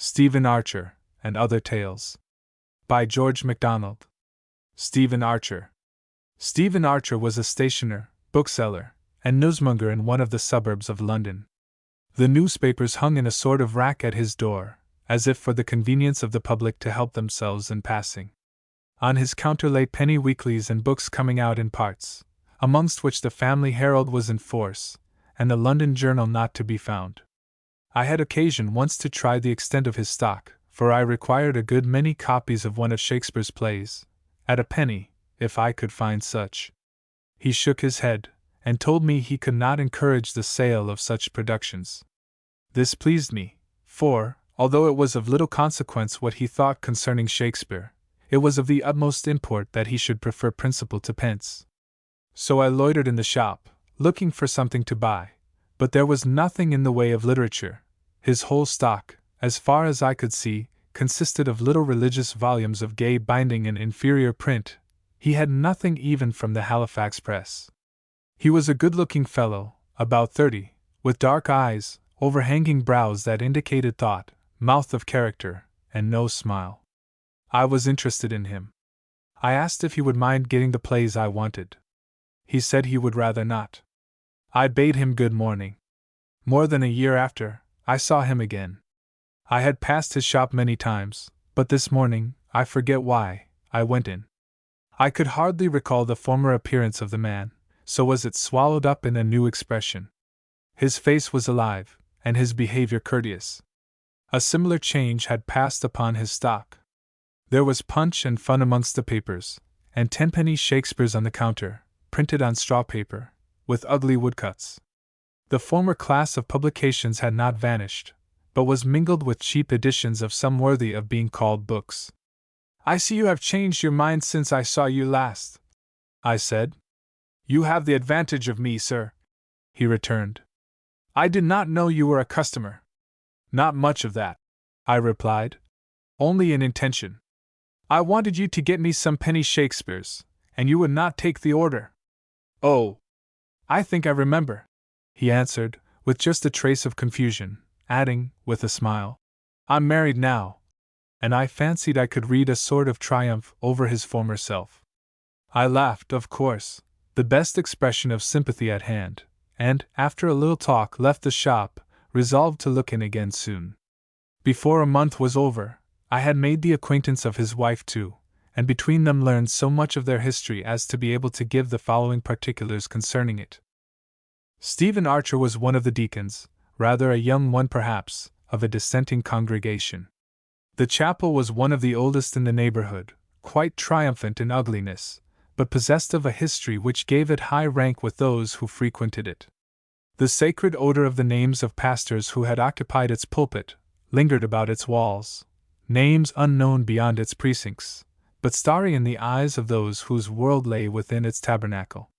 Stephen Archer, and Other Tales. By George MacDonald. Stephen Archer. Stephen Archer was a stationer, bookseller, and newsmonger in one of the suburbs of London. The newspapers hung in a sort of rack at his door, as if for the convenience of the public to help themselves in passing. On his counter lay penny weeklies and books coming out in parts, amongst which the Family Herald was in force, and the London Journal not to be found. I had occasion once to try the extent of his stock, for I required a good many copies of one of Shakespeare's plays, at a penny, if I could find such. He shook his head, and told me he could not encourage the sale of such productions. This pleased me, for, although it was of little consequence what he thought concerning Shakespeare, it was of the utmost import that he should prefer principle to pence. So I loitered in the shop, looking for something to buy, but there was nothing in the way of literature. His whole stock, as far as I could see, consisted of little religious volumes of gay binding and inferior print. He had nothing even from the Halifax press. He was a good-looking fellow, about 30, with dark eyes, overhanging brows that indicated thought, mouth of character, and no smile. I was interested in him. I asked if he would mind getting the plays I wanted. He said he would rather not. I bade him good morning. More than a year after, I saw him again. I had passed his shop many times, but this morning, I forget why, I went in. I could hardly recall the former appearance of the man, so was it swallowed up in a new expression. His face was alive, and his behavior courteous. A similar change had passed upon his stock. There was punch and fun amongst the papers, and tenpenny Shakespeares on the counter, printed on straw paper, with ugly woodcuts. The former class of publications had not vanished, but was mingled with cheap editions of some worthy of being called books. "I see you have changed your mind since I saw you last," I said. "You have the advantage of me, sir," he returned. "I did not know you were a customer." "Not much of that," I replied. "Only in intention. I wanted you to get me some penny Shakespeares, and you would not take the order." "Oh, I think I remember," he answered, with just a trace of confusion, adding, with a smile, "I'm married now," and I fancied I could read a sort of triumph over his former self. I laughed, of course, the best expression of sympathy at hand, and, after a little talk, left the shop, resolved to look in again soon. Before a month was over, I had made the acquaintance of his wife too, and between them learned so much of their history as to be able to give the following particulars concerning it. Stephen Archer was one of the deacons, rather a young one perhaps, of a dissenting congregation. The chapel was one of the oldest in the neighborhood, quite triumphant in ugliness, but possessed of a history which gave it high rank with those who frequented it. The sacred odor of the names of pastors who had occupied its pulpit lingered about its walls, names unknown beyond its precincts, but starry in the eyes of those whose world lay within its tabernacle.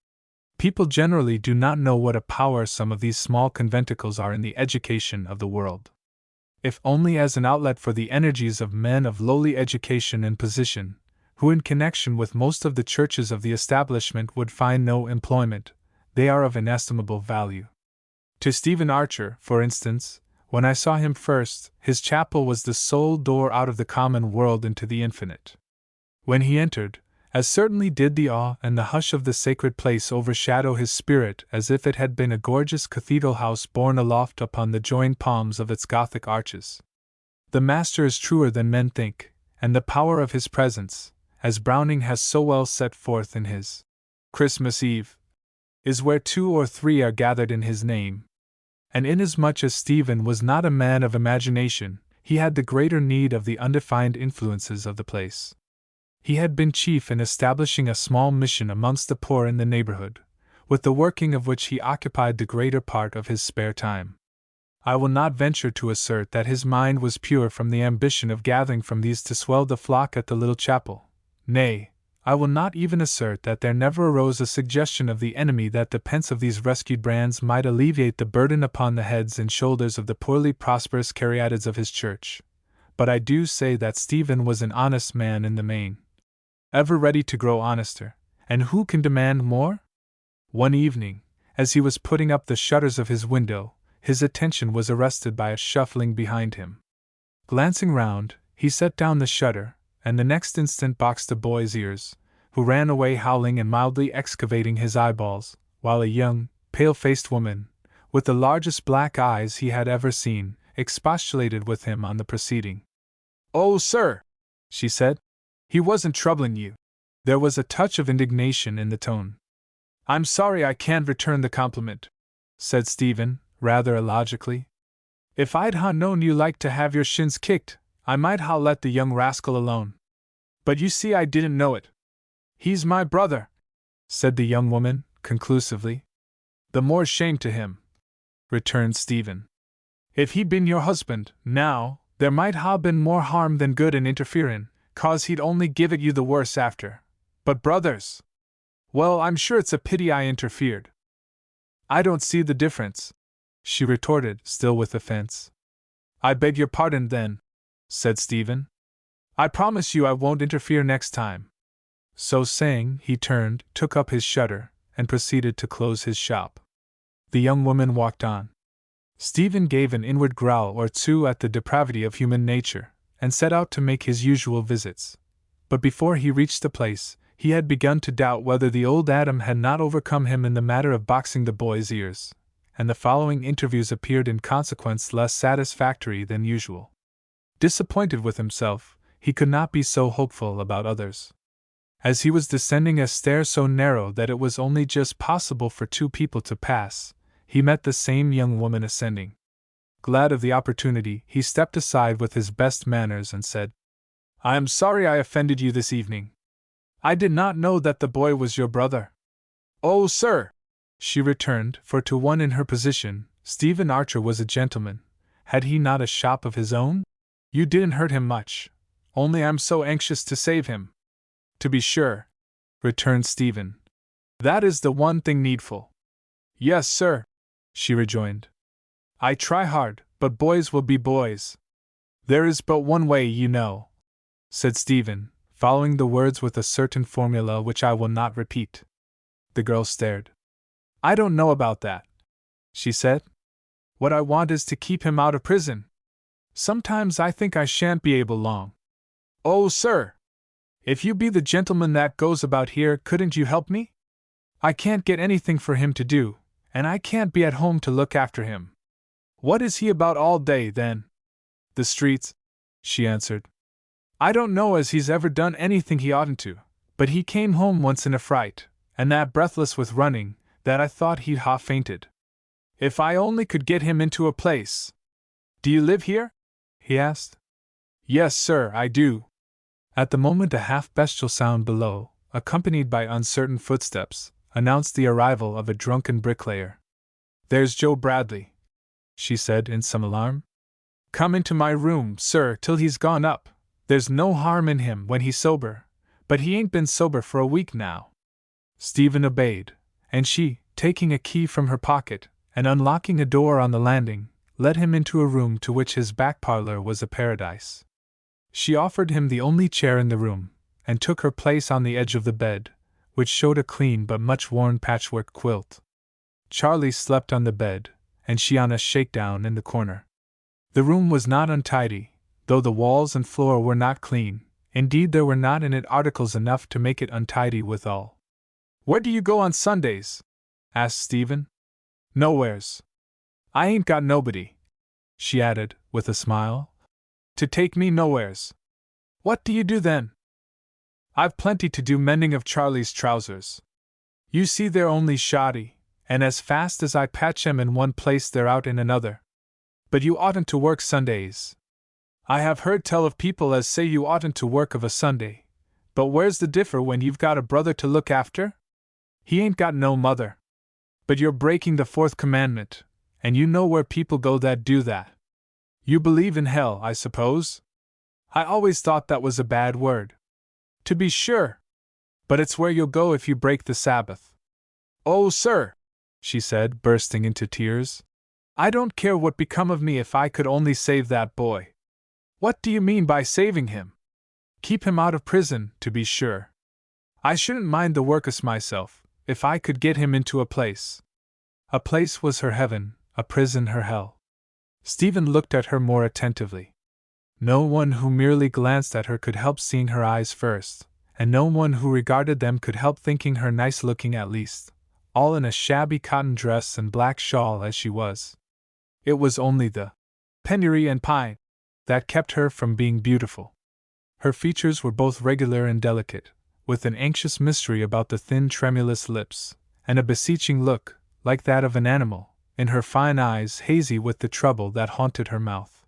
People generally do not know what a power some of these small conventicles are in the education of the world. If only as an outlet for the energies of men of lowly education and position, who in connection with most of the churches of the establishment would find no employment, they are of inestimable value. To Stephen Archer, for instance, when I saw him first, his chapel was the sole door out of the common world into the infinite. When he entered, as certainly did the awe and the hush of the sacred place overshadow his spirit as if it had been a gorgeous cathedral house borne aloft upon the joined palms of its Gothic arches. The Master is truer than men think, and the power of his presence, as Browning has so well set forth in his Christmas Eve, is where 2 or 3 are gathered in his name. And inasmuch as Stephen was not a man of imagination, he had the greater need of the undefined influences of the place. He had been chief in establishing a small mission amongst the poor in the neighborhood, with the working of which he occupied the greater part of his spare time. I will not venture to assert that his mind was pure from the ambition of gathering from these to swell the flock at the little chapel. Nay, I will not even assert that there never arose a suggestion of the enemy that the pence of these rescued brands might alleviate the burden upon the heads and shoulders of the poorly prosperous caryatids of his church. But I do say that Stephen was an honest man in the main, ever ready to grow honester, and who can demand more? One evening, as he was putting up the shutters of his window, his attention was arrested by a shuffling behind him. Glancing round, he set down the shutter, and the next instant boxed a boy's ears, who ran away howling and mildly excavating his eyeballs, while a young, pale-faced woman, with the largest black eyes he had ever seen, expostulated with him on the proceeding. "Oh, sir," she said, "he wasn't troubling you." There was a touch of indignation in the tone. "I'm sorry I can't return the compliment," said Stephen, rather illogically. "If I'd known you liked to have your shins kicked, I might let the young rascal alone. But you see I didn't know it." "He's my brother," said the young woman, conclusively. "The more shame to him," returned Stephen. "If he'd been your husband, now, there might been more harm than good in interferin', 'cause he'd only give it you the worse after. But brothers! Well, I'm sure it's a pity I interfered." "I don't see the difference," she retorted, still with offense. "I beg your pardon, then," said Stephen. "I promise you I won't interfere next time." So saying, he turned, took up his shutter, and proceeded to close his shop. The young woman walked on. Stephen gave an inward growl or two at the depravity of human nature, and set out to make his usual visits. But before he reached the place, he had begun to doubt whether the old Adam had not overcome him in the matter of boxing the boy's ears, and the following interviews appeared in consequence less satisfactory than usual. Disappointed with himself, he could not be so hopeful about others. As he was descending a stair so narrow that it was only just possible for two people to pass, he met the same young woman ascending. Glad of the opportunity, he stepped aside with his best manners and said, "I am sorry I offended you this evening. I did not know that the boy was your brother." "Oh, sir," she returned, for to one in her position, Stephen Archer was a gentleman. Had he not a shop of his own? "You didn't hurt him much, only I'm so anxious to save him." "To be sure," returned Stephen. "That is the one thing needful." "Yes, sir," she rejoined. "I try hard, but boys will be boys. There is but one way, you know," said Stephen, following the words with a certain formula which I will not repeat. The girl stared. "I don't know about that," she said. "What I want is to keep him out of prison. Sometimes I think I shan't be able long." "Oh, sir! If you be the gentleman that goes about here, couldn't you help me? I can't get anything for him to do, and I can't be at home to look after him." "What is he about all day, then?" "The streets," she answered. "I don't know as he's ever done anything he oughtn't to, but he came home once in a fright, and that breathless with running, that I thought he'd fainted. If I only could get him into a place." "Do you live here?" he asked. "Yes, sir, I do." At the moment a half-bestial sound below, accompanied by uncertain footsteps, announced the arrival of a drunken bricklayer. "There's Joe Bradley," she said in some alarm. "Come into my room, sir, till he's gone up. There's no harm in him when he's sober, but he ain't been sober for a week now." Stephen obeyed, and she, taking a key from her pocket, and unlocking a door on the landing, led him into a room to which his back parlor was a paradise. She offered him the only chair in the room, and took her place on the edge of the bed, which showed a clean but much worn patchwork quilt. Charlie slept on the bed, and she on a shakedown in the corner. The room was not untidy, though the walls and floor were not clean. Indeed, there were not in it articles enough to make it untidy withal. "Where do you go on Sundays?" asked Stephen. "Nowheres. I ain't got nobody," she added, with a smile, "to take me nowheres." "What do you do then?" "I've plenty to do mending of Charlie's trousers. You see they're only shoddy, and as fast as I patch 'em in one place they're out in another. But you oughtn't to work Sundays. I have heard tell of people as say you oughtn't to work of a Sunday, but where's the differ when you've got a brother to look after? He ain't got no mother. But you're breaking the 4th commandment, and you know where people go that do that. You believe in hell, I suppose? I always thought that was a bad word." "To be sure. But it's where you'll go if you break the Sabbath." "Oh, sir," she said, bursting into tears, "I don't care what become of me if I could only save that boy." "What do you mean by saving him?" "Keep him out of prison, to be sure. I shouldn't mind the workus myself, if I could get him into a place." A place was her heaven, a prison her hell. Stephen looked at her more attentively. No one who merely glanced at her could help seeing her eyes first, and no one who regarded them could help thinking her nice looking at least, all in a shabby cotton dress and black shawl as she was. It was only the penury and pine that kept her from being beautiful. Her features were both regular and delicate, with an anxious mystery about the thin tremulous lips, and a beseeching look, like that of an animal, in her fine eyes hazy with the trouble that haunted her mouth.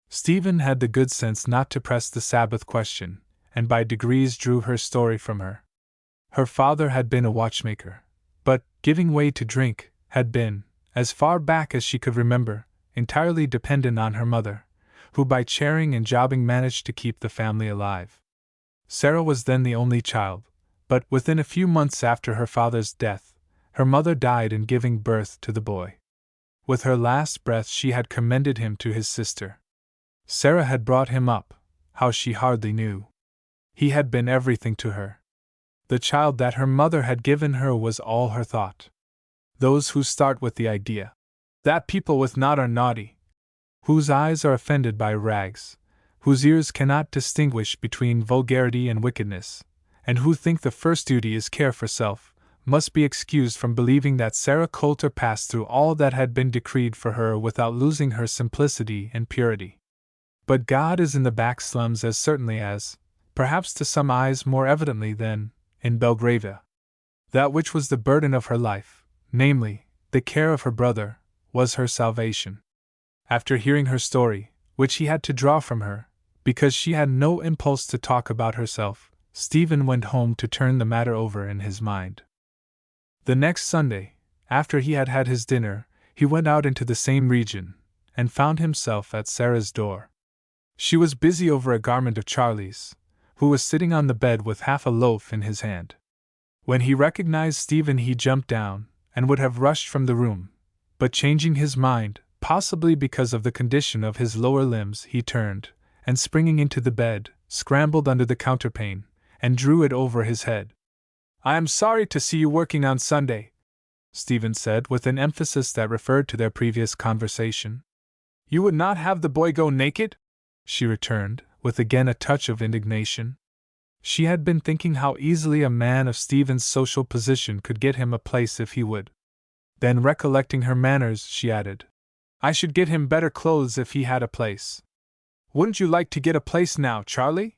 Stephen had the good sense not to press the Sabbath question, and by degrees drew her story from her. Her father had been a watchmaker, but, giving way to drink, had been, as far back as she could remember, entirely dependent on her mother, who by charing and jobbing managed to keep the family alive. Sarah was then the only child, but within a few months after her father's death, her mother died in giving birth to the boy. With her last breath she had commended him to his sister. Sarah had brought him up, how she hardly knew. He had been everything to her. The child that her mother had given her was all her thought. Those who start with the idea that people with naught are naughty, whose eyes are offended by rags, whose ears cannot distinguish between vulgarity and wickedness, and who think the first duty is care for self, must be excused from believing that Sarah Coulter passed through all that had been decreed for her without losing her simplicity and purity. But God is in the back slums as certainly as, perhaps to some eyes more evidently than, in Belgravia. That which was the burden of her life, namely, the care of her brother, was her salvation. After hearing her story, which he had to draw from her, because she had no impulse to talk about herself, Stephen went home to turn the matter over in his mind. The next Sunday, after he had had his dinner, he went out into the same region, and found himself at Sarah's door. She was busy over a garment of Charlie's, who was sitting on the bed with half a loaf in his hand. When he recognized Stephen he jumped down, and would have rushed from the room, but changing his mind, possibly because of the condition of his lower limbs, he turned, and springing into the bed, scrambled under the counterpane, and drew it over his head. "I am sorry to see you working on Sunday," Stephen said with an emphasis that referred to their previous conversation. "You would not have the boy go naked?" she returned, with again a touch of indignation. She had been thinking how easily a man of Stephen's social position could get him a place if he would. Then recollecting her manners, she added, "I should get him better clothes if he had a place. Wouldn't you like to get a place now, Charlie?"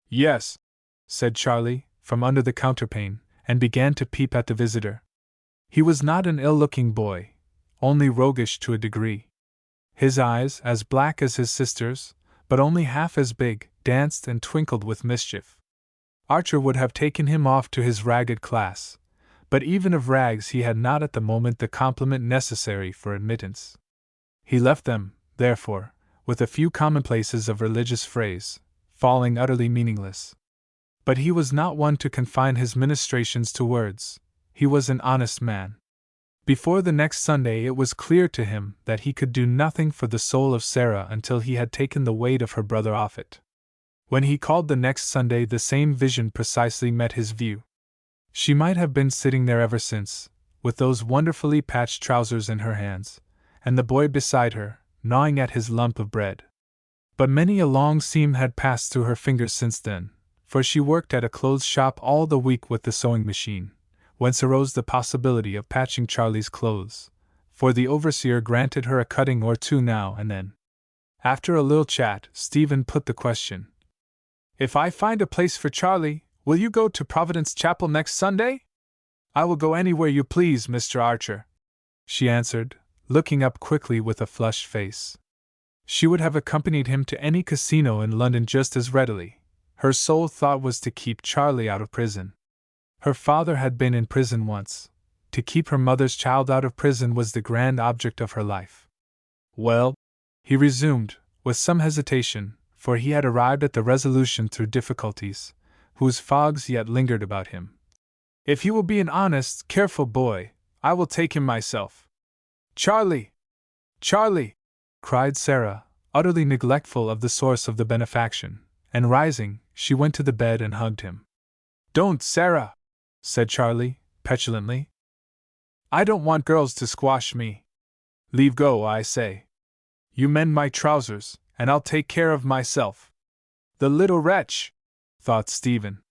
"Yes," said Charlie, from under the counterpane, and began to peep at the visitor. He was not an ill-looking boy, only roguish to a degree. His eyes, as black as his sister's, but only half as big, danced and twinkled with mischief. Archer would have taken him off to his ragged class, but even of rags he had not at the moment the compliment necessary for admittance. He left them, therefore, with a few commonplaces of religious phrase, falling utterly meaningless. But he was not one to confine his ministrations to words. He was an honest man. Before the next Sunday it was clear to him that he could do nothing for the soul of Sarah until he had taken the weight of her brother off it. When he called the next Sunday the same vision precisely met his view. She might have been sitting there ever since, with those wonderfully patched trousers in her hands, and the boy beside her, gnawing at his lump of bread. But many a long seam had passed through her fingers since then, for she worked at a clothes shop all the week with the sewing machine, whence arose the possibility of patching Charlie's clothes, for the overseer granted her a cutting or two now and then. After a little chat, Stephen put the question, "If I find a place for Charlie, will you go to Providence Chapel next Sunday?" "I will go anywhere you please, Mr. Archer," she answered, looking up quickly with a flushed face. She would have accompanied him to any casino in London just as readily. Her sole thought was to keep Charlie out of prison. Her father had been in prison once. To keep her mother's child out of prison was the grand object of her life. "Well," he resumed, with some hesitation, for he had arrived at the resolution through difficulties, whose fogs yet lingered about him. "If he will be an honest, careful boy, I will take him myself." "Charlie! Charlie!" cried Sarah, utterly neglectful of the source of the benefaction, and rising, she went to the bed and hugged him. "Don't, Sarah!" said Charlie, petulantly. "I don't want girls to squash me. Leave go, I say. You mend my trousers, and I'll take care of myself." "The little wretch!" thought Stephen.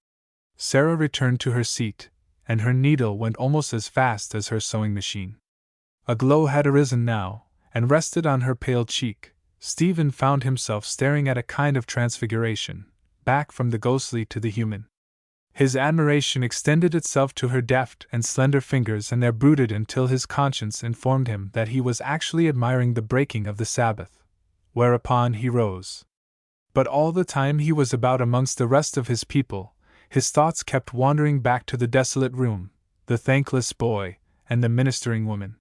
Sarah returned to her seat, and her needle went almost as fast as her sewing machine. A glow had arisen now, and rested on her pale cheek. Stephen found himself staring at a kind of transfiguration, back from the ghostly to the human. His admiration extended itself to her deft and slender fingers, and there brooded until his conscience informed him that he was actually admiring the breaking of the Sabbath, whereupon he rose. But all the time he was about amongst the rest of his people, his thoughts kept wandering back to the desolate room, the thankless boy, and the ministering woman.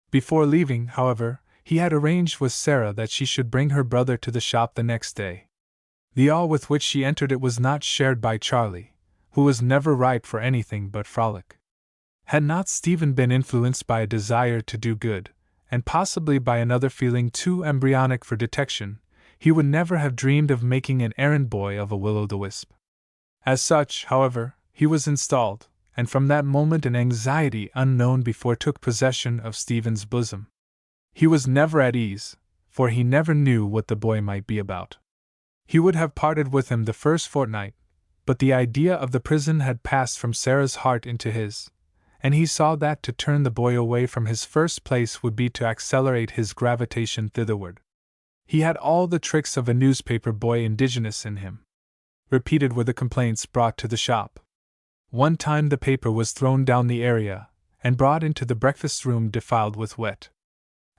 Before leaving, however, he had arranged with Sarah that she should bring her brother to the shop the next day. The awe with which she entered it was not shared by Charlie, who was never ripe for anything but frolic. Had not Stephen been influenced by a desire to do good, and possibly by another feeling too embryonic for detection, he would never have dreamed of making an errand boy of a will-o'-the-wisp. As such, however, he was installed, and from that moment an anxiety unknown before took possession of Stephen's bosom. He was never at ease, for he never knew what the boy might be about. He would have parted with him the first fortnight, but the idea of the prison had passed from Sarah's heart into his, and he saw that to turn the boy away from his first place would be to accelerate his gravitation thitherward. He had all the tricks of a newspaper boy indigenous in him. Repeated were the complaints brought to the shop. One time the paper was thrown down the area, and brought into the breakfast room defiled with wet.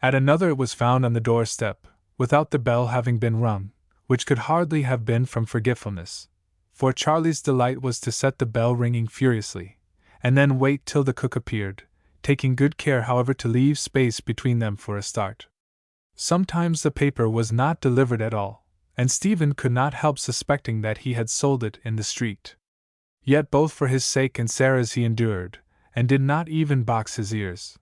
At another it was found on the doorstep, without the bell having been rung, which could hardly have been from forgetfulness, for Charlie's delight was to set the bell ringing furiously, and then wait till the cook appeared, taking good care however to leave space between them for a start. Sometimes the paper was not delivered at all, and Stephen could not help suspecting that he had sold it in the street. Yet both for his sake and Sarah's he endured, and did not even box his ears.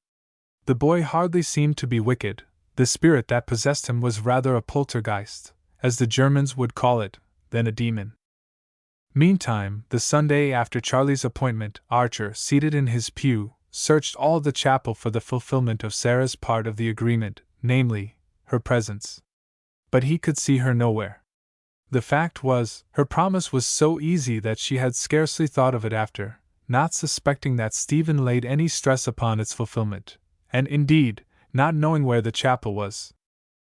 The boy hardly seemed to be wicked, the spirit that possessed him was rather a poltergeist, as the Germans would call it, than a demon. Meantime, the Sunday after Charlie's appointment, Archer, seated in his pew, searched all the chapel for the fulfillment of Sarah's part of the agreement, namely, her presence. But he could see her nowhere. The fact was, her promise was so easy that she had scarcely thought of it after, not suspecting that Stephen laid any stress upon its fulfillment, and indeed, not knowing where the chapel was.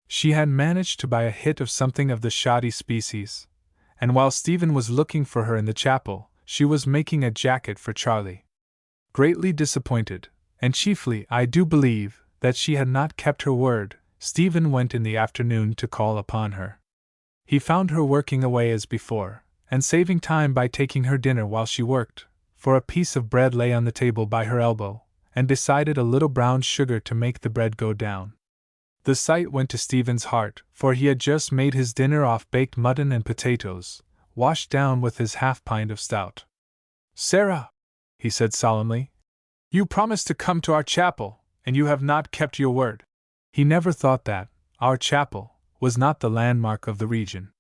She had managed to buy a hit of something of the shoddy species, and while Stephen was looking for her in the chapel, she was making a jacket for Charlie. Greatly disappointed, and chiefly, I do believe, that she had not kept her word, Stephen went in the afternoon to call upon her. He found her working away as before, and saving time by taking her dinner while she worked, for a piece of bread lay on the table by her elbow, and decided a little brown sugar to make the bread go down. The sight went to Stephen's heart, for he had just made his dinner off baked mutton and potatoes, washed down with his half-pint of stout. "Sarah," he said solemnly, "you promised to come to our chapel, and you have not kept your word." He never thought that our chapel was not the landmark of the region.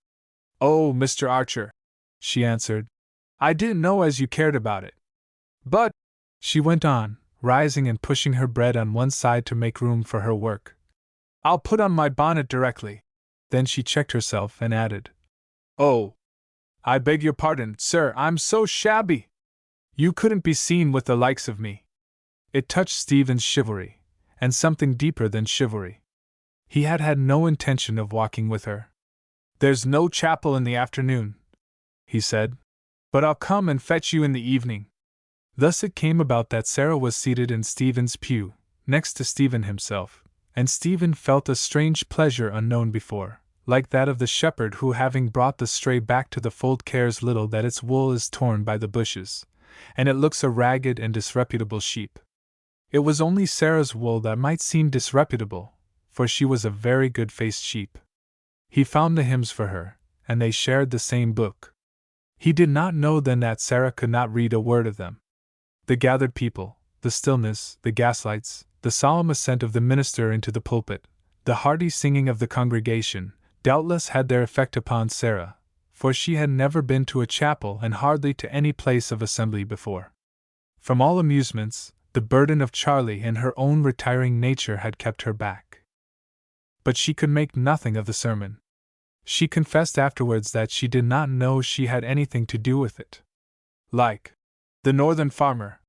"Oh, Mr. Archer," she answered, "I didn't know as you cared about it. But," she went on, rising and pushing her bread on one side to make room for her work, "I'll put on my bonnet directly." Then she checked herself and added, "Oh, I beg your pardon, sir, I'm so shabby. You couldn't be seen with the likes of me." It touched Stephen's chivalry, and something deeper than chivalry. He had had no intention of walking with her. "There's no chapel in the afternoon," he said, "but I'll come and fetch you in the evening." Thus it came about that Sarah was seated in Stephen's pew, next to Stephen himself, and Stephen felt a strange pleasure unknown before, like that of the shepherd who, having brought the stray back to the fold, cares little that its wool is torn by the bushes, and it looks a ragged and disreputable sheep. It was only Sarah's wool that might seem disreputable, for she was a very good-faced sheep. He found the hymns for her, and they shared the same book. He did not know then that Sarah could not read a word of them. The gathered people, the stillness, the gaslights, the solemn ascent of the minister into the pulpit, the hearty singing of the congregation, doubtless had their effect upon Sarah, for she had never been to a chapel and hardly to any place of assembly before. From all amusements, the burden of Charlie and her own retiring nature had kept her back. But she could make nothing of the sermon. She confessed afterwards that she did not know she had anything to do with it. Like the northern farmer,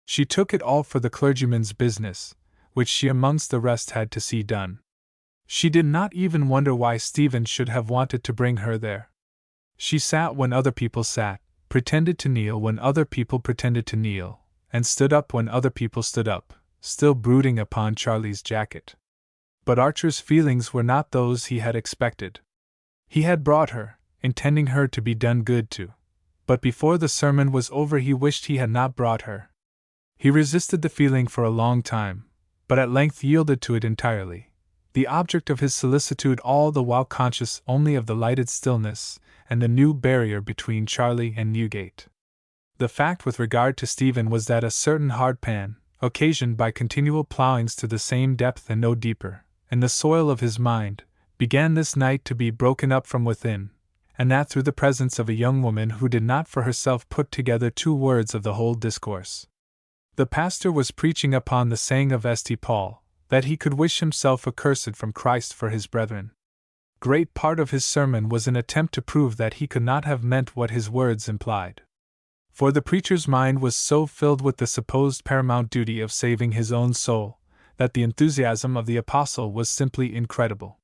she took it all for the clergyman's business, which she amongst the rest had to see done. She did not even wonder why Stephen should have wanted to bring her there. She sat when other people sat, pretended to kneel when other people pretended to kneel, and stood up when other people stood up, still brooding upon Charlie's jacket. But Archer's feelings were not those he had expected. He had brought her, intending her to be done good to, but before the sermon was over he wished he had not brought her. He resisted the feeling for a long time, but at length yielded to it entirely, the object of his solicitude all the while conscious only of the lighted stillness and the new barrier between Charlie and Newgate. The fact with regard to Stephen was that a certain hard pan, occasioned by continual ploughings to the same depth and no deeper, in the soil of his mind, began this night to be broken up from within, and that through the presence of a young woman who did not for herself put together 2 words of the whole discourse. The pastor was preaching upon the saying of St. Paul, that he could wish himself accursed from Christ for his brethren. Great part of his sermon was an attempt to prove that he could not have meant what his words implied. For the preacher's mind was so filled with the supposed paramount duty of saving his own soul, that the enthusiasm of the apostle was simply incredible.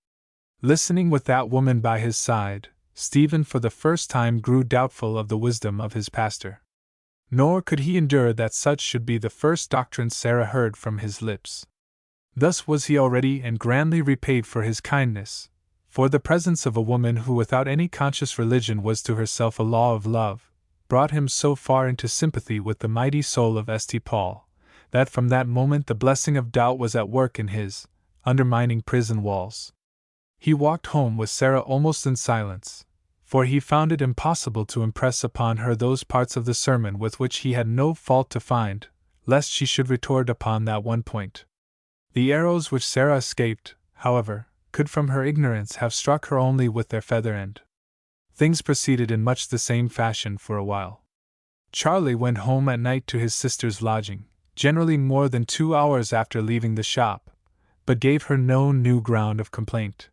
Listening with that woman by his side, Stephen for the first time grew doubtful of the wisdom of his pastor. Nor could he endure that such should be the first doctrine Sarah heard from his lips. Thus was he already and grandly repaid for his kindness, for the presence of a woman who without any conscious religion was to herself a law of love, brought him so far into sympathy with the mighty soul of St. Paul, that from that moment the blessing of doubt was at work in his, undermining prison walls. He walked home with Sarah almost in silence, for he found it impossible to impress upon her those parts of the sermon with which he had no fault to find, lest she should retort upon that one point. The arrows which Sarah escaped, however, could from her ignorance have struck her only with their feather end. Things proceeded in much the same fashion for a while. Charlie went home at night to his sister's lodging, generally more than 2 hours after leaving the shop, but gave her no new ground of complaint.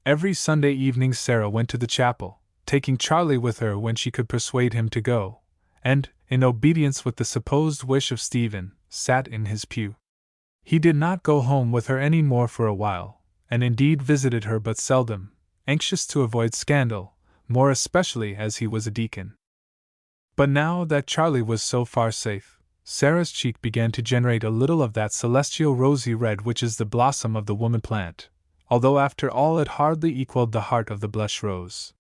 Every Sunday evening Sarah went to the chapel, taking Charlie with her when she could persuade him to go, and, in obedience with the supposed wish of Stephen, sat in his pew. He did not go home with her any more for a while, and indeed visited her but seldom, anxious to avoid scandal, more especially as he was a deacon. But now that Charlie was so far safe, Sarah's cheek began to generate a little of that celestial rosy red which is the blossom of the woman plant, although after all it hardly equaled the heart of the blush rose.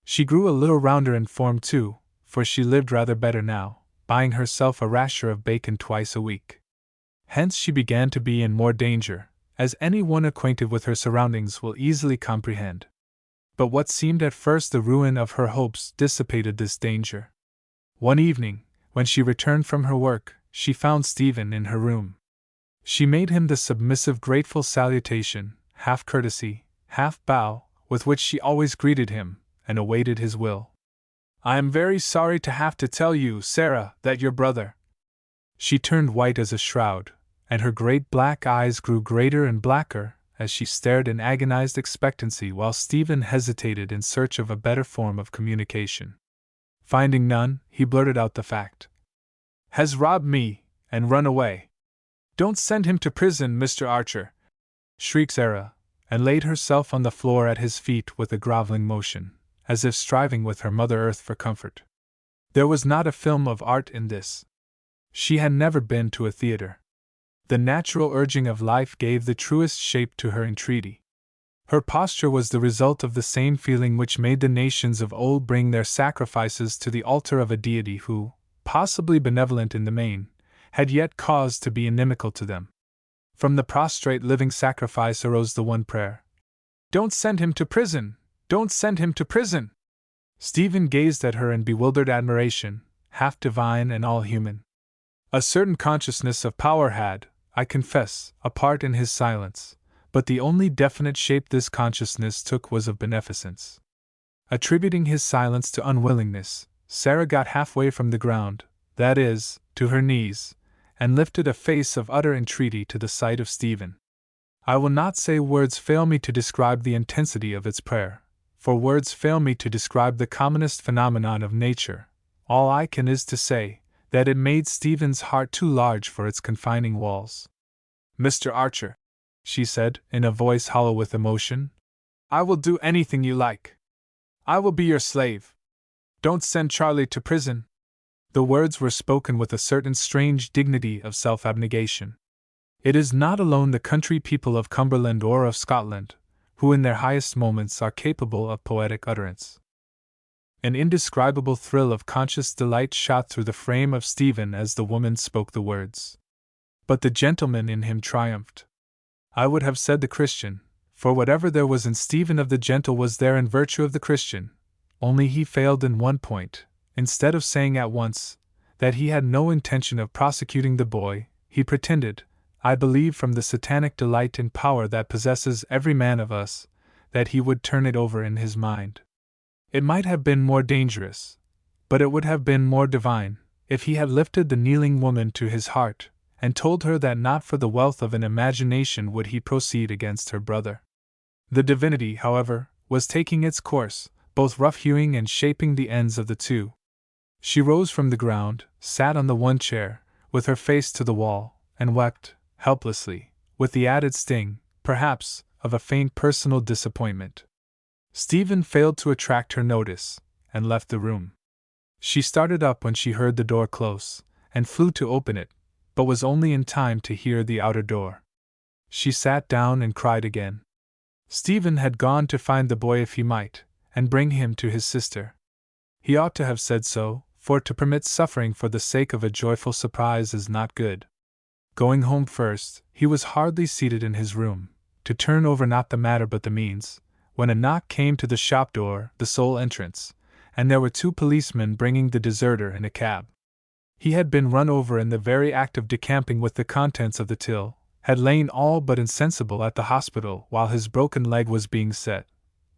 She grew a little rounder in form too, for she lived rather better now, buying herself a rasher of bacon twice a week. Hence she began to be in more danger, as any one acquainted with her surroundings will easily comprehend. But what seemed at first the ruin of her hopes dissipated this danger. One evening, when she returned from her work, she found Stephen in her room. She made him the submissive grateful salutation, half courtesy, half bow, with which she always greeted him, and awaited his will. "I am very sorry to have to tell you, Sarah, that your brother—" She turned white as a shroud, and her great black eyes grew greater and blacker as she stared in agonized expectancy while Stephen hesitated in search of a better form of communication. Finding none, he blurted out the fact. "Has robbed me, and run away. Don't send him to prison, Mr. Archer!" shrieked Sarah, and laid herself on the floor at his feet with a groveling motion, as if striving with her Mother Earth for comfort. There was not a film of art in this. She had never been to a theater. The natural urging of life gave the truest shape to her entreaty. Her posture was the result of the same feeling which made the nations of old bring their sacrifices to the altar of a deity who, possibly benevolent in the main, had yet cause to be inimical to them. From the prostrate living sacrifice arose the one prayer: "Don't send him to prison! Don't send him to prison!" Stephen gazed at her in bewildered admiration, half divine and all human. A certain consciousness of power had, I confess, a part in his silence, but the only definite shape this consciousness took was of beneficence. Attributing his silence to unwillingness, Sarah got halfway from the ground, that is, to her knees, and lifted a face of utter entreaty to the sight of Stephen. I will not say words fail me to describe the intensity of its prayer, for words fail me to describe the commonest phenomenon of nature. All I can is to say that it made Stephen's heart too large for its confining walls. "Mr. Archer," she said, in a voice hollow with emotion, "I will do anything you like. I will be your slave. Don't send Charlie to prison." The words were spoken with a certain strange dignity of self-abnegation. It is not alone the country people of Cumberland or of Scotland who in their highest moments are capable of poetic utterance. An indescribable thrill of conscious delight shot through the frame of Stephen as the woman spoke the words. But the gentleman in him triumphed. I would have said the Christian, for whatever there was in Stephen of the gentle was there in virtue of the Christian, only he failed in one point. Instead of saying at once that he had no intention of prosecuting the boy, he pretended, I believe from the satanic delight and power that possesses every man of us, that he would turn it over in his mind. It might have been more dangerous, but it would have been more divine, if he had lifted the kneeling woman to his heart, and told her that not for the wealth of an imagination would he proceed against her brother. The divinity, however, was taking its course, both rough-hewing and shaping the ends of the two. She rose from the ground, sat on the one chair, with her face to the wall, and wept, helplessly, with the added sting, perhaps, of a faint personal disappointment. Stephen failed to attract her notice, and left the room. She started up when she heard the door close, and flew to open it, but was only in time to hear the outer door. She sat down and cried again. Stephen had gone to find the boy if he might, and bring him to his sister. He ought to have said so, for to permit suffering for the sake of a joyful surprise is not good. Going home first, he was hardly seated in his room, to turn over not the matter but the means, when a knock came to the shop door, the sole entrance, and there were two policemen bringing the deserter in a cab. He had been run over in the very act of decamping with the contents of the till, had lain all but insensible at the hospital while his broken leg was being set,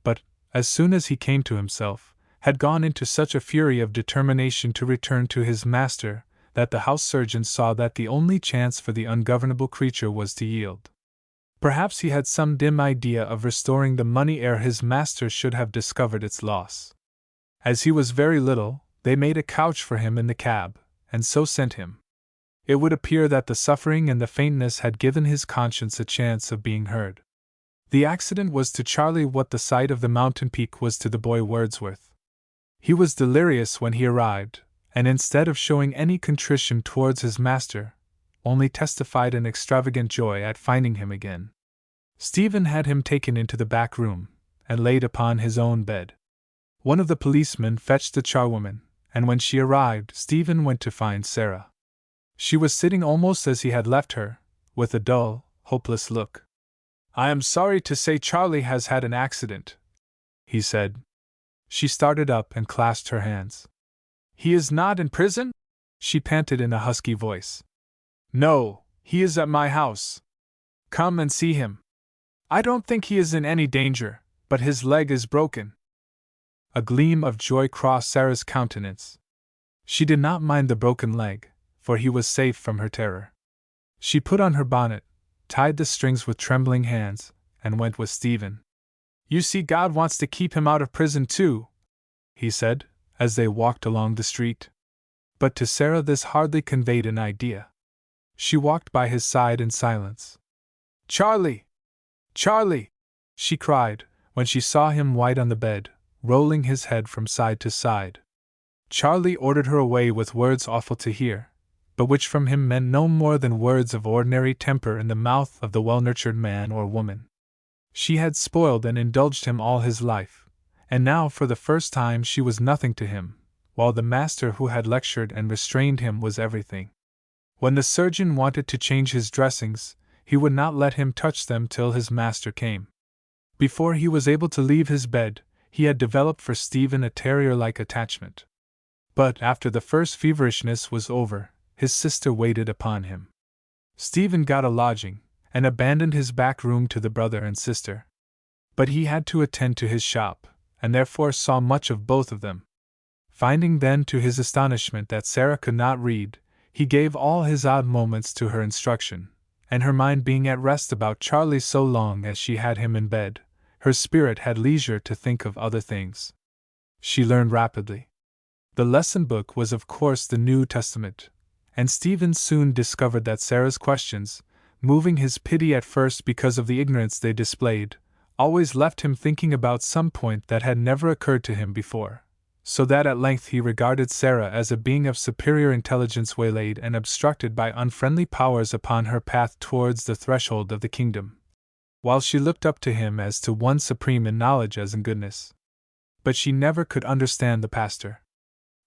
but, as soon as he came to himself, had gone into such a fury of determination to return to his master, that the house surgeon saw that the only chance for the ungovernable creature was to yield. Perhaps he had some dim idea of restoring the money ere his master should have discovered its loss. As he was very little, they made a couch for him in the cab, and so sent him. It would appear that the suffering and the faintness had given his conscience a chance of being heard. The accident was to Charlie what the sight of the mountain peak was to the boy Wordsworth. He was delirious when he arrived, and instead of showing any contrition towards his master, only testified an extravagant joy at finding him again. Stephen had him taken into the back room, and laid upon his own bed. One of the policemen fetched the charwoman, and when she arrived, Stephen went to find Sarah. She was sitting almost as he had left her, with a dull, hopeless look. "I am sorry to say Charlie has had an accident," he said. She started up and clasped her hands. "He is not in prison?" she panted in a husky voice. "No, he is at my house. Come and see him. I don't think he is in any danger, but his leg is broken." A gleam of joy crossed Sarah's countenance. She did not mind the broken leg, for he was safe from her terror. She put on her bonnet, tied the strings with trembling hands, and went with Stephen. "You see, God wants to keep him out of prison too," he said, as they walked along the street. But to Sarah this hardly conveyed an idea. She walked by his side in silence. "Charlie! Charlie!" she cried, when she saw him white on the bed, rolling his head from side to side. Charlie ordered her away with words awful to hear, but which from him meant no more than words of ordinary temper in the mouth of the well-nurtured man or woman. She had spoiled and indulged him all his life, and now for the first time she was nothing to him, while the master who had lectured and restrained him was everything. When the surgeon wanted to change his dressings, he would not let him touch them till his master came. Before he was able to leave his bed, he had developed for Stephen a terrier-like attachment. But after the first feverishness was over, his sister waited upon him. Stephen got a lodging, and abandoned his back room to the brother and sister. But he had to attend to his shop, and therefore saw much of both of them. Finding then to his astonishment that Sarah could not read, he gave all his odd moments to her instruction, and her mind being at rest about Charlie so long as she had him in bed, her spirit had leisure to think of other things. She learned rapidly. The lesson book was of course the New Testament, and Stephen soon discovered that Sarah's questions, moving his pity at first because of the ignorance they displayed, always left him thinking about some point that had never occurred to him before, so that at length he regarded Sarah as a being of superior intelligence waylaid and obstructed by unfriendly powers upon her path towards the threshold of the kingdom, while she looked up to him as to one supreme in knowledge as in goodness. But she never could understand the pastor.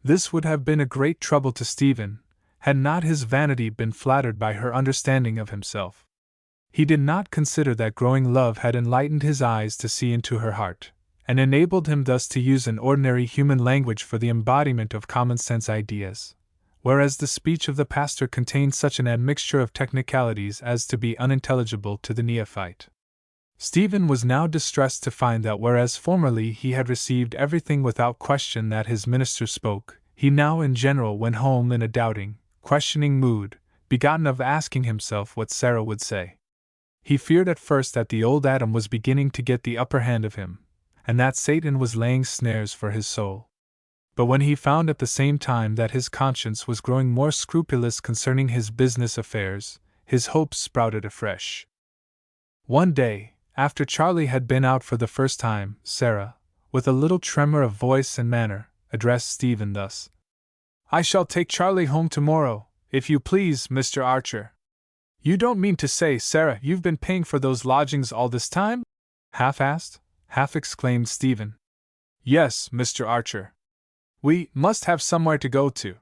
This would have been a great trouble to Stephen, had not his vanity been flattered by her understanding of himself. He did not consider that growing love had enlightened his eyes to see into her heart, and enabled him thus to use an ordinary human language for the embodiment of common-sense ideas, whereas the speech of the pastor contained such an admixture of technicalities as to be unintelligible to the neophyte. Stephen was now distressed to find that whereas formerly he had received everything without question that his minister spoke, he now in general went home in a doubting, questioning mood, begotten of asking himself what Sarah would say. He feared at first that the old Adam was beginning to get the upper hand of him, and that Satan was laying snares for his soul. But when he found at the same time that his conscience was growing more scrupulous concerning his business affairs, his hopes sprouted afresh. One day, after Charlie had been out for the first time, Sarah, with a little tremor of voice and manner, addressed Stephen thus: "I shall take Charlie home tomorrow, if you please, Mr. Archer." "You don't mean to say, Sarah, you've been paying for those lodgings all this time?" half asked, half exclaimed Stephen. "Yes, Mr. Archer. We must have somewhere to go to.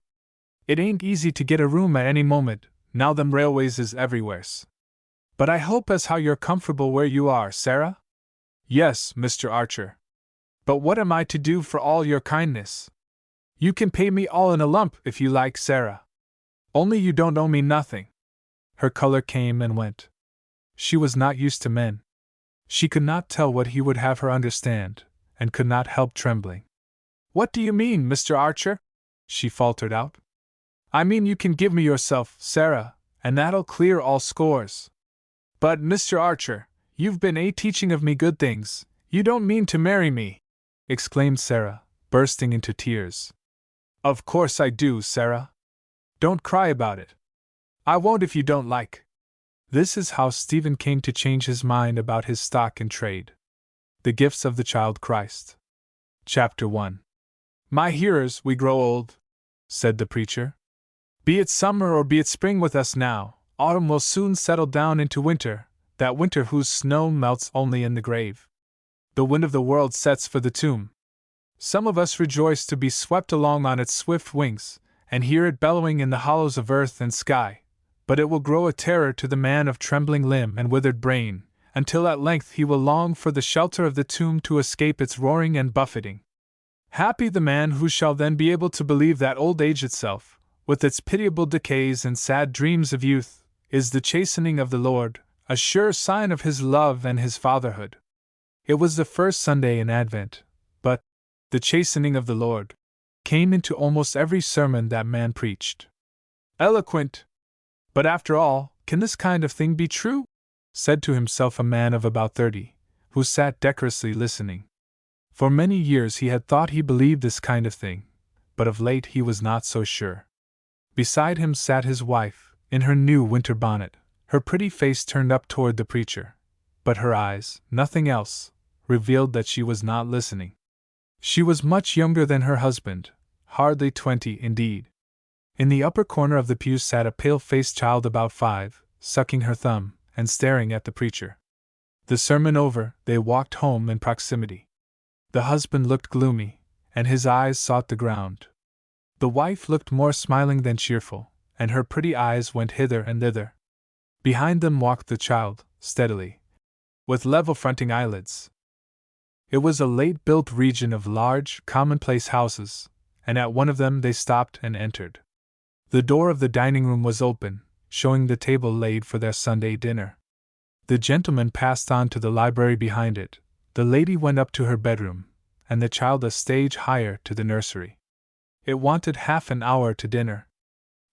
It ain't easy to get a room at any moment, now them railways is everywheres. But I hope as how you're comfortable where you are, Sarah?" "Yes, Mr. Archer. But what am I to do for all your kindness?" "You can pay me all in a lump if you like, Sarah. Only you don't owe me nothing." Her color came and went. She was not used to men. She could not tell what he would have her understand, and could not help trembling. "What do you mean, Mr. Archer?" she faltered out. "I mean you can give me yourself, Sarah, and that'll clear all scores." "But, Mr. Archer, you've been teaching of me good things. You don't mean to marry me?" exclaimed Sarah, bursting into tears. "Of course I do, Sarah. Don't cry about it. I won't if you don't like." This is how Stephen came to change his mind about his stock in trade. The Gifts of the Child Christ. Chapter 1. "My hearers, we grow old," said the preacher. "Be it summer or be it spring with us now, autumn will soon settle down into winter, that winter whose snow melts only in the grave. The wind of the world sets for the tomb. Some of us rejoice to be swept along on its swift wings, and hear it bellowing in the hollows of earth and sky, but it will grow a terror to the man of trembling limb and withered brain, until at length he will long for the shelter of the tomb to escape its roaring and buffeting. Happy the man who shall then be able to believe that old age itself, with its pitiable decays and sad dreams of youth, is the chastening of the Lord, a sure sign of his love and his fatherhood." It was the first Sunday in Advent, but the chastening of the Lord came into almost every sermon that man preached. "Eloquent! But after all, can this kind of thing be true?" said to himself a man of about 30, who sat decorously listening. For many years he had thought he believed this kind of thing, but of late he was not so sure. Beside him sat his wife, in her new winter bonnet, her pretty face turned up toward the preacher, but her eyes, nothing else, revealed that she was not listening. She was much younger than her husband, hardly 20 indeed. In the upper corner of the pew sat a pale-faced child about 5, sucking her thumb, and staring at the preacher. The sermon over, they walked home in proximity. The husband looked gloomy, and his eyes sought the ground. The wife looked more smiling than cheerful, and her pretty eyes went hither and thither. Behind them walked the child, steadily, with level-fronting eyelids. It was a late-built region of large, commonplace houses, and at one of them they stopped and entered. The door of the dining room was open, showing the table laid for their Sunday dinner. The gentleman passed on to the library behind it, the lady went up to her bedroom, and the child a stage higher to the nursery. It wanted half an hour to dinner.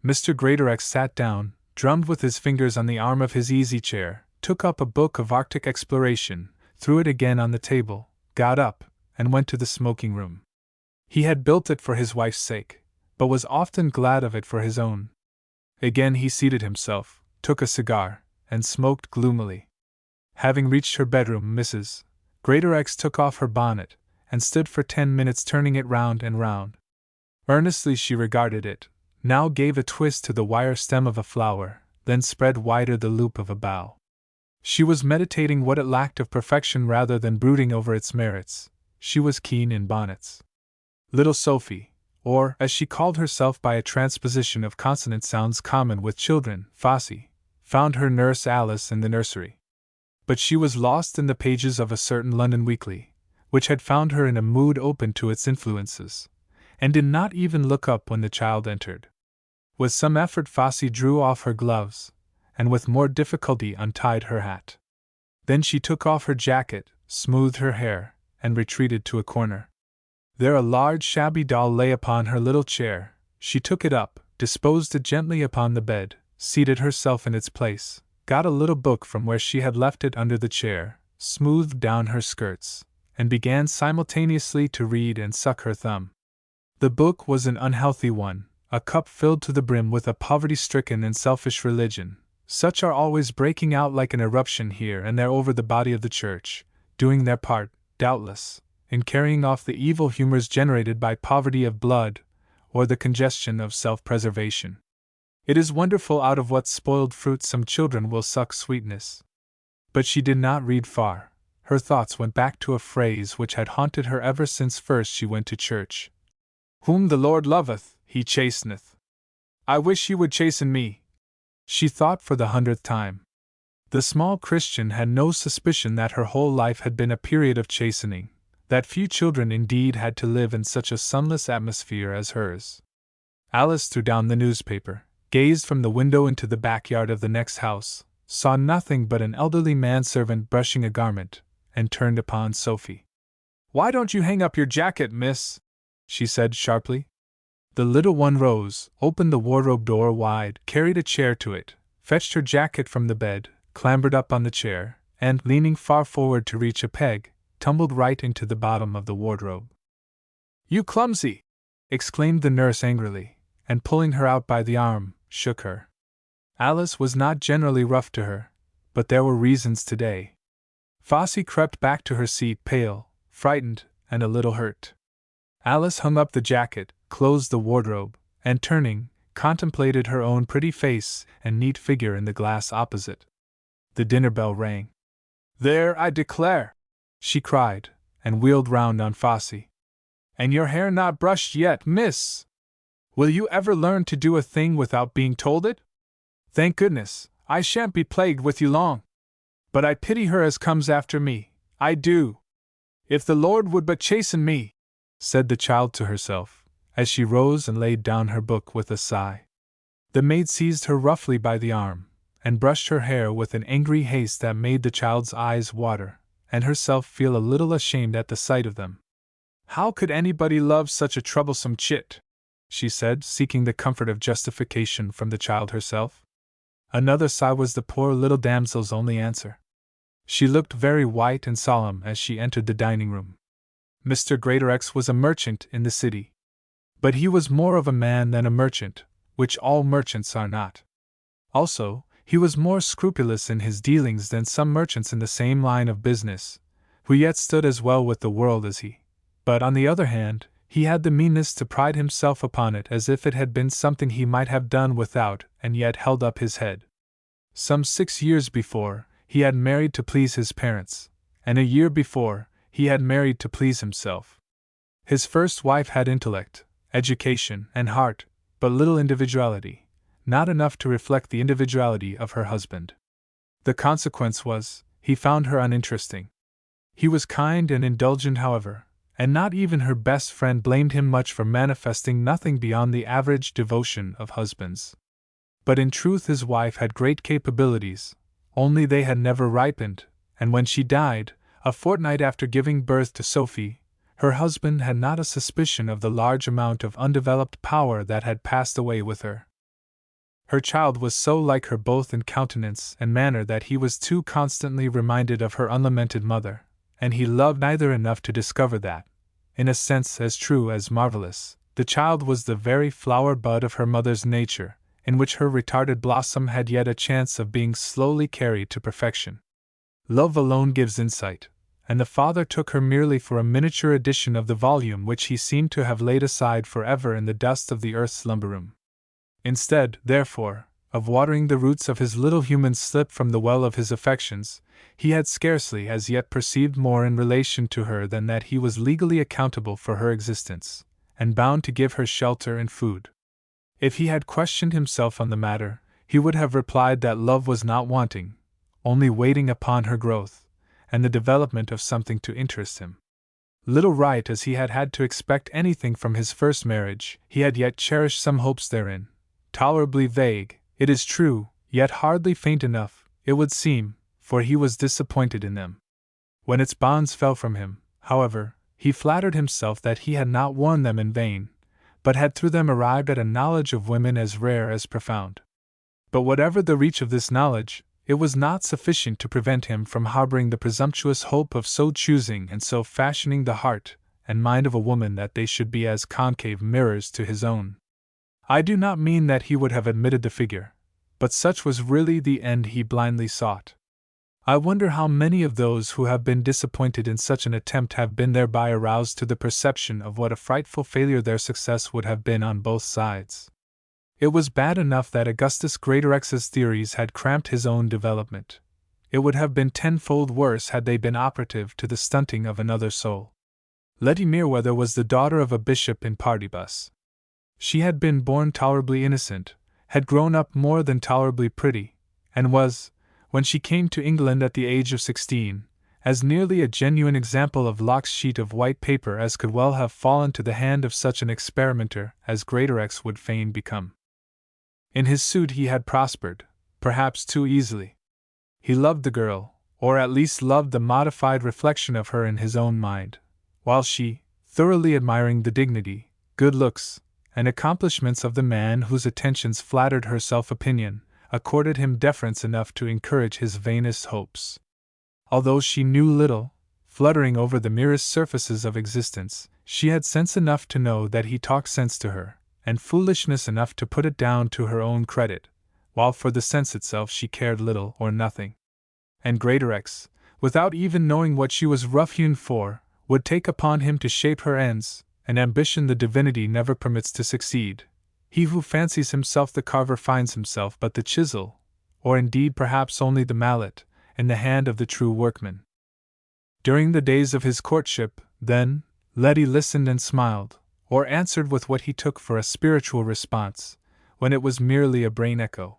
Mr. Greatorex sat down, drummed with his fingers on the arm of his easy chair, took up a book of Arctic exploration, threw it again on the table, got up, and went to the smoking room. He had built it for his wife's sake, but was often glad of it for his own. Again he seated himself, took a cigar, and smoked gloomily. Having reached her bedroom, Mrs. Greatorex took off her bonnet, and stood for 10 minutes turning it round and round. Earnestly she regarded it, now gave a twist to the wire stem of a flower, then spread wider the loop of a bough. She was meditating what it lacked of perfection rather than brooding over its merits. She was keen in bonnets. Little Sophie, or, as she called herself by a transposition of consonant sounds common with children, Fossy, found her nurse Alice in the nursery. But she was lost in the pages of a certain London weekly, which had found her in a mood open to its influences, and did not even look up when the child entered. With some effort Fossy drew off her gloves, and with more difficulty untied her hat. Then she took off her jacket, smoothed her hair, and retreated to a corner. There a large shabby doll lay upon her little chair. She took it up, disposed it gently upon the bed, seated herself in its place, got a little book from where she had left it under the chair, smoothed down her skirts, and began simultaneously to read and suck her thumb. The book was an unhealthy one, a cup filled to the brim with a poverty-stricken and selfish religion. Such are always breaking out like an eruption here and there over the body of the Church, doing their part, doubtless, in carrying off the evil humors generated by poverty of blood, or the congestion of self-preservation. It is wonderful out of what spoiled fruit some children will suck sweetness. But she did not read far. Her thoughts went back to a phrase which had haunted her ever since first she went to church. "Whom the Lord loveth, he chasteneth. I wish he would chasten me," she thought for the 100th time. The small Christian had no suspicion that her whole life had been a period of chastening, that few children indeed had to live in such a sunless atmosphere as hers. Alice threw down the newspaper, gazed from the window into the backyard of the next house, saw nothing but an elderly manservant brushing a garment, and turned upon Sophie. "Why don't you hang up your jacket, miss?" she said sharply. The little one rose, opened the wardrobe door wide, carried a chair to it, fetched her jacket from the bed, clambered up on the chair, and, leaning far forward to reach a peg, tumbled right into the bottom of the wardrobe. "You clumsy!" exclaimed the nurse angrily, and pulling her out by the arm, shook her. Alice was not generally rough to her, but there were reasons today. Fossy crept back to her seat pale, frightened, and a little hurt. Alice hung up the jacket, closed the wardrobe, and turning, contemplated her own pretty face and neat figure in the glass opposite. The dinner bell rang. "There, I declare!" she cried, and wheeled round on Fossy. "And your hair not brushed yet, miss! Will you ever learn to do a thing without being told it? Thank goodness, I shan't be plagued with you long. But I pity her as comes after me, I do. If the Lord would but chasten me," said the child to herself, as she rose and laid down her book with a sigh. The maid seized her roughly by the arm, and brushed her hair with an angry haste that made the child's eyes water, and herself feel a little ashamed at the sight of them. "How could anybody love such a troublesome chit?" she said, seeking the comfort of justification from the child herself. Another sigh was the poor little damsel's only answer. She looked very white and solemn as she entered the dining-room. Mr. Greatorex was a merchant in the city. But he was more of a man than a merchant, which all merchants are not. Also, he was more scrupulous in his dealings than some merchants in the same line of business, who yet stood as well with the world as he. But on the other hand, he had the meanness to pride himself upon it as if it had been something he might have done without, and yet held up his head. Some 6 years before, he had married to please his parents, and a year before, he had married to please himself. His first wife had intellect, education, and heart, but little individuality, not enough to reflect the individuality of her husband. The consequence was, he found her uninteresting. He was kind and indulgent, however, and not even her best friend blamed him much for manifesting nothing beyond the average devotion of husbands. But in truth his wife had great capabilities, only they had never ripened, and when she died, a fortnight after giving birth to Sophie, her husband had not a suspicion of the large amount of undeveloped power that had passed away with her. Her child was so like her both in countenance and manner that he was too constantly reminded of her unlamented mother, and he loved neither enough to discover that, in a sense as true as marvelous, the child was the very flower bud of her mother's nature, in which her retarded blossom had yet a chance of being slowly carried to perfection. Love alone gives insight, and the father took her merely for a miniature edition of the volume which he seemed to have laid aside forever in the dust of the earth's lumber-room. Instead, therefore, of watering the roots of his little human slip from the well of his affections, he had scarcely as yet perceived more in relation to her than that he was legally accountable for her existence, and bound to give her shelter and food. If he had questioned himself on the matter, he would have replied that love was not wanting, only waiting upon her growth, and the development of something to interest him. Little right as he had had to expect anything from his first marriage, he had yet cherished some hopes therein, tolerably vague, it is true, yet hardly faint enough, it would seem, for he was disappointed in them. When its bonds fell from him, however, he flattered himself that he had not worn them in vain, but had through them arrived at a knowledge of women as rare as profound. But whatever the reach of this knowledge, it was not sufficient to prevent him from harboring the presumptuous hope of so choosing and so fashioning the heart and mind of a woman that they should be as concave mirrors to his own. I do not mean that he would have admitted the figure, but such was really the end he blindly sought. I wonder how many of those who have been disappointed in such an attempt have been thereby aroused to the perception of what a frightful failure their success would have been on both sides. It was bad enough that Augustus Greatorex's theories had cramped his own development. It would have been tenfold worse had they been operative to the stunting of another soul. Letty Merewether was the daughter of a bishop in Partibus. She had been born tolerably innocent, had grown up more than tolerably pretty, and was, when she came to England at the age of 16, as nearly a genuine example of Locke's sheet of white paper as could well have fallen to the hand of such an experimenter as Greatorex would fain become. In his suit he had prospered, perhaps too easily. He loved the girl, or at least loved the modified reflection of her in his own mind, while she, thoroughly admiring the dignity, good looks, and accomplishments of the man whose attentions flattered her self-opinion, accorded him deference enough to encourage his vainest hopes. Although she knew little, fluttering over the merest surfaces of existence, she had sense enough to know that he talked sense to her, and foolishness enough to put it down to her own credit, while for the sense itself she cared little or nothing. And Greatorex, without even knowing what she was rough-hewn for, would take upon him to shape her ends, an ambition the divinity never permits to succeed. He who fancies himself the carver finds himself but the chisel, or indeed perhaps only the mallet, in the hand of the true workman. During the days of his courtship, then, Letty listened and smiled, or answered with what he took for a spiritual response, when it was merely a brain echo.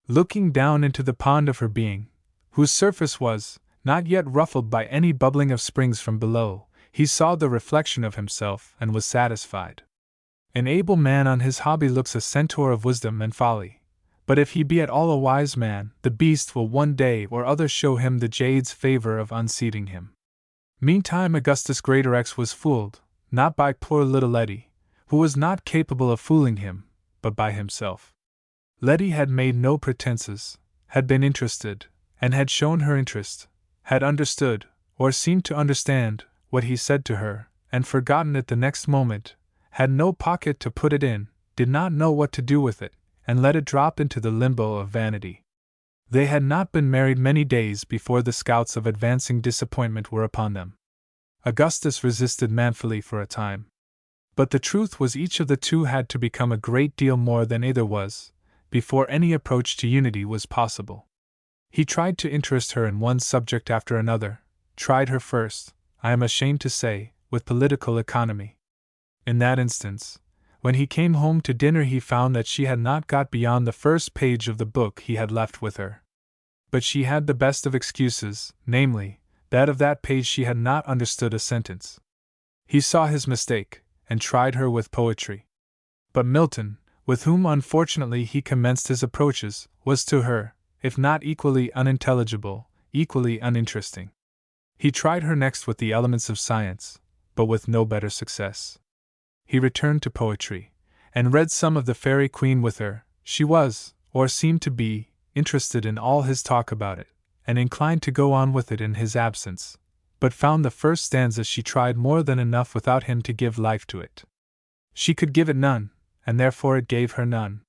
Looking down into the pond of her being, whose surface was not yet ruffled by any bubbling of springs from below, he saw the reflection of himself and was satisfied. An able man on his hobby looks a centaur of wisdom and folly, but if he be at all a wise man, the beast will one day or other show him the jade's favor of unseating him. Meantime Augustus Greatorex was fooled, not by poor little Letty, who was not capable of fooling him, but by himself. Letty had made no pretenses, had been interested, and had shown her interest, had understood, or seemed to understand, what he said to her, and forgotten it the next moment, had no pocket to put it in, did not know what to do with it, and let it drop into the limbo of vanity. They had not been married many days before the scouts of advancing disappointment were upon them. Augustus resisted manfully for a time. But the truth was each of the two had to become a great deal more than either was, before any approach to unity was possible. He tried to interest her in one subject after another, tried her first, I am ashamed to say, with political economy. In that instance, when he came home to dinner he found that she had not got beyond the first page of the book he had left with her. But she had the best of excuses, namely, that of that page she had not understood a sentence. He saw his mistake, and tried her with poetry. But Milton, with whom unfortunately he commenced his approaches, was to her, if not equally unintelligible, equally uninteresting. He tried her next with the elements of science, but with no better success. He returned to poetry, and read some of the Fairy Queen with her. She was, or seemed to be, interested in all his talk about it, and inclined to go on with it in his absence, but found the first stanza she tried more than enough without him to give life to it. She could give it none, and therefore it gave her none.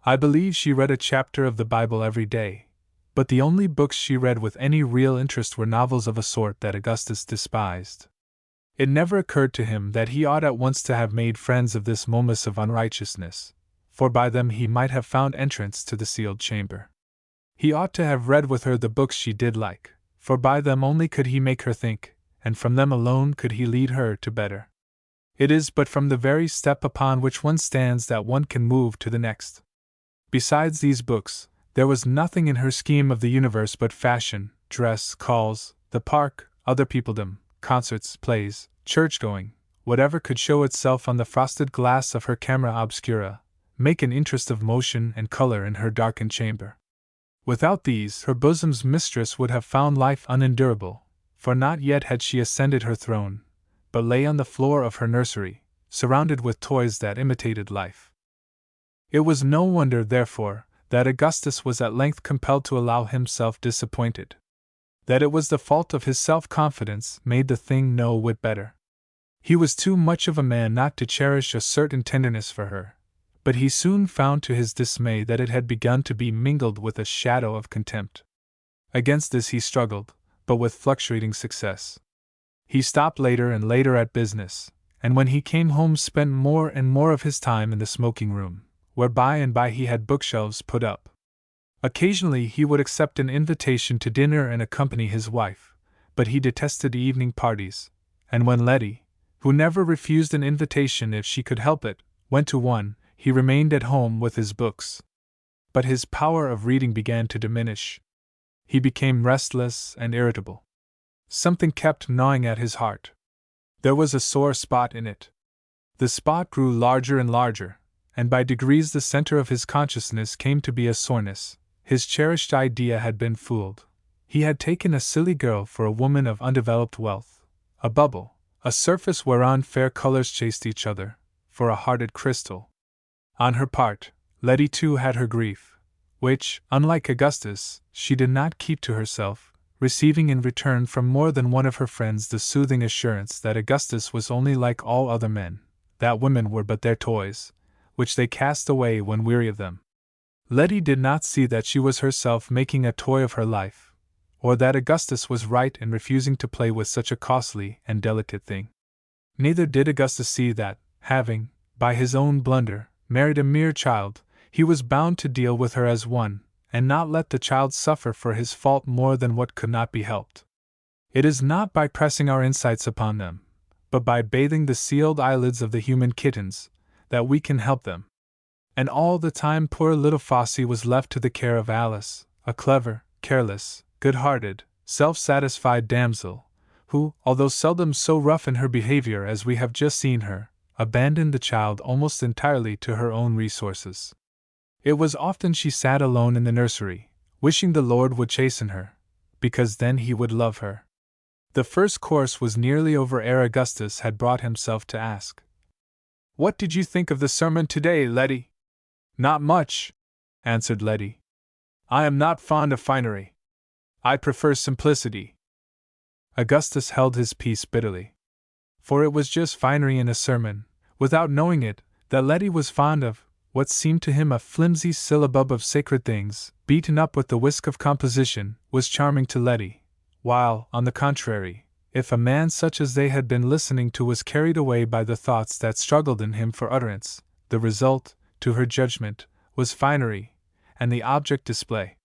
I believe she read a chapter of the Bible every day, but the only books she read with any real interest were novels of a sort that Augustus despised. It never occurred to him that he ought at once to have made friends of this momus of unrighteousness, for by them he might have found entrance to the sealed chamber. He ought to have read with her the books she did like, for by them only could he make her think, and from them alone could he lead her to better. It is but from the very step upon which one stands that one can move to the next. Besides these books, there was nothing in her scheme of the universe but fashion, dress, calls, the park, other peopledom, concerts, plays, church-going, whatever could show itself on the frosted glass of her camera obscura, make an interest of motion and color in her darkened chamber. Without these, her bosom's mistress would have found life unendurable, for not yet had she ascended her throne, but lay on the floor of her nursery, surrounded with toys that imitated life. It was no wonder, therefore, that Augustus was at length compelled to allow himself disappointed. That it was the fault of his self-confidence made the thing no whit better. He was too much of a man not to cherish a certain tenderness for her, but he soon found to his dismay that it had begun to be mingled with a shadow of contempt. Against this he struggled, but with fluctuating success. He stopped later and later at business, and when he came home spent more and more of his time in the smoking room, where by and by he had bookshelves put up. Occasionally he would accept an invitation to dinner and accompany his wife, but he detested evening parties, and when Letty, who never refused an invitation if she could help it, went to one, he remained at home with his books. But his power of reading began to diminish. He became restless and irritable. Something kept gnawing at his heart. There was a sore spot in it. The spot grew larger and larger, and by degrees the center of his consciousness came to be a soreness. His cherished idea had been fooled. He had taken a silly girl for a woman of undeveloped wealth, a bubble, a surface whereon fair colors chased each other, for a hearted crystal. On her part, Letty too had her grief, which, unlike Augustus, she did not keep to herself, receiving in return from more than one of her friends the soothing assurance that Augustus was only like all other men, that women were but their toys, which they cast away when weary of them. Letty did not see that she was herself making a toy of her life, or that Augustus was right in refusing to play with such a costly and delicate thing. Neither did Augustus see that, having, by his own blunder, married a mere child, he was bound to deal with her as one, and not let the child suffer for his fault more than what could not be helped. It is not by pressing our insights upon them, but by bathing the sealed eyelids of the human kittens, that we can help them. And all the time poor little Fossy was left to the care of Alice, a clever, careless, good-hearted, self-satisfied damsel, who, although seldom so rough in her behavior as we have just seen her, abandoned the child almost entirely to her own resources. It was often she sat alone in the nursery, wishing the Lord would chasten her, because then he would love her. The first course was nearly over ere Augustus had brought himself to ask, "What did you think of the sermon today, Letty?" "Not much," answered Letty. "I am not fond of finery. I prefer simplicity." Augustus held his peace bitterly. For it was just finery in a sermon, without knowing it, that Letty was fond of. What seemed to him a flimsy syllabub of sacred things, beaten up with the whisk of composition, was charming to Letty, while, on the contrary, if a man such as they had been listening to was carried away by the thoughts that struggled in him for utterance, the result, to her judgment, was finery, and the object display.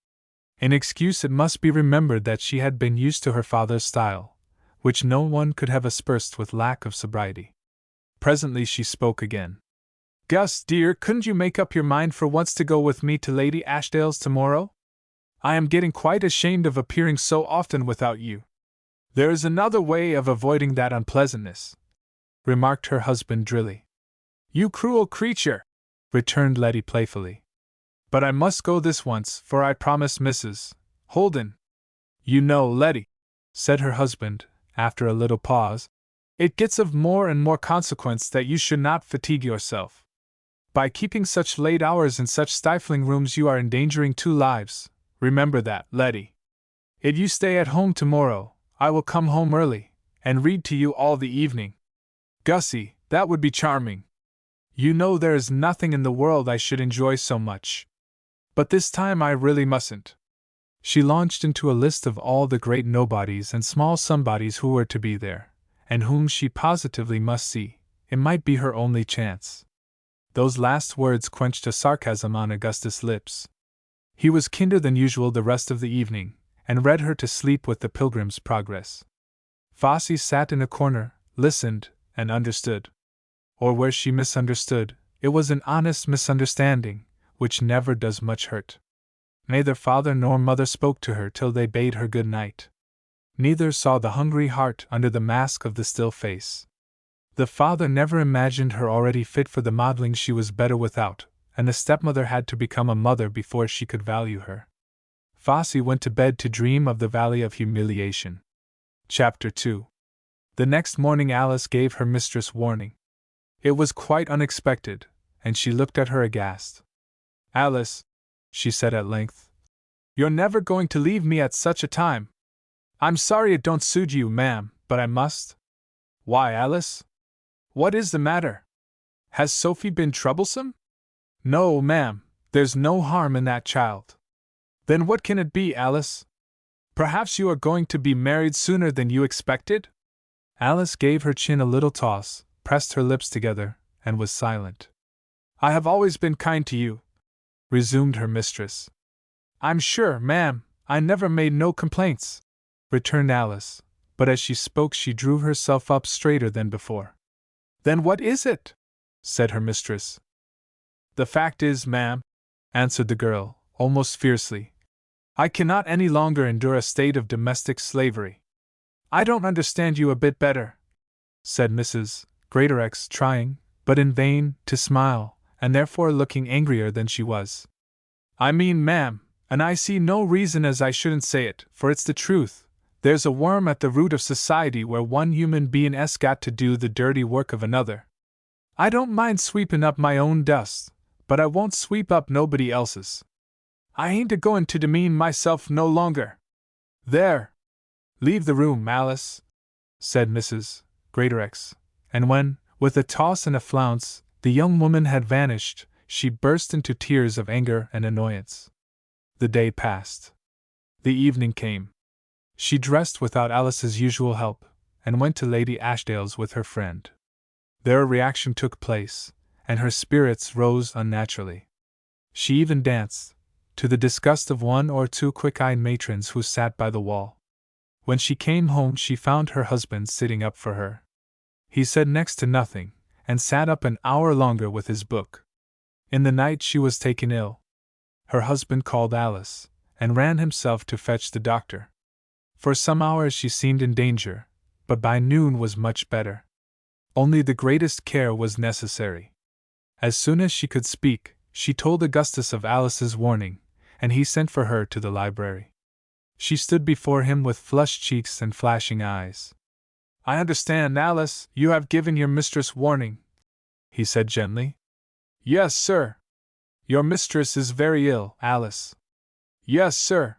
In excuse it must be remembered that she had been used to her father's style, which no one could have aspersed with lack of sobriety. Presently she spoke again. "Gus, dear, couldn't you make up your mind for once to go with me to Lady Ashdale's tomorrow? I am getting quite ashamed of appearing so often without you." "There is another way of avoiding that unpleasantness," remarked her husband drily. "You cruel creature!" returned Letty playfully. "But I must go this once, for I promised Mrs. Holden." "You know, Letty," said her husband, after a little pause, "it gets of more and more consequence that you should not fatigue yourself. By keeping such late hours in such stifling rooms you are endangering two lives. Remember that, Letty. If you stay at home tomorrow, I will come home early, and read to you all the evening. Gussie, that would be charming. You know there is nothing in the world I should enjoy so much. But this time I really mustn't. She launched into a list of all the great nobodies and small somebodies who were to be there, and whom she positively must see. It might be her only chance. Those last words quenched a sarcasm on Augustus' lips. He was kinder than usual the rest of the evening, and read her to sleep with the Pilgrim's Progress. Fossey sat in a corner, listened, and understood. Or where she misunderstood, it was an honest misunderstanding, which never does much hurt. Neither father nor mother spoke to her till they bade her good night. Neither saw the hungry heart under the mask of the still face. The father never imagined her already fit for the modeling she was better without, and the stepmother had to become a mother before she could value her. Fossey went to bed to dream of the Valley of Humiliation. Chapter 2. The next morning Alice gave her mistress warning. It was quite unexpected, and she looked at her aghast. Alice, she said at length, you're never going to leave me at such a time. I'm sorry it don't suit you, ma'am, but I must. Why, Alice? What is the matter? Has Sophie been troublesome? No, ma'am, there's no harm in that child. Then what can it be, Alice? Perhaps you are going to be married sooner than you expected? Alice gave her chin a little toss, pressed her lips together, and was silent. I have always been kind to you, resumed her mistress. I'm sure, ma'am, I never made no complaints, returned Alice, but as she spoke she drew herself up straighter than before. Then what is it? Said her mistress. The fact is, ma'am, answered the girl, almost fiercely, I cannot any longer endure a state of domestic slavery. I don't understand you a bit better, said Mrs. Greatorex, trying, but in vain, to smile, and therefore looking angrier than she was. I mean, ma'am, and I see no reason as I shouldn't say it, for it's the truth, there's a worm at the root of society where one human being's got to do the dirty work of another. I don't mind sweeping up my own dust, but I won't sweep up nobody else's. I ain't a-going to demean myself no longer. There! Leave the room, Alice, said Mrs. Greatorex, and when, with a toss and a flounce, the young woman had vanished, she burst into tears of anger and annoyance. The day passed. The evening came. She dressed without Alice's usual help, and went to Lady Ashdale's with her friend. There a reaction took place, and her spirits rose unnaturally. She even danced, to the disgust of one or two quick-eyed matrons who sat by the wall. When she came home she found her husband sitting up for her. He said next to nothing, and sat up an hour longer with his book. In the night she was taken ill. Her husband called Alice, and ran himself to fetch the doctor. For some hours she seemed in danger, but by noon was much better. Only the greatest care was necessary. As soon as she could speak, she told Augustus of Alice's warning, and he sent for her to the library. She stood before him with flushed cheeks and flashing eyes. I understand, Alice, you have given your mistress warning, he said gently. Yes, sir. Your mistress is very ill, Alice. Yes, sir.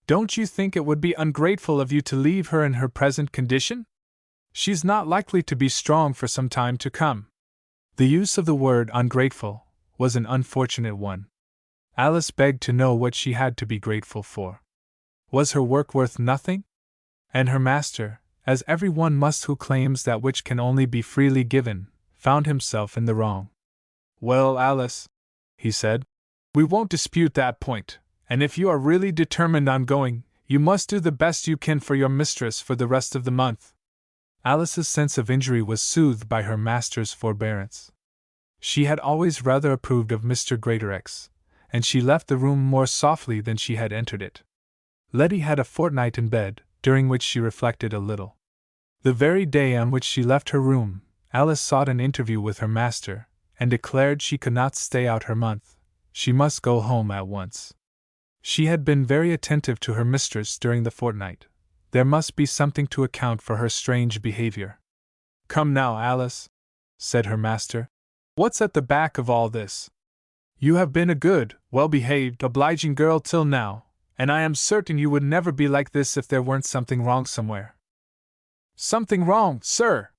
Don't you think it would be ungrateful of you to leave her in her present condition? She's not likely to be strong for some time to come. The use of the word ungrateful was an unfortunate one. Alice begged to know what she had to be grateful for. Was her work worth nothing? And her master, as every one must who claims that which can only be freely given, found himself in the wrong. Well, Alice, he said, we won't dispute that point, and if you are really determined on going, you must do the best you can for your mistress for the rest of the month. Alice's sense of injury was soothed by her master's forbearance. She had always rather approved of Mr. Greatorex, and she left the room more softly than she had entered it. Letty had a fortnight in bed, during which she reflected a little. The very day on which she left her room, Alice sought an interview with her master, and declared she could not stay out her month. She must go home at once. She had been very attentive to her mistress during the fortnight. There must be something to account for her strange behavior. Come now, Alice, said her master. What's at the back of all this? You have been a good, well-behaved, obliging girl till now, And I am certain you would never be like this if there weren't something wrong somewhere. Something wrong, sir?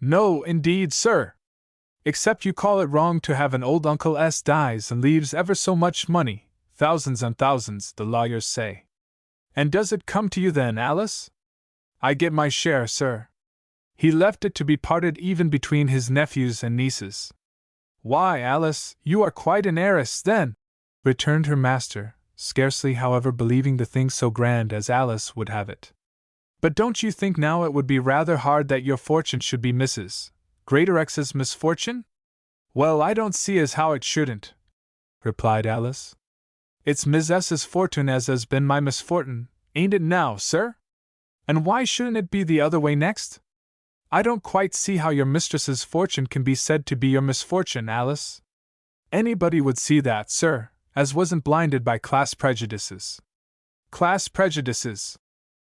No, indeed, sir. Except you call it wrong to have an old Uncle S dies and leaves ever so much money, thousands and thousands, the lawyers say. And does it come to you then, Alice? I get my share, sir. He left it to be parted even between his nephews and nieces. Why, Alice, you are quite an heiress, then, returned her master, scarcely, however, believing the thing so grand as Alice would have it. But don't you think now it would be rather hard that your fortune should be Mrs. Greatorex's misfortune? Well, I don't see as how it shouldn't, replied Alice. It's Miss S.'s fortune as has been my misfortune, ain't it now, sir? And why shouldn't it be the other way next? I don't quite see how your mistress's fortune can be said to be your misfortune, Alice. Anybody would see that, sir, as wasn't blinded by class prejudices. Class prejudices!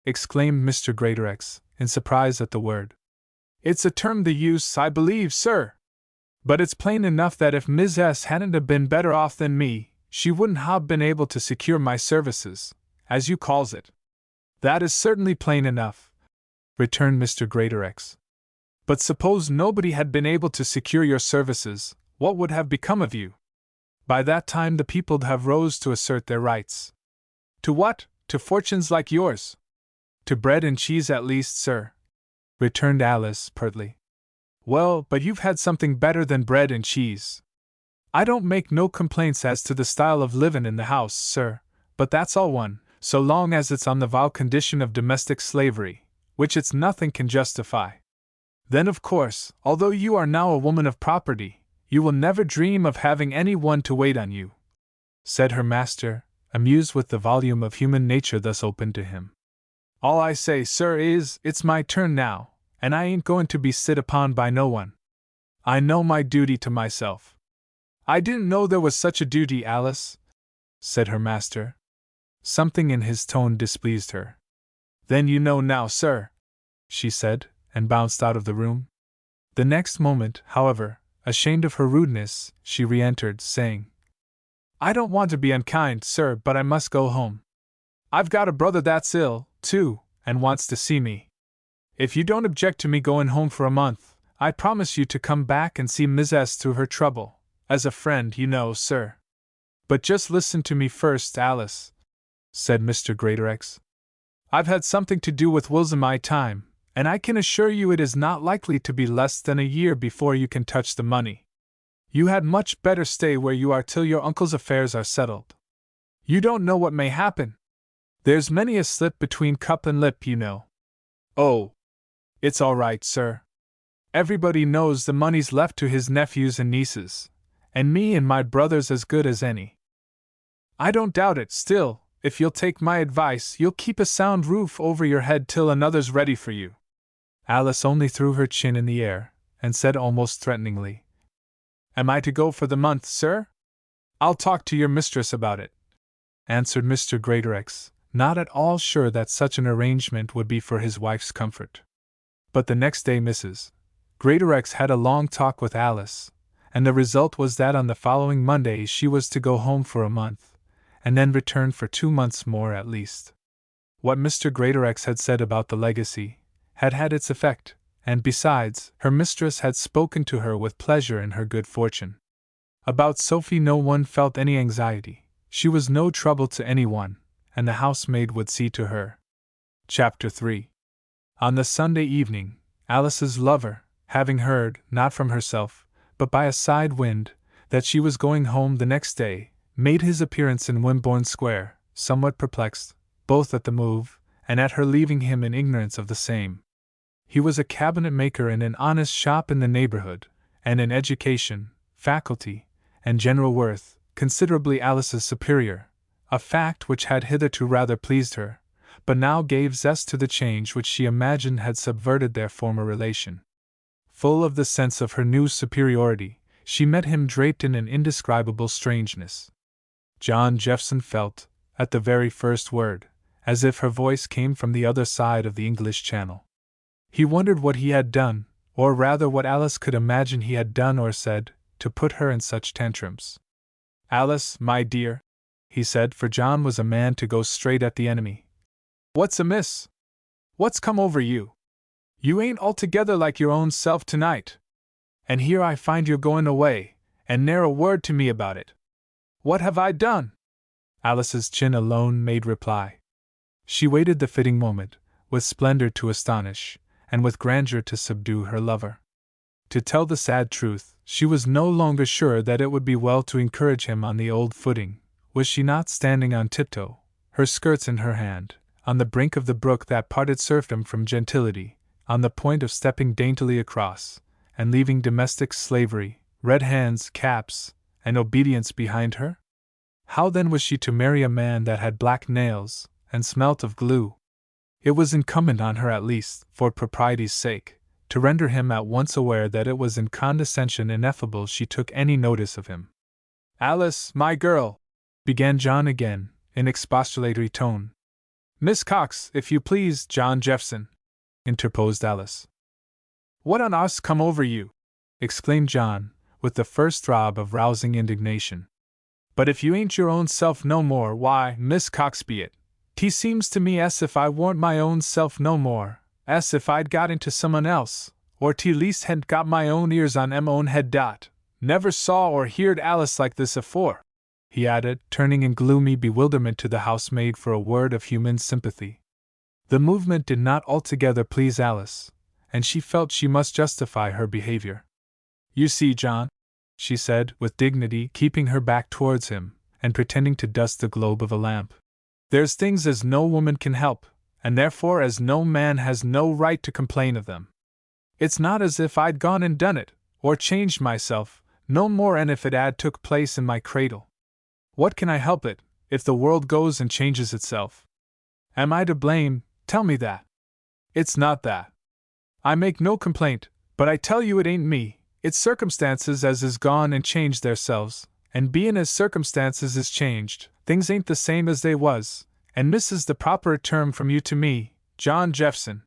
Exclaimed Mr. Greatorex, in surprise at the word. It's a term they use, I believe, sir. But it's plain enough that if Miss S hadn't have been better off than me, she wouldn't have been able to secure my services, as you calls it. That is certainly plain enough, returned Mr. Greatorex. But suppose nobody had been able to secure your services, what would have become of you? By that time the people'd have rose to assert their rights. To what? To fortunes like yours? To bread and cheese at least, sir, returned Alice pertly. Well, but you've had something better than bread and cheese. I don't make no complaints as to the style of livin' in the house, sir, but that's all one, so long as it's on the vile condition of domestic slavery, which it's nothing can justify. Then of course, although you are now a woman of property, you will never dream of having any one to wait on you, said her master, amused with the volume of human nature thus opened to him. All I say, sir, is, it's my turn now, and I ain't going to be sit upon by no one. I know my duty to myself. I didn't know there was such a duty, Alice, said her master. Something in his tone displeased her. Then you know now, sir, she said, and bounced out of the room. The next moment, however, ashamed of her rudeness, she re-entered, saying, I don't want to be unkind, sir, but I must go home. I've got a brother that's ill, too, and wants to see me. If you don't object to me going home for a month, I promise you to come back and see Miss S through her trouble, as a friend, you know, sir. But just listen to me first, Alice, said Mr. Greatorex. I've had something to do with wills in my time, and I can assure you it is not likely to be less than a year before you can touch the money. You had much better stay where you are till your uncle's affairs are settled. You don't know what may happen. There's many a slip between cup and lip, you know. Oh, it's all right, sir. Everybody knows the money's left to his nephews and nieces, and me and my brother's as good as any. I don't doubt it, still, if you'll take my advice, you'll keep a sound roof over your head till another's ready for you. Alice only threw her chin in the air, and said almost threateningly, Am I to go for the month, sir? I'll talk to your mistress about it, answered Mr. Greatorex, not at all sure that such an arrangement would be for his wife's comfort. But the next day Mrs. Greatorex had a long talk with Alice, and the result was that on the following Monday she was to go home for a month, and then return for 2 months more at least. What Mr. Greatorex had said about the legacy had had its effect, and besides, her mistress had spoken to her with pleasure in her good fortune. About Sophie no one felt any anxiety, she was no trouble to anyone, and the housemaid would see to her. Chapter 3. On the Sunday evening, Alice's lover, having heard, not from herself, but by a side wind, that she was going home the next day, made his appearance in Wimborne Square, somewhat perplexed, both at the move, and at her leaving him in ignorance of the same. He was a cabinet maker in an honest shop in the neighborhood, and in education, faculty, and general worth, considerably Alice's superior, a fact which had hitherto rather pleased her, but now gave zest to the change which she imagined had subverted their former relation. Full of the sense of her new superiority, she met him draped in an indescribable strangeness. John Jeffson felt, at the very first word, as if her voice came from the other side of the English Channel. He wondered what he had done, or rather what Alice could imagine he had done or said, to put her in such tantrums. Alice, my dear, he said, for John was a man to go straight at the enemy. What's amiss? What's come over you? You ain't altogether like your own self tonight. And here I find you're going away, and ne'er a word to me about it. What have I done? Alice's chin alone made reply. She waited the fitting moment, with splendor to astonish, and with grandeur to subdue her lover. To tell the sad truth, she was no longer sure that it would be well to encourage him on the old footing. Was she not standing on tiptoe, her skirts in her hand, on the brink of the brook that parted serfdom from gentility, on the point of stepping daintily across, and leaving domestic slavery, red hands, caps, and obedience behind her? How then was she to marry a man that had black nails, and smelt of glue? It was incumbent on her at least, for propriety's sake, to render him at once aware that it was in condescension ineffable she took any notice of him. Alice, my girl, began John again, in expostulatory tone. Miss Cox, if you please, John Jeffson, interposed Alice. What on earth's come over you? Exclaimed John, with the first throb of rousing indignation. But if you ain't your own self no more, why, Miss Cox be it. 'T seems to me as if I warn't my own self no more, as if I'd got into someone else, or 't least hadn't got my own ears on own head. Never saw or heard Alice like this afore, he added, turning in gloomy bewilderment to the housemaid for a word of human sympathy. The movement did not altogether please Alice, and she felt she must justify her behavior. You see, John, she said, with dignity, keeping her back towards him, and pretending to dust the globe of a lamp. There's things as no woman can help, and therefore as no man has no right to complain of them. It's not as if I'd gone and done it, or changed myself, no more an if it 'ad took place in my cradle. What can I help it, if the world goes and changes itself? Am I to blame? Tell me that. It's not that. I make no complaint, but I tell you it ain't me, it's circumstances as is gone and changed theirselves, and bein' as circumstances is changed, things ain't the same as they was, and misses the proper term from you to me, John Jeffson.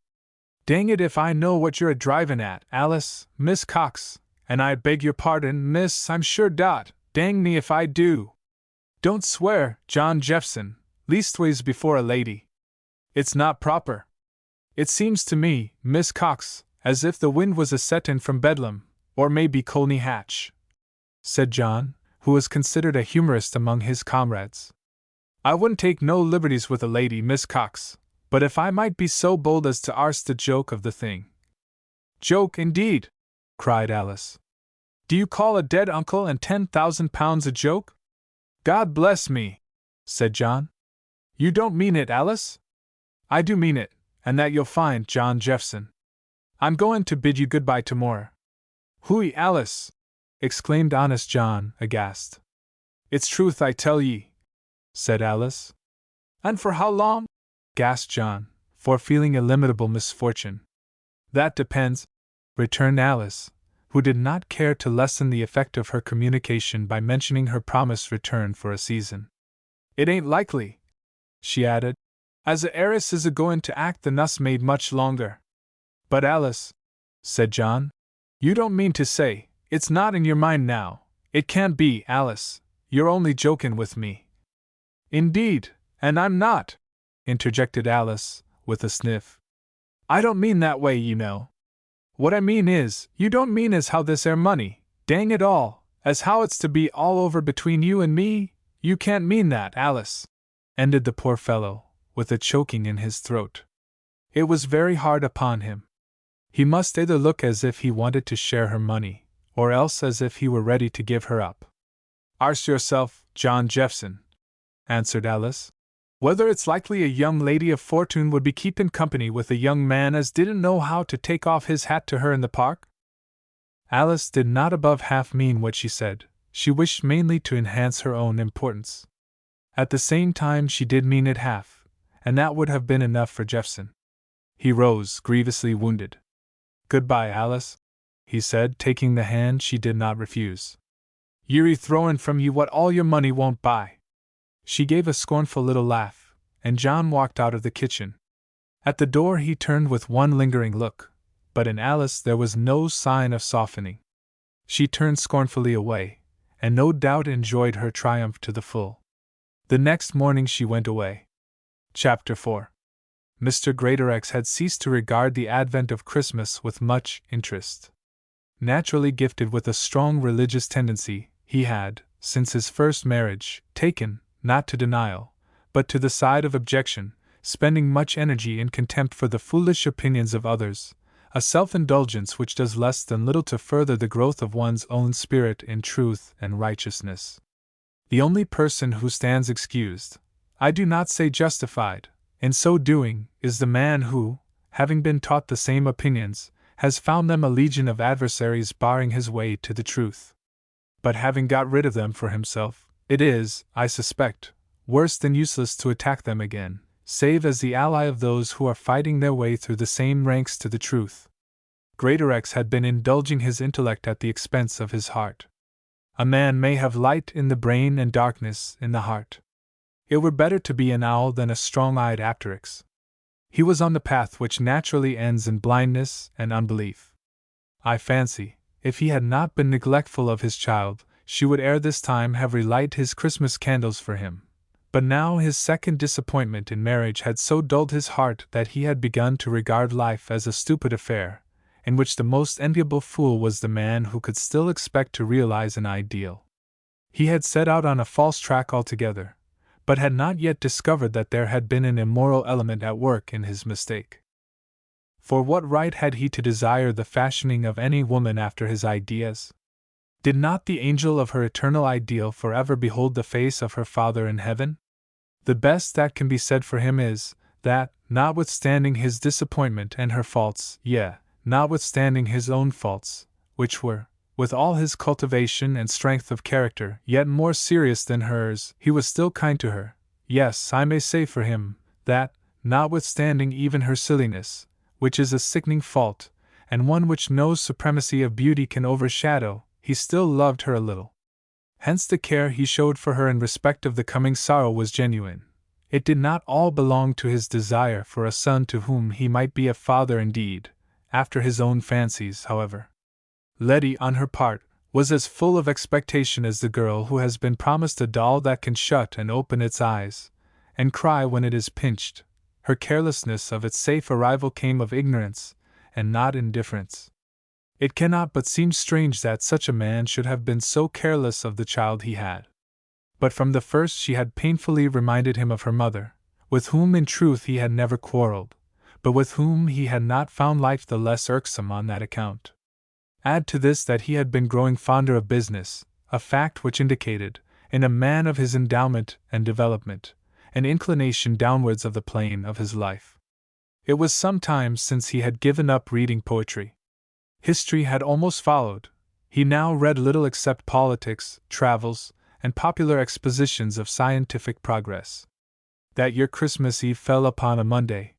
Dang it if I know what you're a-drivin' at, Alice, Miss Cox, and I beg your pardon, miss, I'm sure dot, dang me if I do. Don't swear, John Jeffson, leastways before a lady. It's not proper. It seems to me, Miss Cox, as if the wind was a-settin' from Bedlam, or maybe Colney Hatch, said John, who was considered a humorist among his comrades. I wouldn't take no liberties with a lady, Miss Cox, but if I might be so bold as to arst the joke of the thing. Joke, indeed! Cried Alice. Do you call a dead uncle and £10,000 a joke? God bless me, said John. You don't mean it, Alice? I do mean it, and that you'll find, John Jeffson. I'm going to bid you goodbye tomorrow. Hooey, Alice! Exclaimed honest John, aghast. It's truth I tell ye, said Alice. And for how long? Gasped John, forefelling illimitable misfortune. That depends, returned Alice, who did not care to lessen the effect of her communication by mentioning her promised return for a season. It ain't likely, she added, as a heiress is a-goin' to act the nussmaid much longer. But Alice, said John, you don't mean to say, it's not in your mind now, it can't be, Alice, you're only jokin' with me. Indeed, and I'm not, interjected Alice, with a sniff. I don't mean that way, you know. What I mean is, you don't mean as how this 'ere money, dang it all, as how it's to be all over between you and me, you can't mean that, Alice, ended the poor fellow, with a choking in his throat. It was very hard upon him. He must either look as if he wanted to share her money, or else as if he were ready to give her up. Arst yourself, John Jeffson, answered Alice, whether it's likely a young lady of fortune would be keepin' company with a young man as didn't know how to take off his hat to her in the park? Alice did not above half mean what she said. She wished mainly to enhance her own importance. At the same time she did mean it half, and that would have been enough for Jeffson. He rose, grievously wounded. Goodbye, Alice, he said, taking the hand she did not refuse. You're throwin' from you what all your money won't buy. She gave a scornful little laugh, and John walked out of the kitchen. At the door he turned with one lingering look, but in Alice there was no sign of softening. She turned scornfully away, and no doubt enjoyed her triumph to the full. The next morning she went away. Chapter 4. Mr. Greatorex had ceased to regard the advent of Christmas with much interest. Naturally gifted with a strong religious tendency, he had, since his first marriage, taken, not to denial, but to the side of objection, spending much energy in contempt for the foolish opinions of others, a self-indulgence which does less than little to further the growth of one's own spirit in truth and righteousness. The only person who stands excused, I do not say justified, in so doing, is the man who, having been taught the same opinions, has found them a legion of adversaries barring his way to the truth. But having got rid of them for himself, it is, I suspect, worse than useless to attack them again, save as the ally of those who are fighting their way through the same ranks to the truth. Greatorex had been indulging his intellect at the expense of his heart. A man may have light in the brain and darkness in the heart. It were better to be an owl than a strong-eyed apteryx. He was on the path which naturally ends in blindness and unbelief. I fancy, if he had not been neglectful of his child, she would ere this time have relighted his Christmas candles for him. But now his second disappointment in marriage had so dulled his heart that he had begun to regard life as a stupid affair, in which the most enviable fool was the man who could still expect to realize an ideal. He had set out on a false track altogether, but had not yet discovered that there had been an immoral element at work in his mistake. For what right had he to desire the fashioning of any woman after his ideas? Did not the angel of her eternal ideal forever behold the face of her Father in heaven? The best that can be said for him is, that, notwithstanding his disappointment and her faults, notwithstanding his own faults, which were, with all his cultivation and strength of character, yet more serious than hers, he was still kind to her. Yes, I may say for him, that, notwithstanding even her silliness, which is a sickening fault, and one which no supremacy of beauty can overshadow, he still loved her a little. Hence the care he showed for her in respect of the coming sorrow was genuine. It did not all belong to his desire for a son to whom he might be a father indeed, after his own fancies, however. Letty, on her part, was as full of expectation as the girl who has been promised a doll that can shut and open its eyes, and cry when it is pinched. Her carelessness of its safe arrival came of ignorance, and not indifference. It cannot but seem strange that such a man should have been so careless of the child he had. But from the first she had painfully reminded him of her mother, with whom in truth he had never quarreled, but with whom he had not found life the less irksome on that account. Add to this that he had been growing fonder of business, a fact which indicated, in a man of his endowment and development, an inclination downwards of the plane of his life. It was some time since he had given up reading poetry. History had almost followed. He now read little except politics, travels, and popular expositions of scientific progress. That year Christmas Eve fell upon a Monday.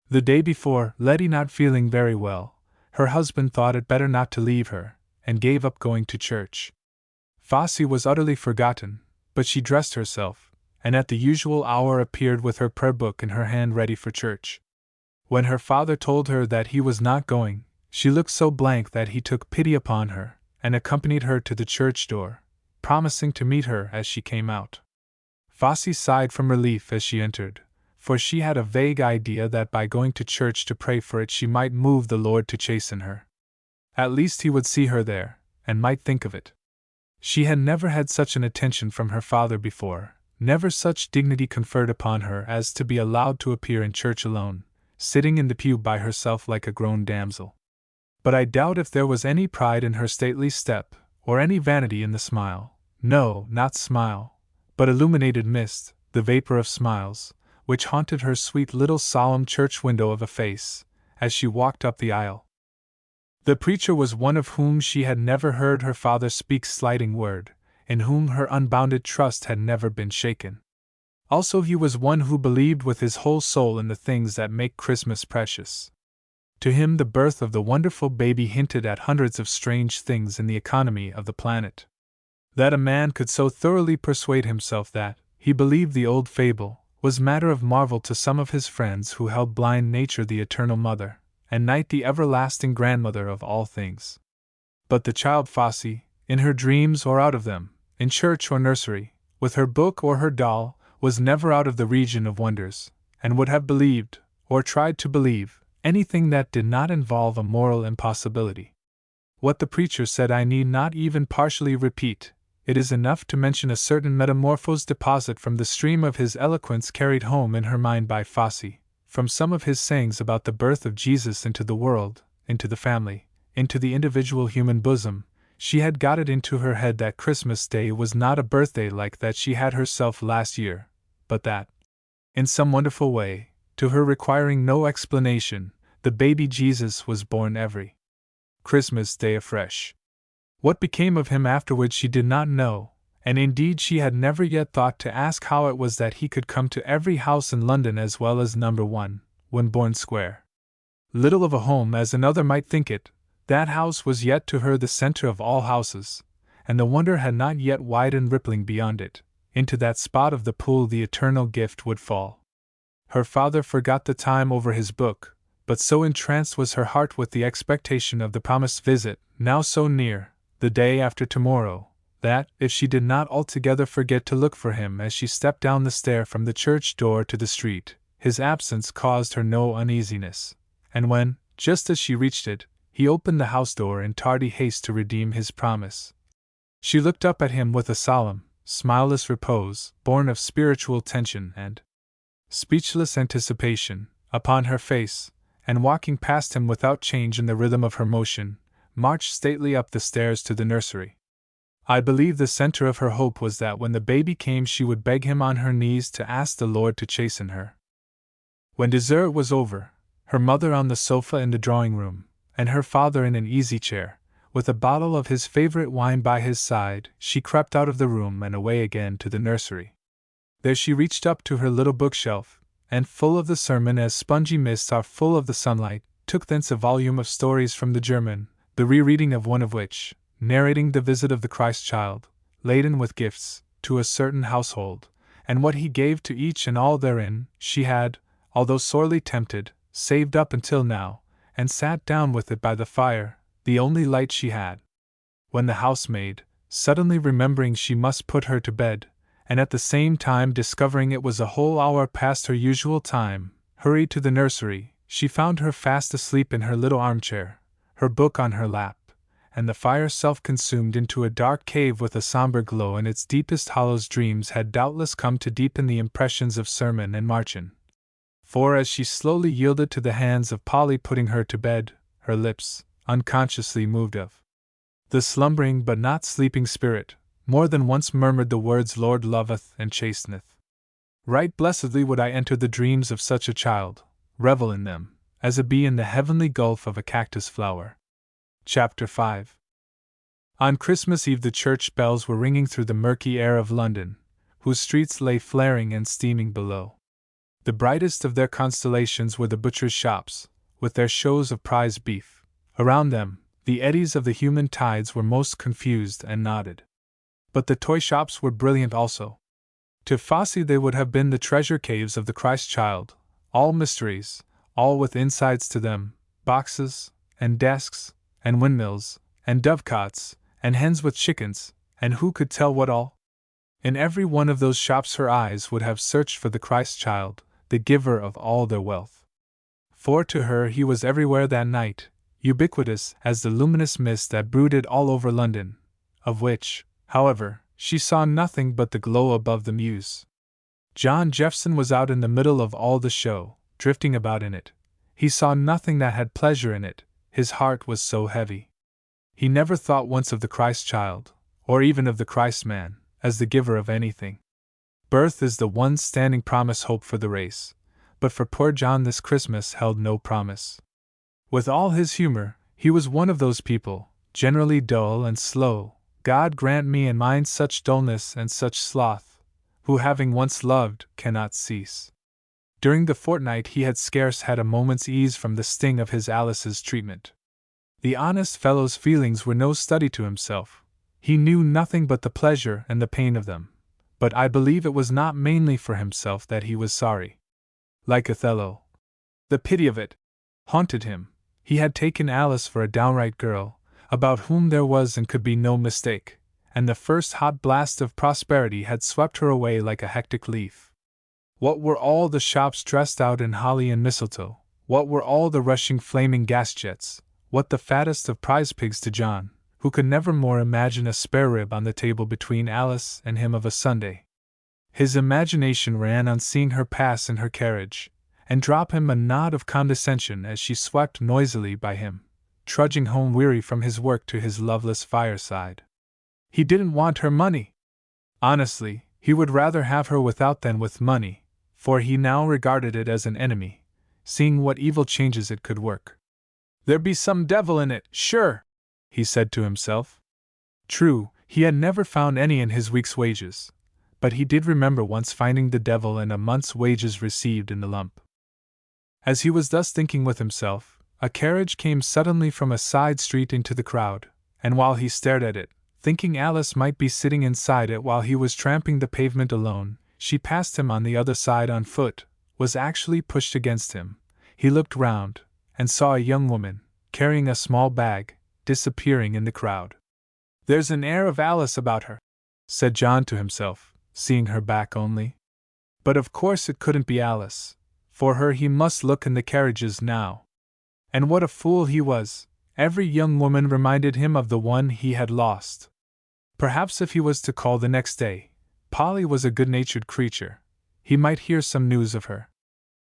The day before, Letty not feeling very well, her husband thought it better not to leave her, and gave up going to church. Fossey was utterly forgotten, but she dressed herself, and at the usual hour appeared with her prayer book in her hand ready for church. When her father told her that he was not going, she looked so blank that he took pity upon her, and accompanied her to the church door, promising to meet her as she came out. Fossey sighed from relief as she entered, for she had a vague idea that by going to church to pray for it she might move the Lord to chasten her. At least he would see her there, and might think of it. She had never had such an attention from her father before, never such dignity conferred upon her as to be allowed to appear in church alone, sitting in the pew by herself like a grown damsel. But I doubt if there was any pride in her stately step, or any vanity in the smile, no, not smile, but illuminated mist, the vapor of smiles, which haunted her sweet little solemn church window of a face, as she walked up the aisle. The preacher was one of whom she had never heard her father speak slighting word, in whom her unbounded trust had never been shaken. Also he was one who believed with his whole soul in the things that make Christmas precious. To him the birth of the wonderful baby hinted at hundreds of strange things in the economy of the planet. That a man could so thoroughly persuade himself that, he believed the old fable, was matter of marvel to some of his friends who held blind nature the eternal mother, and night the everlasting grandmother of all things. But the child Fossey, in her dreams or out of them, in church or nursery, with her book or her doll, was never out of the region of wonders, and would have believed, or tried to believe, anything that did not involve a moral impossibility. What the preacher said I need not even partially repeat. It is enough to mention a certain metamorphosed deposit from the stream of his eloquence carried home in her mind by Fosse, from some of his sayings about the birth of Jesus into the world, into the family, into the individual human bosom. She had got it into her head that Christmas Day was not a birthday like that she had herself last year, but that, in some wonderful way, to her requiring no explanation, the baby Jesus was born every Christmas Day afresh. What became of him afterwards she did not know, and indeed she had never yet thought to ask how it was that he could come to every house in London as well as number 1, Wimborne Square. Little of a home as another might think it, that house was yet to her the centre of all houses, and the wonder had not yet widened rippling beyond it. Into that spot of the pool the eternal gift would fall. Her father forgot the time over his book, but so entranced was her heart with the expectation of the promised visit, now so near, the day after tomorrow, that, if she did not altogether forget to look for him as she stepped down the stair from the church door to the street, his absence caused her no uneasiness, and when, just as she reached it, he opened the house door in tardy haste to redeem his promise, she looked up at him with a solemn, smileless repose, born of spiritual tension and speechless anticipation, upon her face, and walking past him without change in the rhythm of her motion, marched stately up the stairs to the nursery. I believe the center of her hope was that when the baby came she would beg him on her knees to ask the Lord to chasten her. When dessert was over, her mother on the sofa in the drawing-room, and her father in an easy-chair, with a bottle of his favorite wine by his side, she crept out of the room and away again to the nursery. There she reached up to her little bookshelf, and full of the sermon as spongy mists are full of the sunlight, took thence a volume of stories from the German, the rereading of one of which, narrating the visit of the Christ child, laden with gifts, to a certain household, and what he gave to each and all therein, she had, although sorely tempted, saved up until now, and sat down with it by the fire, the only light she had. When the housemaid, suddenly remembering she must put her to bed, and at the same time discovering it was a whole hour past her usual time, hurried to the nursery, she found her fast asleep in her little armchair, her book on her lap, and the fire self-consumed into a dark cave with a somber glow in its deepest hollows. Dreams had doubtless come to deepen the impressions of sermon and margin. For as she slowly yielded to the hands of Polly putting her to bed, her lips, unconsciously moved of the slumbering but not sleeping spirit, more than once murmured the words Lord loveth and chasteneth. Right blessedly would I enter the dreams of such a child, revel in them, as a bee in the heavenly gulf of a cactus flower. Chapter 5. On Christmas Eve the church bells were ringing through the murky air of London, whose streets lay flaring and steaming below. The brightest of their constellations were the butchers' shops, with their shows of prize beef. Around them, the eddies of the human tides were most confused and knotted. But the toy shops were brilliant also. To Fosse they would have been the treasure caves of the Christ child, all mysteries, all with insides to them, boxes, and desks, and windmills, and dovecots, and hens with chickens, and who could tell what all? In every one of those shops her eyes would have searched for the Christ child, the giver of all their wealth. For to her he was everywhere that night, ubiquitous as the luminous mist that brooded all over London, of which, however, she saw nothing but the glow above the Mews. John Jeffson was out in the middle of all the show, drifting about in it. He saw nothing that had pleasure in it, his heart was so heavy. He never thought once of the Christ child, or even of the Christ man, as the giver of anything. Birth is the one standing promise hope for the race, but for poor John this Christmas held no promise. With all his humor, he was one of those people, generally dull and slow, God grant me and mine such dullness and such sloth, who having once loved, cannot cease. During the fortnight he had scarce had a moment's ease from the sting of his Alice's treatment. The honest fellow's feelings were no study to himself. He knew nothing but the pleasure and the pain of them, but I believe it was not mainly for himself that he was sorry. Like Othello, the pity of it haunted him. He had taken Alice for a downright girl, about whom there was and could be no mistake, and the first hot blast of prosperity had swept her away like a hectic leaf. What were all the shops dressed out in holly and mistletoe? What were all the rushing flaming gas jets? What the fattest of prize pigs to John, who could never more imagine a spare rib on the table between Alice and him of a Sunday? His imagination ran on seeing her pass in her carriage, and drop him a nod of condescension as she swept noisily by him, trudging home weary from his work to his loveless fireside. He didn't want her money. Honestly, he would rather have her without than with money, for he now regarded it as an enemy, seeing what evil changes it could work. There be some devil in it, sure, he said to himself. True, he had never found any in his week's wages, but he did remember once finding the devil in a month's wages received in the lump. As he was thus thinking with himself, a carriage came suddenly from a side street into the crowd, and while he stared at it, thinking Alice might be sitting inside it while he was tramping the pavement alone, she passed him on the other side on foot, was actually pushed against him. He looked round, and saw a young woman, carrying a small bag, disappearing in the crowd. There's an air of Alice about her, said John to himself, seeing her back only. But of course it couldn't be Alice. For her he must look in the carriages now. And what a fool he was! Every young woman reminded him of the one he had lost. Perhaps if he was to call the next day, Polly was a good-natured creature, he might hear some news of her.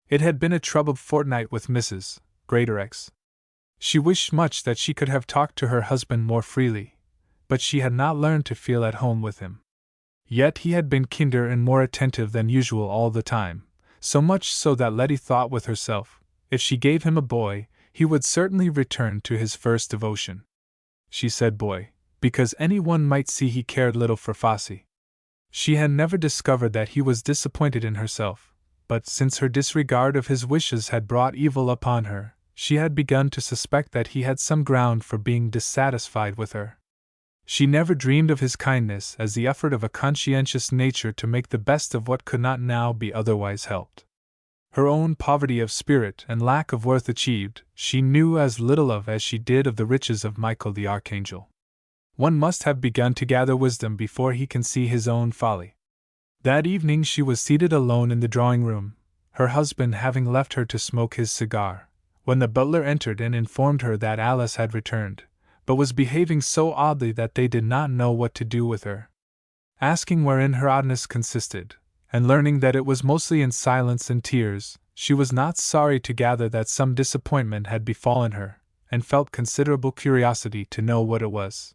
It had been a troubled fortnight with Mrs. Greatorex. She wished much that she could have talked to her husband more freely, but she had not learned to feel at home with him. Yet he had been kinder and more attentive than usual all the time, so much so that Letty thought with herself, if she gave him a boy, he would certainly return to his first devotion. She said boy, because anyone might see he cared little for Fossey. She had never discovered that he was disappointed in herself, but since her disregard of his wishes had brought evil upon her, she had begun to suspect that he had some ground for being dissatisfied with her. She never dreamed of his kindness as the effort of a conscientious nature to make the best of what could not now be otherwise helped. Her own poverty of spirit and lack of worth achieved, she knew as little of as she did of the riches of Michael the Archangel. One must have begun to gather wisdom before he can see his own folly. That evening she was seated alone in the drawing-room, her husband having left her to smoke his cigar, when the butler entered and informed her that Alice had returned, but was behaving so oddly that they did not know what to do with her. Asking wherein her oddness consisted, and learning that it was mostly in silence and tears, she was not sorry to gather that some disappointment had befallen her, and felt considerable curiosity to know what it was.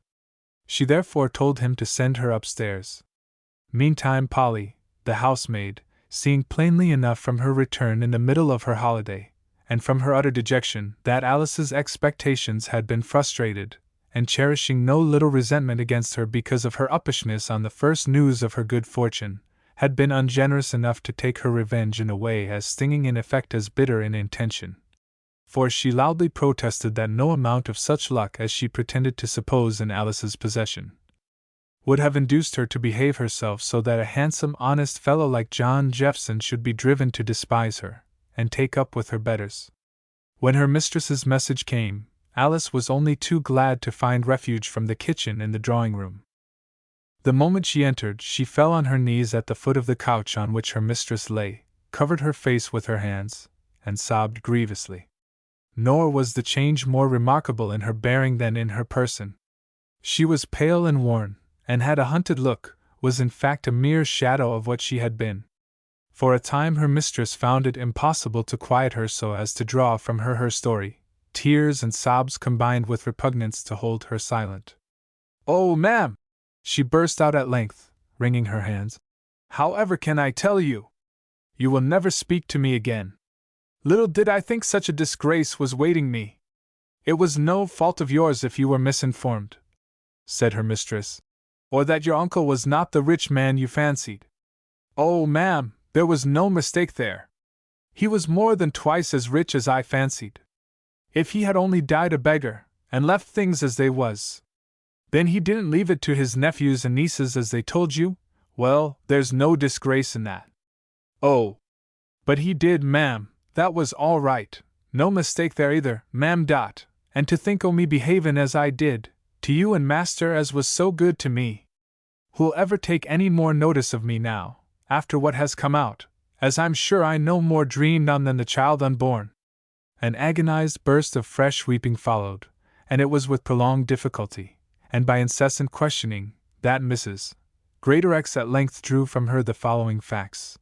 She therefore told him to send her upstairs. Meantime Polly, the housemaid, seeing plainly enough from her return in the middle of her holiday, and from her utter dejection, that Alice's expectations had been frustrated, and cherishing no little resentment against her because of her uppishness on the first news of her good fortune, had been ungenerous enough to take her revenge in a way as stinging in effect as bitter in intention. For she loudly protested that no amount of such luck as she pretended to suppose in Alice's possession would have induced her to behave herself so that a handsome, honest fellow like John Jeffson should be driven to despise her, and take up with her betters. When her mistress's message came, Alice was only too glad to find refuge from the kitchen in the drawing-room. The moment she entered, she fell on her knees at the foot of the couch on which her mistress lay, covered her face with her hands, and sobbed grievously. Nor was the change more remarkable in her bearing than in her person. She was pale and worn, and had a hunted look, was in fact a mere shadow of what she had been. For a time her mistress found it impossible to quiet her so as to draw from her story. Tears and sobs combined with repugnance to hold her silent. "Oh, ma'am!" she burst out at length, wringing her hands. "However can I tell you? You will never speak to me again. Little did I think such a disgrace was waiting me." "It was no fault of yours if you were misinformed," said her mistress, "or that your uncle was not the rich man you fancied. Oh, ma'am, there was no mistake there. He was more than twice as rich as I fancied. If he had only died a beggar, and left things as they was. Then he didn't leave it to his nephews and nieces as they told you? Well, there's no disgrace in that." "Oh, but he did, ma'am, that was all right, no mistake there either, ma'am. And to think o' me behavin' as I did, to you and master as was so good to me. Who'll ever take any more notice of me now, after what has come out, as I'm sure I no more dreamed on than the child unborn. An agonized burst of fresh weeping followed, and it was with prolonged difficulty, and by incessant questioning, that Mrs. Greatorex at length drew from her the following facts.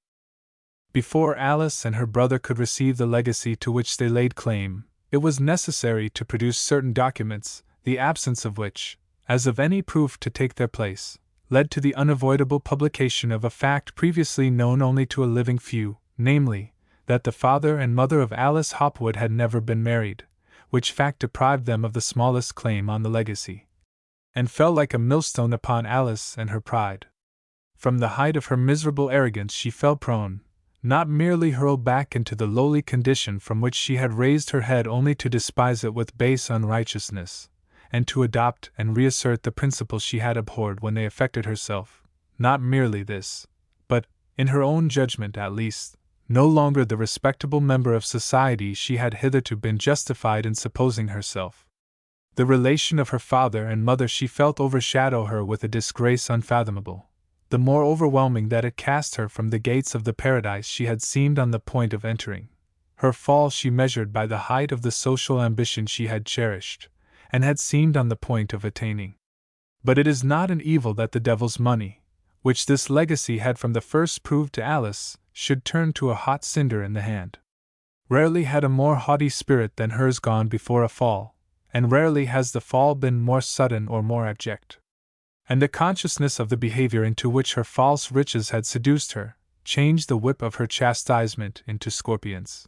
Before Alice and her brother could receive the legacy to which they laid claim, it was necessary to produce certain documents, the absence of which, as of any proof to take their place, led to the unavoidable publication of a fact previously known only to a living few, namely, that the father and mother of Alice Hopwood had never been married, which fact deprived them of the smallest claim on the legacy, and fell like a millstone upon Alice and her pride. From the height of her miserable arrogance she fell prone, not merely hurled back into the lowly condition from which she had raised her head only to despise it with base unrighteousness, and to adopt and reassert the principles she had abhorred when they affected herself. Not merely this, but, in her own judgment at least, no longer the respectable member of society she had hitherto been justified in supposing herself. The relation of her father and mother she felt overshadow her with a disgrace unfathomable, the more overwhelming that it cast her from the gates of the paradise she had seemed on the point of entering. Her fall she measured by the height of the social ambition she had cherished, and had seemed on the point of attaining. But it is not an evil that the devil's money, which this legacy had from the first proved to Alice, should turn to a hot cinder in the hand. Rarely had a more haughty spirit than hers gone before a fall, and rarely has the fall been more sudden or more abject. And the consciousness of the behavior into which her false riches had seduced her, changed the whip of her chastisement into scorpions.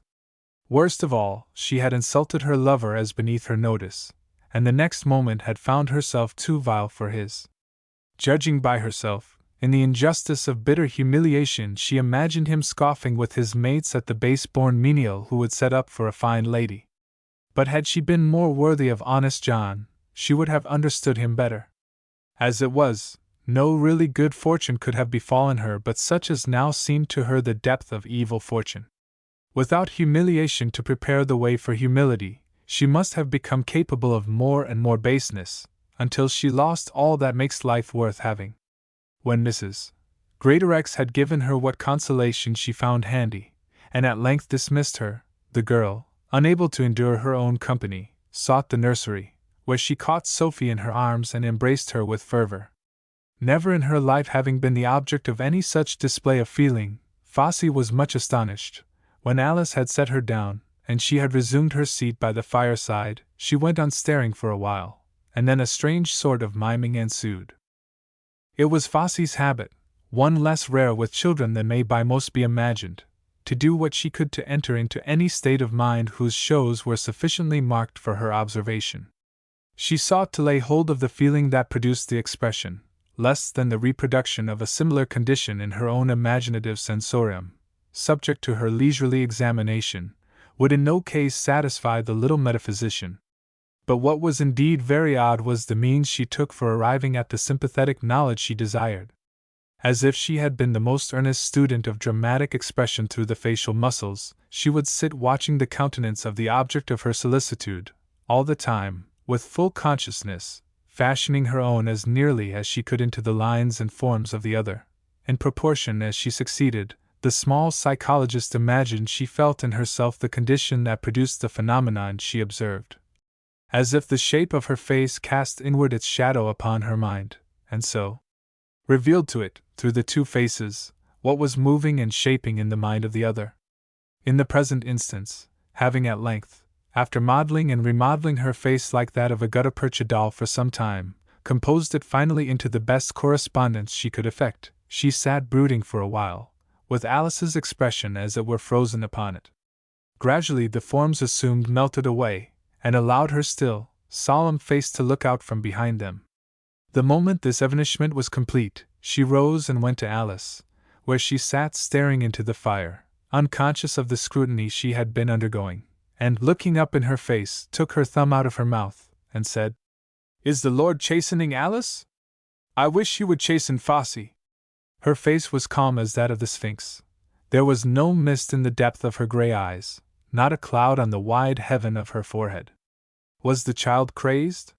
Worst of all, she had insulted her lover as beneath her notice, and the next moment had found herself too vile for his. Judging by herself, in the injustice of bitter humiliation she imagined him scoffing with his mates at the base-born menial who would set up for a fine lady. But had she been more worthy of honest John, she would have understood him better. As it was, no really good fortune could have befallen her but such as now seemed to her the depth of evil fortune. Without humiliation to prepare the way for humility, she must have become capable of more and more baseness, until she lost all that makes life worth having. When Mrs. Greatorex had given her what consolation she found handy, and at length dismissed her, the girl, unable to endure her own company, sought the nursery, where she caught Sophie in her arms and embraced her with fervor. Never in her life having been the object of any such display of feeling, Fossey was much astonished. When Alice had set her down, and she had resumed her seat by the fireside, she went on staring for a while, and then a strange sort of miming ensued. It was Fossey's habit, one less rare with children than may by most be imagined, to do what she could to enter into any state of mind whose shows were sufficiently marked for her observation. She sought to lay hold of the feeling that produced the expression, less than the reproduction of a similar condition in her own imaginative sensorium, subject to her leisurely examination, would in no case satisfy the little metaphysician. But what was indeed very odd was the means she took for arriving at the sympathetic knowledge she desired. As if she had been the most earnest student of dramatic expression through the facial muscles, she would sit watching the countenance of the object of her solicitude, all the time, with full consciousness, fashioning her own as nearly as she could into the lines and forms of the other. In proportion as she succeeded, the small psychologist imagined she felt in herself the condition that produced the phenomenon she observed. As if the shape of her face cast inward its shadow upon her mind, and so revealed to it, through the two faces, what was moving and shaping in the mind of the other. In the present instance, having at length, after modeling and remodeling her face like that of a gutta-percha doll for some time, composed it finally into the best correspondence she could effect, she sat brooding for a while, with Alice's expression as it were frozen upon it. Gradually the forms assumed melted away, and allowed her still, solemn face to look out from behind them. The moment this evanishment was complete, she rose and went to Alice, where she sat staring into the fire, unconscious of the scrutiny she had been undergoing, and, looking up in her face, took her thumb out of her mouth, and said, "Is the Lord chastening Alice? I wish you would chasten Fossey." Her face was calm as that of the Sphinx. There was no mist in the depth of her grey eyes, not a cloud on the wide heaven of her forehead. Was the child crazed?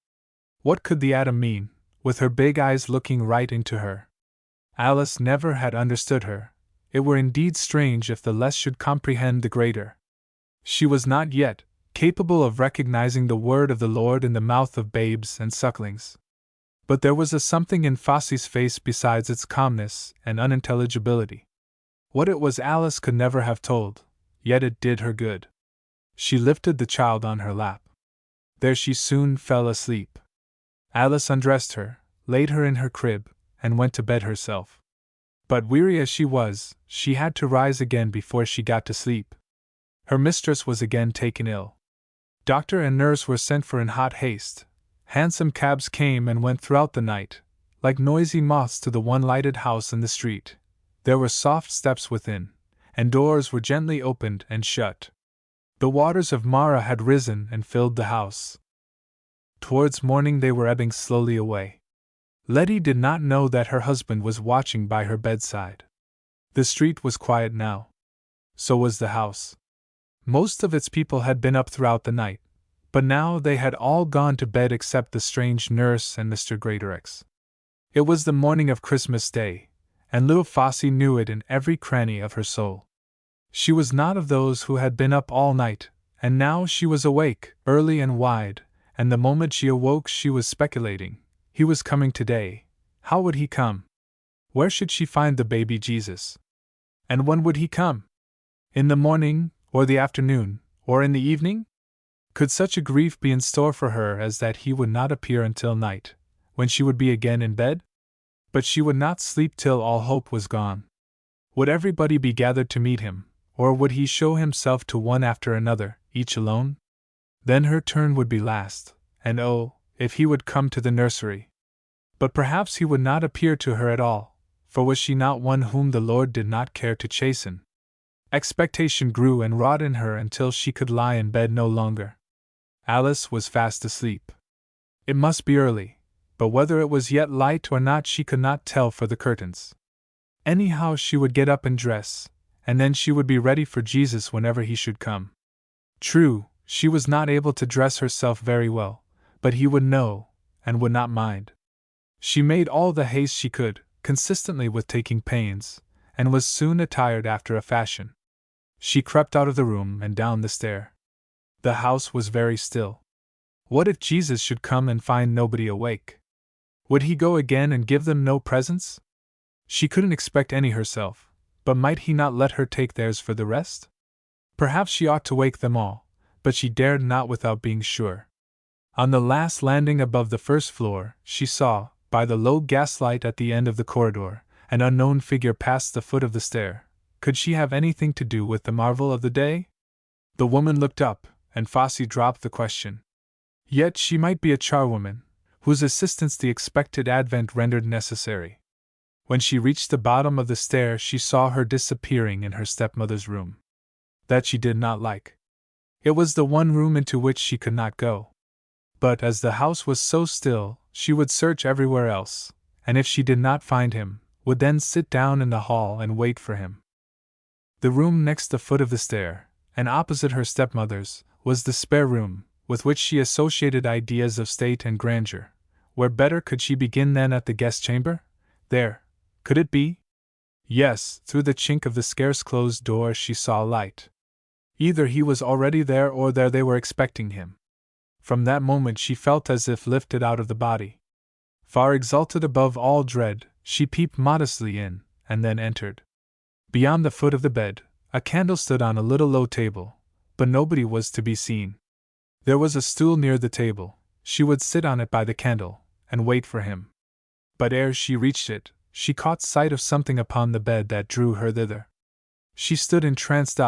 What could the atom mean, with her big eyes looking right into her? Alice never had understood her, it were indeed strange if the less should comprehend the greater. She was not yet capable of recognizing the word of the Lord in the mouth of babes and sucklings. But there was a something in Fossey's face besides its calmness and unintelligibility. What it was Alice could never have told, yet it did her good. She lifted the child on her lap. There she soon fell asleep. Alice undressed her, laid her in her crib, and went to bed herself. But weary as she was, she had to rise again before she got to sleep. Her mistress was again taken ill. Doctor and nurse were sent for in hot haste. Hansom cabs came and went throughout the night, like noisy moths to the one lighted house in the street. There were soft steps within, and doors were gently opened and shut. The waters of Mara had risen and filled the house. Towards morning they were ebbing slowly away. Letty did not know that her husband was watching by her bedside. The street was quiet now. So was the house. Most of its people had been up throughout the night, but now they had all gone to bed except the strange nurse and Mr. Greatorex. It was the morning of Christmas Day, and little Fossey knew it in every cranny of her soul. She was not of those who had been up all night, and now she was awake, early and wide, and the moment she awoke she was speculating. He was coming today. How would he come? Where should she find the baby Jesus? And when would he come? In the morning, or the afternoon, or in the evening? Could such a grief be in store for her as that he would not appear until night, when she would be again in bed? But she would not sleep till all hope was gone. Would everybody be gathered to meet him, or would he show himself to one after another, each alone? Then her turn would be last, and oh, if he would come to the nursery! But perhaps he would not appear to her at all, for was she not one whom the Lord did not care to chasten? Expectation grew and wrought in her until she could lie in bed no longer. Alice was fast asleep. It must be early, but whether it was yet light or not she could not tell for the curtains. Anyhow she would get up and dress, and then she would be ready for Jesus whenever he should come. True, she was not able to dress herself very well, but he would know, and would not mind. She made all the haste she could, consistently with taking pains, and was soon attired after a fashion. She crept out of the room and down the stair. The house was very still. What if Jesus should come and find nobody awake? Would he go again and give them no presents? She couldn't expect any herself, but might he not let her take theirs for the rest? Perhaps she ought to wake them all, but she dared not without being sure. On the last landing above the first floor, she saw, by the low gaslight at the end of the corridor, an unknown figure pass the foot of the stair. Could she have anything to do with the marvel of the day? The woman looked up, and Fossey dropped the question. Yet she might be a charwoman, whose assistance the expected advent rendered necessary. When she reached the bottom of the stair she saw her disappearing in her stepmother's room. That she did not like. It was the one room into which she could not go. But as the house was so still, she would search everywhere else, and if she did not find him, would then sit down in the hall and wait for him. The room next the foot of the stair, and opposite her stepmother's, was the spare room, with which she associated ideas of state and grandeur. Where better could she begin than at the guest chamber? There, could it be? Yes, through the chink of the scarce closed door she saw light. Either he was already there or there they were expecting him. From that moment she felt as if lifted out of the body. Far exalted above all dread, she peeped modestly in, and then entered. Beyond the foot of the bed, a candle stood on a little low table, but nobody was to be seen. There was a stool near the table. She would sit on it by the candle, and wait for him. But ere she reached it, she caught sight of something upon the bed that drew her thither. She stood entranced.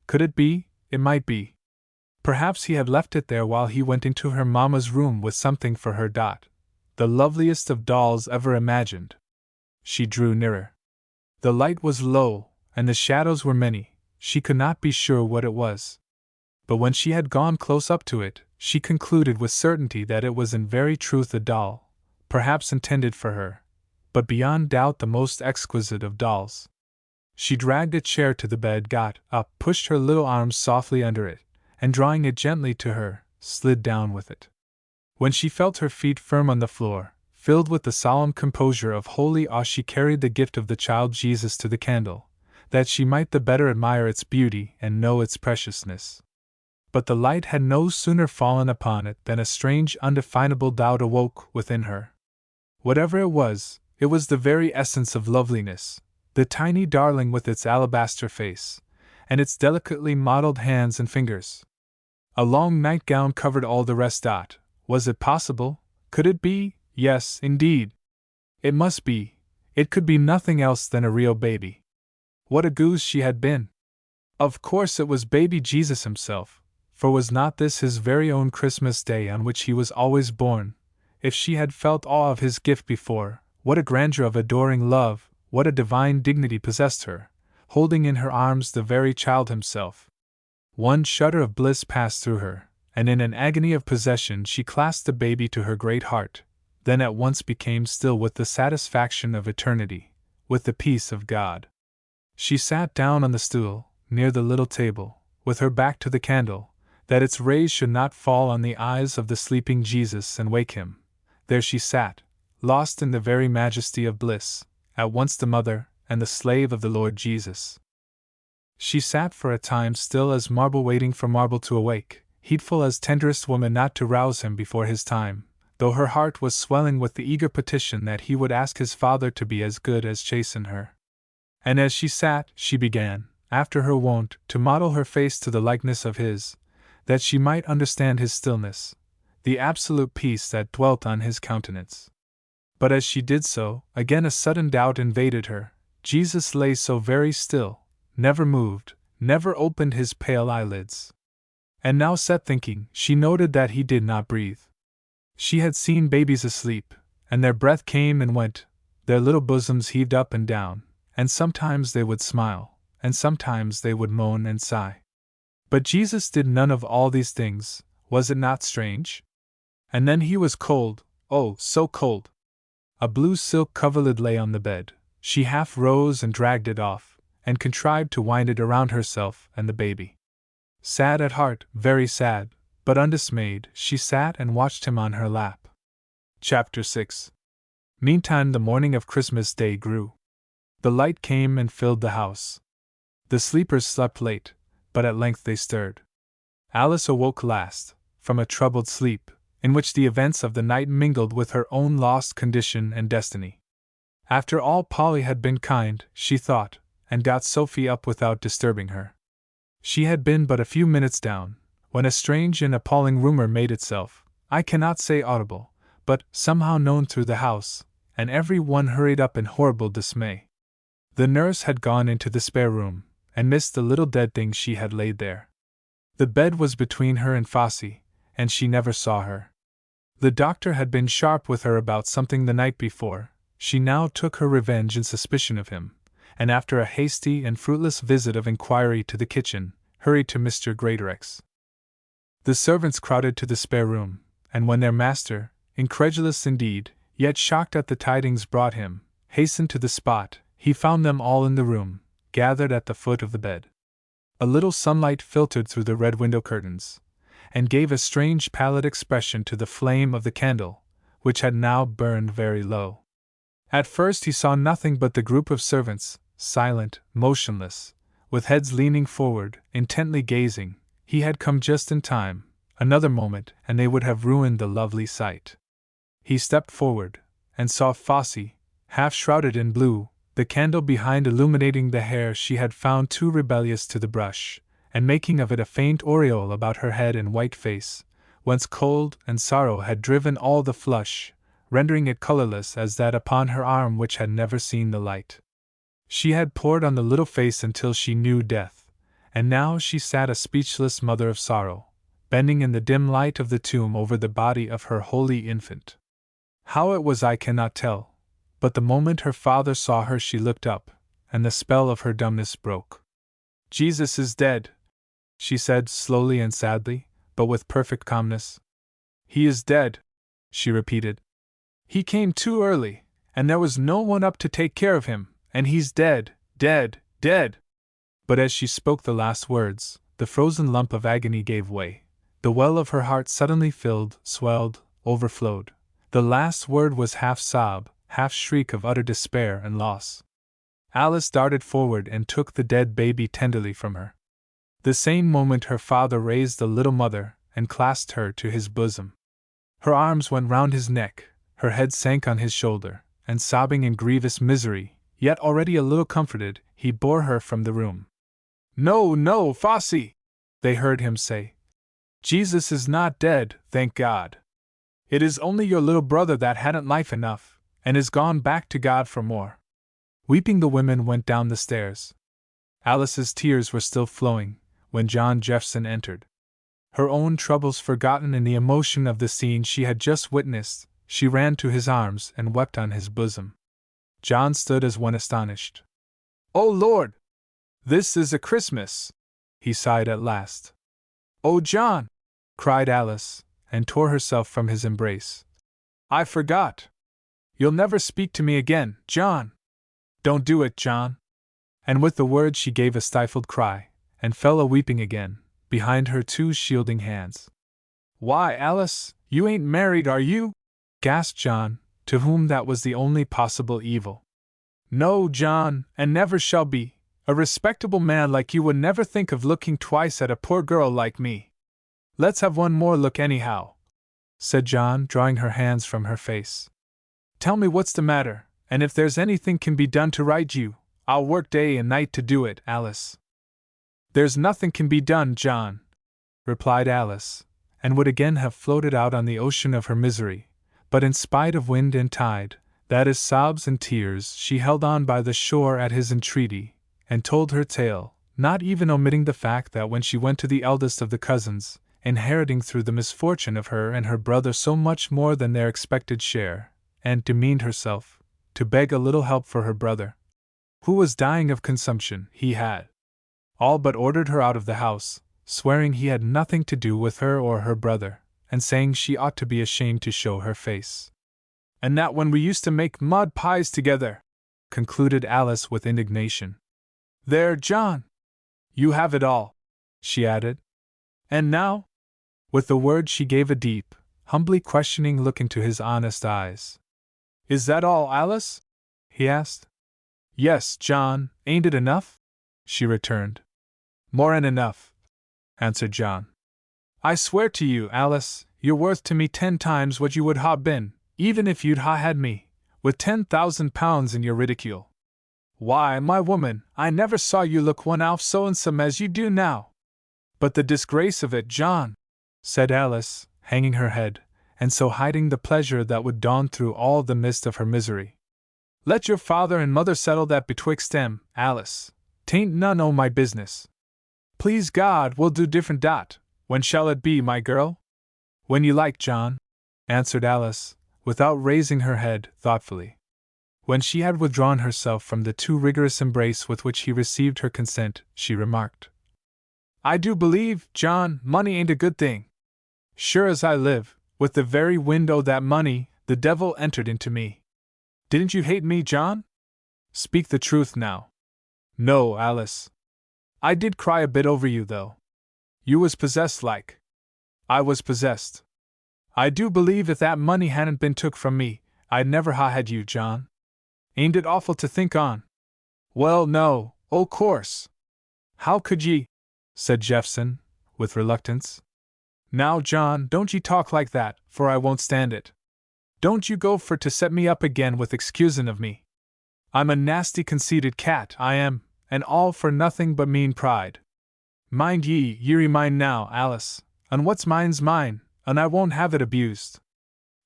Could it be? It might be. Perhaps he had left it there while he went into her mamma's room with something for her. The loveliest of dolls ever imagined. She drew nearer. The light was low, and the shadows were many. She could not be sure what it was. But when she had gone close up to it, she concluded with certainty that it was in very truth a doll, perhaps intended for her, but beyond doubt the most exquisite of dolls. She dragged a chair to the bed, got up, pushed her little arms softly under it, and drawing it gently to her, slid down with it. When she felt her feet firm on the floor, filled with the solemn composure of holy awe, she carried the gift of the child Jesus to the candle, that she might the better admire its beauty and know its preciousness. But the light had no sooner fallen upon it than a strange undefinable doubt awoke within her. Whatever it was the very essence of loveliness, the tiny darling with its alabaster face, and its delicately modeled hands and fingers. A long nightgown covered all the rest. Was it possible? Could it be? Yes, indeed. It must be. It could be nothing else than a real baby. What a goose she had been! Of course it was baby Jesus himself, for was not this his very own Christmas Day on which he was always born? If she had felt awe of his gift before, what a grandeur of adoring love, what a divine dignity possessed her, holding in her arms the very child himself. One shudder of bliss passed through her, and in an agony of possession she clasped the baby to her great heart, then at once became still with the satisfaction of eternity, with the peace of God. She sat down on the stool, near the little table, with her back to the candle, that its rays should not fall on the eyes of the sleeping Jesus and wake him. There she sat, lost in the very majesty of bliss, at once the mother and the slave of the Lord Jesus. She sat for a time still as marble, waiting for marble to awake, heedful as tenderest woman not to rouse him before his time, though her heart was swelling with the eager petition that he would ask his Father to be as good as chasten her. And as she sat, she began, after her wont, to model her face to the likeness of his, that she might understand his stillness, the absolute peace that dwelt on his countenance. But as she did so, again a sudden doubt invaded her. Jesus lay so very still, never moved, never opened his pale eyelids. And now set thinking, she noted that he did not breathe. She had seen babies asleep, and their breath came and went, their little bosoms heaved up and down, and sometimes they would smile, and sometimes they would moan and sigh. But Jesus did none of all these things. Was it not strange? And then he was cold, oh, so cold! A blue silk coverlid lay on the bed. She half rose and dragged it off, and contrived to wind it around herself and the baby. Sad at heart, very sad, but undismayed, she sat and watched him on her lap. Chapter 6. Meantime the morning of Christmas Day grew. The light came and filled the house. The sleepers slept late, but at length they stirred. Alice awoke last, from a troubled sleep, in which the events of the night mingled with her own lost condition and destiny. After all, Polly had been kind, she thought, and got Sophie up without disturbing her. She had been but a few minutes down, when a strange and appalling rumor made itself, I cannot say audible, but somehow known through the house, and every one hurried up in horrible dismay. The nurse had gone into the spare room, and missed the little dead thing she had laid there. The bed was between her and Fossey, and she never saw her. The doctor had been sharp with her about something the night before. She now took her revenge in suspicion of him, and after a hasty and fruitless visit of inquiry to the kitchen, hurried to Mr. Greatorex. The servants crowded to the spare room, and when their master, incredulous indeed, yet shocked at the tidings brought him, hastened to the spot, he found them all in the room, gathered at the foot of the bed. A little sunlight filtered through the red window curtains, and gave a strange pallid expression to the flame of the candle, which had now burned very low. At first he saw nothing but the group of servants, silent, motionless, with heads leaning forward, intently gazing. He had come just in time. Another moment, and they would have ruined the lovely sight. He stepped forward, and saw Fossey, half shrouded in blue, the candle behind illuminating the hair she had found too rebellious to the brush, and making of it a faint aureole about her head and white face, whence cold and sorrow had driven all the flush, rendering it colorless as that upon her arm which had never seen the light. She had pored on the little face until she knew death, and now she sat a speechless mother of sorrow, bending in the dim light of the tomb over the body of her holy infant. How it was I cannot tell, but the moment her father saw her she looked up, and the spell of her dumbness broke. "Jesus is dead," she said slowly and sadly, but with perfect calmness. "He is dead," she repeated. "He came too early, and there was no one up to take care of him, and he's dead, dead, dead." But as she spoke the last words, the frozen lump of agony gave way. The well of her heart suddenly filled, swelled, overflowed. The last word was half sob, half shriek of utter despair and loss. Alice darted forward and took the dead baby tenderly from her. The same moment her father raised the little mother and clasped her to his bosom. Her arms went round his neck, her head sank on his shoulder, and sobbing in grievous misery, yet already a little comforted, he bore her from the room. "No, no, Fossy!" they heard him say. "Jesus is not dead, thank God. It is only your little brother that hadn't life enough, and is gone back to God for more." Weeping, the women went down the stairs. Alice's tears were still flowing when John Jeffson entered. Her own troubles forgotten in the emotion of the scene she had just witnessed, she ran to his arms and wept on his bosom. John stood as one astonished. "Oh Lord! This is a Christmas!" he sighed at last. "Oh John!" cried Alice, and tore herself from his embrace. "I forgot. You'll never speak to me again, John. Don't do it, John." And with the words she gave a stifled cry, and fell a-weeping again, behind her two shielding hands. "Why, Alice, you ain't married, are you?" gasped John, to whom that was the only possible evil. "No, John, and never shall be. A respectable man like you would never think of looking twice at a poor girl like me." "Let's have one more look anyhow," said John, drawing her hands from her face. "Tell me what's the matter, and if there's anything can be done to right you, I'll work day and night to do it, Alice." "There's nothing can be done, John," replied Alice, and would again have floated out on the ocean of her misery, but in spite of wind and tide, that is sobs and tears, she held on by the shore at his entreaty, and told her tale, not even omitting the fact that when she went to the eldest of the cousins, inheriting through the misfortune of her and her brother so much more than their expected share, and demeaned herself, to beg a little help for her brother, who was dying of consumption, he had all but ordered her out of the house, swearing he had nothing to do with her or her brother, and saying she ought to be ashamed to show her face. "And that when we used to make mud pies together," concluded Alice with indignation. "There, John! You have it all," she added. "And now?" With the word she gave a deep, humbly questioning look into his honest eyes. "Is that all, Alice?" he asked. "Yes, John, ain't it enough?" she returned. "More'n enough," answered John. "I swear to you, Alice, you're worth to me 10 times what you would ha' been, even if you'd ha' had me, with £10,000 in your ridicule. Why, my woman, I never saw you look one half so handsome as you do now." "But the disgrace of it, John," said Alice, hanging her head, and so hiding the pleasure that would dawn through all the mist of her misery. "Let your father and mother settle that betwixt them, Alice. 'Tain't none o' my business. Please God, we'll do different dot. When shall it be, my girl?" "When you like, John," answered Alice, without raising her head, thoughtfully. When she had withdrawn herself from the too rigorous embrace with which he received her consent, she remarked, "I do believe, John, money ain't a good thing. Sure as I live, with the very wind o' that money, the devil entered into me. Didn't you hate me, John? Speak the truth now." "No, Alice. I did cry a bit over you, though. You was possessed like. I was possessed. I do believe if that money hadn't been took from me, I'd never ha' had you, John. Ain't it awful to think on?" "Well, no, o' course. How could ye?" said Jeffson, with reluctance. "Now, John, don't ye talk like that, for I won't stand it. Don't you go for to set me up again with excusin' of me. I'm a nasty conceited cat, I am, and all for nothing but mean pride. Mind ye're mine now, Alice, and what's mine's mine, and I won't have it abused.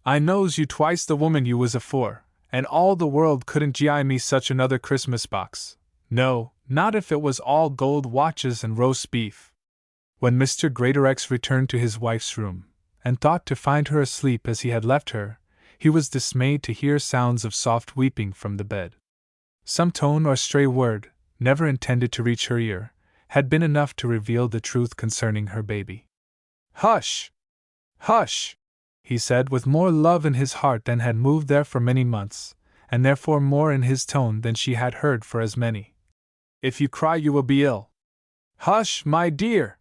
I knows you twice the woman you was afore, and all the world couldn't gi me such another Christmas box. No, not if it was all gold watches and roast beef." When Mr. Greatorex returned to his wife's room, and thought to find her asleep as he had left her, he was dismayed to hear sounds of soft weeping from the bed. Some tone or stray word, never intended to reach her ear, had been enough to reveal the truth concerning her baby. "Hush! Hush!" he said, with more love in his heart than had moved there for many months, and therefore more in his tone than she had heard for as many. "If you cry you will be ill. Hush, my dear!"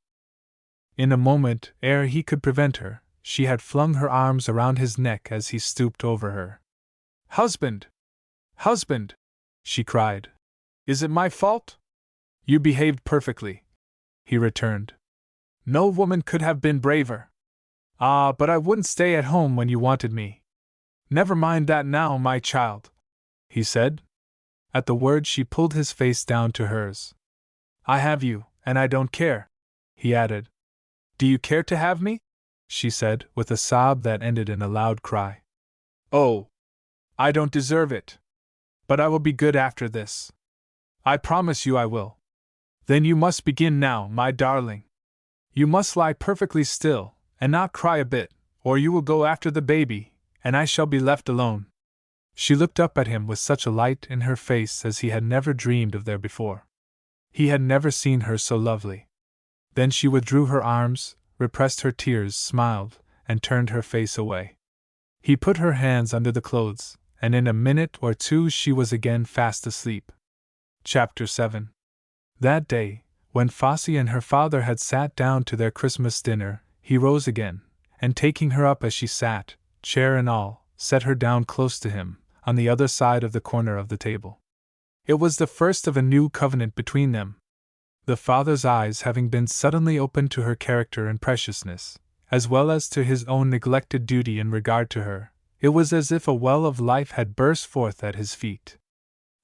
In a moment, ere he could prevent her, she had flung her arms around his neck as he stooped over her. "Husband! Husband!" she cried. Is it my fault? You behaved perfectly, he returned. No woman could have been braver. Ah, but I wouldn't stay at home when you wanted me. Never mind that now, my child, he said. At the word she pulled his face down to hers. I have you, and I don't care, he added. Do you care to have me? She said, with a sob that ended in a loud cry. Oh, I don't deserve it. But I will be good after this. I promise you I will. Then you must begin now, my darling. You must lie perfectly still, and not cry a bit, or you will go after the baby, and I shall be left alone. She looked up at him with such a light in her face as he had never dreamed of there before. He had never seen her so lovely. Then she withdrew her arms, repressed her tears, smiled, and turned her face away. He put her hands under the clothes, and in a minute or two she was again fast asleep. Chapter 7. That day, when Fossey and her father had sat down to their Christmas dinner, he rose again, and taking her up as she sat, chair and all, set her down close to him, on the other side of the corner of the table. It was the first of a new covenant between them. The father's eyes having been suddenly opened to her character and preciousness, as well as to his own neglected duty in regard to her, it was as if a well of life had burst forth at his feet.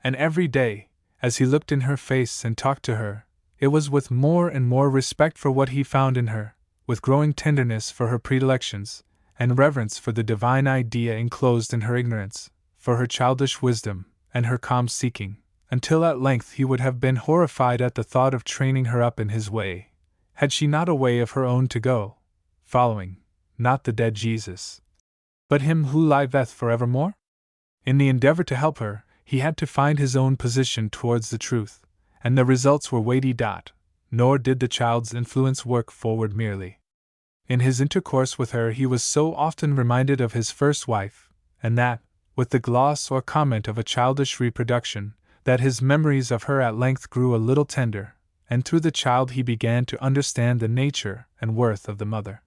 And every day, as he looked in her face and talked to her, it was with more and more respect for what he found in her, with growing tenderness for her predilections, and reverence for the divine idea enclosed in her ignorance, for her childish wisdom, and her calm seeking, until at length he would have been horrified at the thought of training her up in his way, had she not a way of her own to go, following, not the dead Jesus, but him who liveth forevermore? In the endeavor to help her, he had to find his own position towards the truth, and the results were weighty. Nor did the child's influence work forward merely. In his intercourse with her he was so often reminded of his first wife, and that, with the gloss or comment of a childish reproduction, that his memories of her at length grew a little tender, and through the child he began to understand the nature and worth of the mother.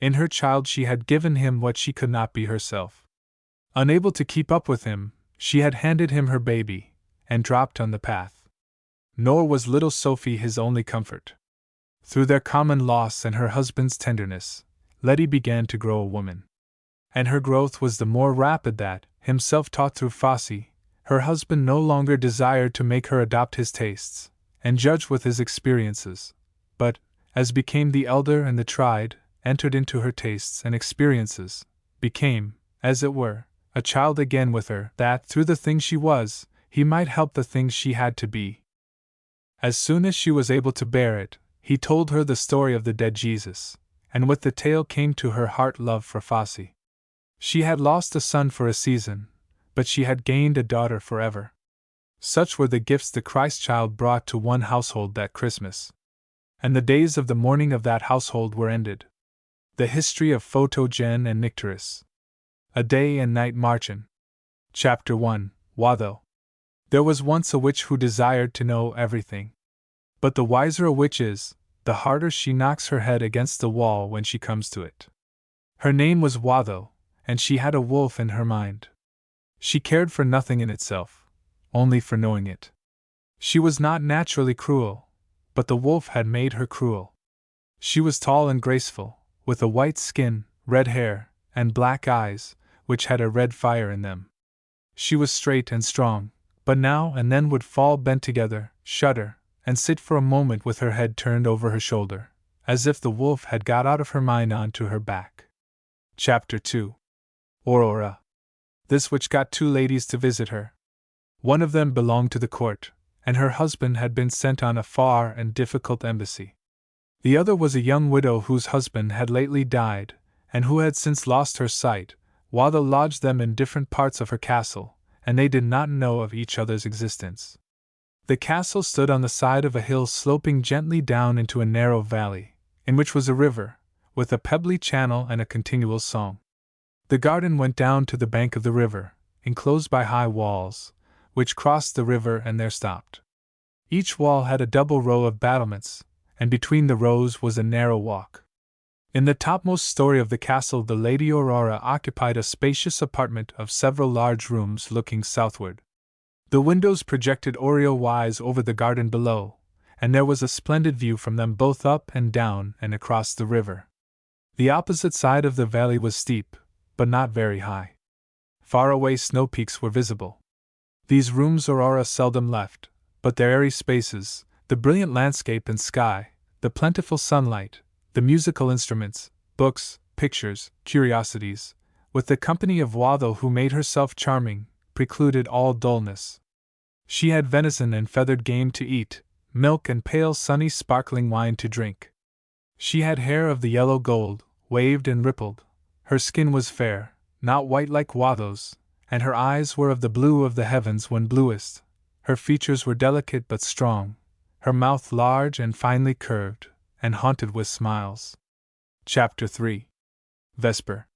In her child she had given him what she could not be herself. Unable to keep up with him, she had handed him her baby, and dropped on the path. Nor was little Sophie his only comfort. Through their common loss and her husband's tenderness, Letty began to grow a woman. And her growth was the more rapid that, himself taught through Fossey, her husband no longer desired to make her adopt his tastes, and judge with his experiences, but, as became the elder and the tried, entered into her tastes and experiences, became, as it were, a child again with her, that, through the thing she was, he might help the things she had to be. As soon as she was able to bear it, he told her the story of the dead Jesus, and with the tale came to her heart love for Fossey. She had lost a son for a season, but she had gained a daughter forever. Such were the gifts the Christ child brought to one household that Christmas. And the days of the mourning of that household were ended. The history of Photogen and Nycteris. A day and night marchen. Chapter 1. Watho. There was once a witch who desired to know everything. But the wiser a witch is, the harder she knocks her head against the wall when she comes to it. Her name was Watho, and she had a wolf in her mind. She cared for nothing in itself, only for knowing it. She was not naturally cruel, but the wolf had made her cruel. She was tall and graceful, with a white skin, red hair, and black eyes, which had a red fire in them. She was straight and strong, but now and then would fall bent together, shudder, and sit for a moment with her head turned over her shoulder, as if the wolf had got out of her mind onto her back. Chapter 2. Aurora. This witch got two ladies to visit her. One of them belonged to the court, and her husband had been sent on a far and difficult embassy. The other was a young widow whose husband had lately died, and who had since lost her sight. Watho lodged them in different parts of her castle, and they did not know of each other's existence. The castle stood on the side of a hill sloping gently down into a narrow valley, in which was a river, with a pebbly channel and a continual song. The garden went down to the bank of the river, enclosed by high walls, which crossed the river and there stopped. Each wall had a double row of battlements, and between the rows was a narrow walk. In the topmost story of the castle the Lady Aurora occupied a spacious apartment of several large rooms looking southward. The windows projected oriel-wise over the garden below, and there was a splendid view from them both up and down and across the river. The opposite side of the valley was steep, but not very high. Far away snow peaks were visible. These rooms Aurora seldom left, but their airy spaces, the brilliant landscape and sky, the plentiful sunlight, the musical instruments, books, pictures, curiosities, with the company of Watho who made herself charming, precluded all dullness. She had venison and feathered game to eat, milk and pale sunny sparkling wine to drink. She had hair of the yellow gold, waved and rippled. Her skin was fair, not white like Watho's, and her eyes were of the blue of the heavens when bluest. Her features were delicate but strong, her mouth large and finely curved, and haunted with smiles. Chapter 3. Vesper.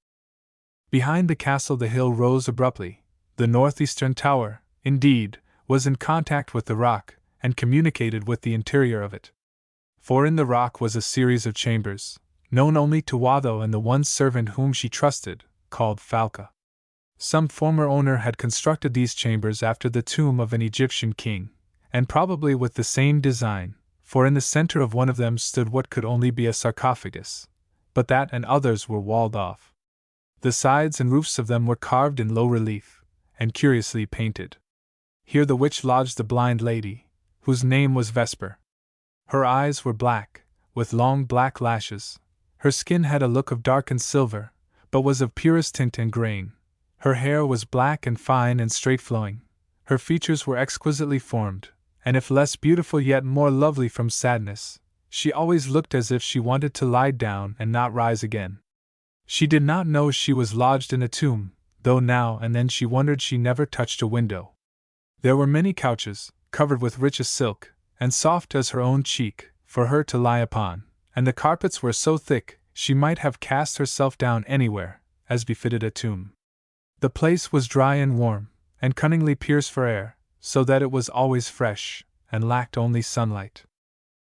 Behind the castle the hill rose abruptly. The northeastern tower, indeed, was in contact with the rock, and communicated with the interior of it. For in the rock was a series of chambers, known only to Watho and the one servant whom she trusted, called Falca. Some former owner had constructed these chambers after the tomb of an Egyptian king, and probably with the same design, for in the center of one of them stood what could only be a sarcophagus, but that and others were walled off. The sides and roofs of them were carved in low relief, and curiously painted. Here the witch lodged the blind lady, whose name was Vesper. Her eyes were black, with long black lashes. Her skin had a look of darkened silver, but was of purest tint and grain. Her hair was black and fine and straight-flowing. Her features were exquisitely formed, and if less beautiful yet more lovely from sadness. She always looked as if she wanted to lie down and not rise again. She did not know she was lodged in a tomb, though now and then she wondered she never touched a window. There were many couches, covered with richest silk, and soft as her own cheek, for her to lie upon, and the carpets were so thick she might have cast herself down anywhere, as befitted a tomb. The place was dry and warm, and cunningly pierced for air, so that it was always fresh, and lacked only sunlight.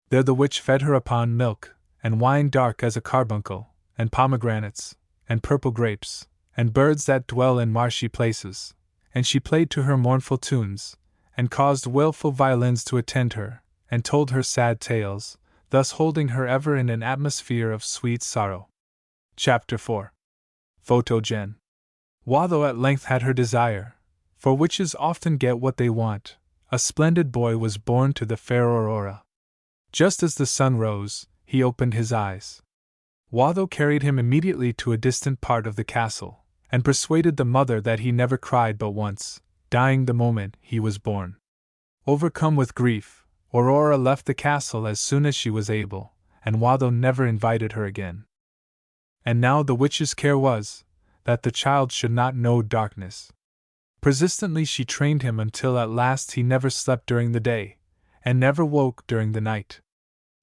There the witch fed her upon milk, and wine dark as a carbuncle, and pomegranates, and purple grapes, and birds that dwell in marshy places, and she played to her mournful tunes, and caused wailful violins to attend her, and told her sad tales, thus holding her ever in an atmosphere of sweet sorrow. Chapter 4. Photogen. Watho at length had her desire, for witches often get what they want. A splendid boy was born to the fair Aurora. Just as the sun rose, he opened his eyes. Watho carried him immediately to a distant part of the castle, and persuaded the mother that he never cried but once, dying the moment he was born. Overcome with grief, Aurora left the castle as soon as she was able, and Watho never invited her again. And now the witch's care was, that the child should not know darkness. Persistently she trained him until at last he never slept during the day, and never woke during the night.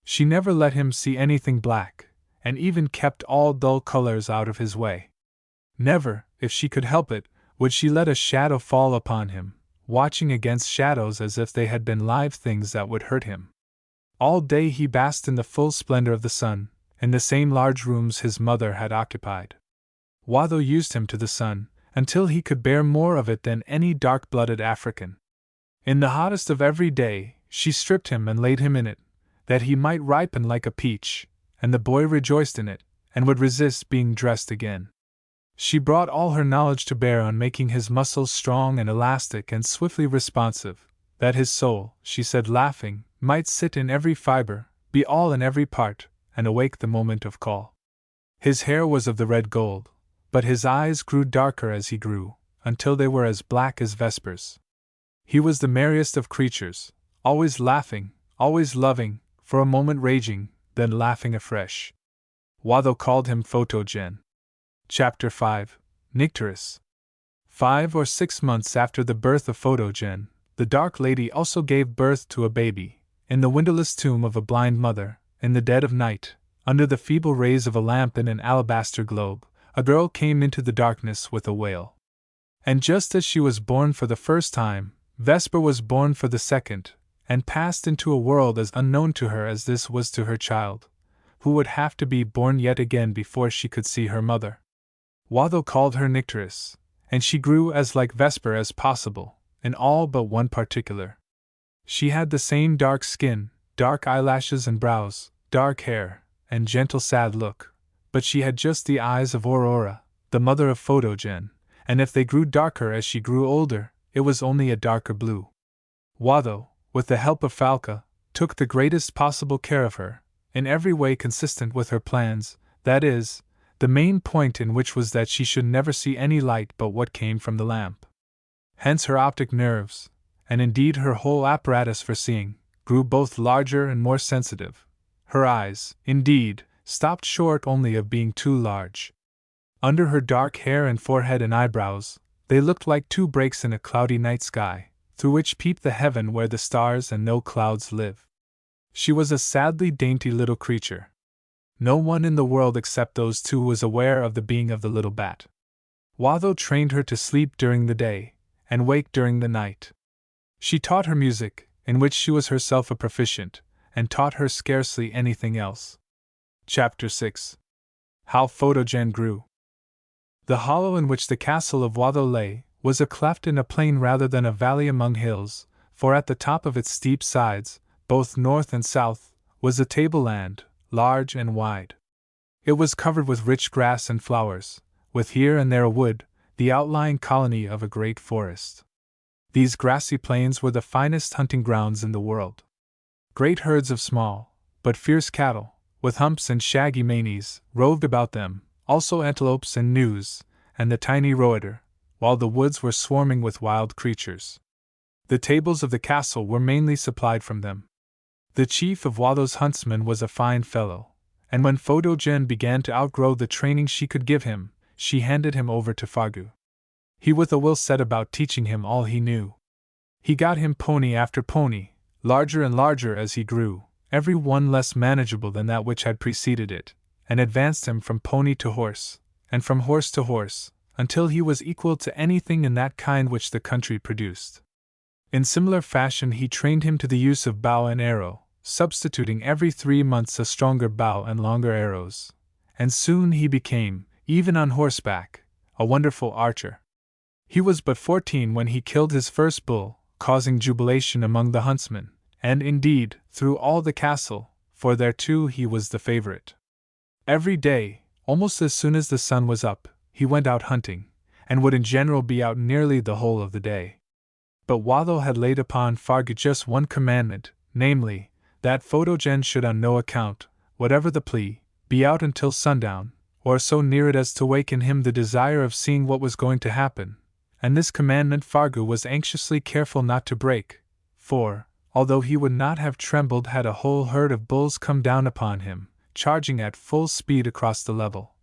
She never let him see anything black, and even kept all dull colors out of his way. Never, if she could help it, would she let a shadow fall upon him, watching against shadows as if they had been live things that would hurt him. All day he basked in the full splendor of the sun, in the same large rooms his mother had occupied. Watho used him to the sun, until he could bear more of it than any dark-blooded African. In the hottest of every day, she stripped him and laid him in it, that he might ripen like a peach, and the boy rejoiced in it, and would resist being dressed again. She brought all her knowledge to bear on making his muscles strong and elastic and swiftly responsive, that his soul, she said laughing, might sit in every fiber, be all in every part, and awake the moment of call. His hair was of the red gold, but his eyes grew darker as he grew, until they were as black as Vesper's. He was the merriest of creatures, always laughing, always loving, for a moment raging, then laughing afresh. Watho called him Photogen. Chapter 5. Nycteris. 5 or 6 months after the birth of Photogen, the Dark Lady also gave birth to a baby, in the windowless tomb of a blind mother, in the dead of night, under the feeble rays of a lamp in an alabaster globe. A girl came into the darkness with a wail. And just as she was born for the first time, Vesper was born for the second, and passed into a world as unknown to her as this was to her child, who would have to be born yet again before she could see her mother. Watho called her Nycteris, and she grew as like Vesper as possible, in all but one particular. She had the same dark skin, dark eyelashes and brows, dark hair, and gentle sad look, but she had just the eyes of Aurora, the mother of Photogen, and if they grew darker as she grew older, it was only a darker blue. Watho, with the help of Falca, took the greatest possible care of her, in every way consistent with her plans, that is, the main point in which was that she should never see any light but what came from the lamp. Hence her optic nerves, and indeed her whole apparatus for seeing, grew both larger and more sensitive. Her eyes, indeed, stopped short only of being too large. Under her dark hair and forehead and eyebrows, they looked like two breaks in a cloudy night sky, through which peeped the heaven where the stars and no clouds live. She was a sadly dainty little creature. No one in the world except those two was aware of the being of the little bat. Watho trained her to sleep during the day, and wake during the night. She taught her music, in which she was herself a proficient, and taught her scarcely anything else. Chapter 6. How Photogen Grew. The hollow in which the castle of Watho lay was a cleft in a plain rather than a valley among hills, for at the top of its steep sides, both north and south, was a tableland, large and wide. It was covered with rich grass and flowers, with here and there a wood, the outlying colony of a great forest. These grassy plains were the finest hunting grounds in the world. Great herds of small, but fierce cattle, with humps and shaggy manes, roved about them, also antelopes and gnus, and the tiny roedeer, while the woods were swarming with wild creatures. The tables of the castle were mainly supplied from them. The chief of Watho's huntsmen was a fine fellow, and when Photogen began to outgrow the training she could give him, she handed him over to Fargu. He with a will set about teaching him all he knew. He got him pony after pony, larger and larger as he grew, every one less manageable than that which had preceded it, and advanced him from pony to horse, and from horse to horse, until he was equal to anything in that kind which the country produced. In similar fashion he trained him to the use of bow and arrow, substituting every 3 months a stronger bow and longer arrows, and soon he became, even on horseback, a wonderful archer. He was but 14 when he killed his first bull, causing jubilation among the huntsmen, and indeed, through all the castle, for there too he was the favorite. Every day, almost as soon as the sun was up, he went out hunting, and would in general be out nearly the whole of the day. But Watho had laid upon Fargu just one commandment, namely, that Photogen should on no account, whatever the plea, be out until sundown, or so near it as to wake in him the desire of seeing what was going to happen, and this commandment Fargu was anxiously careful not to break, for, although he would not have trembled had a whole herd of bulls come down upon him, charging at full speed across the level,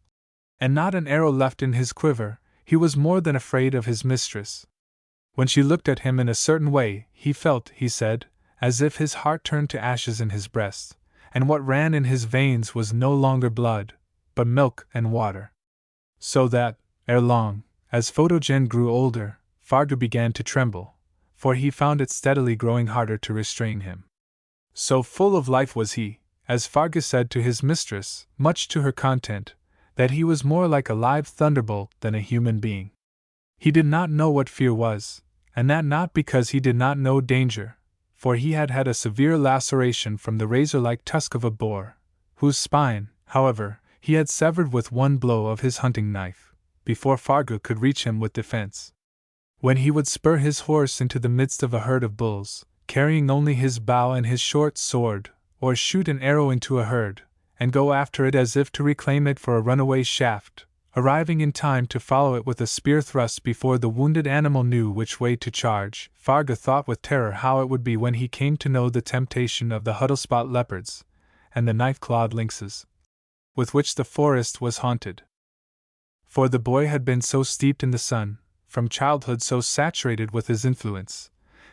and not an arrow left in his quiver, he was more than afraid of his mistress. When she looked at him in a certain way, he felt, he said, as if his heart turned to ashes in his breast, and what ran in his veins was no longer blood, but milk and water. So that, ere long, as Photogen grew older, Fargu began to tremble, for he found it steadily growing harder to restrain him. So full of life was he, as Fargu said to his mistress, much to her content, that he was more like a live thunderbolt than a human being. He did not know what fear was, and that not because he did not know danger, for he had had a severe laceration from the razor-like tusk of a boar, whose spine, however, he had severed with one blow of his hunting knife, before Fargu could reach him with defense. When he would spur his horse into the midst of a herd of bulls, carrying only his bow and his short sword, or shoot an arrow into a herd, and go after it as if to reclaim it for a runaway shaft, arriving in time to follow it with a spear thrust before the wounded animal knew which way to charge, Fargu thought with terror how it would be when he came to know the temptation of the Huddlespot leopards, and the knife-clawed lynxes, with which the forest was haunted. For the boy had been so steeped in the sun, from childhood so saturated with his influence,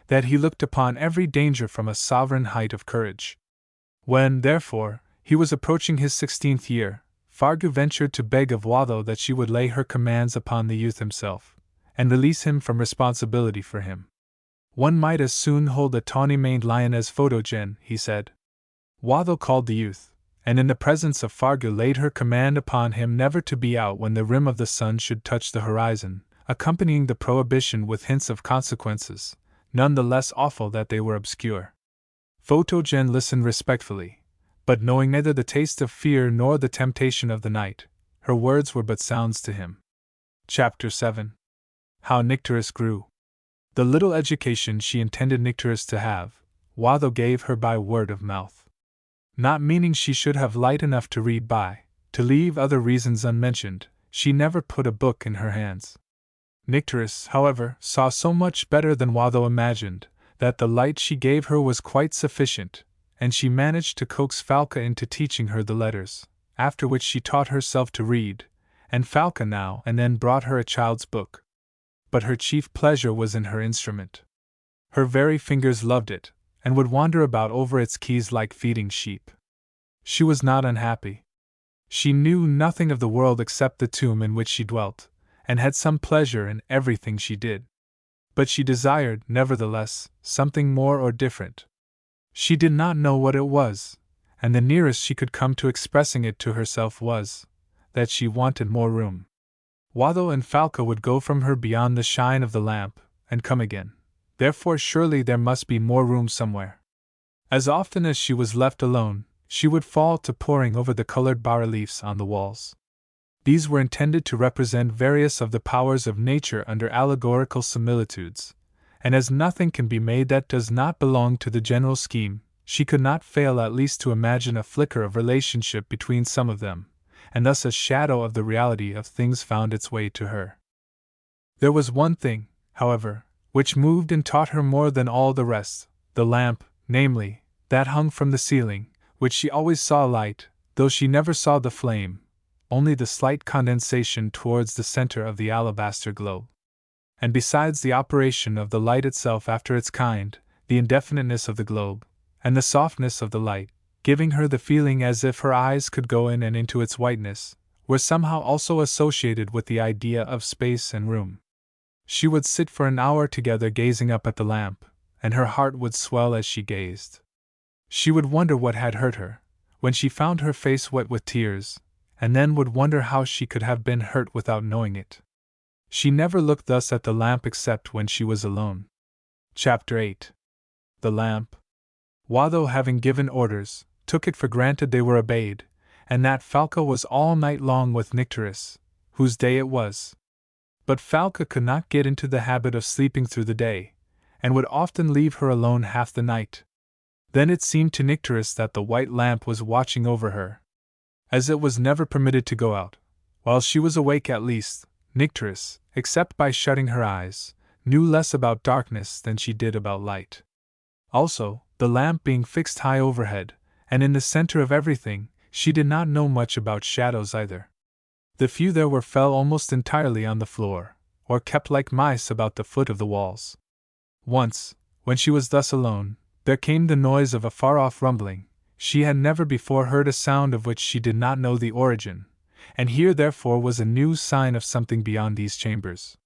that he looked upon every danger from a sovereign height of courage. When, therefore, he was approaching his 16th year, Fargu ventured to beg of Watho that she would lay her commands upon the youth himself, and release him from responsibility for him. One might as soon hold a tawny-maned lion as Photogen, he said. Watho called the youth, and in the presence of Fargu laid her command upon him never to be out when the rim of the sun should touch the horizon, accompanying the prohibition with hints of consequences, none the less awful that they were obscure. Photogen listened respectfully, but knowing neither the taste of fear nor the temptation of the night, her words were but sounds to him. Chapter 7. How Nycteris Grew. The little education she intended Nycteris to have, Watho gave her by word of mouth. Not meaning she should have light enough to read by, to leave other reasons unmentioned, she never put a book in her hands. Nycteris, however, saw so much better than Watho imagined, that the light she gave her was quite sufficient, and she managed to coax Falca into teaching her the letters, after which she taught herself to read, and Falca now and then brought her a child's book. But her chief pleasure was in her instrument. Her very fingers loved it, and would wander about over its keys like feeding sheep. She was not unhappy. She knew nothing of the world except the tomb in which she dwelt, and had some pleasure in everything she did. But she desired, nevertheless, something more or different. She did not know what it was, and the nearest she could come to expressing it to herself was that she wanted more room. Watho and Falca would go from her beyond the shine of the lamp, and come again. Therefore surely there must be more room somewhere. As often as she was left alone, she would fall to poring over the colored bas-reliefs on the walls. These were intended to represent various of the powers of nature under allegorical similitudes, and as nothing can be made that does not belong to the general scheme, she could not fail at least to imagine a flicker of relationship between some of them, and thus a shadow of the reality of things found its way to her. There was one thing, however, which moved and taught her more than all the rest, the lamp, namely, that hung from the ceiling, which she always saw light, though she never saw the flame, only the slight condensation towards the center of the alabaster globe. And besides the operation of the light itself after its kind, the indefiniteness of the globe, and the softness of the light, giving her the feeling as if her eyes could go in and into its whiteness, were somehow also associated with the idea of space and room. She would sit for an hour together gazing up at the lamp, and her heart would swell as she gazed. She would wonder what had hurt her, when she found her face wet with tears, and then would wonder how she could have been hurt without knowing it. She never looked thus at the lamp except when she was alone. Chapter 8. The lamp. Watho, having given orders, took it for granted they were obeyed, and that Falca was all night long with Nycteris, whose day it was. But Falca could not get into the habit of sleeping through the day, and would often leave her alone half the night. Then it seemed to Nycteris that the white lamp was watching over her. As it was never permitted to go out, while she was awake at least, Nycteris, except by shutting her eyes, knew less about darkness than she did about light. Also, the lamp being fixed high overhead, and in the center of everything, she did not know much about shadows either. The few there were fell almost entirely on the floor, or kept like mice about the foot of the walls. Once, when she was thus alone, there came the noise of a far-off rumbling. She had never before heard a sound of which she did not know the origin, and here therefore was a new sign of something beyond these chambers.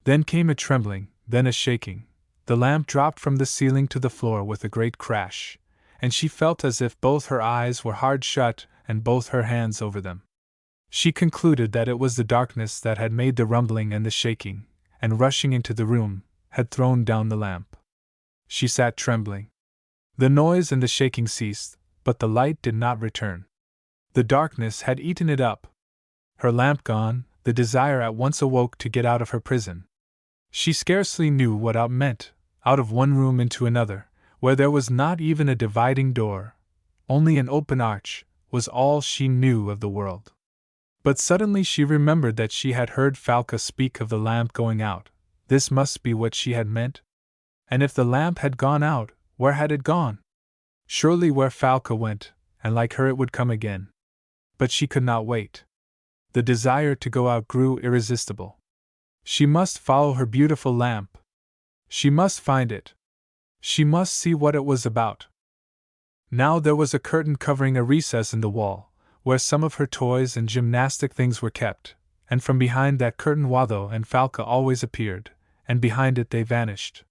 Then came a trembling, then a shaking. The lamp dropped from the ceiling to the floor with a great crash, and she felt as if both her eyes were hard shut and both her hands over them. She concluded that it was the darkness that had made the rumbling and the shaking, and rushing into the room, had thrown down the lamp. She sat trembling. The noise and the shaking ceased, but the light did not return. The darkness had eaten it up. Her lamp gone, the desire at once awoke to get out of her prison. She scarcely knew what out meant, out of one room into another, where there was not even a dividing door, only an open arch, was all she knew of the world. But suddenly she remembered that she had heard Falca speak of the lamp going out. This must be what she had meant. And if the lamp had gone out, where had it gone? Surely where Falca went, and like her it would come again. But she could not wait. The desire to go out grew irresistible. She must follow her beautiful lamp. She must find it. She must see what it was about. Now there was a curtain covering a recess in the wall, where some of her toys and gymnastic things were kept, and from behind that curtain Watho and Falca always appeared, and behind it they vanished.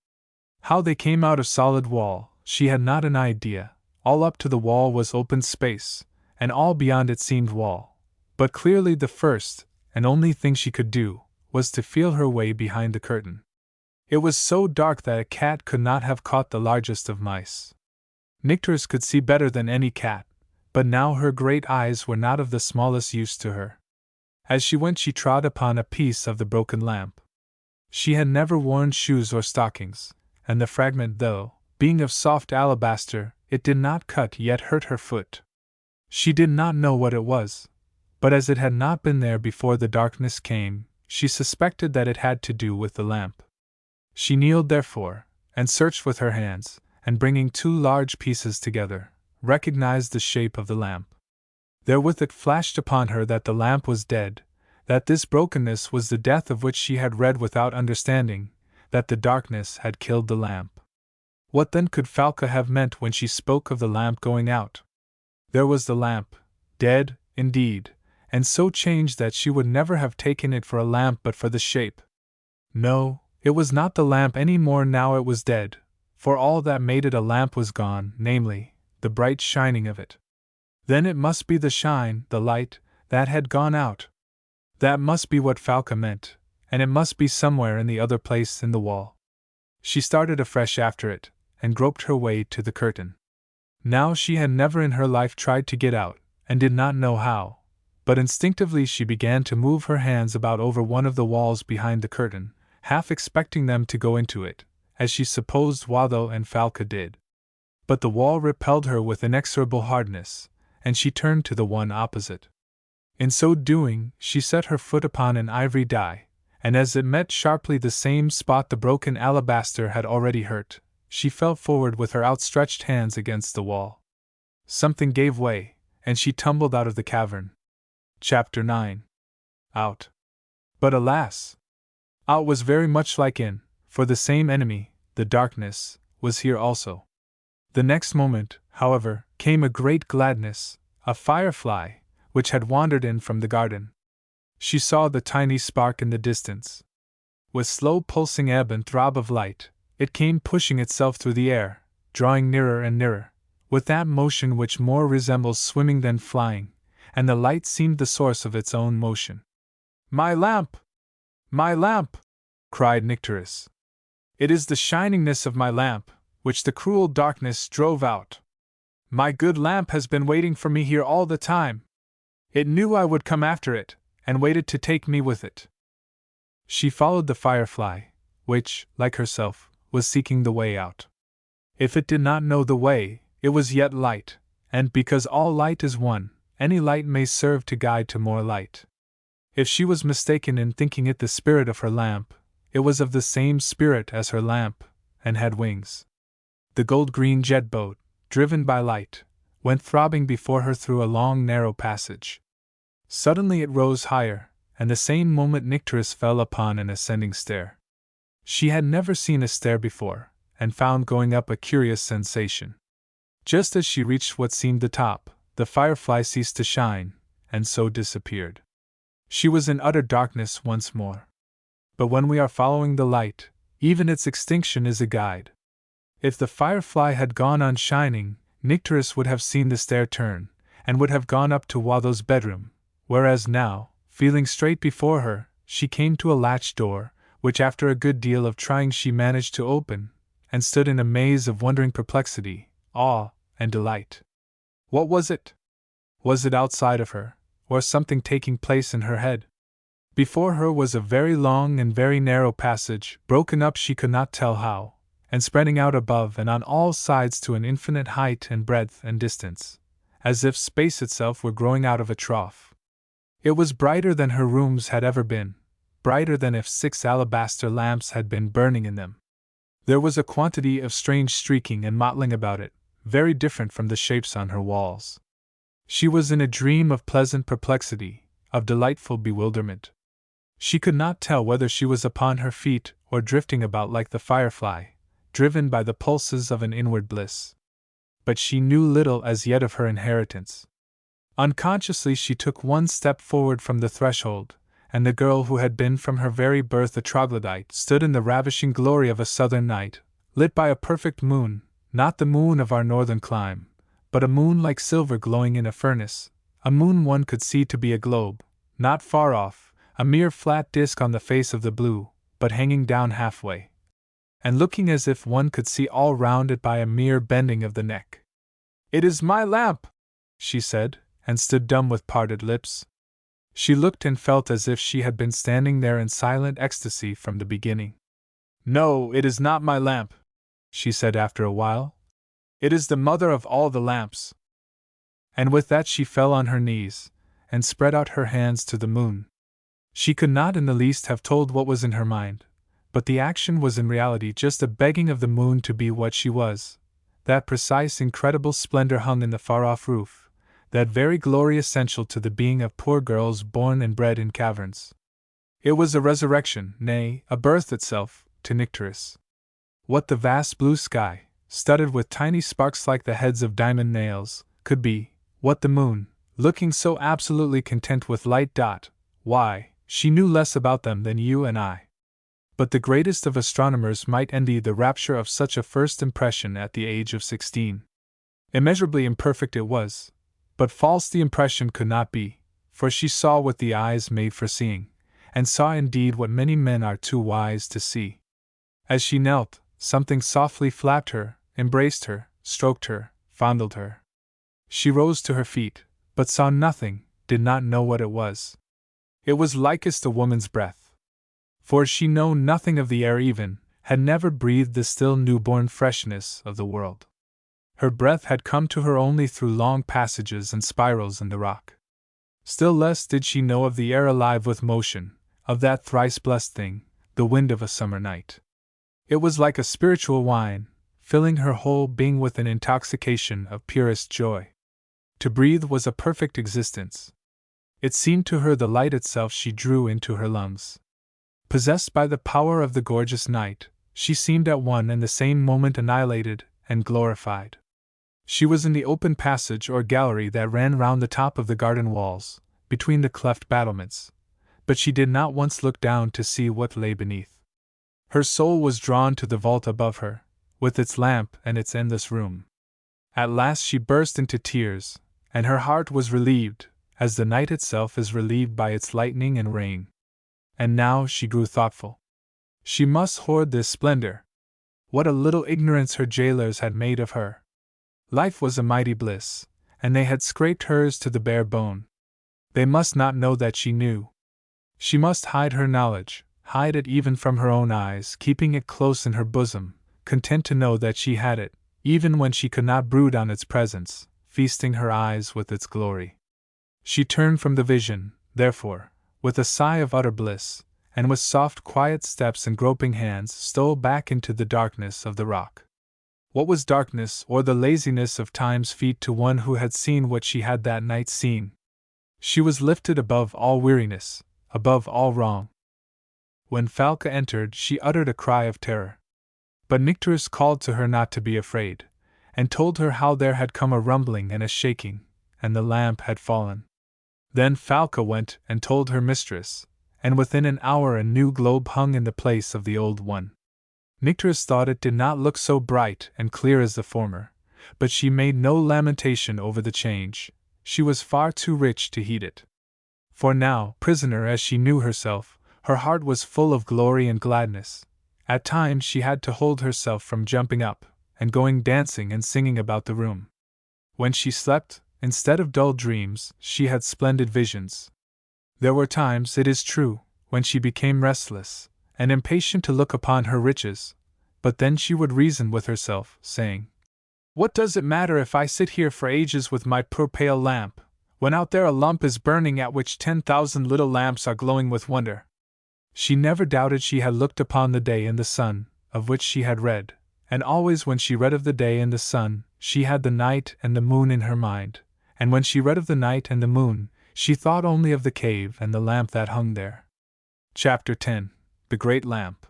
How they came out of solid wall, she had not an idea. All up to the wall was open space, and all beyond it seemed wall. But clearly the first, and only thing she could do, was to feel her way behind the curtain. It was so dark that a cat could not have caught the largest of mice. Nycteris could see better than any cat, but now her great eyes were not of the smallest use to her. As she went, she trod upon a piece of the broken lamp. She had never worn shoes or stockings, and the fragment, though, being of soft alabaster, it did not cut yet hurt her foot. She did not know what it was, but as it had not been there before the darkness came, she suspected that it had to do with the lamp. She kneeled therefore, and searched with her hands, and bringing two large pieces together, recognized the shape of the lamp. Therewith it flashed upon her that the lamp was dead, that this brokenness was the death of which she had read without understanding, that the darkness had killed the lamp. What then could Falca have meant when she spoke of the lamp going out? There was the lamp, dead, indeed, and so changed that she would never have taken it for a lamp but for the shape. No, it was not the lamp any more now it was dead, for all that made it a lamp was gone, namely, the bright shining of it. Then it must be the shine, the light, that had gone out. That must be what Falca meant, and it must be somewhere in the other place in the wall. She started afresh after it, and groped her way to the curtain. Now she had never in her life tried to get out, and did not know how, but instinctively she began to move her hands about over one of the walls behind the curtain, half expecting them to go into it, as she supposed Watho and Falca did. But the wall repelled her with inexorable hardness, and she turned to the one opposite. In so doing, she set her foot upon an ivory die, and as it met sharply the same spot the broken alabaster had already hurt, she fell forward with her outstretched hands against the wall. Something gave way, and she tumbled out of the cavern. Chapter 9. Out. But alas! Out was very much like in, for the same enemy, the darkness, was here also. The next moment, however, came a great gladness, a firefly, which had wandered in from the garden. She saw the tiny spark in the distance. With slow pulsing ebb and throb of light, it came pushing itself through the air, drawing nearer and nearer, with that motion which more resembles swimming than flying, and the light seemed the source of its own motion. "My lamp! My lamp!" cried Nycteris. "It is the shiningness of my lamp, which the cruel darkness drove out. My good lamp has been waiting for me here all the time. It knew I would come after it, and waited to take me with it." She followed the firefly, which, like herself, was seeking the way out. If it did not know the way, it was yet light, and because all light is one, any light may serve to guide to more light. If she was mistaken in thinking it the spirit of her lamp, it was of the same spirit as her lamp, and had wings. The gold-green jet boat, driven by light, went throbbing before her through a long narrow passage. Suddenly it rose higher, and the same moment Nycteris fell upon an ascending stair. She had never seen a stair before, and found going up a curious sensation. Just as she reached what seemed the top, the firefly ceased to shine, and so disappeared. She was in utter darkness once more. But when we are following the light, even its extinction is a guide. If the firefly had gone on shining, Nycteris would have seen the stair turn, and would have gone up to Watho's bedroom, whereas now, feeling straight before her, she came to a latch door, which after a good deal of trying she managed to open, and stood in a maze of wondering perplexity, awe, and delight. What was it? Was it outside of her, or something taking place in her head? Before her was a very long and very narrow passage, broken up she could not tell how, and spreading out above and on all sides to an infinite height and breadth and distance, as if space itself were growing out of a trough. It was brighter than her rooms had ever been, brighter than if 6 alabaster lamps had been burning in them. There was a quantity of strange streaking and mottling about it, very different from the shapes on her walls. She was in a dream of pleasant perplexity, of delightful bewilderment. She could not tell whether she was upon her feet or drifting about like the firefly, driven by the pulses of an inward bliss. But she knew little as yet of her inheritance. Unconsciously she took one step forward from the threshold, and the girl who had been from her very birth a troglodyte stood in the ravishing glory of a southern night, lit by a perfect moon, not the moon of our northern clime, but a moon like silver glowing in a furnace, a moon one could see to be a globe, not far off, a mere flat disk on the face of the blue, but hanging down halfway, and looking as if one could see all round it by a mere bending of the neck. "It is my lamp!" she said, and stood dumb with parted lips. She looked and felt as if she had been standing there in silent ecstasy from the beginning. "No, it is not my lamp," she said after a while. "It is the mother of all the lamps." And with that she fell on her knees, and spread out her hands to the moon. She could not in the least have told what was in her mind, but the action was in reality just a begging of the moon to be what she was, that precise incredible splendor hung in the far-off roof, that very glory essential to the being of poor girls born and bred in caverns. It was a resurrection, nay, a birth itself, to Nycteris. What the vast blue sky, studded with tiny sparks like the heads of diamond nails, could be, what the moon, looking so absolutely content with light dot, why, she knew less about them than you and I. But the greatest of astronomers might envy the rapture of such a first impression at the age of 16. Immeasurably imperfect it was, but false the impression could not be, for she saw what the eyes made for seeing, and saw indeed what many men are too wise to see. As she knelt, something softly flapped her, embraced her, stroked her, fondled her. She rose to her feet, but saw nothing, did not know what it was. It was likest a woman's breath. For she knew nothing of the air even, had never breathed the still newborn freshness of the world. Her breath had come to her only through long passages and spirals in the rock. Still less did she know of the air alive with motion, of that thrice blessed thing, the wind of a summer night. It was like a spiritual wine, filling her whole being with an intoxication of purest joy. To breathe was a perfect existence. It seemed to her the light itself she drew into her lungs. Possessed by the power of the gorgeous night, she seemed at one and the same moment annihilated and glorified. She was in the open passage or gallery that ran round the top of the garden walls, between the cleft battlements, but she did not once look down to see what lay beneath. Her soul was drawn to the vault above her, with its lamp and its endless room. At last she burst into tears, and her heart was relieved, as the night itself is relieved by its lightning and rain. And now she grew thoughtful. She must hoard this splendor. What a little ignorance her jailers had made of her! Life was a mighty bliss, and they had scraped hers to the bare bone. They must not know that she knew. She must hide her knowledge, hide it even from her own eyes, keeping it close in her bosom, content to know that she had it, even when she could not brood on its presence, feasting her eyes with its glory. She turned from the vision, therefore, with a sigh of utter bliss, and with soft, quiet steps and groping hands stole back into the darkness of the rock. What was darkness or the laziness of Time's feet to one who had seen what she had that night seen? She was lifted above all weariness, above all wrong. When Falca entered, she uttered a cry of terror. But Nycteris called to her not to be afraid, and told her how there had come a rumbling and a shaking, and the lamp had fallen. Then Falca went and told her mistress, and within an hour a new globe hung in the place of the old one. Nycteris thought it did not look so bright and clear as the former, but she made no lamentation over the change. She was far too rich to heed it. For now, prisoner as she knew herself, her heart was full of glory and gladness. At times she had to hold herself from jumping up and going dancing and singing about the room. When she slept, instead of dull dreams, she had splendid visions. There were times, it is true, when she became restless and impatient to look upon her riches, but then she would reason with herself, saying, "What does it matter if I sit here for ages with my poor pale lamp, when out there a lump is burning at which 10,000 little lamps are glowing with wonder?" She never doubted she had looked upon the day and the sun, of which she had read, and always when she read of the day and the sun, she had the night and the moon in her mind, and when she read of the night and the moon, she thought only of the cave and the lamp that hung there. Chapter 10. The Great Lamp.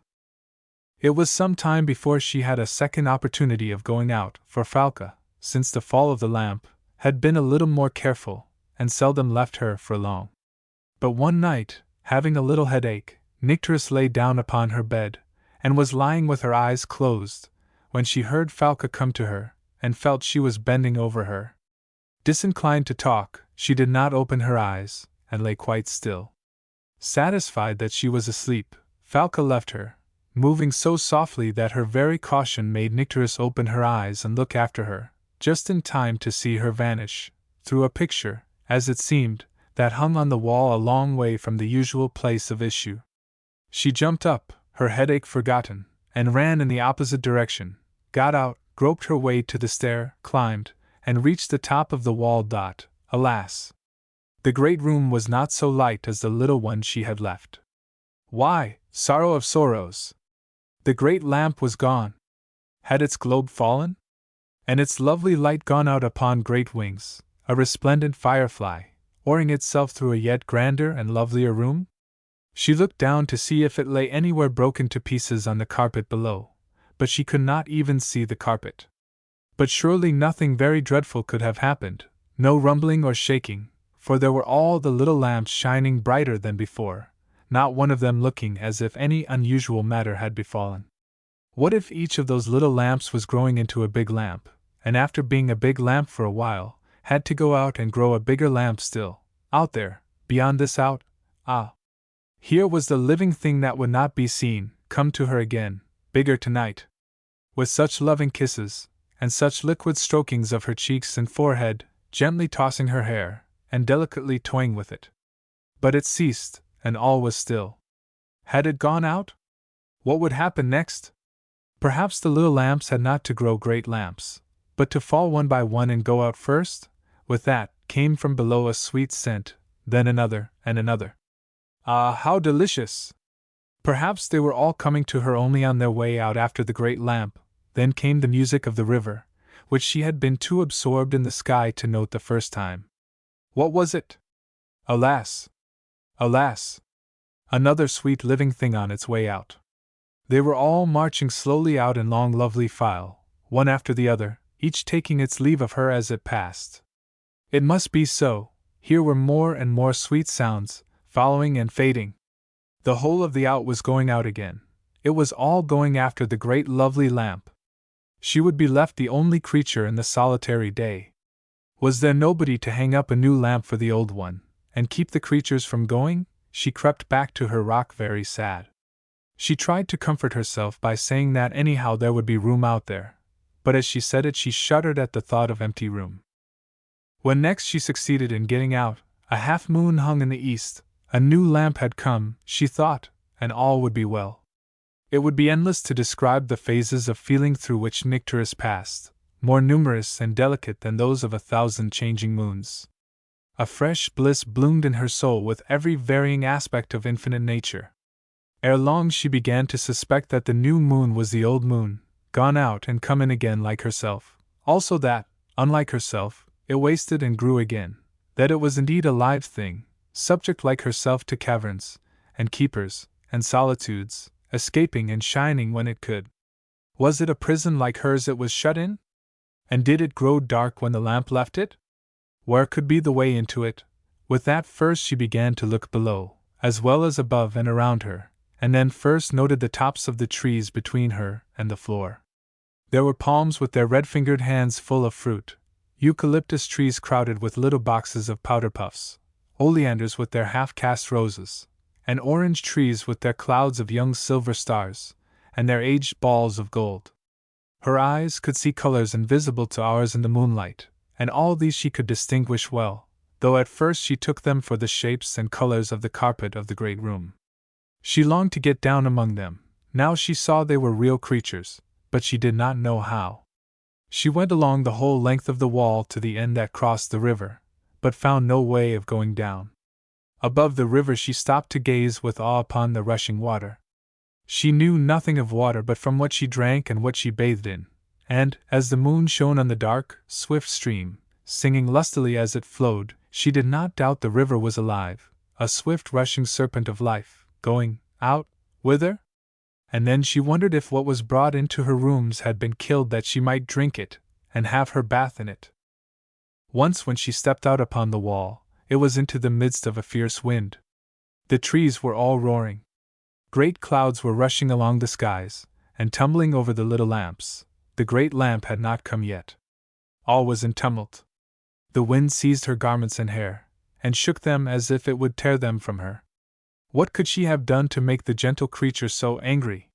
It was some time before she had a second opportunity of going out, for Falca, since the fall of the lamp, had been a little more careful, and seldom left her for long. But one night, having a little headache, Nycteris lay down upon her bed, and was lying with her eyes closed, when she heard Falca come to her, and felt she was bending over her. Disinclined to talk, she did not open her eyes, and lay quite still. Satisfied that she was asleep, Falca left her, moving so softly that her very caution made Nycteris open her eyes and look after her, just in time to see her vanish, through a picture, as it seemed, that hung on the wall a long way from the usual place of issue. She jumped up, her headache forgotten, and ran in the opposite direction, got out, groped her way to the stair, climbed, and reached the top of the wall. Alas! The great room was not so light as the little one she had left. Why, sorrow of sorrows! The great lamp was gone. Had its globe fallen? And its lovely light gone out upon great wings, a resplendent firefly, oaring itself through a yet grander and lovelier room? She looked down to see if it lay anywhere broken to pieces on the carpet below, but she could not even see the carpet. But surely nothing very dreadful could have happened, no rumbling or shaking, for there were all the little lamps shining brighter than before, not one of them looking as if any unusual matter had befallen. What if each of those little lamps was growing into a big lamp, and after being a big lamp for a while, had to go out and grow a bigger lamp still, out there, beyond this out? Ah! Here was the living thing that would not be seen, come to her again, bigger tonight. With such loving kisses, and such liquid strokings of her cheeks and forehead, gently tossing her hair, and delicately toying with it. But it ceased, and all was still. Had it gone out? What would happen next? Perhaps the little lamps had not to grow great lamps, but to fall one by one and go out first? With that, came from below a sweet scent, then another, and another. Ah, how delicious! Perhaps they were all coming to her only on their way out after the great lamp. Then came the music of the river, which she had been too absorbed in the sky to note the first time. What was it? Alas! Alas! Another sweet living thing on its way out. They were all marching slowly out in long lovely file, one after the other, each taking its leave of her as it passed. It must be so, here were more and more sweet sounds, following and fading. The whole of the out was going out again. It was all going after the great lovely lamp. She would be left the only creature in the solitary day. Was there nobody to hang up a new lamp for the old one, and keep the creatures from going? She crept back to her rock very sad. She tried to comfort herself by saying that anyhow there would be room out there, but as she said it she shuddered at the thought of empty room. When next she succeeded in getting out, a half-moon hung in the east, a new lamp had come, she thought, and all would be well. It would be endless to describe the phases of feeling through which Nycteris passed, more numerous and delicate than those of 1,000 changing moons. A fresh bliss bloomed in her soul with every varying aspect of infinite nature. Ere long she began to suspect that the new moon was the old moon, gone out and come in again like herself, also that, unlike herself, it wasted and grew again, that it was indeed a live thing, subject like herself to caverns, and keepers, and solitudes, escaping and shining when it could. Was it a prison like hers it was shut in? And did it grow dark when the lamp left it? Where could be the way into it? With that first she began to look below, as well as above and around her, and then first noted the tops of the trees between her and the floor. There were palms with their red-fingered hands full of fruit, eucalyptus trees crowded with little boxes of powder puffs, oleanders with their half-cast roses, and orange trees with their clouds of young silver stars, and their aged balls of gold. Her eyes could see colors invisible to ours in the moonlight, and all these she could distinguish well, though at first she took them for the shapes and colors of the carpet of the great room. She longed to get down among them, now she saw they were real creatures, but she did not know how. She went along the whole length of the wall to the end that crossed the river, but found no way of going down. Above the river she stopped to gaze with awe upon the rushing water. She knew nothing of water but from what she drank and what she bathed in, and, as the moon shone on the dark, swift stream, singing lustily as it flowed, she did not doubt the river was alive, a swift rushing serpent of life, going out, whither? And then she wondered if what was brought into her rooms had been killed that she might drink it, and have her bath in it. Once when she stepped out upon the wall, it was into the midst of a fierce wind. The trees were all roaring. Great clouds were rushing along the skies, and tumbling over the little lamps. The great lamp had not come yet. All was in tumult. The wind seized her garments and hair, and shook them as if it would tear them from her. What could she have done to make the gentle creature so angry?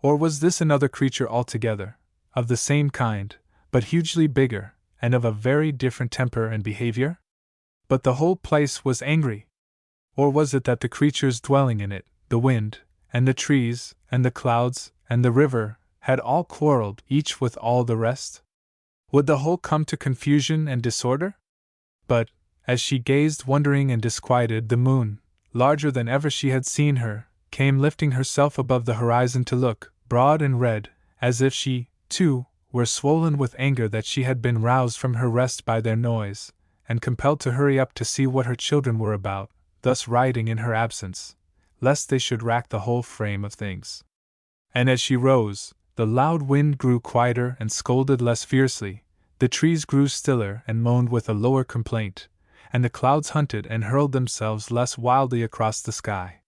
Or was this another creature altogether, of the same kind, but hugely bigger, and of a very different temper and behavior? But the whole place was angry. Or was it that the creatures dwelling in it, the wind, and the trees, and the clouds, and the river, had all quarreled, each with all the rest? Would the whole come to confusion and disorder? But, as she gazed wondering and disquieted, the moon, larger than ever she had seen her, came lifting herself above the horizon to look, broad and red, as if she, too, were swollen with anger that she had been roused from her rest by their noise, and compelled to hurry up to see what her children were about, thus riding in her absence, lest they should rack the whole frame of things. And as she rose, the loud wind grew quieter and scolded less fiercely, the trees grew stiller and moaned with a lower complaint, and the clouds hunted and hurled themselves less wildly across the sky.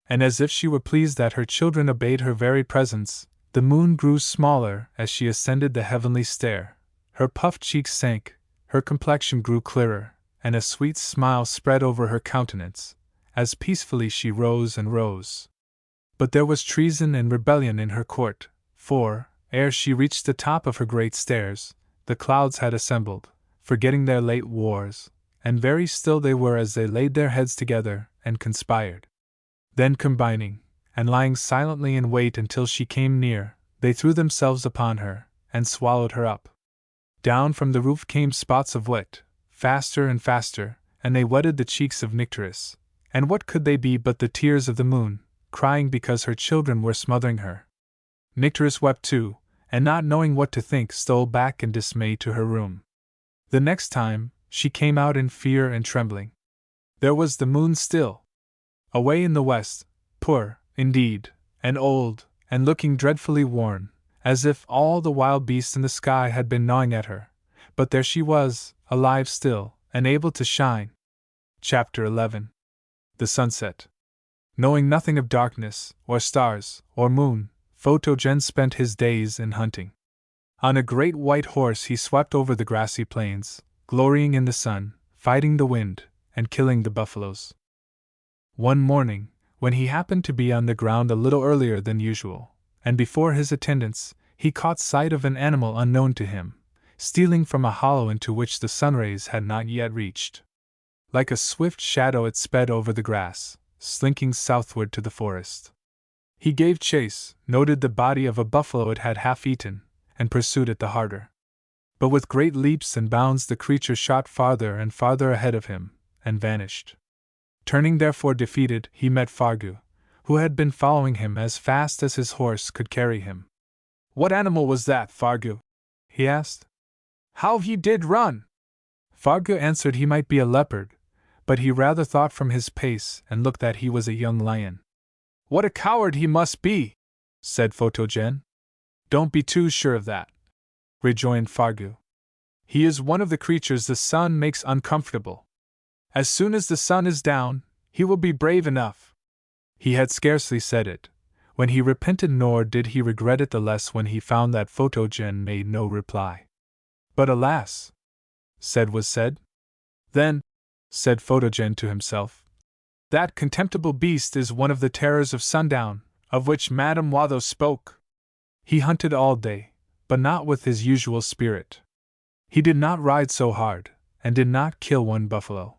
And as if she were pleased that her children obeyed her very presence, the moon grew smaller as she ascended the heavenly stair, her puffed cheeks sank, her complexion grew clearer, and a sweet smile spread over her countenance, as peacefully she rose and rose. But there was treason and rebellion in her court, for, ere she reached the top of her great stairs, the clouds had assembled, forgetting their late wars, and very still they were as they laid their heads together and conspired. Then combining, and lying silently in wait until she came near, they threw themselves upon her, and swallowed her up. Down from the roof came spots of wet, faster and faster, and they wetted the cheeks of Nycteris, and what could they be but the tears of the moon, crying because her children were smothering her. Nycteris wept too, and not knowing what to think stole back in dismay to her room. The next time, she came out in fear and trembling. There was the moon still. Away in the west, poor, indeed, and old, and looking dreadfully worn, as if all the wild beasts in the sky had been gnawing at her, but there she was, alive still, and able to shine. Chapter 11. The Sunset. Knowing nothing of darkness, or stars, or moon, Photogen spent his days in hunting. On a great white horse he swept over the grassy plains, glorying in the sun, fighting the wind, and killing the buffaloes. One morning, when he happened to be on the ground a little earlier than usual, and before his attendants, he caught sight of an animal unknown to him, stealing from a hollow into which the sunrays had not yet reached. Like a swift shadow it sped over the grass, slinking southward to the forest. He gave chase, noted the body of a buffalo it had half eaten, and pursued it the harder. But with great leaps and bounds the creature shot farther and farther ahead of him, and vanished. Turning therefore defeated, he met Fargu, who had been following him as fast as his horse could carry him. "What animal was that, Fargu?" he asked. "How he did run!" Fargu answered he might be a leopard, but he rather thought from his pace and look that he was a young lion. "What a coward he must be!" said Photogen. "Don't be too sure of that," rejoined Fargu. "He is one of the creatures the sun makes uncomfortable. As soon as the sun is down, he will be brave enough." He had scarcely said it, when he repented, nor did he regret it the less when he found that Photogen made no reply. "But alas!" was said. "Then," said Photogen to himself, "that contemptible beast is one of the terrors of sundown, of which Madame Watho spoke." He hunted all day, but not with his usual spirit. He did not ride so hard, and did not kill one buffalo.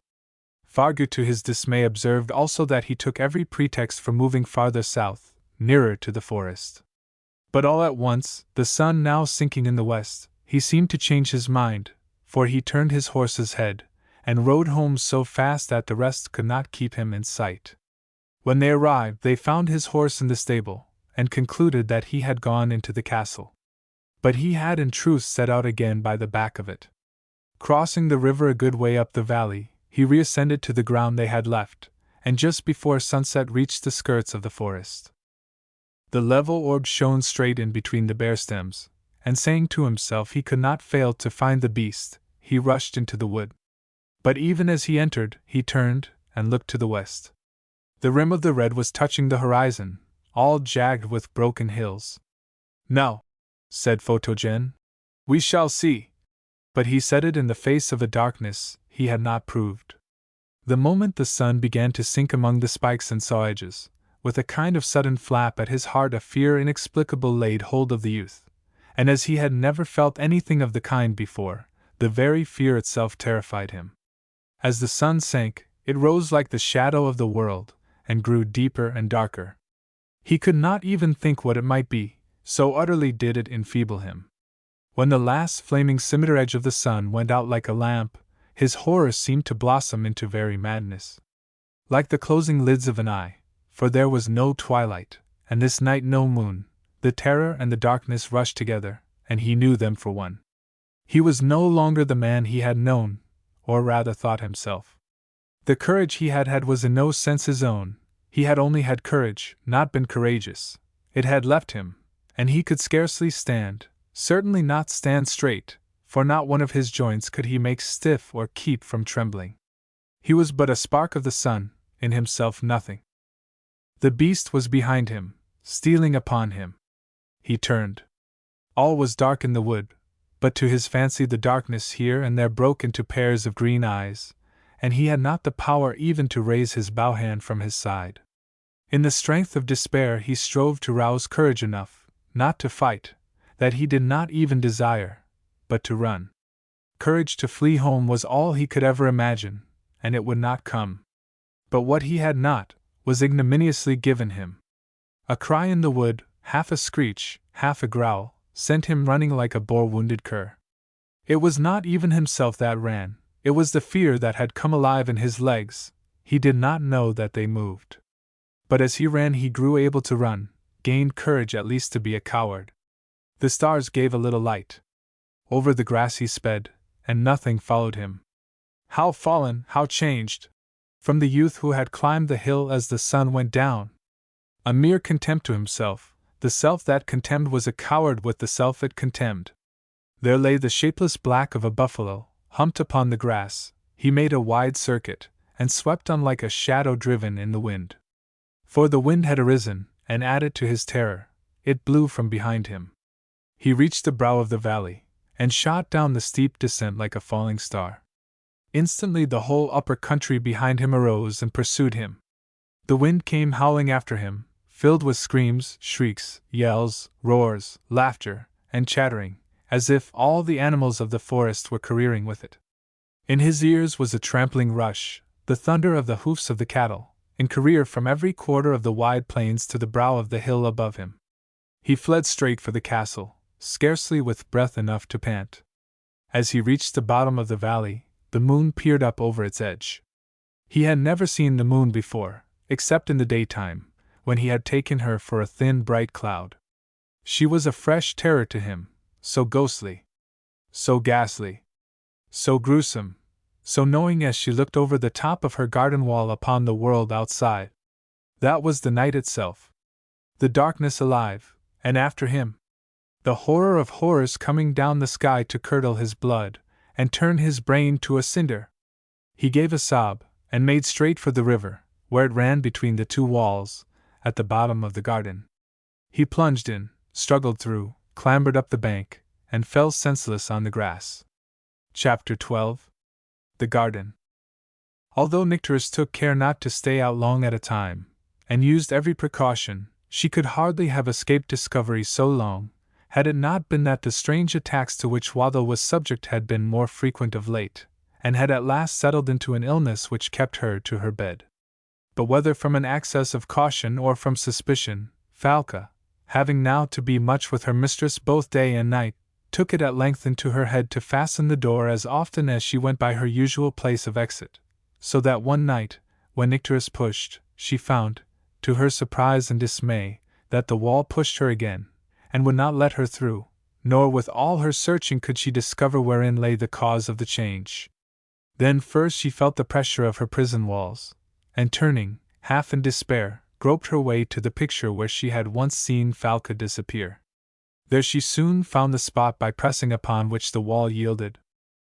Fargu to his dismay observed also that he took every pretext for moving farther south, nearer to the forest. But all at once, the sun now sinking in the west, he seemed to change his mind, for he turned his horse's head, and rode home so fast that the rest could not keep him in sight. When they arrived, they found his horse in the stable, and concluded that he had gone into the castle. But he had in truth set out again by the back of it. Crossing the river a good way up the valley, he reascended to the ground they had left, and just before sunset reached the skirts of the forest. The level orb shone straight in between the bare stems, and saying to himself he could not fail to find the beast, he rushed into the wood. But even as he entered, he turned, and looked to the west. The rim of the red was touching the horizon, all jagged with broken hills. "Now," said Photogen, "we shall see." But he said it in the face of a darkness he had not proved. The moment the sun began to sink among the spikes and saw edges, with a kind of sudden flap at his heart a fear inexplicable laid hold of the youth, and as he had never felt anything of the kind before, the very fear itself terrified him. As the sun sank, it rose like the shadow of the world, and grew deeper and darker. He could not even think what it might be, so utterly did it enfeeble him. When the last flaming scimitar edge of the sun went out like a lamp, his horror seemed to blossom into very madness. Like the closing lids of an eye, for there was no twilight, and this night no moon, the terror and the darkness rushed together, and he knew them for one. He was no longer the man he had known, or rather thought himself. The courage he had had was in no sense his own. He had only had courage, not been courageous. It had left him, and he could scarcely stand, certainly not stand straight, for not one of his joints could he make stiff or keep from trembling. He was but a spark of the sun, in himself nothing. The beast was behind him, stealing upon him. He turned. All was dark in the wood, but to his fancy the darkness here and there broke into pairs of green eyes, and he had not the power even to raise his bow hand from his side. In the strength of despair he strove to rouse courage enough, not to fight, that he did not even desire, but to run. Courage to flee home was all he could ever imagine, and it would not come. But what he had not, was ignominiously given him. A cry in the wood, half a screech, half a growl, sent him running like a boar-wounded cur. It was not even himself that ran, it was the fear that had come alive in his legs. He did not know that they moved. But as he ran he grew able to run, gained courage at least to be a coward. The stars gave a little light. Over the grass he sped, and nothing followed him. How fallen, how changed! From the youth who had climbed the hill as the sun went down! A mere contempt to himself, the self that contemned was a coward with the self it contemned. There lay the shapeless black of a buffalo, humped upon the grass. He made a wide circuit, and swept on like a shadow driven in the wind. For the wind had arisen, and added to his terror, it blew from behind him. He reached the brow of the valley, and shot down the steep descent like a falling star. Instantly the whole upper country behind him arose and pursued him. The wind came howling after him, filled with screams, shrieks, yells, roars, laughter, and chattering, as if all the animals of the forest were careering with it. In his ears was a trampling rush, the thunder of the hoofs of the cattle, in career from every quarter of the wide plains to the brow of the hill above him. He fled straight for the castle, scarcely with breath enough to pant. As he reached the bottom of the valley, the moon peered up over its edge. He had never seen the moon before, except in the daytime, when he had taken her for a thin, bright cloud. She was a fresh terror to him, so ghostly, so ghastly, so gruesome, so knowing as she looked over the top of her garden wall upon the world outside. That was the night itself. The darkness alive, and after him, the horror of horrors coming down the sky to curdle his blood, and turn his brain to a cinder. He gave a sob, and made straight for the river, where it ran between the two walls, at the bottom of the garden. He plunged in, struggled through, clambered up the bank, and fell senseless on the grass. Chapter 12. The Garden. Although Nycteris took care not to stay out long at a time, and used every precaution, she could hardly have escaped discovery so long, had it not been that the strange attacks to which Waddle was subject had been more frequent of late, and had at last settled into an illness which kept her to her bed. But whether from an access of caution or from suspicion, Falca, having now to be much with her mistress both day and night, took it at length into her head to fasten the door as often as she went by her usual place of exit, so that one night, when Nycteris pushed, she found, to her surprise and dismay, that the wall pushed her again, and would not let her through, nor with all her searching could she discover wherein lay the cause of the change. Then first she felt the pressure of her prison walls, and turning, half in despair, groped her way to the picture where she had once seen Falca disappear. There she soon found the spot by pressing upon which the wall yielded.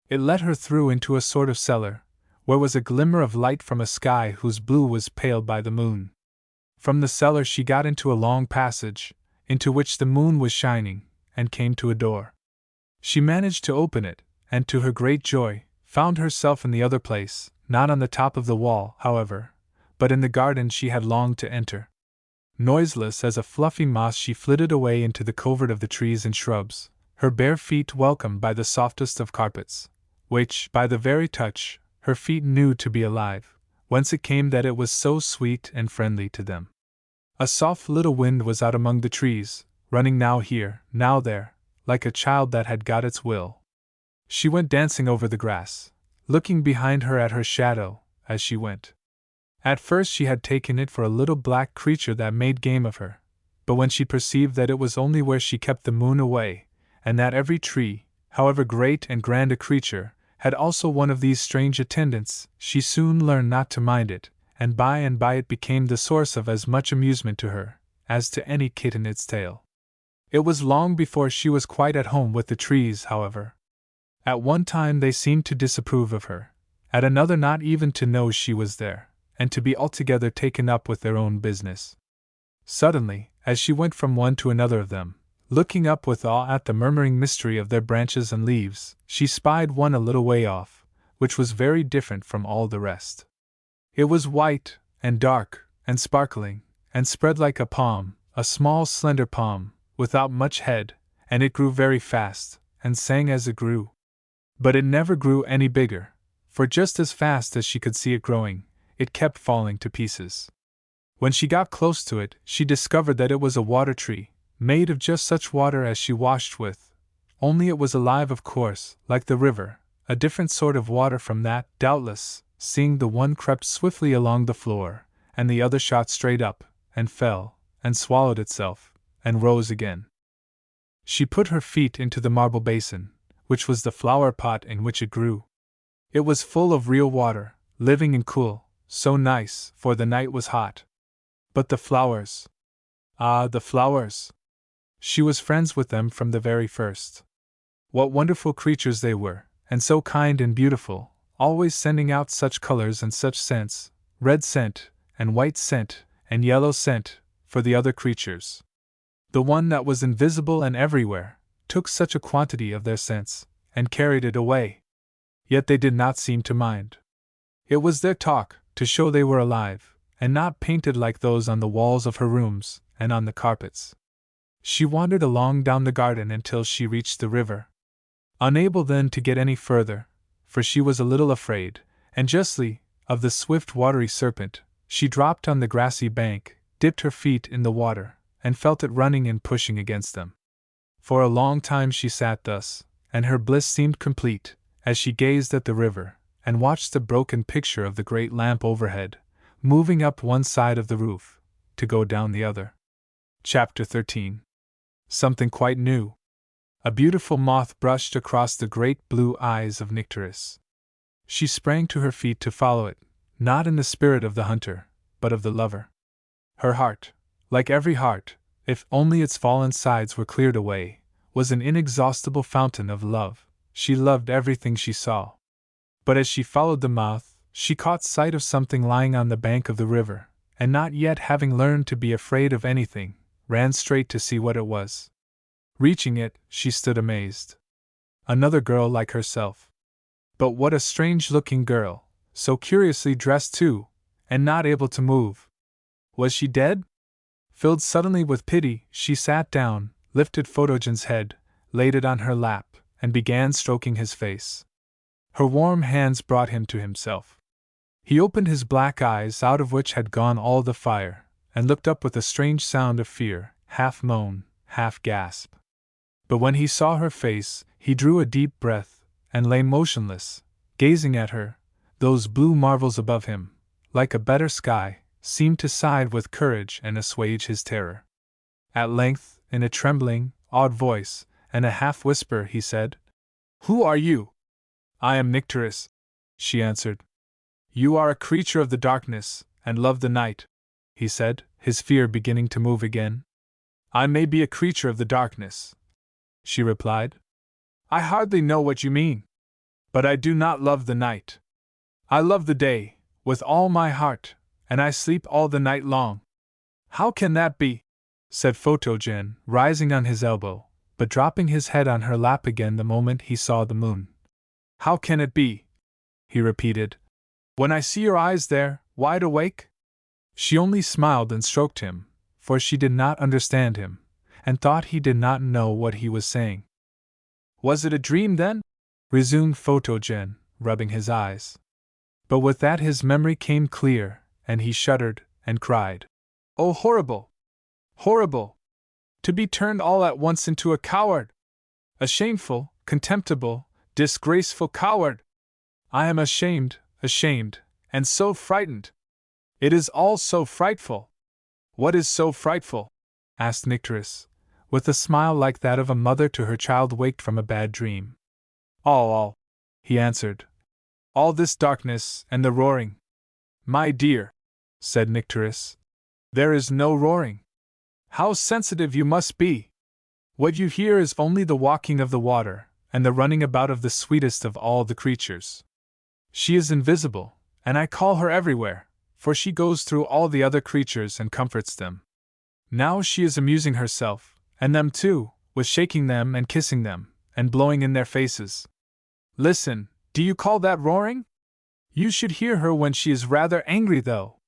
It led her through into a sort of cellar, where was a glimmer of light from a sky whose blue was paled by the moon. From the cellar she got into a long passage, into which the moon was shining, and came to a door. She managed to open it, and to her great joy, found herself in the other place, not on the top of the wall, however, but in the garden she had longed to enter. Noiseless as a fluffy moth she flitted away into the covert of the trees and shrubs, her bare feet welcomed by the softest of carpets, which, by the very touch, her feet knew to be alive, whence it came that it was so sweet and friendly to them. A soft little wind was out among the trees, running now here, now there, like a child that had got its will. She went dancing over the grass, looking behind her at her shadow as she went. At first she had taken it for a little black creature that made game of her, but when she perceived that it was only where she kept the moon away, and that every tree, however great and grand a creature, had also one of these strange attendants, she soon learned not to mind it, and by it became the source of as much amusement to her as to any kit in its tail. It was long before she was quite at home with the trees, however. At one time they seemed to disapprove of her, at another not even to know she was there, and to be altogether taken up with their own business. Suddenly, as she went from one to another of them, looking up with awe at the murmuring mystery of their branches and leaves, she spied one a little way off, which was very different from all the rest. It was white, and dark, and sparkling, and spread like a palm, a small slender palm, without much head, and it grew very fast, and sang as it grew. But it never grew any bigger, for just as fast as she could see it growing, it kept falling to pieces. When she got close to it, she discovered that it was a water tree, made of just such water as she washed with, only it was alive, of course, like the river, a different sort of water from that, doubtless, seeing the one crept swiftly along the floor, and the other shot straight up, and fell, and swallowed itself, and rose again. She put her feet into the marble basin, which was the flower pot in which it grew. It was full of real water, living and cool, so nice, for the night was hot. But the flowers! Ah, the flowers! She was friends with them from the very first. What wonderful creatures they were, and so kind and beautiful, always sending out such colors and such scents, red scent, and white scent, and yellow scent, for the other creatures. The one that was invisible and everywhere, took such a quantity of their scents, and carried it away. Yet they did not seem to mind. It was their talk, to show they were alive, and not painted like those on the walls of her rooms, and on the carpets. She wandered along down the garden until she reached the river. Unable then to get any further, for she was a little afraid, and justly, of the swift watery serpent, she dropped on the grassy bank, dipped her feet in the water, and felt it running and pushing against them. For a long time she sat thus, and her bliss seemed complete, as she gazed at the river, and watched the broken picture of the great lamp overhead, moving up one side of the roof, to go down the other. Chapter 13. Something quite new. A beautiful moth brushed across the great blue eyes of Nycteris. She sprang to her feet to follow it, not in the spirit of the hunter, but of the lover. Her heart, like every heart, if only its fallen sides were cleared away, was an inexhaustible fountain of love. She loved everything she saw. But as she followed the moth, she caught sight of something lying on the bank of the river, and not yet having learned to be afraid of anything, ran straight to see what it was. Reaching it, she stood amazed. Another girl like herself. But what a strange-looking girl, so curiously dressed too, and not able to move. Was she dead? Filled suddenly with pity, she sat down, lifted Photogen's head, laid it on her lap, and began stroking his face. Her warm hands brought him to himself. He opened his black eyes, out of which had gone all the fire, and looked up with a strange sound of fear, half moan, half gasp. But when he saw her face, he drew a deep breath, and lay motionless, gazing at her. Those blue marvels above him, like a better sky, seemed to side with courage and assuage his terror. At length, in a trembling, awed voice, and a half-whisper, he said, "Who are you?" "I am Nycteris," she answered. "You are a creature of the darkness, and love the night," he said, his fear beginning to move again. "I may be a creature of the darkness," she replied. "I hardly know what you mean. But I do not love the night. I love the day, with all my heart, and I sleep all the night long." "How can that be?" said Photogen, rising on his elbow, but dropping his head on her lap again the moment he saw the moon. "How can it be?" he repeated. When I see your eyes there, wide awake? She only smiled and stroked him, for she did not understand him, and thought he did not know what he was saying. Was it a dream then? Resumed Photogen, rubbing his eyes. But with that his memory came clear, and he shuddered, and cried, "Oh, horrible! Horrible! To be turned all at once into a coward! A shameful, contemptible, disgraceful coward! I am ashamed, and so frightened! It is all so frightful!" "What is so frightful?" asked Nycteris, with a smile like that of a mother to her child waked from a bad dream. All, he answered. All this darkness and the roaring." "My dear," said Nycteris, "there is no roaring. How sensitive you must be! What you hear is only the walking of the water, and the running about of the sweetest of all the creatures. She is invisible, and I call her everywhere, for she goes through all the other creatures and comforts them. Now she is amusing herself, and them too, with shaking them and kissing them, and blowing in their faces. Listen, do you call that roaring? You should hear her when she is rather angry, though.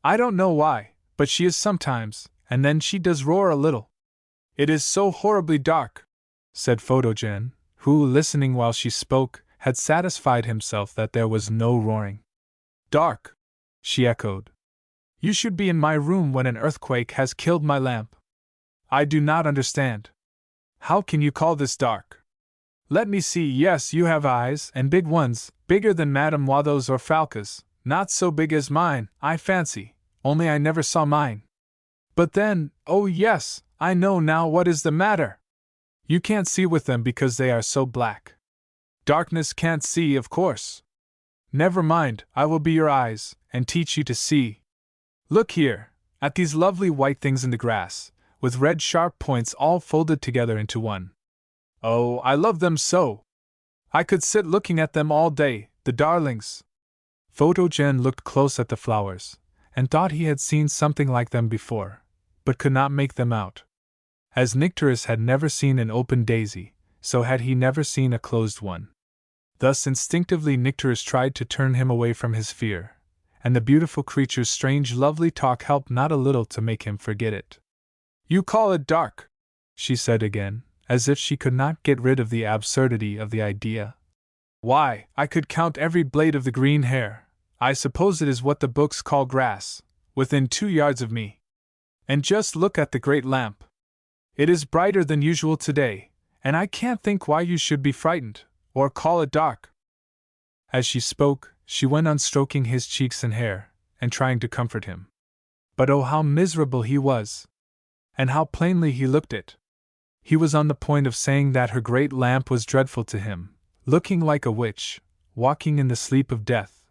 I don't know why, but she is sometimes, and then she does roar a little. It is so horribly dark," said Photogen, who, listening while she spoke, had satisfied himself that there was no roaring. "Dark," she echoed. "You should be in my room when an earthquake has killed my lamp. I do not understand. How can you call this dark? Let me see. Yes, you have eyes, and big ones, bigger than Madame Watho's or Falca's, not so big as mine, I fancy, only I never saw mine. But then, oh yes, I know now what is the matter. You can't see with them because they are so black. Darkness can't see, of course. Never mind, I will be your eyes, and teach you to see. Look here, at these lovely white things in the grass, with red sharp points all folded together into one. Oh, I love them so! I could sit looking at them all day, the darlings." Photogen looked close at the flowers, and thought he had seen something like them before, but could not make them out. As Nycteris had never seen an open daisy, so had he never seen a closed one. Thus instinctively Nycteris tried to turn him away from his fear, and the beautiful creature's strange lovely talk helped not a little to make him forget it. "You call it dark," she said again, as if she could not get rid of the absurdity of the idea. "Why, I could count every blade of the green hair, I suppose it is what the books call grass, within 2 yards of me. And just look at the great lamp. It is brighter than usual today, and I can't think why you should be frightened, or call it dark." As she spoke, she went on stroking his cheeks and hair, and trying to comfort him. But oh, how miserable he was! And how plainly he looked it! He was on the point of saying that her great lamp was dreadful to him, looking like a witch, walking in the sleep of death,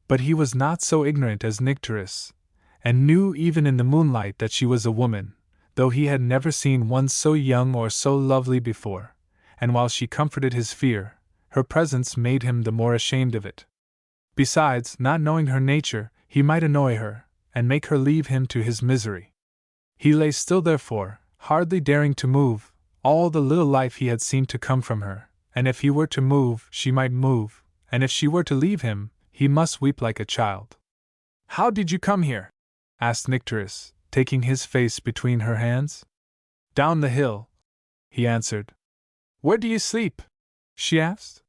but he was not so ignorant as Nycteris, and knew even in the moonlight that she was a woman, though he had never seen one so young or so lovely before, and while she comforted his fear, her presence made him the more ashamed of it. Besides, not knowing her nature, he might annoy her, and make her leave him to his misery. He lay still therefore, hardly daring to move. All the little life he had seemed to come from her, and if he were to move, she might move, and if she were to leave him, he must weep like a child. "How did you come here?" asked Nycteris, taking his face between her hands. "Down the hill," he answered. "Where do you sleep?" she asked.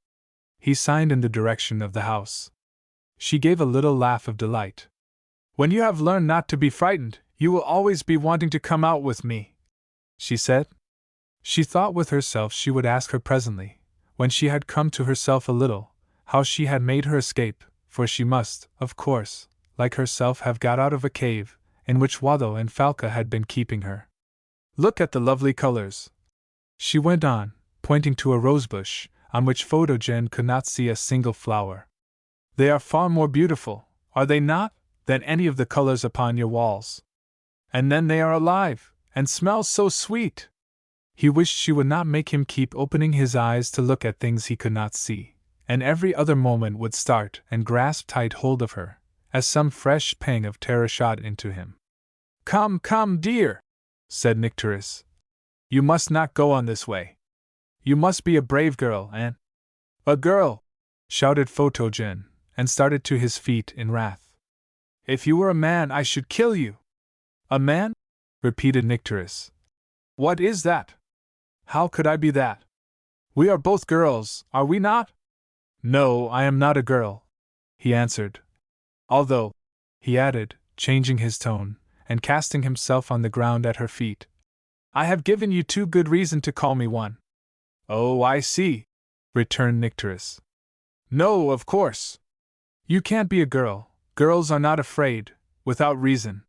He signed in the direction of the house. She gave a little laugh of delight. "When you have learned not to be frightened, you will always be wanting to come out with me," she said. She thought with herself she would ask her presently, when she had come to herself a little, how she had made her escape, for she must, of course, like herself have got out of a cave, in which Watho and Falca had been keeping her. "Look at the lovely colors," she went on, pointing to a rosebush, on which Photogen could not see a single flower. "They are far more beautiful, are they not, than any of the colors upon your walls? And then they are alive, and smell so sweet!" He wished she would not make him keep opening his eyes to look at things he could not see, and every other moment would start and grasp tight hold of her, as some fresh pang of terror shot into him. "Come, come, dear," said Nycteris. "You must not go on this way. You must be a brave girl, and—" "A girl!" shouted Photogen, and started to his feet in wrath. "If you were a man, I should kill you." "A man?" repeated Nycteris. "What is that? How could I be that? We are both girls, are we not?" "No, I am not a girl," he answered. "Although," he added, changing his tone, and casting himself on the ground at her feet, "I have given you too good reason to call me one." "Oh, I see," returned Nycteris. "No, of course. You can't be a girl. Girls are not afraid, without reason.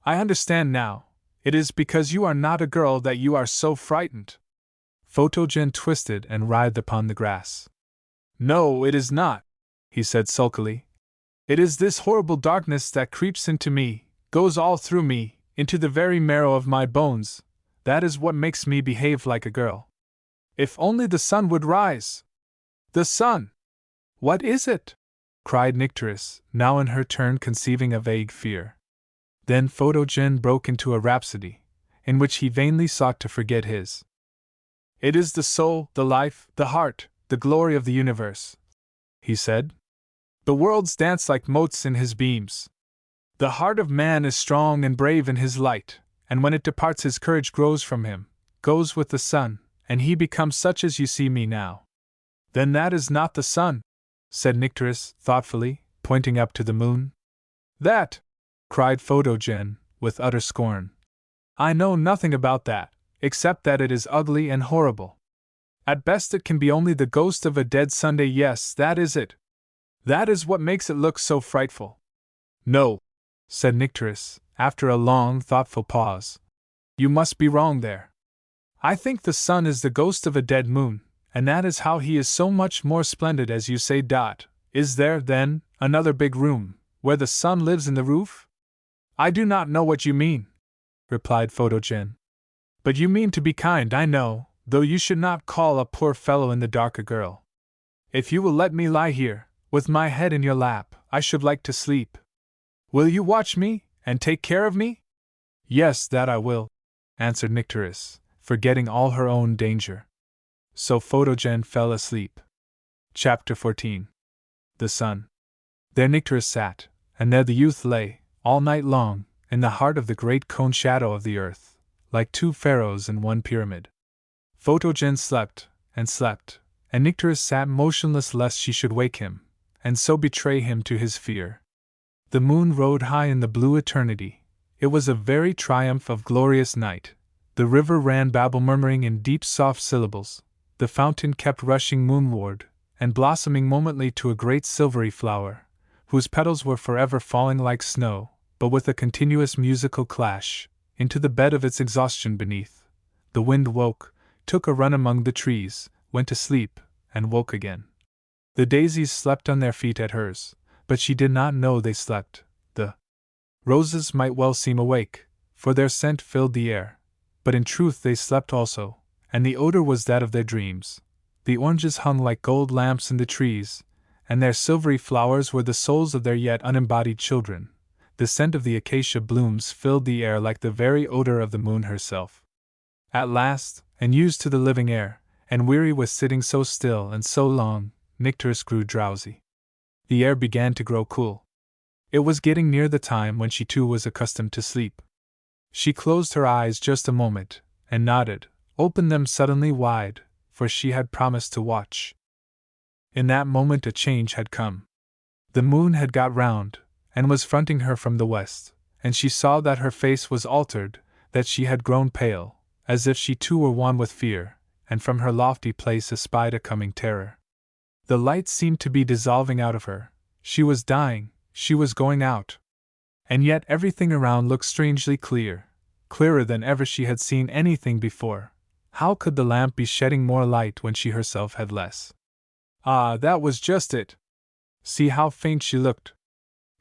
I understand now. It is because you are not a girl that you are so frightened." Photogen twisted and writhed upon the grass. "No, it is not," he said sulkily. "It is this horrible darkness that creeps into me, goes all through me, into the very marrow of my bones. That is what makes me behave like a girl. If only the sun would rise!" "The sun! What is it?" cried Nycteris, now in her turn conceiving a vague fear. Then Photogen broke into a rhapsody, in which he vainly sought to forget his. "It is the soul, the life, the heart, the glory of the universe," he said. "The worlds dance like motes in his beams. The heart of man is strong and brave in his light, and when it departs his courage grows from him, goes with the sun, and he becomes such as you see me now." "Then that is not the sun," said Nycteris, thoughtfully, pointing up to the moon. "That!" cried Photogen, with utter scorn. "I know nothing about that, except that it is ugly and horrible. At best it can be only the ghost of a dead Sunday. Yes, that is it. That is what makes it look so frightful." "No," said Nycteris, after a long, thoughtful pause. "You must be wrong there. I think the sun is the ghost of a dead moon, and that is how he is so much more splendid as you say. Is there, then, another big room, where the sun lives in the roof?" "I do not know what you mean," replied Photogen. "But you mean to be kind, I know, though you should not call a poor fellow in the dark a girl. If you will let me lie here, with my head in your lap, I should like to sleep. Will you watch me, and take care of me?" "Yes, that I will," answered Nycteris, forgetting all her own danger. So Photogen fell asleep. Chapter 14. The Sun. There Nycteris sat, and there the youth lay, all night long, in the heart of the great cone shadow of the earth, like two pharaohs in one pyramid. Photogen slept, and Nycteris sat motionless lest she should wake him, and so betray him to his fear. The moon rode high in the blue eternity. It was a very triumph of glorious night. The river ran babble murmuring in deep soft syllables. The fountain kept rushing moonward, and blossoming momently to a great silvery flower, whose petals were forever falling like snow, but with a continuous musical clash, into the bed of its exhaustion beneath. The wind woke, took a run among the trees, went to sleep, and woke again. The daisies slept on their feet at hers, but she did not know they slept. The roses might well seem awake, for their scent filled the air, but in truth they slept also, and the odor was that of their dreams. The oranges hung like gold lamps in the trees, and their silvery flowers were the souls of their yet unembodied children. The scent of the acacia blooms filled the air like the very odor of the moon herself. At last, and used to the living air, and weary with sitting so still and so long, Nycteris grew drowsy. The air began to grow cool. It was getting near the time when she too was accustomed to sleep. She closed her eyes just a moment, and nodded, opened them suddenly wide, for she had promised to watch. In that moment a change had come. The moon had got round, and was fronting her from the west, and she saw that her face was altered, that she had grown pale, as if she too were wan with fear, and from her lofty place espied a coming terror. The light seemed to be dissolving out of her. She was dying, she was going out. And yet everything around looked strangely clear, clearer than ever she had seen anything before. How could the lamp be shedding more light when she herself had less? Ah, that was just it! See how faint she looked.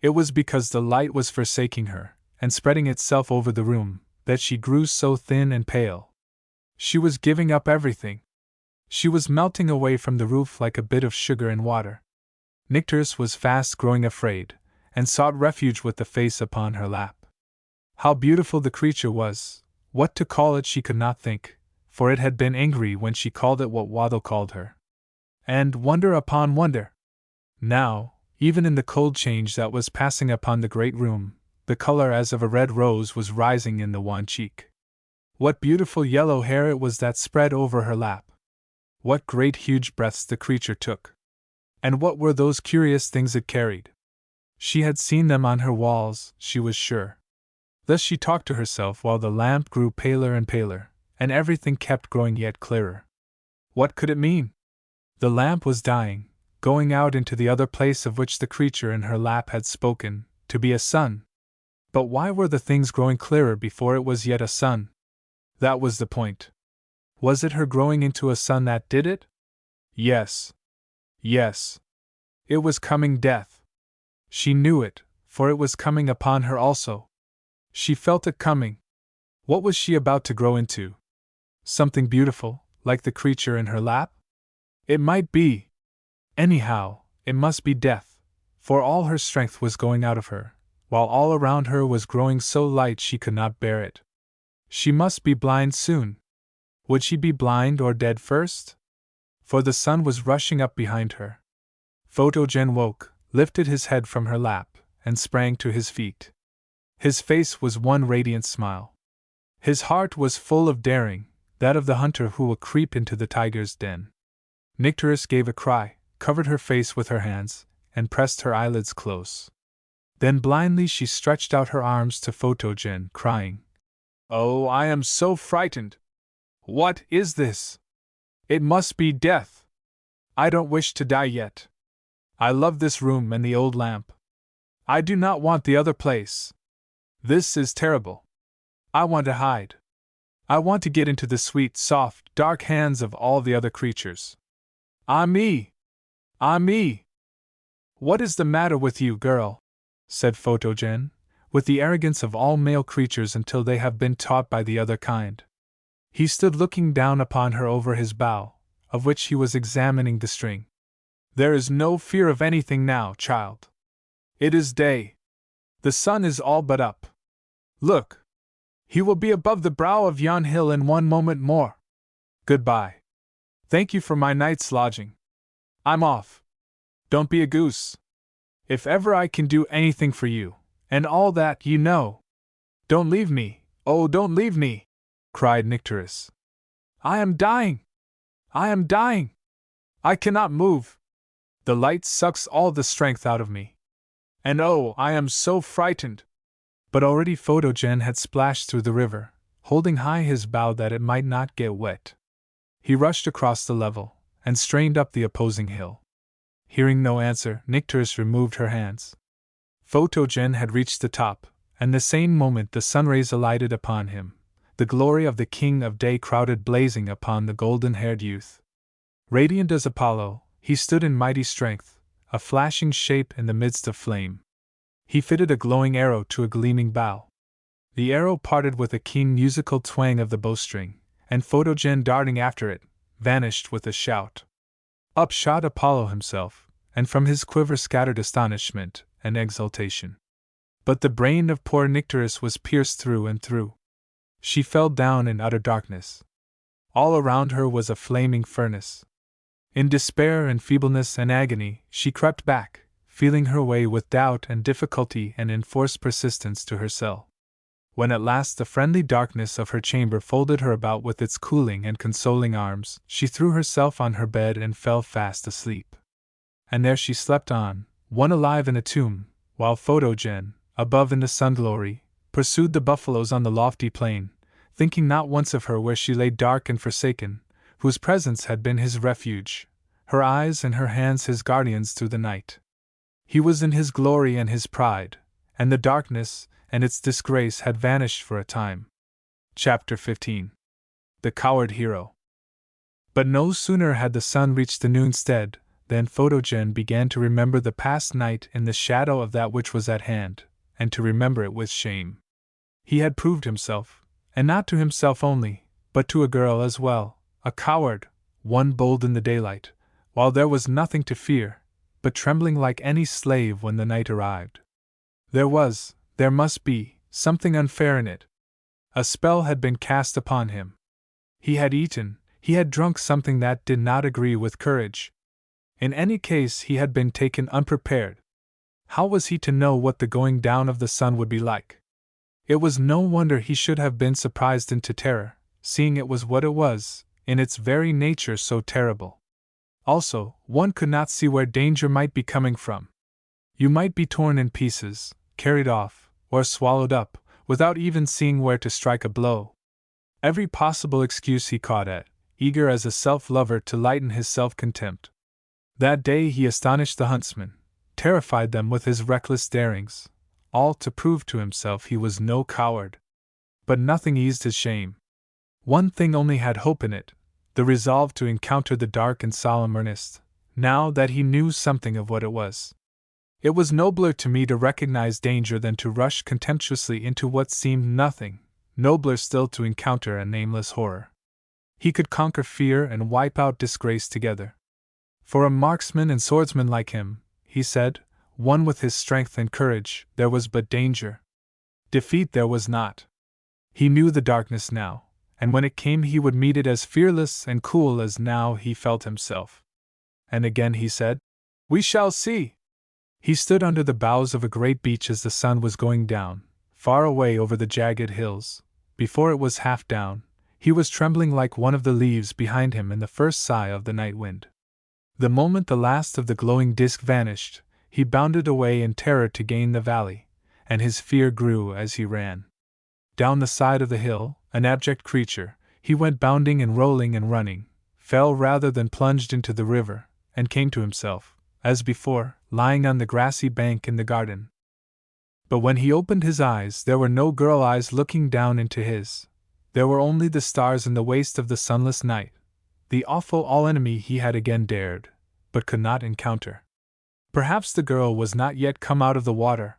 It was because the light was forsaking her, and spreading itself over the room, that she grew so thin and pale. She was giving up everything. She was melting away from the roof like a bit of sugar in water. Nycteris was fast growing afraid, and sought refuge with the face upon her lap. How beautiful the creature was! What to call it she could not think, for it had been angry when she called it what Waddle called her. And wonder upon wonder! Now, Even in the cold change that was passing upon the great room, the color as of a red rose was rising in the wan cheek. What beautiful yellow hair it was that spread over her lap! What great huge breaths the creature took! And what were those curious things it carried? She had seen them on her walls, she was sure. Thus she talked to herself while the lamp grew paler and paler, and everything kept growing yet clearer. What could it mean? The lamp was dying, going out into the other place of which the creature in her lap had spoken, to be a sun. But why were the things growing clearer before it was yet a sun? That was the point. Was it her growing into a sun that did it? Yes. Yes. It was coming death. She knew it, for it was coming upon her also. She felt it coming. What was she about to grow into? Something beautiful, like the creature in her lap? It might be. Anyhow, it must be death, for all her strength was going out of her, while all around her was growing so light she could not bear it. She must be blind soon. Would she be blind or dead first? For the sun was rushing up behind her. Photogen woke, lifted his head from her lap, and sprang to his feet. His face was one radiant smile. His heart was full of daring, that of the hunter who will creep into the tiger's den. Nycteris gave a cry, covered her face with her hands, and pressed her eyelids close. Then blindly she stretched out her arms to Photogen, crying, "Oh, I am so frightened! What is this? It must be death! I don't wish to die yet. I love this room and the old lamp. I do not want the other place. This is terrible. I want to hide. I want to get into the sweet, soft, dark hands of all the other creatures. Ah me! Ah me! What is the matter with you, girl?" said Photogen, with the arrogance of all male creatures until they have been taught by the other kind. He stood looking down upon her over his bow, of which he was examining the string. "There is no fear of anything now, child. It is day. The sun is all but up. Look! He will be above the brow of yon hill in one moment more. Goodbye. Thank you for my night's lodging. I'm off. Don't be a goose. If ever I can do anything for you, and all that, you know. Don't leave me, oh, don't leave me!" cried Nycteris. "I am dying! I am dying! I cannot move. The light sucks all the strength out of me. And oh, I am so frightened!" But already Photogen had splashed through the river, holding high his bow that it might not get wet. He rushed across the level, and strained up the opposing hill. Hearing no answer, Nycteris removed her hands. Photogen had reached the top, and the same moment the sunrays alighted upon him. The glory of the King of Day crowded blazing upon the golden-haired youth. Radiant as Apollo, he stood in mighty strength, a flashing shape in the midst of flame. He fitted a glowing arrow to a gleaming bow. The arrow parted with a keen musical twang of the bowstring, and Photogen, darting after it, vanished with a shout. Up shot Apollo himself, and from his quiver scattered astonishment and exultation. But the brain of poor Nycteris was pierced through and through. She fell down in utter darkness. All around her was a flaming furnace. In despair and feebleness and agony, she crept back, feeling her way with doubt and difficulty and enforced persistence to her cell. When at last the friendly darkness of her chamber folded her about with its cooling and consoling arms, she threw herself on her bed and fell fast asleep. And there she slept on, one alive in a tomb, while Photogen, above in the sun-glory, pursued the buffaloes on the lofty plain, thinking not once of her where she lay dark and forsaken, whose presence had been his refuge, her eyes and her hands his guardians through the night. He was in his glory and his pride, and the darkness and its disgrace had vanished for a time. Chapter 15. The Coward Hero. But no sooner had the sun reached the noonstead than Photogen began to remember the past night in the shadow of that which was at hand, and to remember it with shame. He had proved himself, and not to himself only, but to a girl as well, a coward, one bold in the daylight, while there was nothing to fear, but trembling like any slave when the night arrived. There must be, something unfair in it. A spell had been cast upon him. He had drunk something that did not agree with courage. In any case, he had been taken unprepared, How was he to know what the going down of the sun would be like? It was no wonder he should have been surprised into terror, seeing it was what it was, in its very nature so terrible. Also, one could not see where danger might be coming from. You might be torn in pieces, carried off, or swallowed up, without even seeing where to strike a blow. Every possible excuse he caught at, eager as a self-lover to lighten his self-contempt. That day he astonished the huntsmen, terrified them with his reckless darings, all to prove to himself he was no coward. But nothing eased his shame. One thing only had hope in it, the resolve to encounter the dark in solemn earnest, now that he knew something of what it was. It was nobler to me to recognize danger than to rush contemptuously into what seemed nothing, nobler still to encounter a nameless horror. He could conquer fear and wipe out disgrace together. For a marksman and swordsman like him, he said, one with his strength and courage, there was but danger. Defeat there was not. He knew the darkness now, and when it came he would meet it as fearless and cool as now he felt himself. And again he said, "We shall see." He stood under the boughs of a great beech as the sun was going down, far away over the jagged hills. Before it was half down, he was trembling like one of the leaves behind him in the first sigh of the night wind. The moment the last of the glowing disk vanished, he bounded away in terror to gain the valley, and his fear grew as he ran. Down the side of the hill, an abject creature, he went bounding and rolling and running, fell rather than plunged into the river, and came to himself, as before, lying on the grassy bank in the garden. But when he opened his eyes, there were no girl eyes looking down into his. There were only the stars in the waste of the sunless night, the awful all-enemy he had again dared, but could not encounter. Perhaps the girl was not yet come out of the water.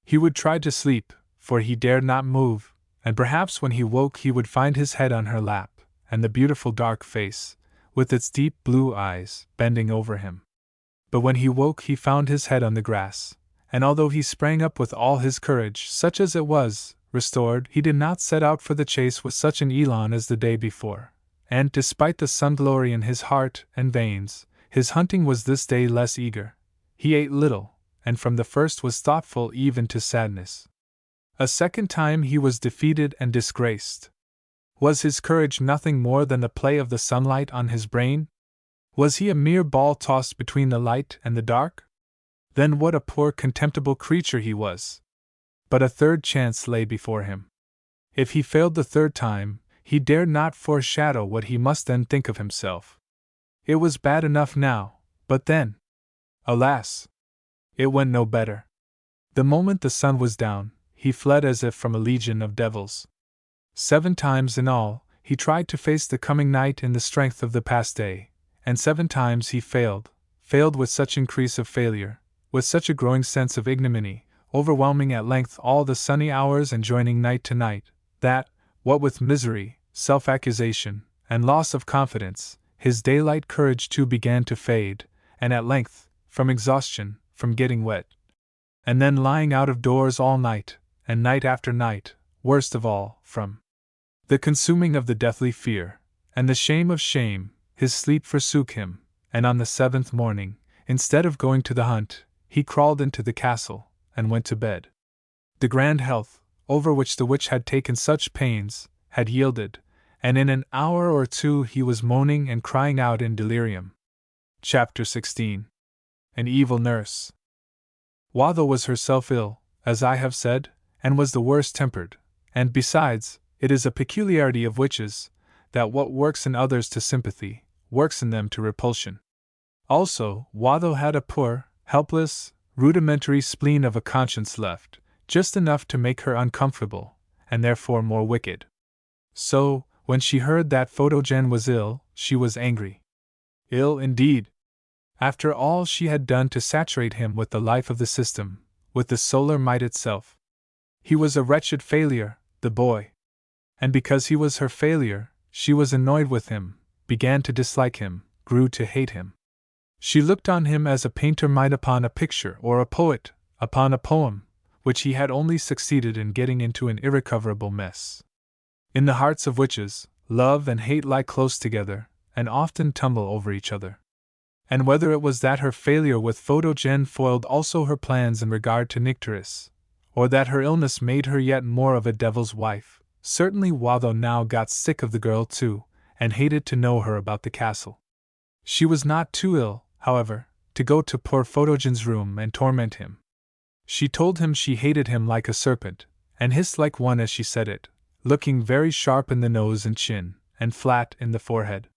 He would try to sleep, for he dared not move, and perhaps when he woke he would find his head on her lap, and the beautiful dark face, with its deep blue eyes, bending over him. But when he woke he found his head on the grass, and although he sprang up with all his courage, such as it was, restored, he did not set out for the chase with such an elan as the day before, and, despite the sun-glory in his heart and veins, his hunting was this day less eager. He ate little, and from the first was thoughtful even to sadness. A second time he was defeated and disgraced. Was his courage nothing more than the play of the sunlight on his brain? Was he a mere ball tossed between the light and the dark? Then what a poor contemptible creature he was! But a third chance lay before him. If he failed the third time, he dared not foreshadow what he must then think of himself. It was bad enough now, but then, alas! It went no better. The moment the sun was down, he fled as if from a legion of devils. 7 times in all, he tried to face the coming night in the strength of the past day, and 7 times he failed with such increase of failure, with such a growing sense of ignominy, overwhelming at length all the sunny hours and joining night to night, that, what with misery, self-accusation, and loss of confidence, his daylight courage too began to fade, and at length, from exhaustion, from getting wet, and then lying out of doors all night, and night after night, worst of all, from the consuming of the deathly fear, and the shame of shame, his sleep forsook him, and on the 7th morning, instead of going to the hunt, he crawled into the castle, and went to bed. The grand health, over which the witch had taken such pains, had yielded, and in an hour or 2 he was moaning and crying out in delirium. Chapter 16. An Evil Nurse. Watho was herself ill, as I have said, and was the worst tempered, and besides, it is a peculiarity of witches, that what works in others to sympathy, works in them to repulsion. Also, Watho had a poor, helpless, rudimentary spleen of a conscience left, just enough to make her uncomfortable, and therefore more wicked. So, when she heard that Photogen was ill, she was angry. Ill indeed! After all she had done to saturate him with the life of the system, with the solar might itself. He was a wretched failure, the boy. And because he was her failure, she was annoyed with him, began to dislike him, grew to hate him. She looked on him as a painter might upon a picture, or a poet upon a poem, which he had only succeeded in getting into an irrecoverable mess. In the hearts of witches, love and hate lie close together, and often tumble over each other. and whether it was that her failure with Photogen foiled also her plans in regard to Nycteris, or that her illness made her yet more of a devil's wife, certainly Watho now got sick of the girl too, and hated to know her about the castle. She was not too ill, however, to go to poor Photogen's room and torment him. She told him she hated him like a serpent, and hissed like one as she said it, looking very sharp in the nose and chin, and flat in the forehead.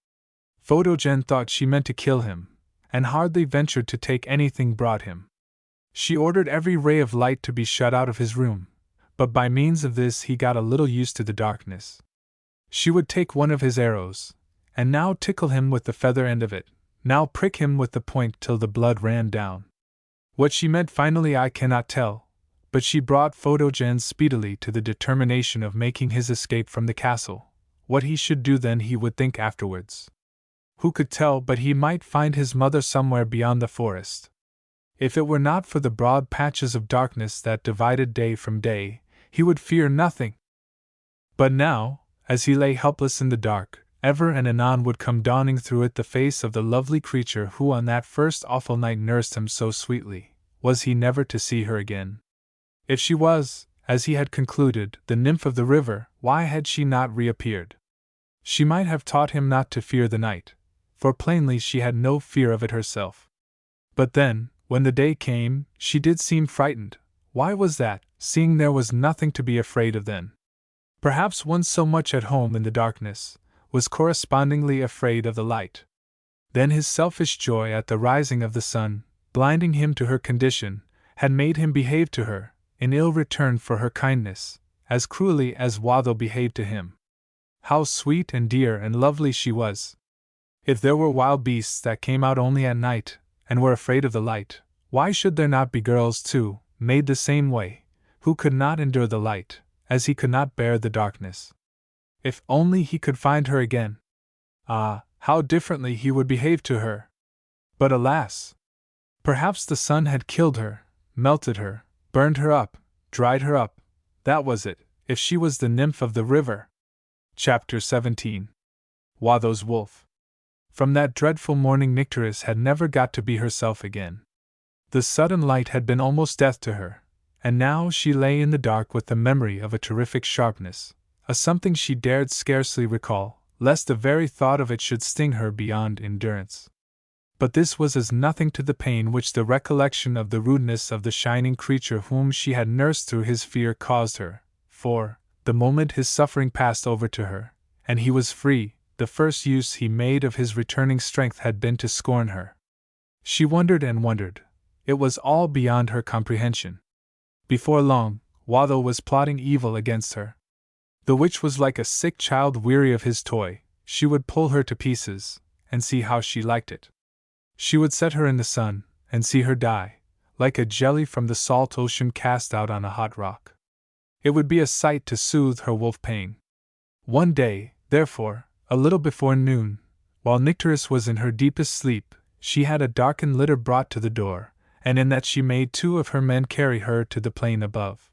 Photogen thought she meant to kill him, and hardly ventured to take anything brought him. She ordered every ray of light to be shut out of his room, but by means of this he got a little used to the darkness. She would take one of his arrows, and now tickle him with the feather end of it, now prick him with the point till the blood ran down. What she meant finally I cannot tell, but she brought Photogen speedily to the determination of making his escape from the castle. What he should do then he would think afterwards. Who could tell but he might find his mother somewhere beyond the forest? If it were not for the broad patches of darkness that divided day from day, he would fear nothing. But now, as he lay helpless in the dark, ever and anon would come dawning through it the face of the lovely creature who on that first awful night nursed him so sweetly. Was he never to see her again? If she was, as he had concluded, the nymph of the river, why had she not reappeared? She might have taught him not to fear the night, for plainly she had no fear of it herself. But then, when the day came, she did seem frightened. Why was that, seeing there was nothing to be afraid of then? Perhaps one so much at home in the darkness was correspondingly afraid of the light. Then his selfish joy at the rising of the sun, blinding him to her condition, had made him behave to her, in ill return for her kindness, as cruelly as Watho behaved to him. How sweet and dear and lovely she was! If there were wild beasts that came out only at night, and were afraid of the light, why should there not be girls too, made the same way, who could not endure the light, as he could not bear the darkness? If only he could find her again! Ah, how differently he would behave to her! But alas! Perhaps the sun had killed her, melted her, burned her up, dried her up. That was it, if she was the nymph of the river. Chapter 17. Watho's Wolf. From that dreadful morning Nycteris had never got to be herself again. The sudden light had been almost death to her, and now she lay in the dark with the memory of a terrific sharpness, a something she dared scarcely recall, lest the very thought of it should sting her beyond endurance. But this was as nothing to the pain which the recollection of the rudeness of the shining creature whom she had nursed through his fear caused her, for, the moment his suffering passed over to her, and he was free, the first use he made of his returning strength had been to scorn her. She wondered and wondered. It was all beyond her comprehension. Before long, Watho was plotting evil against her. The witch was like a sick child weary of his toy. She would pull her to pieces, and see how she liked it. She would set her in the sun, and see her die, like a jelly from the salt ocean cast out on a hot rock. It would be a sight to soothe her wolf pain. One day, therefore, a little before noon, while Nycteris was in her deepest sleep, she had a darkened litter brought to the door, and in that she made 2 of her men carry her to the plain above.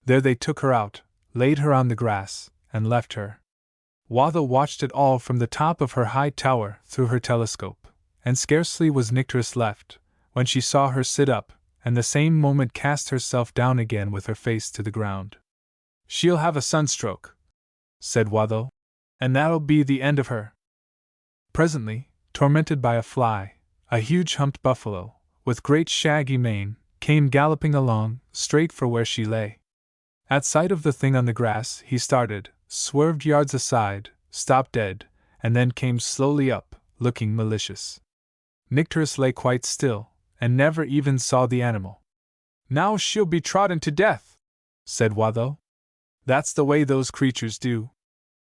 There they took her out, laid her on the grass, and left her. Watho watched it all from the top of her high tower through her telescope, and scarcely was Nycteris left, when she saw her sit up, and the same moment cast herself down again with her face to the ground. "She'll have a sunstroke," said Watho, "and that'll be the end of her." Presently, tormented by a fly, a huge humped buffalo, with great shaggy mane, came galloping along, straight for where she lay. At sight of the thing on the grass, he started, swerved yards aside, stopped dead, and then came slowly up, looking malicious. Nycteris lay quite still, and never even saw the animal. "Now she'll be trodden to death," said Watho. "That's the way those creatures do."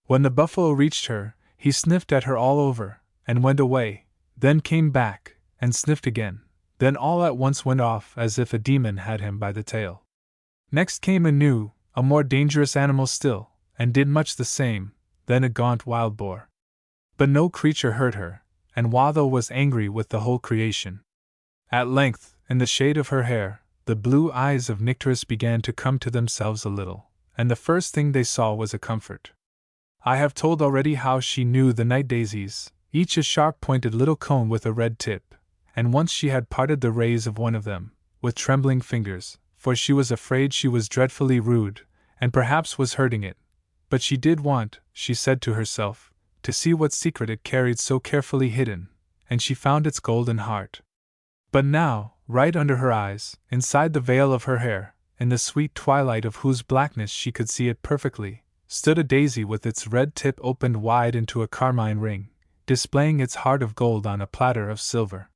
When the buffalo reached her, he sniffed at her all over, and went away, then came back, and sniffed again, then all at once went off as if a demon had him by the tail. Next came a new, a more dangerous animal still, and did much the same, then a gaunt wild boar. But no creature hurt her, and Watho was angry with the whole creation. At length, in the shade of her hair, the blue eyes of Nycteris began to come to themselves a little, and the first thing they saw was a comfort. I have told already how she knew the night daisies, each a sharp-pointed little cone with a red tip, and once she had parted the rays of one of them, with trembling fingers, for she was afraid she was dreadfully rude, and perhaps was hurting it. But she did want, she said to herself, to see what secret it carried so carefully hidden, and she found its golden heart. But now, right under her eyes, inside the veil of her hair, in the sweet twilight of whose blackness she could see it perfectly, stood a daisy with its red tip opened wide into a carmine ring, displaying its heart of gold on a platter of silver.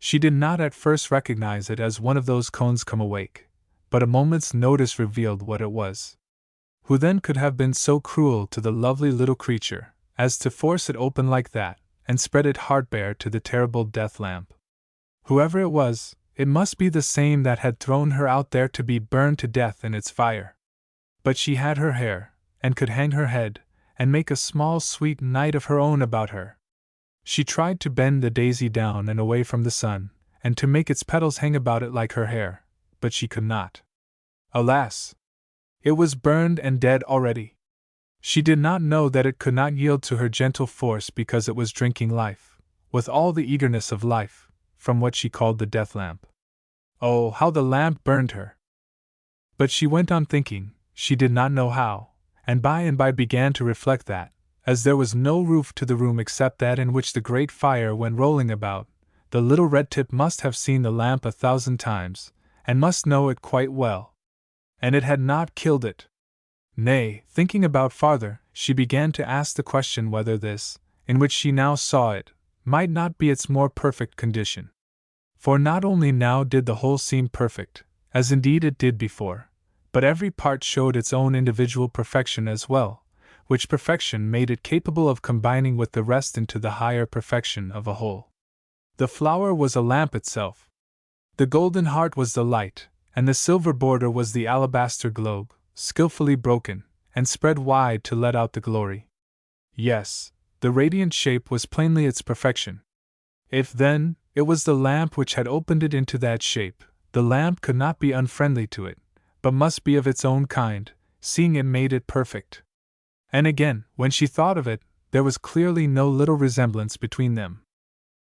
She did not at first recognize it as one of those cones come awake, but a moment's notice revealed what it was. Who then could have been so cruel to the lovely little creature as to force it open like that, and spread it heart bare to the terrible death lamp? Whoever it was, it must be the same that had thrown her out there to be burned to death in its fire. But she had her hair, and could hang her head, and make a small sweet night of her own about her. She tried to bend the daisy down and away from the sun, and to make its petals hang about it like her hair, but she could not. Alas! It was burned and dead already. She did not know that it could not yield to her gentle force because it was drinking life, with all the eagerness of life, from what she called the death lamp. Oh, how the lamp burned her! But she went on thinking, she did not know how, and by began to reflect that, as there was no roof to the room except that in which the great fire went rolling about, the little red tip must have seen the lamp 1,000 times, and must know it quite well. And it had not killed it. Nay, thinking about farther, she began to ask the question whether this, in which she now saw it, might not be its more perfect condition. For not only now did the whole seem perfect, as indeed it did before, but every part showed its own individual perfection as well, which perfection made it capable of combining with the rest into the higher perfection of a whole. The flower was a lamp itself. The golden heart was the light, and the silver border was the alabaster globe, skillfully broken, and spread wide to let out the glory. Yes, the radiant shape was plainly its perfection. If, then, it was the lamp which had opened it into that shape, the lamp could not be unfriendly to it, but must be of its own kind, seeing it made it perfect. And again, when she thought of it, there was clearly no little resemblance between them.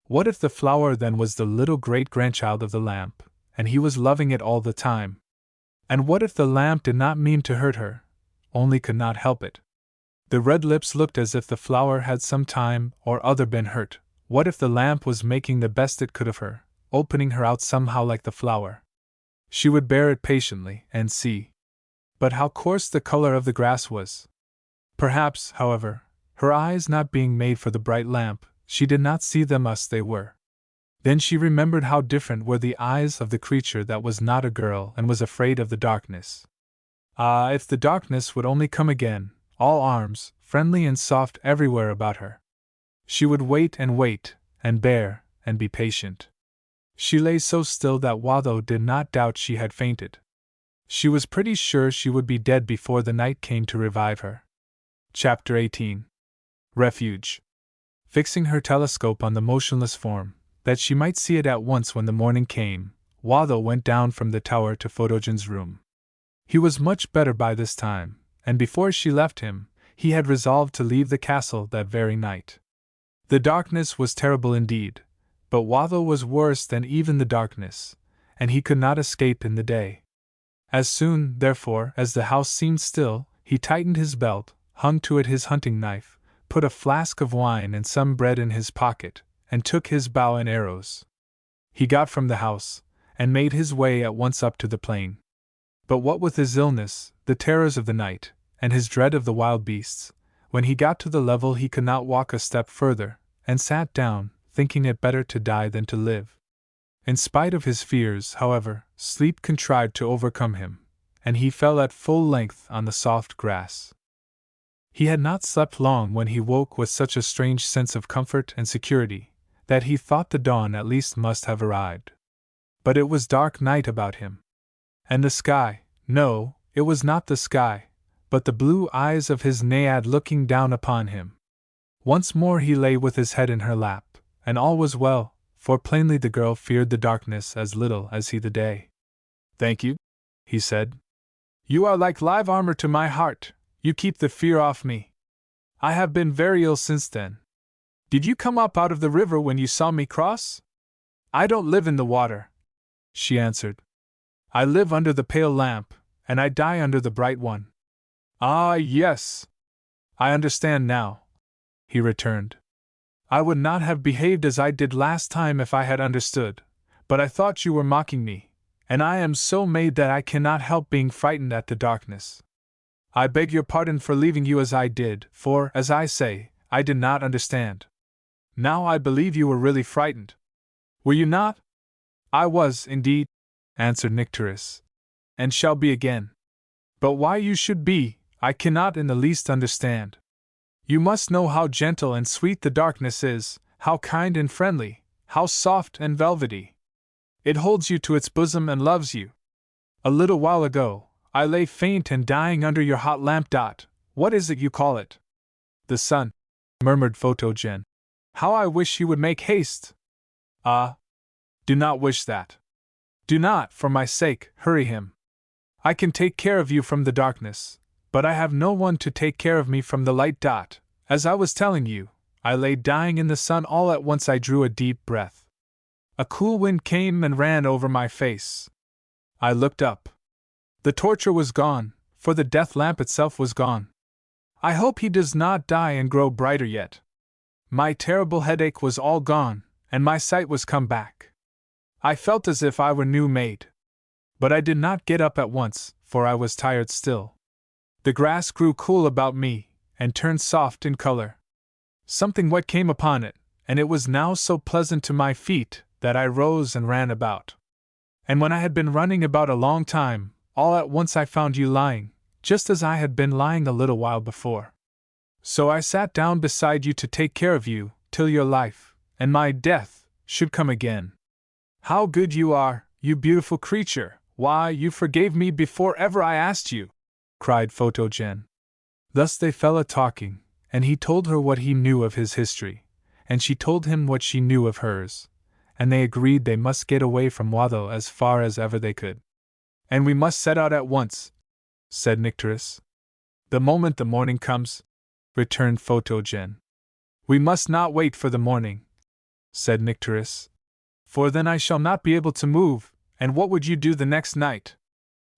What if the flower then was the little great-grandchild of the lamp, and he was loving it all the time? And what if the lamp did not mean to hurt her, only could not help it? The red lips looked as if the flower had some time or other been hurt. What if the lamp was making the best it could of her, opening her out somehow like the flower? She would bear it patiently, and see. But how coarse the color of the grass was! Perhaps, however, her eyes not being made for the bright lamp, she did not see them as they were. Then she remembered how different were the eyes of the creature that was not a girl and was afraid of the darkness. Ah, if the darkness would only come again, all arms, friendly and soft everywhere about her! She would wait, and bear, and be patient. She lay so still that Watho did not doubt she had fainted. She was pretty sure she would be dead before the night came to revive her. Chapter 18. Refuge. Fixing her telescope on the motionless form, that she might see it at once when the morning came, Watho went down from the tower to Photogen's room. He was much better by this time, and before she left him, he had resolved to leave the castle that very night. The darkness was terrible indeed, but Watho was worse than even the darkness, and he could not escape in the day. As soon, therefore, as the house seemed still, he tightened his belt, hung to it his hunting knife, put a flask of wine and some bread in his pocket, and took his bow and arrows. He got from the house, and made his way at once up to the plain. But what with his illness, the terrors of the night, and his dread of the wild beasts, when he got to the level he could not walk a step further, and sat down, thinking it better to die than to live. In spite of his fears, however, sleep contrived to overcome him, and he fell at full length on the soft grass. He had not slept long when he woke with such a strange sense of comfort and security, that he thought the dawn at least must have arrived. But it was dark night about him. And the sky, no, it was not the sky, but the blue eyes of his naiad looking down upon him. Once more he lay with his head in her lap, and all was well, for plainly the girl feared the darkness as little as he the day. "Thank you," he said. "You are like live armor to my heart, you keep the fear off me. I have been very ill since then. Did you come up out of the river when you saw me cross?" I don't live in the water, she answered. I live under the pale lamp, and I die under the bright one. Ah, yes. I understand now, he returned. I would not have behaved as I did last time if I had understood, but I thought you were mocking me, and I am so made that I cannot help being frightened at the darkness. I beg your pardon for leaving you as I did, for, as I say, I did not understand. Now I believe you were really frightened. Were you not? I was, indeed, answered Nycteris, and shall be again. But why you should be, I cannot in the least understand. You must know how gentle and sweet the darkness is, how kind and friendly, how soft and velvety. It holds you to its bosom and loves you. A little while ago, I lay faint and dying under your hot lamp. What is it you call it? The sun, murmured Photogen. How I wish he would make haste! Ah! Do not wish that. Do not, for my sake, hurry him. I can take care of you from the darkness, but I have no one to take care of me from the light. As I was telling you, I lay dying in the sun. All at once I drew a deep breath. A cool wind came and ran over my face. I looked up. The torture was gone, for the death lamp itself was gone. I hope he does not die and grow brighter yet. My terrible headache was all gone, and my sight was come back. I felt as if I were new made. But I did not get up at once, for I was tired still. The grass grew cool about me, and turned soft in color. Something wet came upon it, and it was now so pleasant to my feet that I rose and ran about. And when I had been running about a long time, all at once I found you lying, just as I had been lying a little while before. So I sat down beside you to take care of you, till your life, and my death, should come again. How good you are, you beautiful creature! Why, you forgave me before ever I asked you! Cried Photogen. Thus they fell a-talking, and he told her what he knew of his history, and she told him what she knew of hers, and they agreed they must get away from Watho as far as ever they could. And we must set out at once, said Nycteris. The moment the morning comes, returned Photogen. We must not wait for the morning, said Nycteris, for then I shall not be able to move, and what would you do the next night?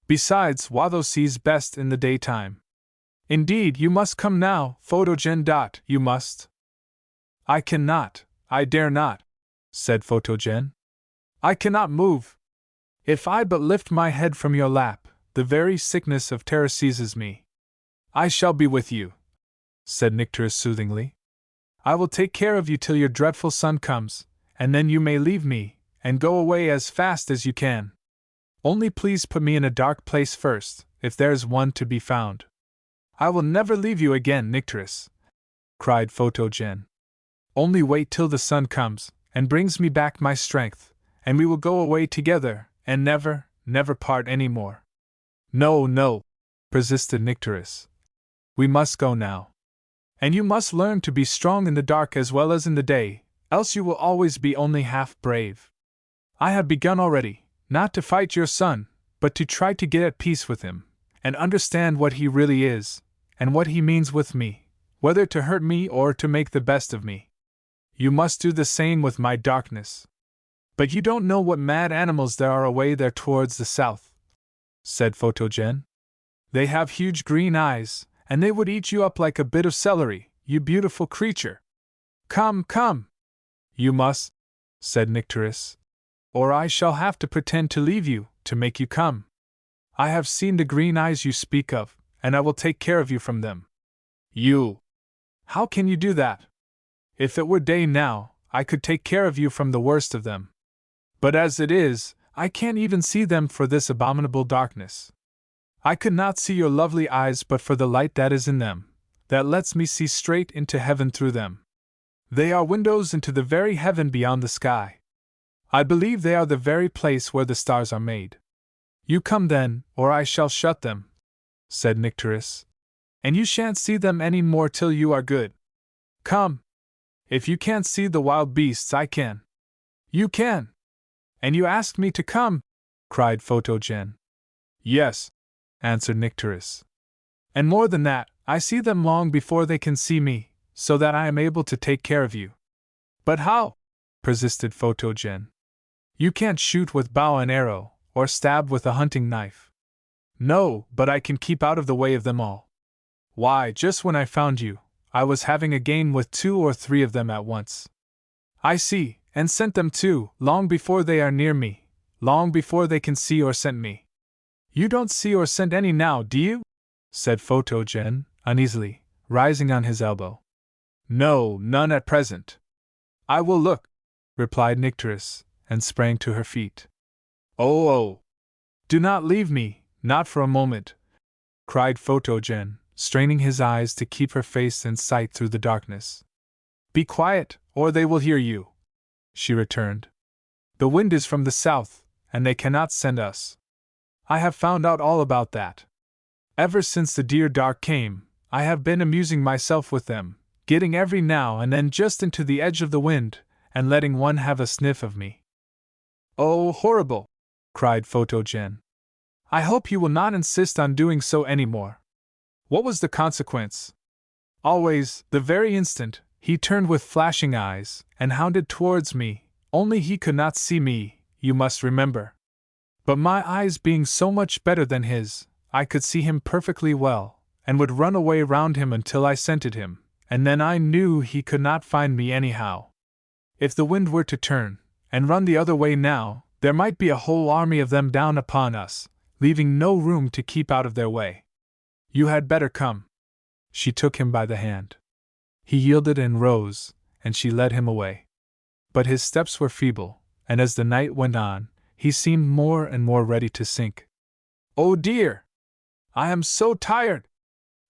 Besides, Watho sees best in the daytime. Indeed, you must come now, Photogen. You must. I cannot, I dare not, said Photogen. I cannot move. If I but lift my head from your lap, the very sickness of terror seizes me. I shall be with you, said Nycteris soothingly. I will take care of you till your dreadful sun comes, and then you may leave me, and go away as fast as you can. Only please put me in a dark place first, if there's one to be found. I will never leave you again, Nycteris, cried Photogen. Only wait till the sun comes, and brings me back my strength, and we will go away together, and never, never part any more. No, no, persisted Nycteris. We must go now. And you must learn to be strong in the dark as well as in the day, else you will always be only half brave. I have begun already, not to fight your son, but to try to get at peace with him, and understand what he really is, and what he means with me, whether to hurt me or to make the best of me. You must do the same with my darkness. But you don't know what mad animals there are away there towards the south, said Photogen. They have huge green eyes, and they would eat you up like a bit of celery, you beautiful creature. Come, come! You must, said Nycteris, or I shall have to pretend to leave you, to make you come. I have seen the green eyes you speak of, and I will take care of you from them. You! How can you do that? If it were day now, I could take care of you from the worst of them. But as it is, I can't even see them for this abominable darkness. I could not see your lovely eyes but for the light that is in them, that lets me see straight into heaven through them. They are windows into the very heaven beyond the sky. I believe they are the very place where the stars are made. You come then, or I shall shut them, said Nycteris. And you shan't see them any more till you are good. Come! If you can't see the wild beasts, I can. You can! And you asked me to come, cried Photogen. Yes, answered Nycteris. And more than that, I see them long before they can see me, so that I am able to take care of you. But how? Persisted Photogen. You can't shoot with bow and arrow, or stab with a hunting knife. No, but I can keep out of the way of them all. Why, just when I found you, I was having a game with 2 or 3 of them at once. I see, and sent them too, long before they are near me, long before they can see or scent me. You don't see or scent any now, do you? Said Photogen, uneasily, rising on his elbow. No, none at present. I will look, replied Nycteris, and sprang to her feet. Oh! Do not leave me, not for a moment, cried Photogen, straining his eyes to keep her face in sight through the darkness. Be quiet, or they will hear you, she returned. The wind is from the south, and they cannot send us. I have found out all about that. Ever since the dear dark came, I have been amusing myself with them, getting every now and then just into the edge of the wind, and letting one have a sniff of me. Oh, horrible! Cried Photogen. I hope you will not insist on doing so any more. What was the consequence? Always, the very instant, he turned with flashing eyes, and hounded towards me, only he could not see me, you must remember. But my eyes being so much better than his, I could see him perfectly well, and would run away round him until I scented him, and then I knew he could not find me anyhow. If the wind were to turn, and run the other way now, there might be a whole army of them down upon us, leaving no room to keep out of their way. You had better come. She took him by the hand. He yielded and rose, and she led him away. But his steps were feeble, and as the night went on, he seemed more and more ready to sink. Oh dear! I am so tired!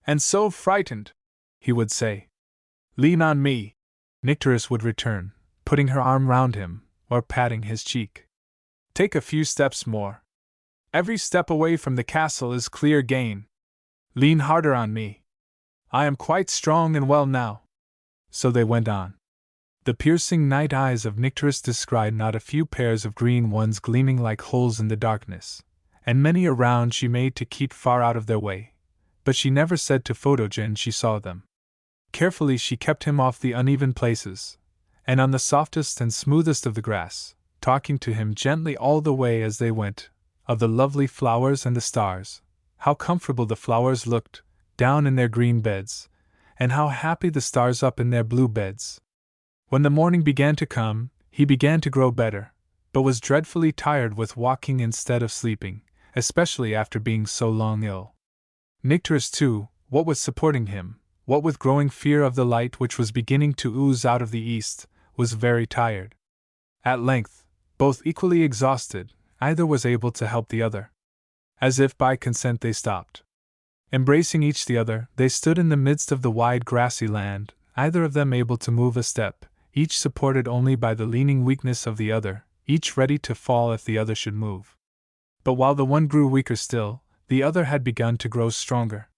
And so frightened! He would say. Lean on me, Nycteris would return, putting her arm round him, or patting his cheek. Take a few steps more. Every step away from the castle is clear gain. Lean harder on me. I am quite strong and well now. So they went on. The piercing night eyes of Nycteris descried not a few pairs of green ones gleaming like holes in the darkness, and many a round she made to keep far out of their way, but she never said to Photogen she saw them. Carefully she kept him off the uneven places, and on the softest and smoothest of the grass, talking to him gently all the way as they went, of the lovely flowers and the stars, how comfortable the flowers looked, down in their green beds, and how happy the stars up in their blue beds. When the morning began to come, he began to grow better, but was dreadfully tired with walking instead of sleeping, especially after being so long ill. Nycteris too, what with supporting him, what with growing fear of the light which was beginning to ooze out of the east, was very tired. At length, both equally exhausted, either was able to help the other. As if by consent they stopped. Embracing each the other, they stood in the midst of the wide grassy land, either of them able to move a step, each supported only by the leaning weakness of the other, each ready to fall if the other should move. But while the one grew weaker still, the other had begun to grow stronger.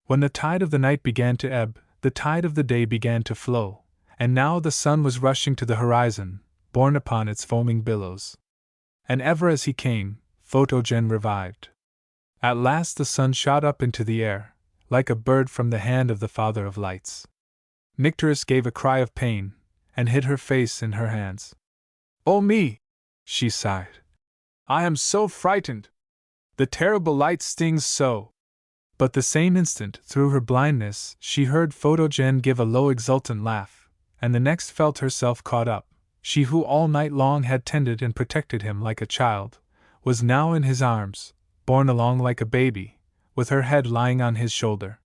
When the tide of the night began to ebb, the tide of the day began to flow, and now the sun was rushing to the horizon, borne upon its foaming billows. And ever as he came, Photogen revived. At last the sun shot up into the air, like a bird from the hand of the Father of Lights. Nycteris gave a cry of pain, and hid her face in her hands. Oh me! She sighed. I am so frightened! The terrible light stings so! But the same instant, through her blindness, she heard Photogen give a low exultant laugh, and the next felt herself caught up. She who all night long had tended and protected him like a child, was now in his arms, borne along like a baby, with her head lying on his shoulder.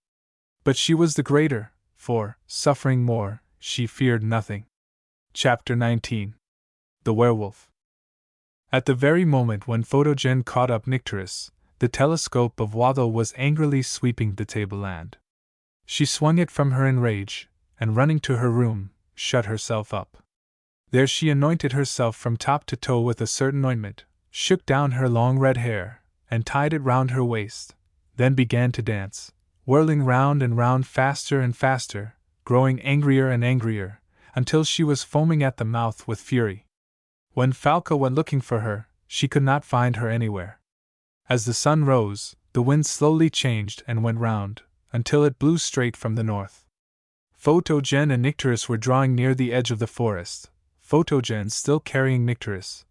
But she was the greater, for, suffering more, she feared nothing. Chapter 19. The Werewolf. At the very moment when Photogen caught up Nycteris, the telescope of Waddle was angrily sweeping the tableland. She swung it from her in rage, and running to her room, shut herself up. There she anointed herself from top to toe with a certain ointment, shook down her long red hair, and tied it round her waist, then began to dance, whirling round and round faster and faster, growing angrier and angrier, until she was foaming at the mouth with fury. When Falca went looking for her, she could not find her anywhere. As the sun rose, the wind slowly changed and went round, until it blew straight from the north. Photogen and Nycteris were drawing near the edge of the forest, Photogen still carrying Nycteris,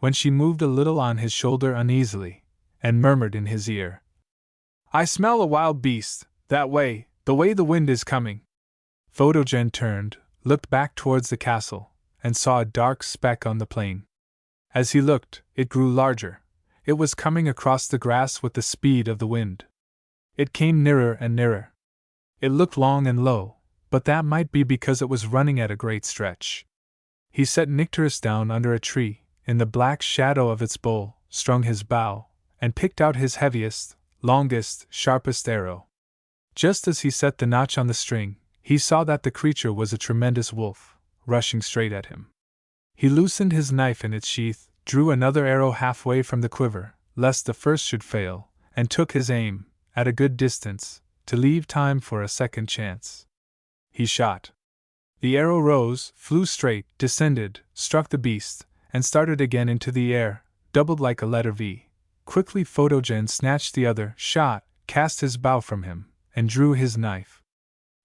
when she moved a little on his shoulder uneasily, and murmured in his ear, "I smell a wild beast, that way, the wind is coming." Photogen turned, looked back towards the castle, and saw a dark speck on the plain. As he looked, it grew larger. It was coming across the grass with the speed of the wind. It came nearer and nearer. It looked long and low, but that might be because it was running at a great stretch. He set Nycteris down under a tree, in the black shadow of its bole, strung his bow, and picked out his heaviest, longest, sharpest arrow. Just as he set the notch on the string, he saw that the creature was a tremendous wolf, rushing straight at him. He loosened his knife in its sheath, drew another arrow halfway from the quiver, lest the first should fail, and took his aim, at a good distance, to leave time for a second chance. He shot. The arrow rose, flew straight, descended, struck the beast, and started again into the air, doubled like a letter V. Quickly Photogen snatched the other shot, cast his bow from him, and drew his knife.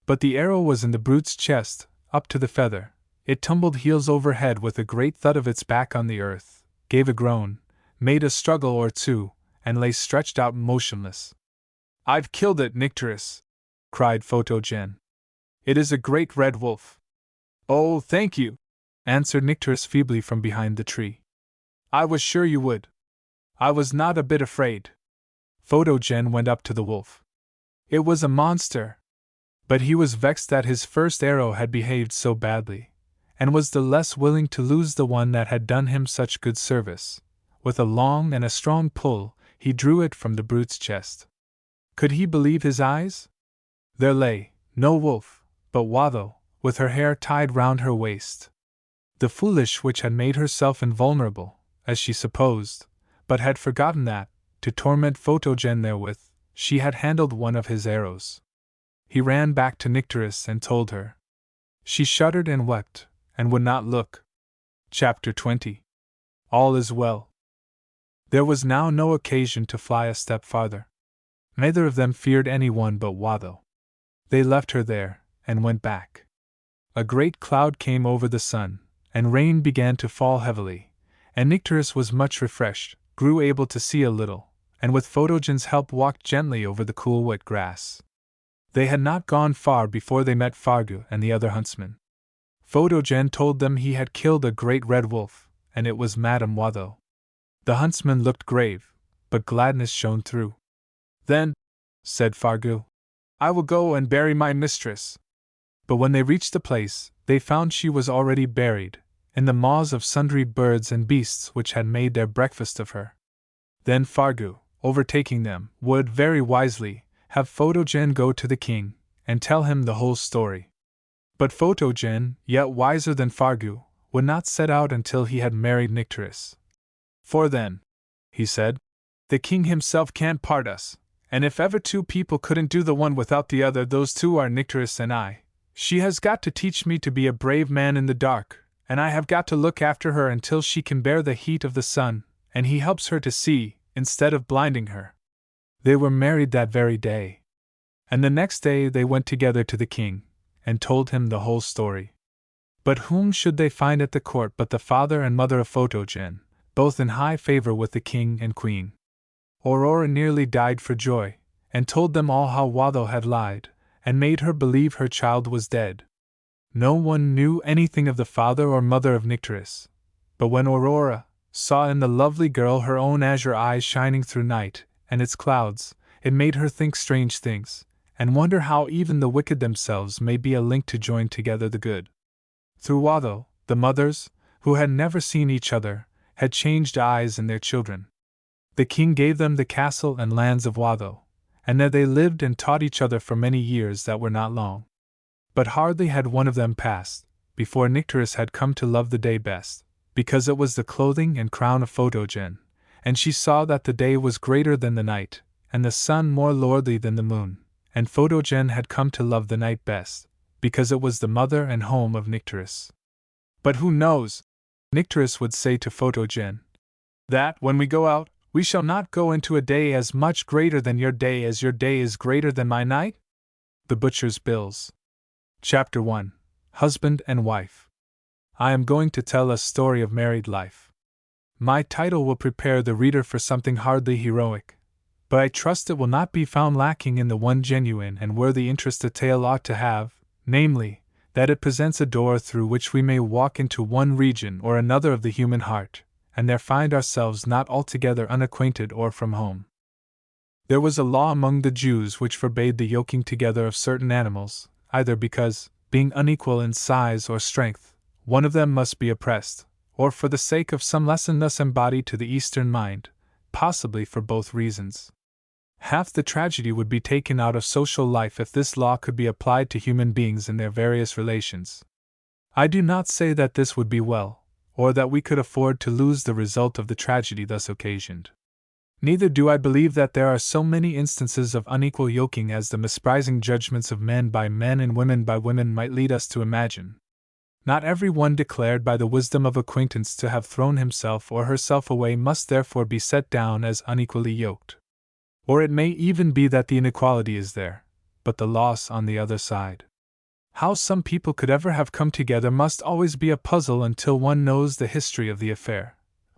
But the arrow was in the brute's chest, up to the feather. It tumbled heels over head with a great thud of its back on the earth, gave a groan, made a struggle or two, and lay stretched out motionless. "I've killed it, Nycteris!" cried Photogen. "It is a great red wolf." "Oh, thank you!" answered Nycteris feebly from behind the tree. "I was sure you would. I was not a bit afraid." Photogen went up to the wolf. It was a monster. But he was vexed that his first arrow had behaved so badly, and was the less willing to lose the one that had done him such good service. With a long and a strong pull, he drew it from the brute's chest. Could he believe his eyes? There lay, no wolf, but Watho, with her hair tied round her waist. The foolish witch had made herself invulnerable, as she supposed, but had forgotten that, to torment Photogen therewith, she had handled one of his arrows. He ran back to Nycteris and told her. She shuddered and wept, and would not look. Chapter 20. All is well. There was now no occasion to fly a step farther. Neither of them feared any one but Watho. They left her there, and went back. A great cloud came over the sun, and rain began to fall heavily, and Nycteris was much refreshed, grew able to see a little, and with Photogen's help walked gently over the cool wet grass. They had not gone far before they met Fargu and the other huntsmen. Photogen told them he had killed a great red wolf, and it was Madame Watho. The huntsman looked grave, but gladness shone through. "Then," said Fargu, "I will go and bury my mistress." But when they reached the place, they found she was already buried, in the maws of sundry birds and beasts which had made their breakfast of her. Then Fargu, overtaking them, would, very wisely, have Photogen go to the king, and tell him the whole story. But Photogen, yet wiser than Fargu, would not set out until he had married Nycteris. "For then," he said, "the king himself can't part us, and if ever two people couldn't do the one without the other, those two are Nycteris and I. She has got to teach me to be a brave man in the dark, and I have got to look after her until she can bear the heat of the sun, and he helps her to see, instead of blinding her." They were married that very day. And the next day they went together to the king, and told him the whole story. But whom should they find at the court but the father and mother of Photogen, both in high favor with the king and queen. Aurora nearly died for joy, and told them all how Watho had lied, and made her believe her child was dead. No one knew anything of the father or mother of Nycteris, but when Aurora saw in the lovely girl her own azure eyes shining through night and its clouds, it made her think strange things, and wonder how even the wicked themselves may be a link to join together the good. Through Watho, the mothers, who had never seen each other, had changed eyes in their children. The king gave them the castle and lands of Watho, and there they lived and taught each other for many years that were not long. But hardly had one of them passed, before Nycteris had come to love the day best, because it was the clothing and crown of Photogen, and she saw that the day was greater than the night, and the sun more lordly than the moon, and Photogen had come to love the night best, because it was the mother and home of Nycteris. "But who knows," Nycteris would say to Photogen, "that, when we go out, we shall not go into a day as much greater than your day as your day is greater than my night?" The Butcher's Bills. Chapter 1. Husband and Wife. I am going to tell a story of married life. My title will prepare the reader for something hardly heroic, but I trust it will not be found lacking in the one genuine and worthy interest a tale ought to have, namely, that it presents a door through which we may walk into one region or another of the human heart, and there find ourselves not altogether unacquainted or from home. There was a law among the Jews which forbade the yoking together of certain animals, either because, being unequal in size or strength, one of them must be oppressed, or for the sake of some lesson thus embodied to the Eastern mind, possibly for both reasons. Half the tragedy would be taken out of social life if this law could be applied to human beings in their various relations. I do not say that this would be well, or that we could afford to lose the result of the tragedy thus occasioned. Neither do I believe that there are so many instances of unequal yoking as the misprising judgments of men by men and women by women might lead us to imagine. Not every one declared by the wisdom of acquaintance to have thrown himself or herself away must therefore be set down as unequally yoked. Or it may even be that the inequality is there, but the loss on the other side. How some people could ever have come together must always be a puzzle until one knows the history of the affair.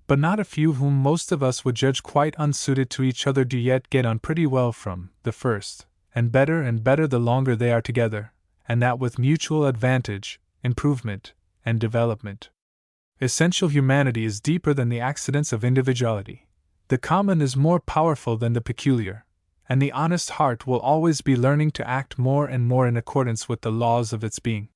But not a few whom most of us would judge quite unsuited to each other do yet get on pretty well from the first, and better the longer they are together, and that with mutual advantage, improvement, and development. Essential humanity is deeper than the accidents of individuality. The common is more powerful than the peculiar, and the honest heart will always be learning to act more and more in accordance with the laws of its being.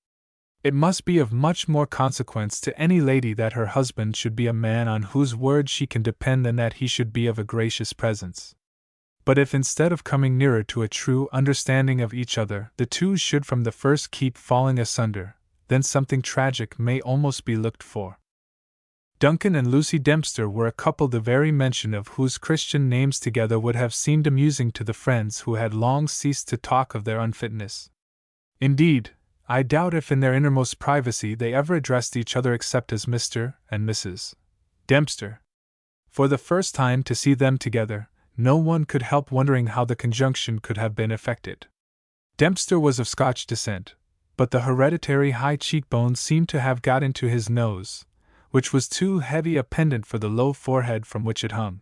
It must be of much more consequence to any lady that her husband should be a man on whose word she can depend than that he should be of a gracious presence. But if instead of coming nearer to a true understanding of each other, the two should from the first keep falling asunder, then something tragic may almost be looked for. Duncan and Lucy Dempster were a couple the very mention of whose Christian names together would have seemed amusing to the friends who had long ceased to talk of their unfitness. Indeed, I doubt if in their innermost privacy they ever addressed each other except as Mr. and Mrs. Dempster. For the first time to see them together, no one could help wondering how the conjunction could have been effected. Dempster was of Scotch descent, but the hereditary high cheekbones seemed to have got into his nose, which was too heavy a pendant for the low forehead from which it hung.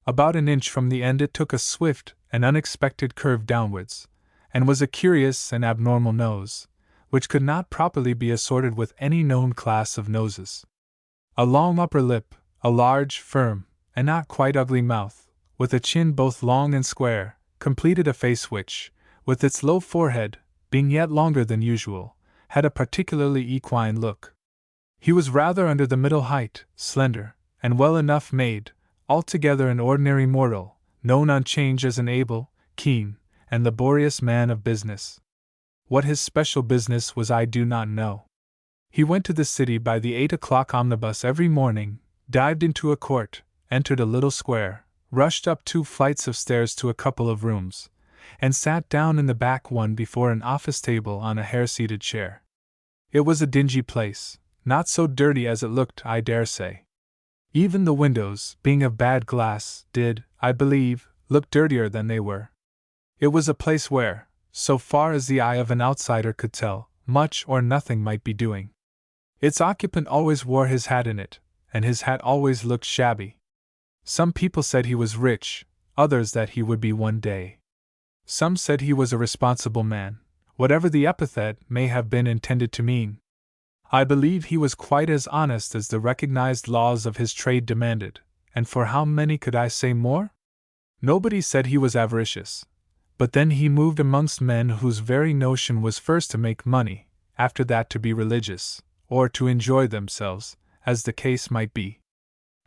About an inch from the end it took a swift and unexpected curve downwards, and was a curious and abnormal nose, which could not properly be assorted with any known class of noses. A long upper lip, a large, firm, and not quite ugly mouth, with a chin both long and square, completed a face which, with its low forehead, being yet longer than usual, had a particularly equine look. He was rather under the middle height, slender, and well enough made, altogether an ordinary mortal, known on 'Change as an able, keen, and laborious man of business. What his special business was I do not know. He went to the city by the 8 o'clock omnibus every morning, dived into a court, entered a little square, rushed up 2 flights of stairs to a couple of rooms, and sat down in the back one before an office table on a hair-seated chair. It was a dingy place, not so dirty as it looked, I dare say. Even the windows, being of bad glass, did, I believe, look dirtier than they were. It was a place where, so far as the eye of an outsider could tell, much or nothing might be doing. Its occupant always wore his hat in it, and his hat always looked shabby. Some people said he was rich, others that he would be one day. Some said he was a responsible man, whatever the epithet may have been intended to mean. I believe he was quite as honest as the recognized laws of his trade demanded, and for how many could I say more? Nobody said he was avaricious. But then he moved amongst men whose very notion was first to make money, after that to be religious, or to enjoy themselves, as the case might be.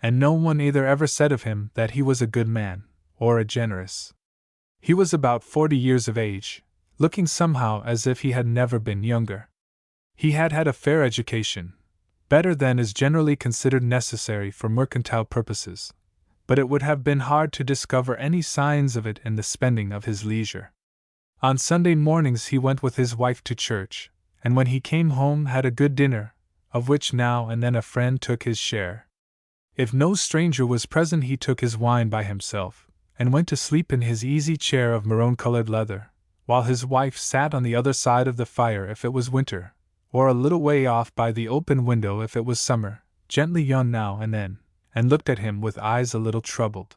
And no one either ever said of him that he was a good man, or a generous. He was about 40 years of age, looking somehow as if he had never been younger. He had had a fair education, better than is generally considered necessary for mercantile purposes, but it would have been hard to discover any signs of it in the spending of his leisure. On Sunday mornings he went with his wife to church, and when he came home had a good dinner, of which now and then a friend took his share. If no stranger was present he took his wine by himself, and went to sleep in his easy chair of maroon-colored leather, while his wife sat on the other side of the fire if it was winter, or a little way off by the open window if it was summer, gently yawned now and then, and looked at him with eyes a little troubled.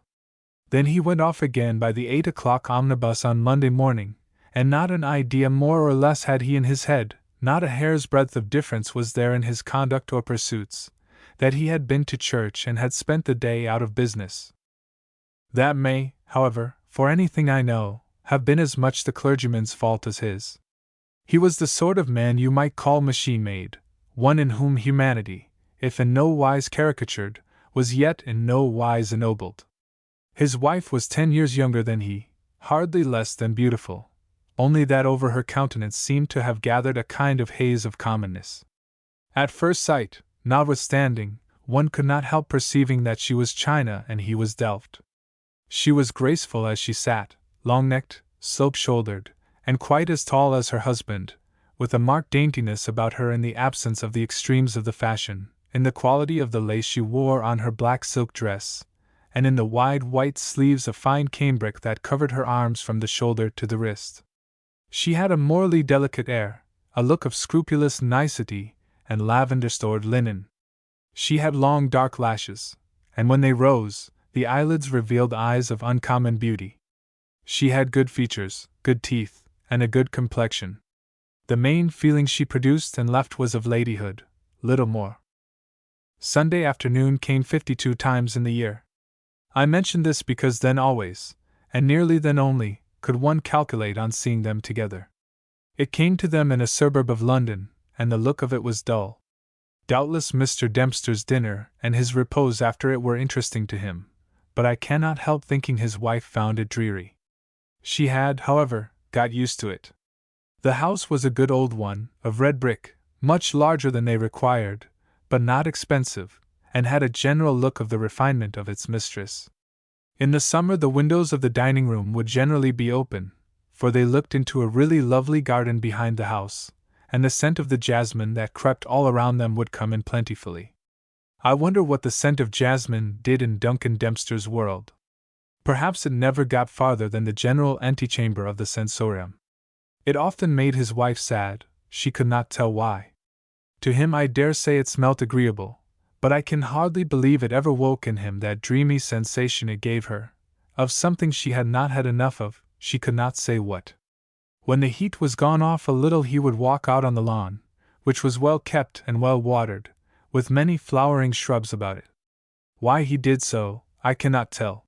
Then he went off again by the 8 o'clock omnibus on Monday morning, and not an idea more or less had he in his head, not a hair's breadth of difference was there in his conduct or pursuits, that he had been to church and had spent the day out of business. That may, however, for anything I know, have been as much the clergyman's fault as his. He was the sort of man you might call machine-made, one in whom humanity, if in no wise caricatured, was yet in no wise ennobled. His wife was 10 years younger than he, hardly less than beautiful, only that over her countenance seemed to have gathered a kind of haze of commonness. At first sight, notwithstanding, one could not help perceiving that she was China and he was Delft. She was graceful as she sat, long-necked, slope-shouldered, and quite as tall as her husband, with a marked daintiness about her in the absence of the extremes of the fashion, in the quality of the lace she wore on her black silk dress, and in the wide white sleeves of fine cambric that covered her arms from the shoulder to the wrist. She had a morally delicate air, a look of scrupulous nicety, and lavender-stored linen. She had long dark lashes, and when they rose, the eyelids revealed eyes of uncommon beauty. She had good features, good teeth, and a good complexion. The main feeling she produced and left was of ladyhood, little more. Sunday afternoon came 52 times in the year. I mention this because then always, and nearly then only, could one calculate on seeing them together. It came to them in a suburb of London, and the look of it was dull. Doubtless Mr. Dempster's dinner and his repose after it were interesting to him, but I cannot help thinking his wife found it dreary. She had, however, got used to it. The house was a good old one, of red brick, much larger than they required, but not expensive, and had a general look of the refinement of its mistress. In the summer the windows of the dining room would generally be open, for they looked into a really lovely garden behind the house, and the scent of the jasmine that crept all around them would come in plentifully. I wonder what the scent of jasmine did in Duncan Dempster's world. Perhaps it never got farther than the general antechamber of the sensorium. It often made his wife sad, she could not tell why. To him I dare say it smelt agreeable, but I can hardly believe it ever woke in him that dreamy sensation it gave her, of something she had not had enough of, she could not say what. When the heat was gone off a little he would walk out on the lawn, which was well kept and well watered, with many flowering shrubs about it. Why he did so, I cannot tell.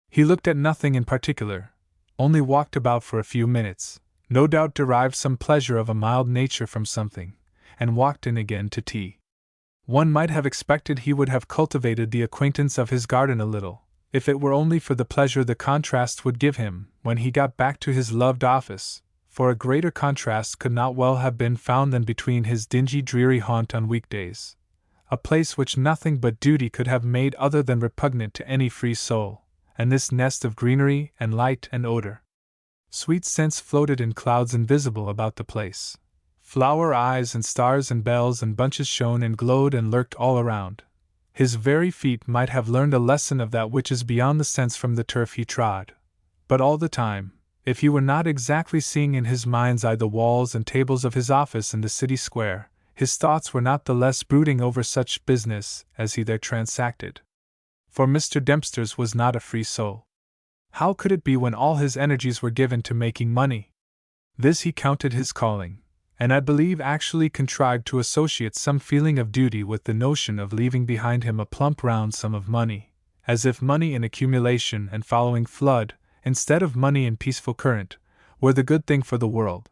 He looked at nothing in particular, only walked about for a few minutes, no doubt derived some pleasure of a mild nature from something, and walked in again to tea. One might have expected he would have cultivated the acquaintance of his garden a little, if it were only for the pleasure the contrast would give him when he got back to his loved office, for a greater contrast could not well have been found than between his dingy dreary haunt on weekdays, a place which nothing but duty could have made other than repugnant to any free soul, and this nest of greenery and light and odor. Sweet scents floated in clouds invisible about the place. Flower eyes and stars and bells and bunches shone and glowed and lurked all around. His very feet might have learned a lesson of that which is beyond the sense from the turf he trod. But all the time, if he were not exactly seeing in his mind's eye the walls and tables of his office in the city square, his thoughts were not the less brooding over such business as he there transacted. For Mr. Dempster's was not a free soul. How could it be when all his energies were given to making money? This he counted his calling, and I believe actually contrived to associate some feeling of duty with the notion of leaving behind him a plump round sum of money, as if money in accumulation and following flood, instead of money in peaceful current, were the good thing for the world.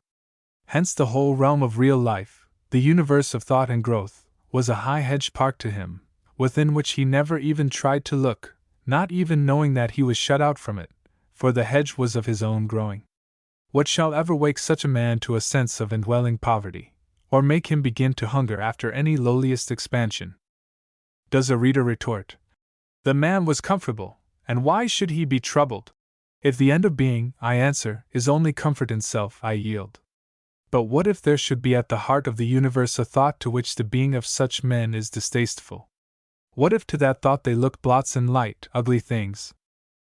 Hence the whole realm of real life, the universe of thought and growth, was a high hedge park to him, within which he never even tried to look, not even knowing that he was shut out from it, for the hedge was of his own growing. What shall ever wake such a man to a sense of indwelling poverty, or make him begin to hunger after any lowliest expansion? Does a reader retort, "The man was comfortable, and why should he be troubled?" If the end of being, I answer, is only comfort in self, I yield. But what if there should be at the heart of the universe a thought to which the being of such men is distasteful? What if to that thought they look blots in light, ugly things?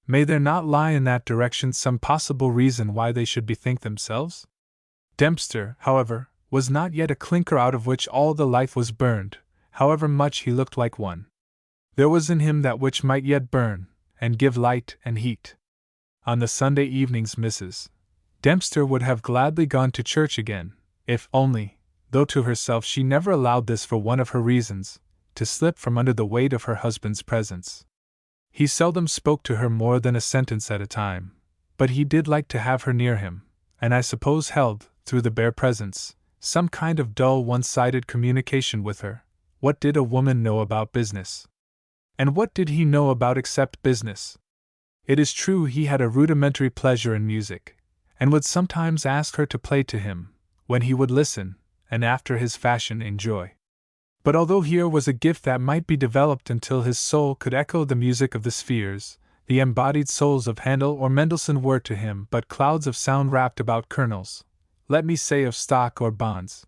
May there not lie in that direction some possible reason why they should bethink themselves? Dempster, however, was not yet a clinker out of which all the life was burned, however much he looked like one. There was in him that which might yet burn, and give light and heat. On the Sunday evenings Mrs. Dempster would have gladly gone to church again, if only, though to herself she never allowed this for one of her reasons, to slip from under the weight of her husband's presence. He seldom spoke to her more than a sentence at a time, but he did like to have her near him, and I suppose held, through the bare presence, some kind of dull one-sided communication with her. What did a woman know about business? And what did he know about except business? It is true he had a rudimentary pleasure in music, and would sometimes ask her to play to him, when he would listen, and after his fashion enjoy. But although here was a gift that might be developed until his soul could echo the music of the spheres, the embodied souls of Handel or Mendelssohn were to him but clouds of sound wrapped about kernels, let me say of stock or bonds.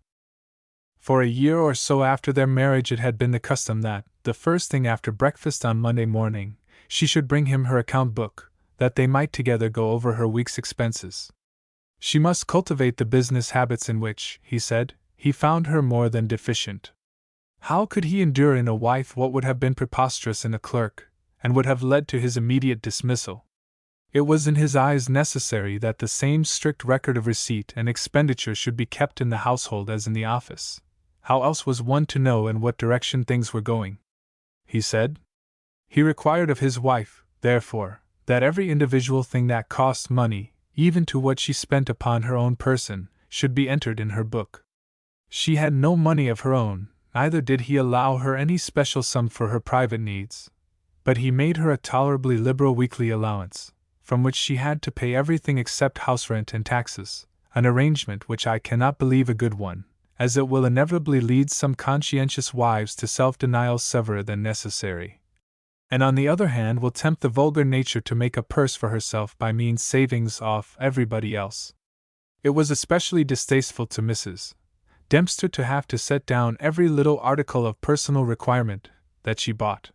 For a year or so after their marriage it had been the custom that, the first thing after breakfast on Monday morning, she should bring him her account book, that they might together go over her week's expenses. She must cultivate the business habits in which, he said, he found her more than deficient. How could he endure in a wife what would have been preposterous in a clerk, and would have led to his immediate dismissal? It was in his eyes necessary that the same strict record of receipt and expenditure should be kept in the household as in the office. How else was one to know in what direction things were going? He said. He required of his wife, therefore, that every individual thing that cost money, even to what she spent upon her own person, should be entered in her book. She had no money of her own, neither did he allow her any special sum for her private needs, but he made her a tolerably liberal weekly allowance, from which she had to pay everything except house rent and taxes, an arrangement which I cannot believe a good one, as it will inevitably lead some conscientious wives to self-denial severer than necessary, and on the other hand will tempt the vulgar nature to make a purse for herself by means savings off everybody else. It was especially distasteful to Mrs. Dempster to have to set down every little article of personal requirement that she bought.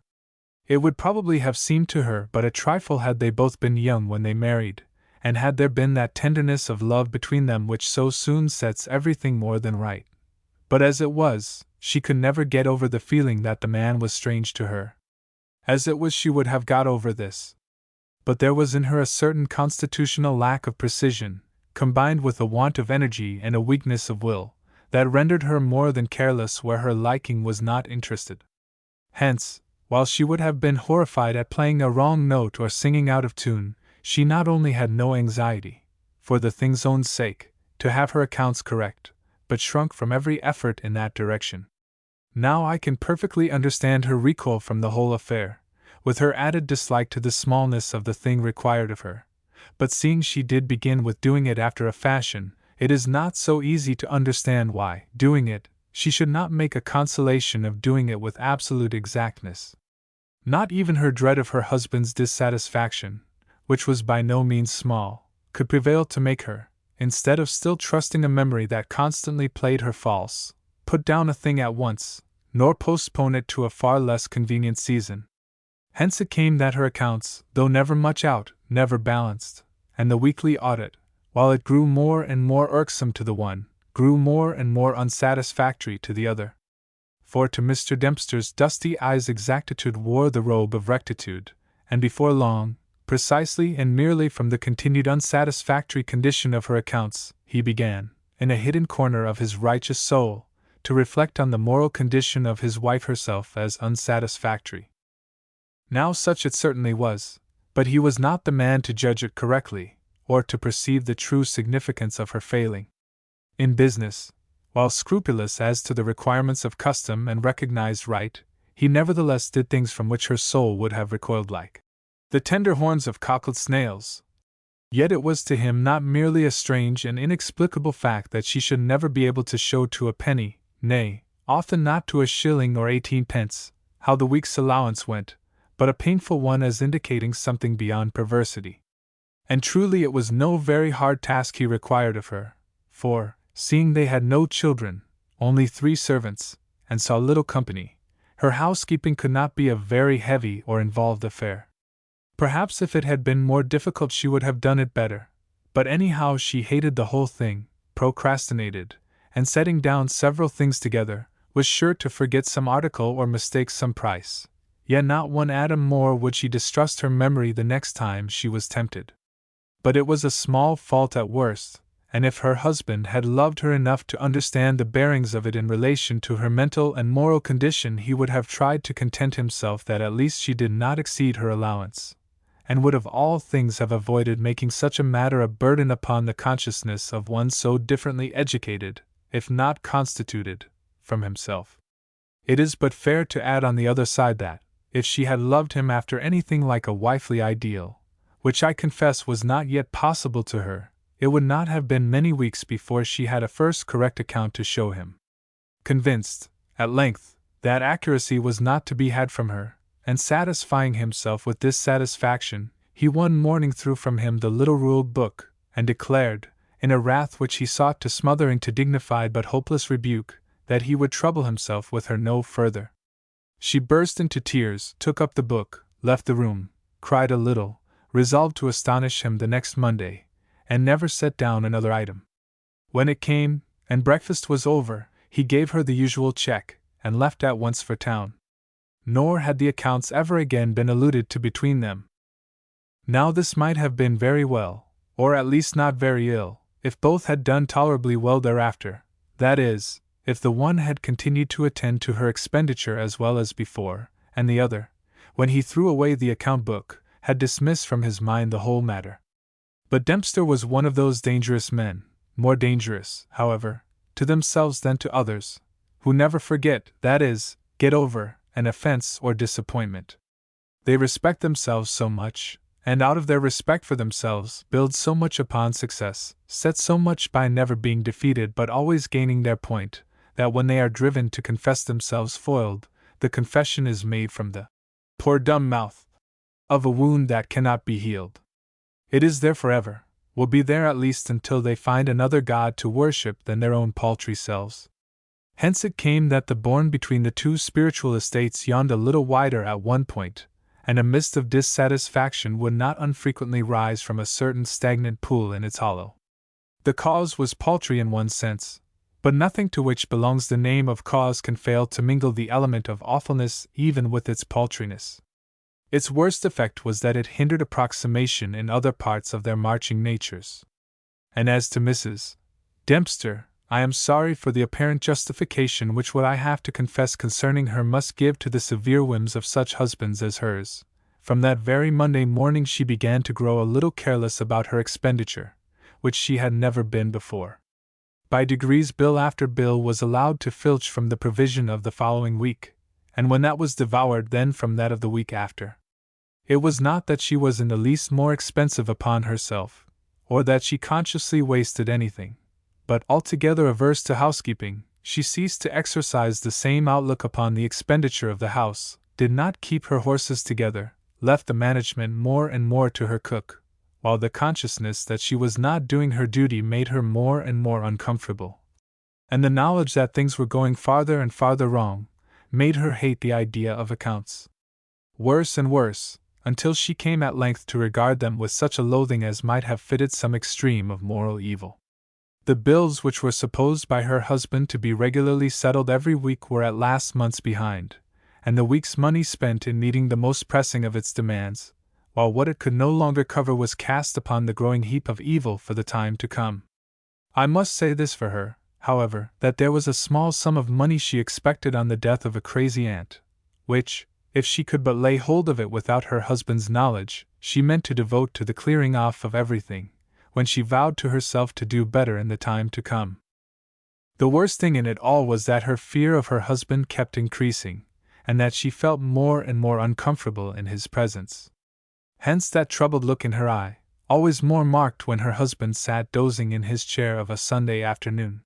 It would probably have seemed to her but a trifle had they both been young when they married, and had there been that tenderness of love between them which so soon sets everything more than right. But as it was, she could never get over the feeling that the man was strange to her. As it was, she would have got over this. But there was in her a certain constitutional lack of precision, combined with a want of energy and a weakness of will, that rendered her more than careless where her liking was not interested. Hence, while she would have been horrified at playing a wrong note or singing out of tune, she not only had no anxiety, for the thing's own sake, to have her accounts correct, but shrunk from every effort in that direction. Now I can perfectly understand her recoil from the whole affair, with her added dislike to the smallness of the thing required of her, but seeing she did begin with doing it after a fashion, it is not so easy to understand why, doing it, she should not make a consolation of doing it with absolute exactness. Not even her dread of her husband's dissatisfaction, which was by no means small, could prevail to make her, instead of still trusting a memory that constantly played her false, put down a thing at once, nor postpone it to a far less convenient season. Hence it came that her accounts, though never much out, never balanced, and the weekly audit, while it grew more and more irksome to the one, grew more and more unsatisfactory to the other. For to Mr. Dempster's dusty eyes exactitude wore the robe of rectitude, and before long, precisely and merely from the continued unsatisfactory condition of her accounts, he began, in a hidden corner of his righteous soul, to reflect on the moral condition of his wife herself as unsatisfactory. Now such it certainly was, but he was not the man to judge it correctly, or to perceive the true significance of her failing. In business, while scrupulous as to the requirements of custom and recognized right, he nevertheless did things from which her soul would have recoiled like the tender horns of cockled snails. Yet it was to him not merely a strange and inexplicable fact that she should never be able to show to a penny, nay, often not to a shilling or 18 pence, how the week's allowance went, but a painful one as indicating something beyond perversity. And truly it was no very hard task he required of her, for, seeing they had no children, only 3 servants, and saw little company, her housekeeping could not be a very heavy or involved affair. Perhaps if it had been more difficult she would have done it better, but anyhow she hated the whole thing, procrastinated, and setting down several things together, was sure to forget some article or mistake some price, yet not one atom more would she distrust her memory the next time she was tempted. But it was a small fault at worst, and if her husband had loved her enough to understand the bearings of it in relation to her mental and moral condition, he would have tried to content himself that at least she did not exceed her allowance, and would of all things have avoided making such a matter a burden upon the consciousness of one so differently educated, if not constituted, from himself. It is but fair to add on the other side that, if she had loved him after anything like a wifely ideal, which I confess was not yet possible to her, it would not have been many weeks before she had a first correct account to show him. Convinced, at length, that accuracy was not to be had from her, and satisfying himself with this satisfaction, he one morning threw from him the little ruled book, and declared, in a wrath which he sought to smother into dignified but hopeless rebuke, that he would trouble himself with her no further. She burst into tears, took up the book, left the room, cried a little, resolved to astonish him the next Monday, and never set down another item. When it came, and breakfast was over, he gave her the usual check, and left at once for town. Nor had the accounts ever again been alluded to between them. Now this might have been very well, or at least not very ill, if both had done tolerably well thereafter, that is, if the one had continued to attend to her expenditure as well as before, and the other, when he threw away the account book, had dismissed from his mind the whole matter. But Dempster was one of those dangerous men, more dangerous, however, to themselves than to others, who never forget, that is, get over, an offense or disappointment. They respect themselves so much, and out of their respect for themselves build so much upon success, set so much by never being defeated but always gaining their point, that when they are driven to confess themselves foiled, the confession is made from the poor dumb mouth of a wound that cannot be healed. It is there forever, will be there at least until they find another God to worship than their own paltry selves. Hence it came that the bourne between the two spiritual estates yawned a little wider at one point, and a mist of dissatisfaction would not unfrequently rise from a certain stagnant pool in its hollow. The cause was paltry in one sense, but nothing to which belongs the name of cause can fail to mingle the element of awfulness even with its paltriness. Its worst effect was that it hindered approximation in other parts of their marching natures. And as to Mrs. Dempster, I am sorry for the apparent justification which what I have to confess concerning her must give to the severe whims of such husbands as hers. From that very Monday morning she began to grow a little careless about her expenditure, which she had never been before. By degrees bill after bill was allowed to filch from the provision of the following week, and when that was devoured then from that of the week after. It was not that she was in the least more expensive upon herself, or that she consciously wasted anything, but altogether averse to housekeeping, she ceased to exercise the same outlook upon the expenditure of the house, did not keep her horses together, left the management more and more to her cook, while the consciousness that she was not doing her duty made her more and more uncomfortable. And the knowledge that things were going farther and farther wrong, made her hate the idea of accounts. Worse and worse, until she came at length to regard them with such a loathing as might have fitted some extreme of moral evil. The bills which were supposed by her husband to be regularly settled every week were at last months behind, and the week's money spent in meeting the most pressing of its demands, while what it could no longer cover was cast upon the growing heap of evil for the time to come. I must say this for her, however, that there was a small sum of money she expected on the death of a crazy aunt, which, if she could but lay hold of it without her husband's knowledge, she meant to devote to the clearing off of everything, when she vowed to herself to do better in the time to come. The worst thing in it all was that her fear of her husband kept increasing, and that she felt more and more uncomfortable in his presence. Hence that troubled look in her eye, always more marked when her husband sat dozing in his chair of a Sunday afternoon.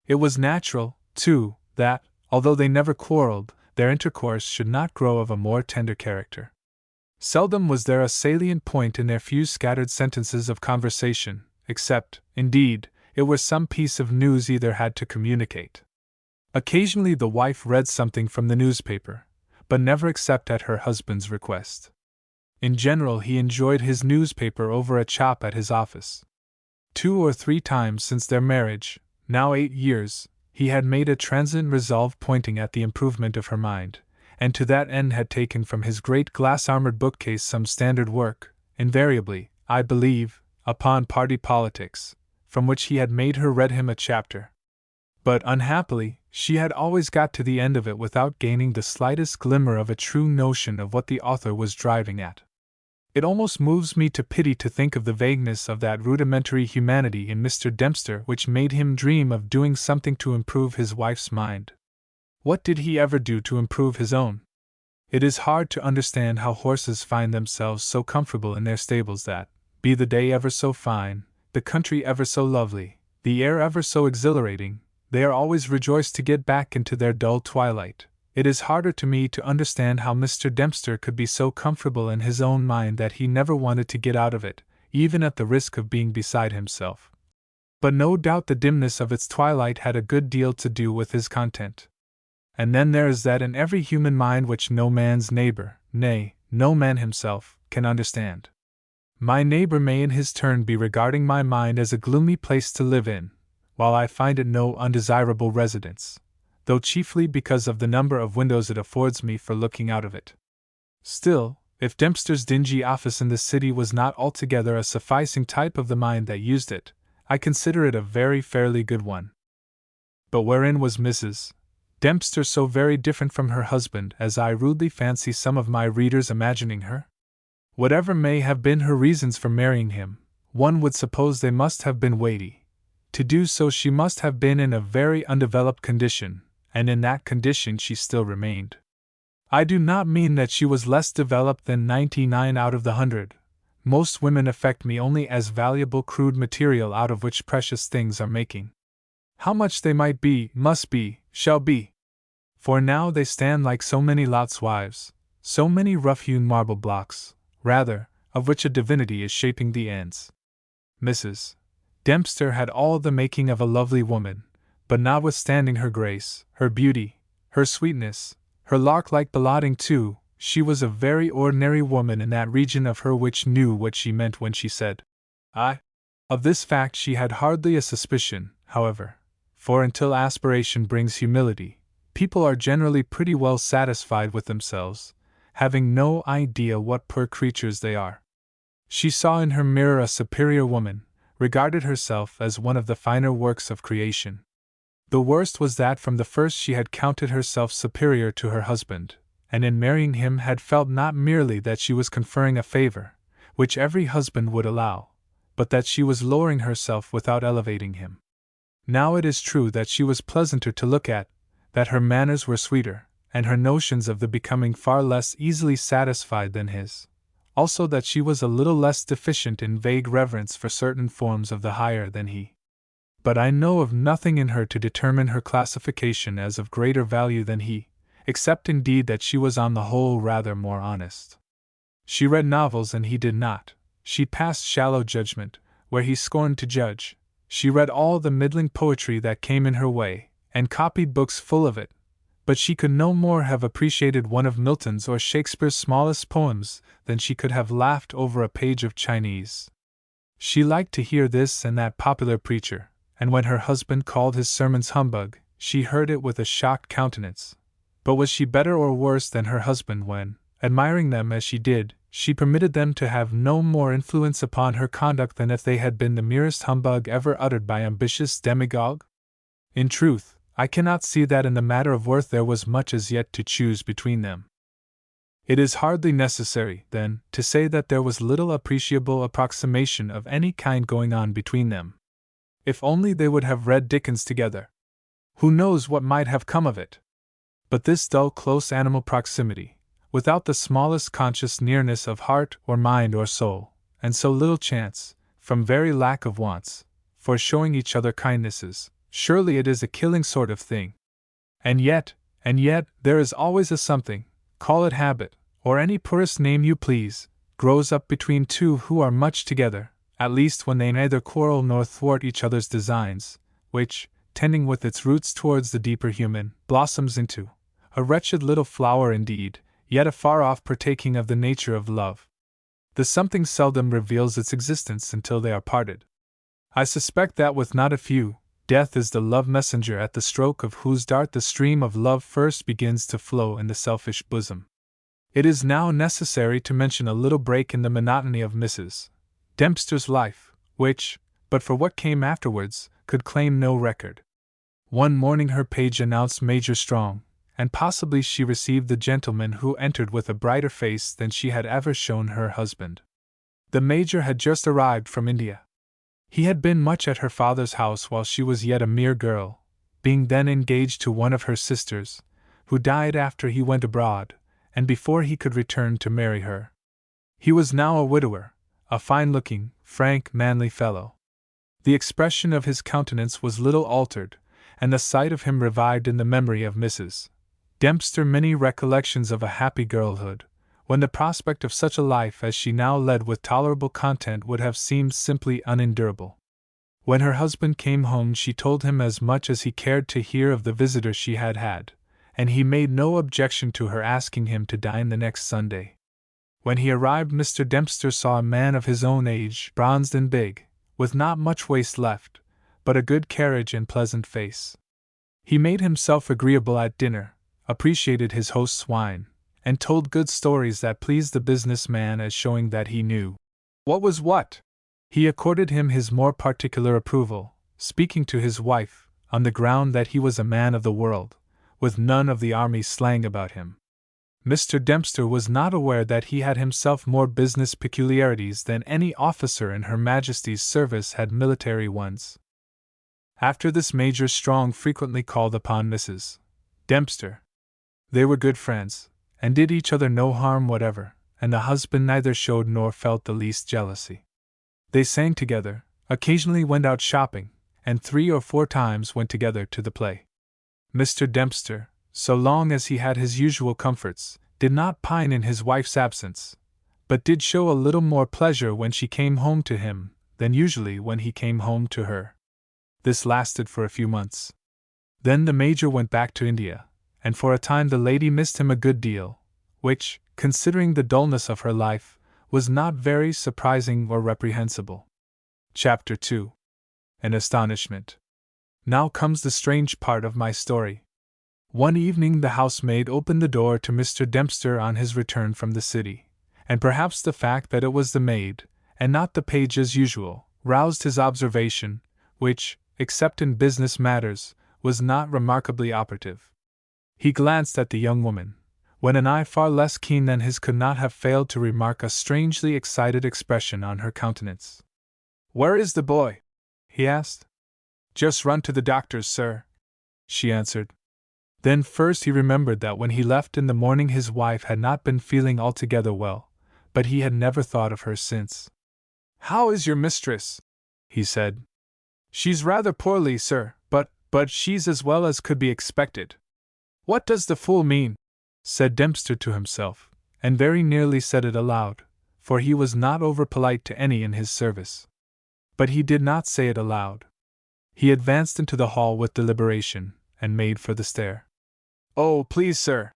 It was natural, too, that, although they never quarreled, their intercourse should not grow of a more tender character. Seldom was there a salient point in their few scattered sentences of conversation, except, indeed, it were some piece of news either had to communicate. Occasionally the wife read something from the newspaper, but never except at her husband's request. In general he enjoyed his newspaper over a chop at his office. 2 or 3 times since their marriage, now 8 years, he had made a transient resolve pointing at the improvement of her mind, and to that end had taken from his great glass-armored bookcase some standard work, invariably, I believe, upon party politics, from which he had made her read him a chapter. But unhappily, she had always got to the end of it without gaining the slightest glimmer of a true notion of what the author was driving at. It almost moves me to pity to think of the vagueness of that rudimentary humanity in Mr. Dempster which made him dream of doing something to improve his wife's mind. What did he ever do to improve his own? It is hard to understand how horses find themselves so comfortable in their stables that, be the day ever so fine, the country ever so lovely, the air ever so exhilarating, they are always rejoiced to get back into their dull twilight. It is harder to me to understand how Mr. Dempster could be so comfortable in his own mind that he never wanted to get out of it, even at the risk of being beside himself. But no doubt the dimness of its twilight had a good deal to do with his content. And then there is that in every human mind which no man's neighbor, nay, no man himself, can understand. My neighbor may in his turn be regarding my mind as a gloomy place to live in, while I find it no undesirable residence, though chiefly because of the number of windows it affords me for looking out of it. Still, if Dempster's dingy office in the city was not altogether a sufficing type of the mind that used it, I consider it a very fairly good one. But wherein was Mrs. Dempster so very different from her husband as I rudely fancy some of my readers imagining her? Whatever may have been her reasons for marrying him, one would suppose they must have been weighty. To do so she must have been in a very undeveloped condition, and in that condition she still remained. I do not mean that she was less developed than 99 out of the 100. Most women affect me only as valuable crude material out of which precious things are making. How much they might be, must be, shall be. For now they stand like so many Lot's wives, so many rough-hewn marble blocks, rather, of which a divinity is shaping the ends. Mrs. Dempster had all the making of a lovely woman, but notwithstanding her grace, her beauty, her sweetness, her lark-like ballading too, she was a very ordinary woman in that region of her which knew what she meant when she said, I. Of this fact she had hardly a suspicion, however, for until aspiration brings humility, people are generally pretty well satisfied with themselves, having no idea what poor creatures they are. She saw in her mirror a superior woman, regarded herself as one of the finer works of creation. The worst was that from the first she had counted herself superior to her husband, and in marrying him had felt not merely that she was conferring a favor, which every husband would allow, but that she was lowering herself without elevating him. Now it is true that she was pleasanter to look at, that her manners were sweeter, and her notions of the becoming far less easily satisfied than his. Also that she was a little less deficient in vague reverence for certain forms of the higher than he. But I know of nothing in her to determine her classification as of greater value than he, except indeed that she was on the whole rather more honest. She read novels and he did not. She passed shallow judgment, where he scorned to judge. She read all the middling poetry that came in her way, and copied books full of it, but she could no more have appreciated one of Milton's or Shakespeare's smallest poems than she could have laughed over a page of Chinese. She liked to hear this and that popular preacher, and when her husband called his sermons humbug, she heard it with a shocked countenance. But was she better or worse than her husband when, admiring them as she did, she permitted them to have no more influence upon her conduct than if they had been the merest humbug ever uttered by ambitious demagogue? In truth, I cannot see that in the matter of worth there was much as yet to choose between them. It is hardly necessary, then, to say that there was little appreciable approximation of any kind going on between them. If only they would have read Dickens together. Who knows what might have come of it? But this dull close animal proximity, without the smallest conscious nearness of heart or mind or soul, and so little chance, from very lack of wants, for showing each other kindnesses, surely it is a killing sort of thing. And yet, there is always a something, call it habit, or any poorest name you please, grows up between two who are much together, at least when they neither quarrel nor thwart each other's designs, which, tending with its roots towards the deeper human, blossoms into a wretched little flower indeed, yet afar off partaking of the nature of love. The something seldom reveals its existence until they are parted. I suspect that with not a few, Death is the love messenger at the stroke of whose dart the stream of love first begins to flow in the selfish bosom. It is now necessary to mention a little break in the monotony of Mrs. Dempster's life, which, but for what came afterwards, could claim no record. One morning her page announced Major Strong, and possibly she received the gentleman who entered with a brighter face than she had ever shown her husband. The Major had just arrived from India. He had been much at her father's house while she was yet a mere girl, being then engaged to one of her sisters, who died after he went abroad, and before he could return to marry her. He was now a widower, a fine-looking, frank, manly fellow. The expression of his countenance was little altered, and the sight of him revived in the memory of Mrs. Dempster many recollections of a happy girlhood, when the prospect of such a life as she now led with tolerable content would have seemed simply unendurable. When her husband came home she told him as much as he cared to hear of the visitor she had had, and he made no objection to her asking him to dine the next Sunday. When he arrived Mr. Dempster saw a man of his own age, bronzed and big, with not much waist left, but a good carriage and pleasant face. He made himself agreeable at dinner, appreciated his host's wine, and told good stories that pleased the business man as showing that he knew what was what. He accorded him his more particular approval, speaking to his wife, on the ground that he was a man of the world, with none of the army slang about him. Mr. Dempster was not aware that he had himself more business peculiarities than any officer in Her Majesty's service had military ones. After this Major Strong frequently called upon Mrs. Dempster. They were good friends, and did each other no harm whatever, and the husband neither showed nor felt the least jealousy. They sang together, occasionally went out shopping, and 3 or 4 times went together to the play. Mr. Dempster, so long as he had his usual comforts, did not pine in his wife's absence, but did show a little more pleasure when she came home to him than usually when he came home to her. This lasted for a few months. Then the Major went back to India, and for a time the lady missed him a good deal, which, considering the dullness of her life, was not very surprising or reprehensible. Chapter 2. An Astonishment. Now comes the strange part of my story. One evening the housemaid opened the door to Mr. Dempster on his return from the city, and perhaps the fact that it was the maid, and not the page as usual, roused his observation, which, except in business matters, was not remarkably operative. He glanced at the young woman, when an eye far less keen than his could not have failed to remark a strangely excited expression on her countenance. "Where is the boy?" he asked. "Just run to the doctor's, sir," she answered. Then first he remembered that when he left in the morning his wife had not been feeling altogether well, but he had never thought of her since. "How is your mistress?" he said. "She's rather poorly, sir, but she's as well as could be expected." "What does the fool mean?" said Dempster to himself, and very nearly said it aloud, for he was not over-polite to any in his service. But he did not say it aloud. He advanced into the hall with deliberation, and made for the stair. "Oh, please, sir,"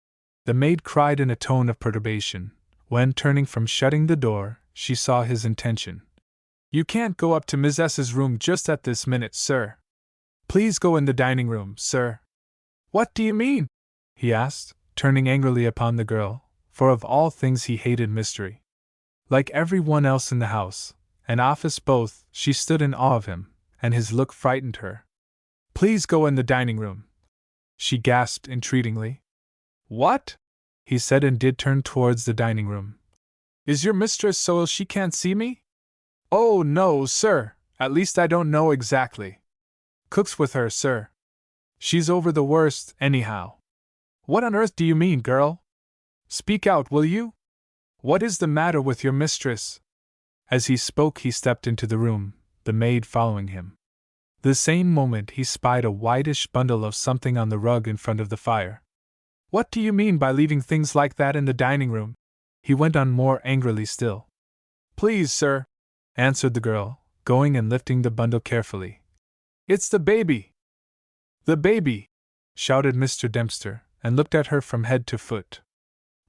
the maid cried in a tone of perturbation, when, turning from shutting the door, she saw his intention. "You can't go up to Miss S.'s room just at this minute, sir. Please go in the dining room, sir." "What do you mean?" he asked, turning angrily upon the girl, for of all things he hated mystery. Like every one else in the house, and office both, she stood in awe of him, and his look frightened her. "Please go in the dining room," she gasped entreatingly. "What?" he said, and did turn towards the dining room. "Is your mistress so ill she can't see me?" "Oh, no, sir, at least I don't know exactly. Cook's with her, sir. She's over the worst, anyhow." "What on earth do you mean, girl? Speak out, will you? What is the matter with your mistress?" As he spoke he stepped into the room, the maid following him. The same moment he spied a whitish bundle of something on the rug in front of the fire. "What do you mean by leaving things like that in the dining room?" he went on more angrily still. "Please, sir," answered the girl, going and lifting the bundle carefully. "It's the baby!" "The baby!" shouted Mr. Dempster, and looked at her from head to foot.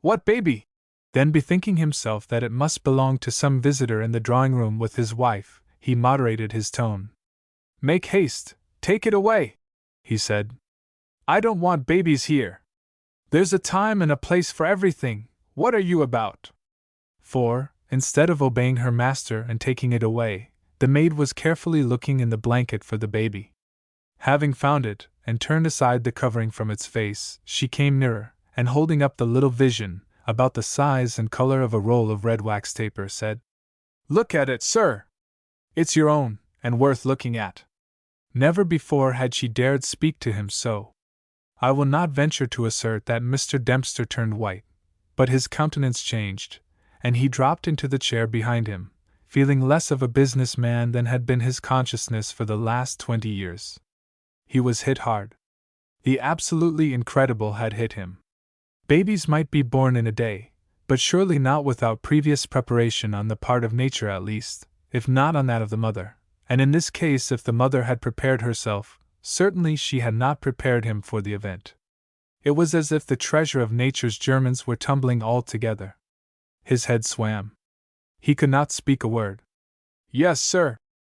"What baby?" Then, bethinking himself that it must belong to some visitor in the drawing-room with his wife, he moderated his tone. "Make haste, "Take it away," he said. "I don't want babies here. There's a time and a place for everything. What are you about?" For, instead of obeying her master and taking it away, the maid was carefully looking in the blanket for the baby. Having found it, and turned aside the covering from its face, she came nearer, and holding up the little vision, about the size and color of a roll of red wax taper, said, "Look at it, sir! It's your own, and worth looking at." Never before had she dared speak to him so. I will not venture to assert that Mr. Dempster turned white, but his countenance changed, and he dropped into the chair behind him, feeling less of a business man than had been his consciousness for the last 20 years. He was hit hard. The absolutely incredible had hit him. Babies might be born in a day, but surely not without previous preparation on the part of nature at least, if not on that of the mother, and in this case if the mother had prepared herself, certainly she had not prepared him for the event. It was as if the treasure of nature's germs were tumbling all together. His head swam. He could not speak a word. "Yes, sir,"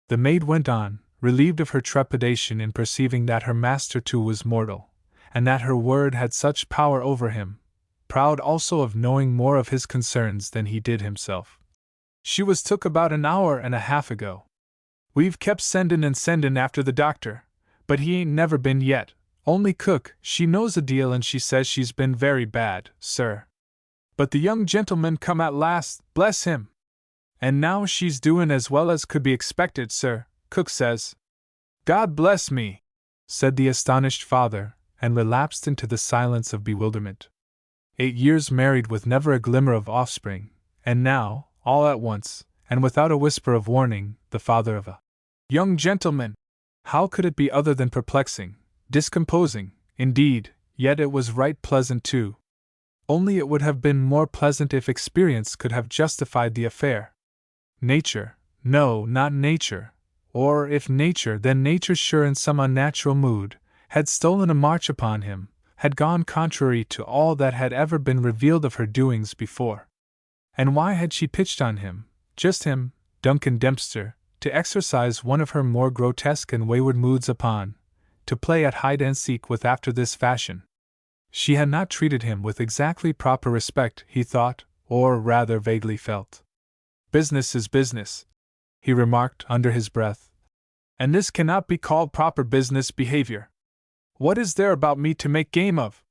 the maid went on, relieved of her trepidation in perceiving that her master too was mortal, and that her word had such power over him, proud also of knowing more of his concerns than he did himself. "She was took about an hour and a half ago. We've kept sendin' and sendin' after the doctor, but he ain't never been yet. Only cook, she knows a deal and she says she's been very bad, sir. But the young gentleman come at last, bless him! And now she's doin' as well as could be expected, sir, cook says." "God bless me!" said the astonished father, and relapsed into the silence of bewilderment. 8 years married with never a glimmer of offspring, and now, all at once, and without a whisper of warning, the father of a young gentleman! How could it be other than perplexing, discomposing, indeed, yet it was right pleasant too. Only it would have been more pleasant if experience could have justified the affair. Nature, no, not nature, or if nature, then nature sure in some unnatural mood, had stolen a march upon him, had gone contrary to all that had ever been revealed of her doings before. And why had she pitched on him, just him, Duncan Dempster, to exercise one of her more grotesque and wayward moods upon, to play at hide-and-seek with after this fashion? She had not treated him with exactly proper respect, he thought, or rather vaguely felt. "Business is business," he remarked under his breath, "and this cannot be called proper business behavior. What is there about me to make game of?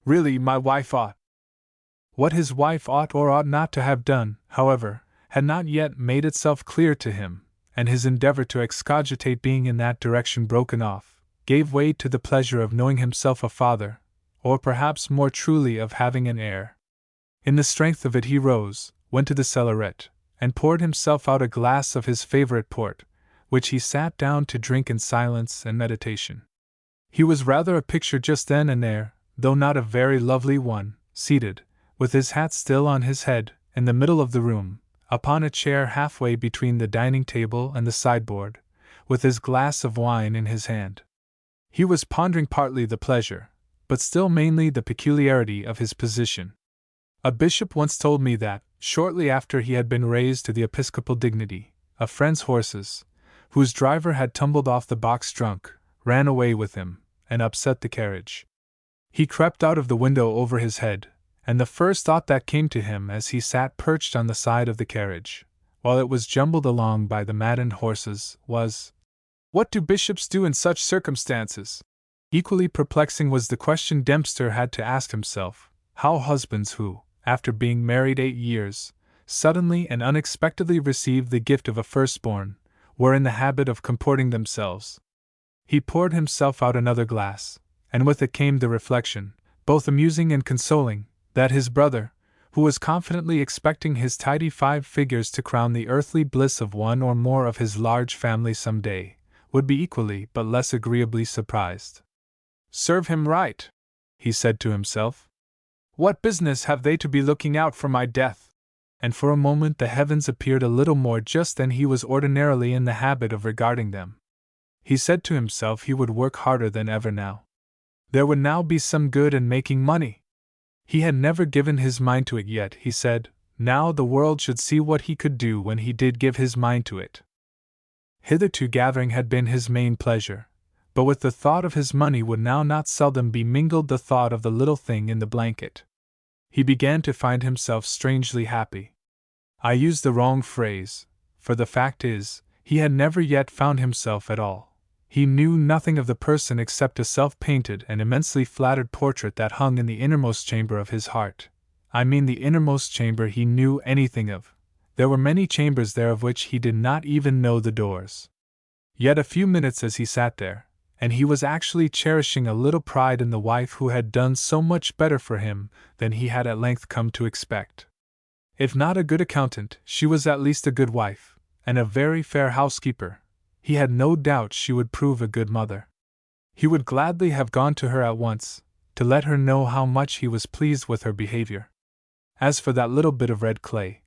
Really, my wife ought—" What his wife ought or ought not to have done, however, had not yet made itself clear to him, and his endeavor to excogitate being in that direction broken off, gave way to the pleasure of knowing himself a father, or perhaps more truly of having an heir. In the strength of it he rose, went to the cellaret, and poured himself out a glass of his favorite port, which he sat down to drink in silence and meditation. He was rather a picture just then and there, though not a very lovely one, seated, with his hat still on his head, in the middle of the room, upon a chair halfway between the dining table and the sideboard, with his glass of wine in his hand. He was pondering partly the pleasure, but still mainly the peculiarity of his position. A bishop once told me that, shortly after he had been raised to the episcopal dignity, a friend's horses, whose driver had tumbled off the box drunk, ran away with him, and upset the carriage. He crept out of the window over his head, and the first thought that came to him as he sat perched on the side of the carriage, while it was jumbled along by the maddened horses, was, "What do bishops do in such circumstances?" Equally perplexing was the question Dempster had to ask himself, how husbands who, after being married 8 years, suddenly and unexpectedly received the gift of a firstborn, were in the habit of comporting themselves. He poured himself out another glass, and with it came the reflection, both amusing and consoling, that his brother, who was confidently expecting his tidy 5 figures to crown the earthly bliss of one or more of his large family some day, would be equally but less agreeably surprised. "Serve him right," he said to himself. "What business have they to be looking out for my death?" And for a moment the heavens appeared a little more just than he was ordinarily in the habit of regarding them. He said to himself he would work harder than ever now. There would now be some good in making money. He had never given his mind to it yet, he said. Now the world should see what he could do when he did give his mind to it. Hitherto gathering had been his main pleasure, but with the thought of his money would now not seldom be mingled the thought of the little thing in the blanket. He began to find himself strangely happy. I use the wrong phrase, for the fact is, he had never yet found himself at all. He knew nothing of the person except a self-painted and immensely flattered portrait that hung in the innermost chamber of his heart. I mean the innermost chamber he knew anything of. There were many chambers there of which he did not even know the doors. Yet a few minutes as he sat there, and he was actually cherishing a little pride in the wife who had done so much better for him than he had at length come to expect. If not a good accountant, she was at least a good wife, and a very fair housekeeper. He had no doubt she would prove a good mother. He would gladly have gone to her at once, to let her know how much he was pleased with her behavior. As for that little bit of red clay,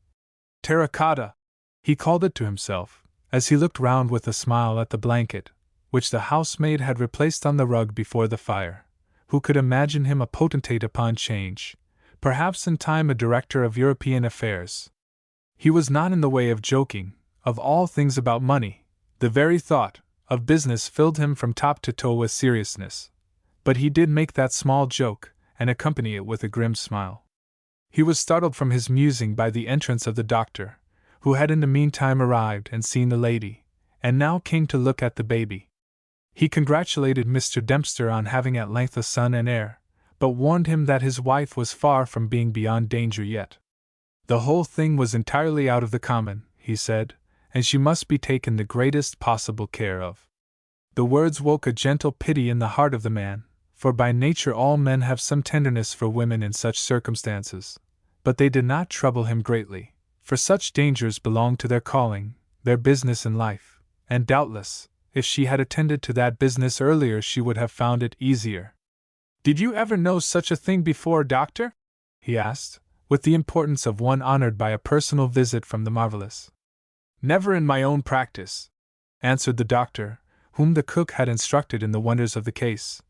terracotta, he called it to himself, as he looked round with a smile at the blanket, which the housemaid had replaced on the rug before the fire. Who could imagine him a potentate upon change, perhaps in time a director of European affairs? He was not in the way of joking, of all things about money. The very thought of business filled him from top to toe with seriousness. But he did make that small joke, and accompany it with a grim smile. He was startled from his musing by the entrance of the doctor, who had in the meantime arrived and seen the lady, and now came to look at the baby. He congratulated Mr. Dempster on having at length a son and heir, but warned him that his wife was far from being beyond danger yet. The whole thing was entirely out of the common, he said, and she must be taken the greatest possible care of. The words woke a gentle pity in the heart of the man, for by nature all men have some tenderness for women in such circumstances, but they did not trouble him greatly, for such dangers belonged to their calling, their business in life, and doubtless, if she had attended to that business earlier she would have found it easier. "Did you ever know such a thing before, doctor?" he asked, with the importance of one honored by a personal visit from the marvelous. "Never in my own practice," answered the doctor, whom the cook had instructed in the wonders of the case.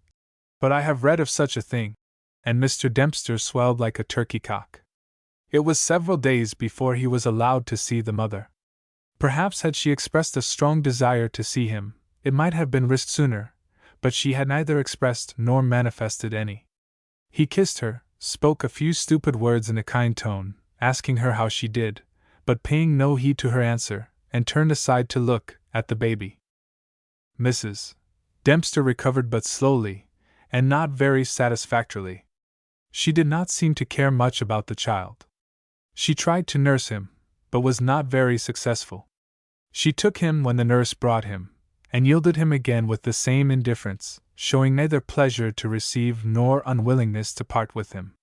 "But I have read of such a thing," and Mr. Dempster swelled like a turkey cock. It was several days before he was allowed to see the mother. Perhaps had she expressed a strong desire to see him, it might have been risked sooner, but she had neither expressed nor manifested any. He kissed her, spoke a few stupid words in a kind tone, asking her how she did, but paying no heed to her answer, and turned aside to look at the baby. Mrs. Dempster recovered but slowly, and not very satisfactorily. She did not seem to care much about the child. She tried to nurse him, but was not very successful. She took him when the nurse brought him, and yielded him again with the same indifference, showing neither pleasure to receive nor unwillingness to part with him.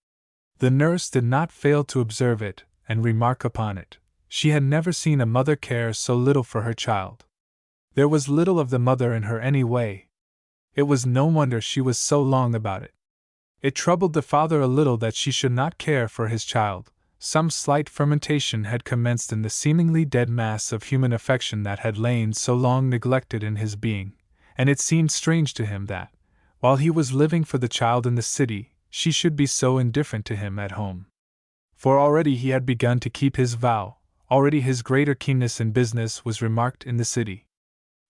The nurse did not fail to observe it, and remark upon it. She had never seen a mother care so little for her child. There was little of the mother in her anyway. It was no wonder she was so long about it. It troubled the father a little that she should not care for his child. Some slight fermentation had commenced in the seemingly dead mass of human affection that had lain so long neglected in his being, and it seemed strange to him that, while he was living for the child in the city, she should be so indifferent to him at home. For already he had begun to keep his vow, already his greater keenness in business was remarked in the city.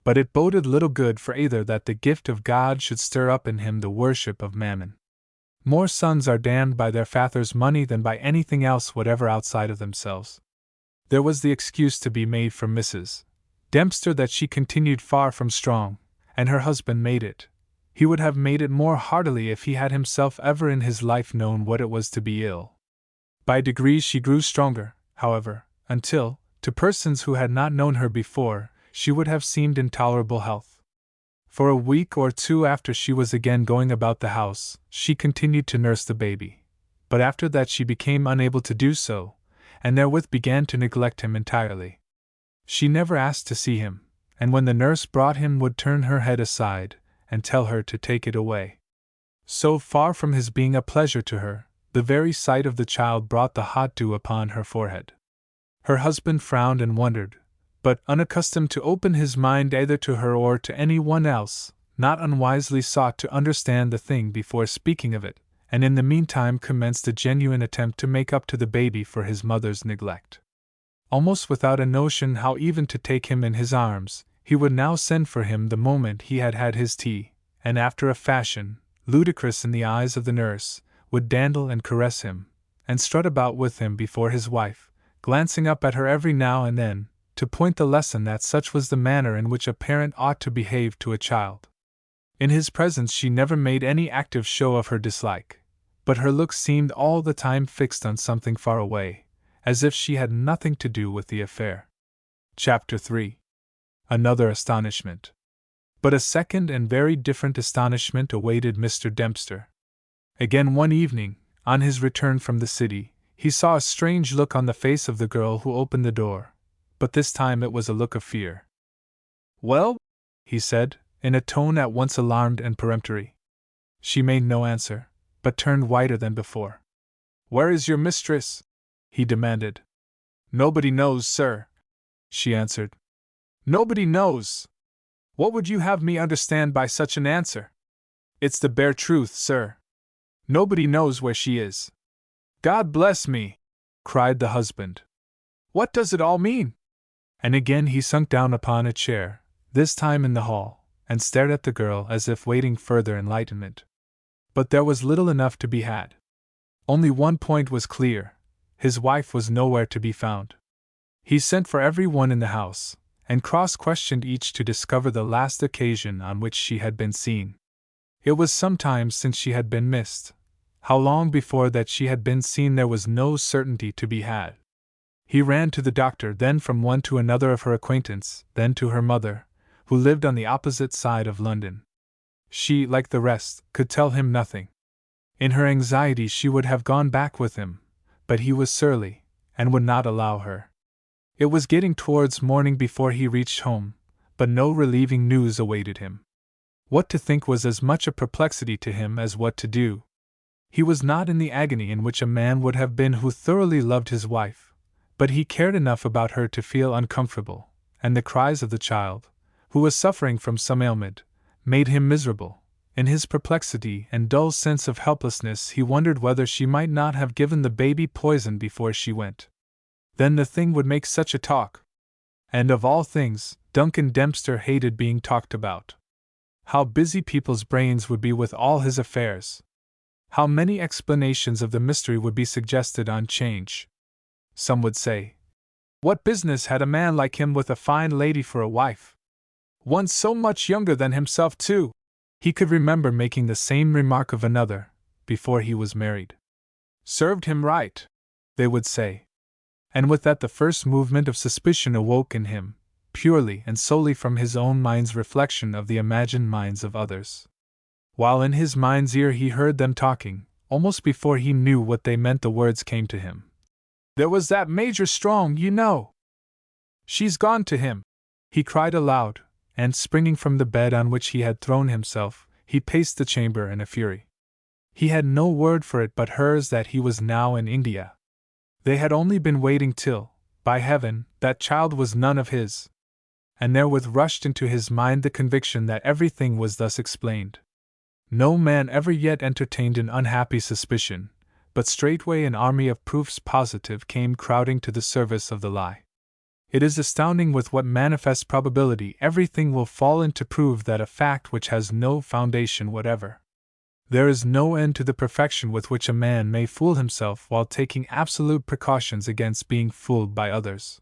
But it boded little good for either that the gift of God should stir up in him the worship of mammon. More sons are damned by their fathers' money than by anything else whatever outside of themselves. There was the excuse to be made for Mrs. Dempster that she continued far from strong, and her husband made it. He would have made it more heartily if he had himself ever in his life known what it was to be ill. By degrees she grew stronger, however, until, to persons who had not known her before, she would have seemed in tolerable health. For a week or two after she was again going about the house, she continued to nurse the baby. But after that she became unable to do so, and therewith began to neglect him entirely. She never asked to see him, and when the nurse brought him would turn her head aside, and tell her to take it away. So far from his being a pleasure to her, the very sight of the child brought the hot dew upon her forehead. Her husband frowned and wondered, but, unaccustomed to open his mind either to her or to any one else, not unwisely sought to understand the thing before speaking of it, and in the meantime commenced a genuine attempt to make up to the baby for his mother's neglect. Almost without a notion how even to take him in his arms, he would now send for him the moment he had had his tea, and after a fashion, ludicrous in the eyes of the nurse, would dandle and caress him, and strut about with him before his wife, glancing up at her every now and then, to point the lesson that such was the manner in which a parent ought to behave to a child. In his presence she never made any active show of her dislike, but her look seemed all the time fixed on something far away, as if she had nothing to do with the affair. Chapter 3. Another astonishment. But a second and very different astonishment awaited Mr. Dempster. Again one evening, on his return from the city, he saw a strange look on the face of the girl who opened the door, but this time it was a look of fear. "Well?" he said, in a tone at once alarmed and peremptory. She made no answer, but turned whiter than before. "Where is your mistress?" he demanded. "Nobody knows, sir," she answered. "Nobody knows! What would you have me understand by such an answer?" "It's the bare truth, sir. Nobody knows where she is." "God bless me!" cried the husband. "What does it all mean?" And again he sunk down upon a chair, this time in the hall, and stared at the girl as if waiting further enlightenment. But there was little enough to be had. Only one point was clear: his wife was nowhere to be found. He sent for every one in the house, and cross-questioned each to discover the last occasion on which she had been seen. It was some time since she had been missed. How long before that she had been seen there was no certainty to be had. He ran to the doctor, then from one to another of her acquaintance, then to her mother, who lived on the opposite side of London. She, like the rest, could tell him nothing. In her anxiety she would have gone back with him, but he was surly, and would not allow her. It was getting towards morning before he reached home, but no relieving news awaited him. What to think was as much a perplexity to him as what to do. He was not in the agony in which a man would have been who thoroughly loved his wife, but he cared enough about her to feel uncomfortable, and the cries of the child, who was suffering from some ailment, made him miserable. In his perplexity and dull sense of helplessness he wondered whether she might not have given the baby poison before she went. Then the thing would make such a talk. And of all things, Duncan Dempster hated being talked about. How busy people's brains would be with all his affairs! How many explanations of the mystery would be suggested on change! Some would say, what business had a man like him with a fine lady for a wife? One so much younger than himself, too! He could remember making the same remark of another, before he was married. Served him right, they would say. And with that the first movement of suspicion awoke in him, purely and solely from his own mind's reflection of the imagined minds of others. While in his mind's ear he heard them talking, almost before he knew what they meant the words came to him. "There was that Major Strong, you know. She's gone to him," he cried aloud, and springing from the bed on which he had thrown himself, he paced the chamber in a fury. He had no word for it but hers that he was now in India. They had only been waiting till, by heaven, that child was none of his. And therewith rushed into his mind the conviction that everything was thus explained. No man ever yet entertained an unhappy suspicion, but straightway an army of proofs positive came crowding to the service of the lie. It is astounding with what manifest probability everything will fall in to prove that a fact which has no foundation whatever. There is no end to the perfection with which a man may fool himself while taking absolute precautions against being fooled by others.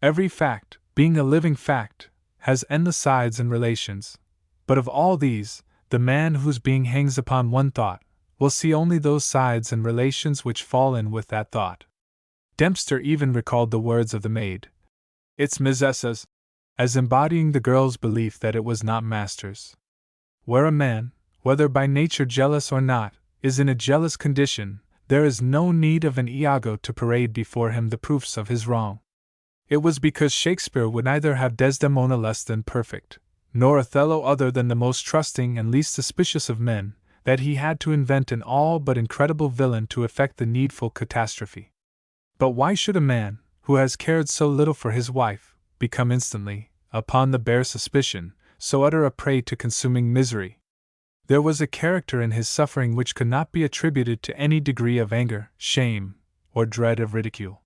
Every fact, being a living fact, has endless sides and relations, but of all these, the man whose being hangs upon one thought will see only those sides and relations which fall in with that thought. Dempster even recalled the words of the maid, "It's Mrs.'s," as embodying the girl's belief that it was not master's. Where a man, whether by nature jealous or not, is in a jealous condition, there is no need of an Iago to parade before him the proofs of his wrong. It was because Shakespeare would neither have Desdemona less than perfect, nor Othello other than the most trusting and least suspicious of men, that he had to invent an all but incredible villain to effect the needful catastrophe. But why should a man, who has cared so little for his wife, become instantly, upon the bare suspicion, so utter a prey to consuming misery? There was a character in his suffering which could not be attributed to any degree of anger, shame, or dread of ridicule.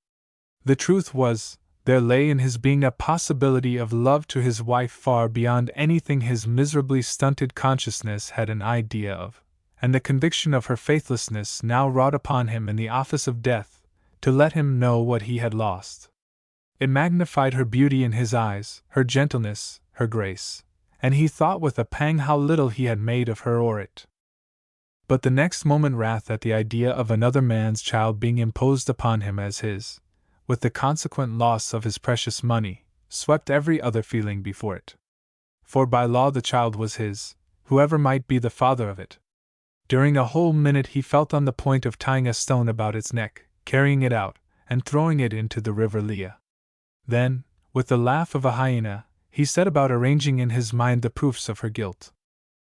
The truth was, There lay in his being a possibility of love to his wife far beyond anything his miserably stunted consciousness had an idea of, and the conviction of her faithlessness now wrought upon him in the office of death, to let him know what he had lost. It magnified her beauty in his eyes, her gentleness, her grace, and he thought with a pang how little he had made of her or it. But the next moment wrath at the idea of another man's child being imposed upon him as his, with the consequent loss of his precious money, swept every other feeling before it. For by law the child was his, whoever might be the father of it. During a whole minute he felt on the point of tying a stone about its neck, carrying it out, and throwing it into the river Lea. Then, with the laugh of a hyena, he set about arranging in his mind the proofs of her guilt.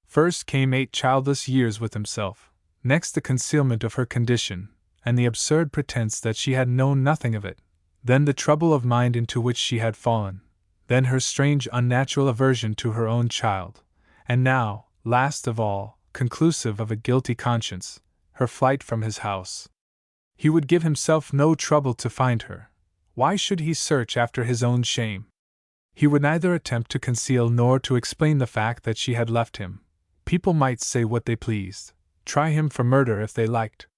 First came 8 childless years with himself, next the concealment of her condition, and the absurd pretense that she had known nothing of it, then the trouble of mind into which she had fallen, then her strange unnatural aversion to her own child, and now, last of all, conclusive of a guilty conscience, her flight from his house. He would give himself no trouble to find her. Why should he search after his own shame? He would neither attempt to conceal nor to explain the fact that she had left him. People might say what they pleased, try him for murder if they liked.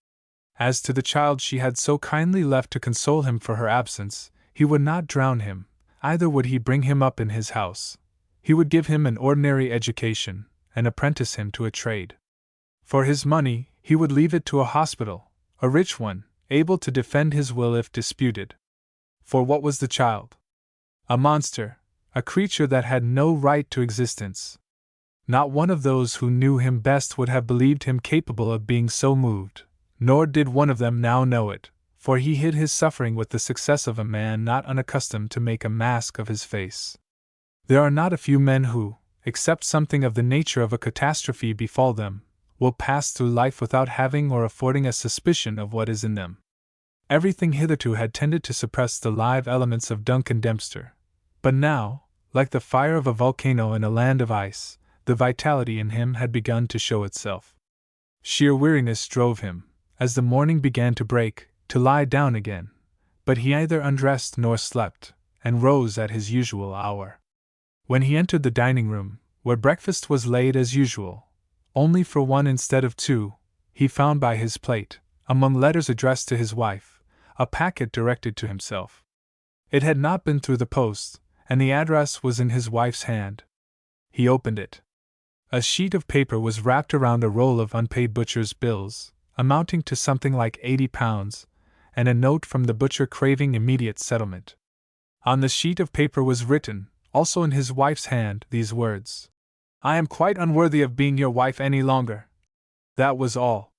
As to the child she had so kindly left to console him for her absence, he would not drown him, either would he bring him up in his house. He would give him an ordinary education, and apprentice him to a trade. For his money, he would leave it to a hospital, a rich one, able to defend his will if disputed. For what was the child? A monster, a creature that had no right to existence. Not one of those who knew him best would have believed him capable of being so moved, nor did one of them now know it, for he hid his suffering with the success of a man not unaccustomed to make a mask of his face. There are not a few men who, except something of the nature of a catastrophe befall them, will pass through life without having or affording a suspicion of what is in them. Everything hitherto had tended to suppress the live elements of Duncan Dempster, but now, like the fire of a volcano in a land of ice, the vitality in him had begun to show itself. Sheer weariness drove him, as the morning began to break, to lie down again, but he neither undressed nor slept, and rose at his usual hour. When he entered the dining room, where breakfast was laid as usual, only for 1 instead of 2, he found by his plate, among letters addressed to his wife, a packet directed to himself. It had not been through the post, and the address was in his wife's hand. He opened it. A sheet of paper was wrapped around a roll of unpaid butcher's bills, amounting to something like £80, and a note from the butcher craving immediate settlement. On the sheet of paper was written, also in his wife's hand, these words: "I am quite unworthy of being your wife any longer." That was all.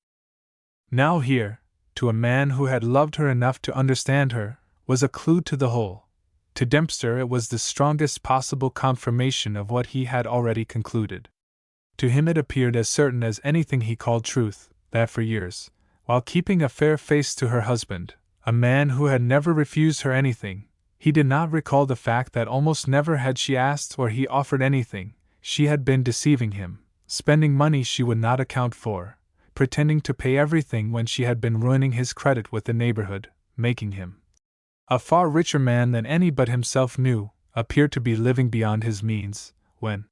Now here, to a man who had loved her enough to understand her, was a clue to the whole. To Dempster it was the strongest possible confirmation of what he had already concluded. To him it appeared as certain as anything he called truth, that for years, while keeping a fair face to her husband, a man who had never refused her anything, he did not recall the fact that almost never had she asked or he offered anything, she had been deceiving him, spending money she would not account for, pretending to pay everything when she had been ruining his credit with the neighborhood, making him a far richer man than any but himself knew, appeared to be living beyond his means, when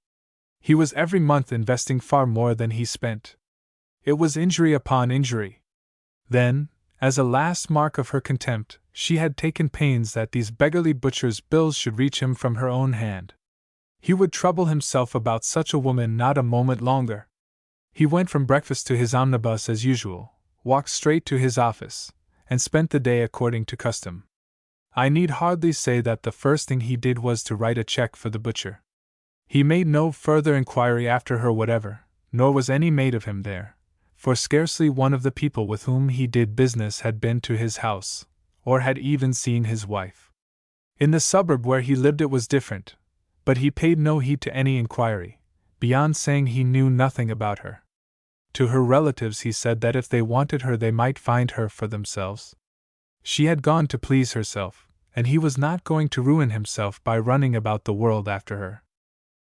he was every month investing far more than he spent. It was injury upon injury. Then, as a last mark of her contempt, she had taken pains that these beggarly butcher's bills should reach him from her own hand. He would trouble himself about such a woman not a moment longer. He went from breakfast to his omnibus as usual, walked straight to his office, and spent the day according to custom. I need hardly say that the first thing he did was to write a check for the butcher. He made no further inquiry after her whatever, nor was any made of him there, for scarcely one of the people with whom he did business had been to his house, or had even seen his wife. In the suburb where he lived it was different, but he paid no heed to any inquiry, beyond saying he knew nothing about her. To her relatives he said that if they wanted her they might find her for themselves. She had gone to please herself, and he was not going to ruin himself by running about the world after her.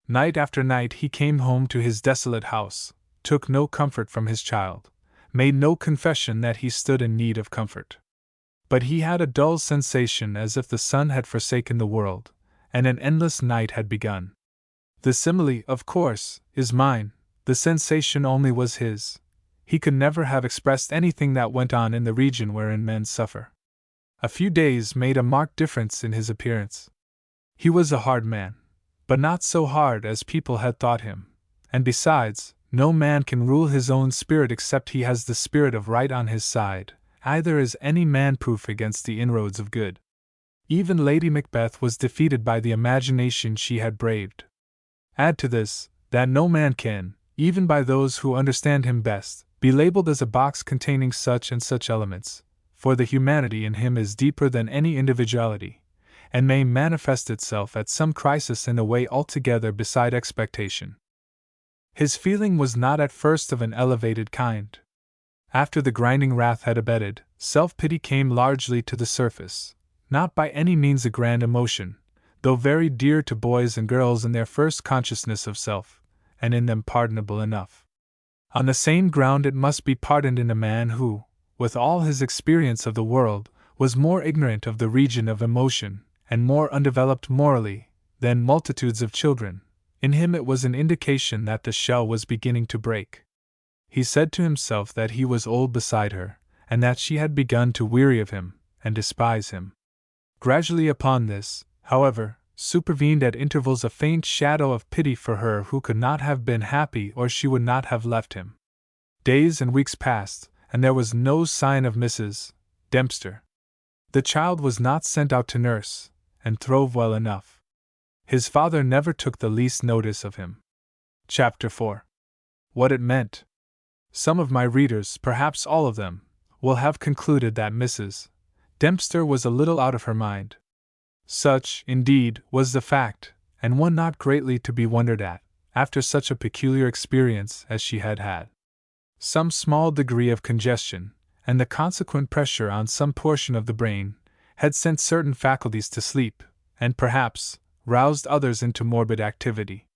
Night after night he came home to his desolate house, took no comfort from his child, made no confession that he stood in need of comfort. But he had a dull sensation as if the sun had forsaken the world, and an endless night had begun. The simile, of course, is mine, the sensation only was his. He could never have expressed anything that went on in the region wherein men suffer. A few days made a marked difference in his appearance. He was a hard man, but not so hard as people had thought him, and besides, no man can rule his own spirit except he has the spirit of right on his side, either is any man proof against the inroads of good. Even Lady Macbeth was defeated by the imagination she had braved. Add to this, that no man can, even by those who understand him best, be labeled as a box containing such and such elements, for the humanity in him is deeper than any individuality, and may manifest itself at some crisis in a way altogether beside expectation. His feeling was not at first of an elevated kind. After the grinding wrath had abated, self-pity came largely to the surface, not by any means a grand emotion, though very dear to boys and girls in their first consciousness of self, and in them pardonable enough. On the same ground it must be pardoned in a man who, with all his experience of the world, was more ignorant of the region of emotion, and more undeveloped morally, than multitudes of children. In him it was an indication that the shell was beginning to break. He said to himself that he was old beside her, and that she had begun to weary of him, and despise him. Gradually upon this, however, supervened at intervals a faint shadow of pity for her who could not have been happy or she would not have left him. Days and weeks passed, and there was no sign of Mrs. Dempster. The child was not sent out to nurse, and throve well enough. His father never took the least notice of him. Chapter 4. What it meant. Some of my readers, perhaps all of them, will have concluded that Mrs. Dempster was a little out of her mind. Such, indeed, was the fact, and one not greatly to be wondered at, after such a peculiar experience as she had had. Some small degree of congestion, and the consequent pressure on some portion of the brain, had sent certain faculties to sleep, and perhaps roused others into morbid activity.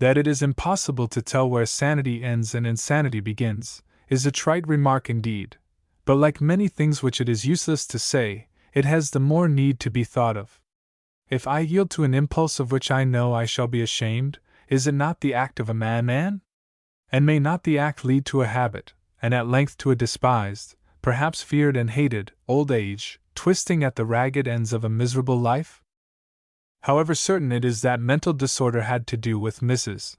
That it is impossible to tell where sanity ends and insanity begins, is a trite remark indeed, but like many things which it is useless to say, it has the more need to be thought of. If I yield to an impulse of which I know I shall be ashamed, is it not the act of a madman? And may not the act lead to a habit, and at length to a despised, perhaps feared and hated, old age, twisting at the ragged ends of a miserable life? However certain it is that mental disorder had to do with Mrs.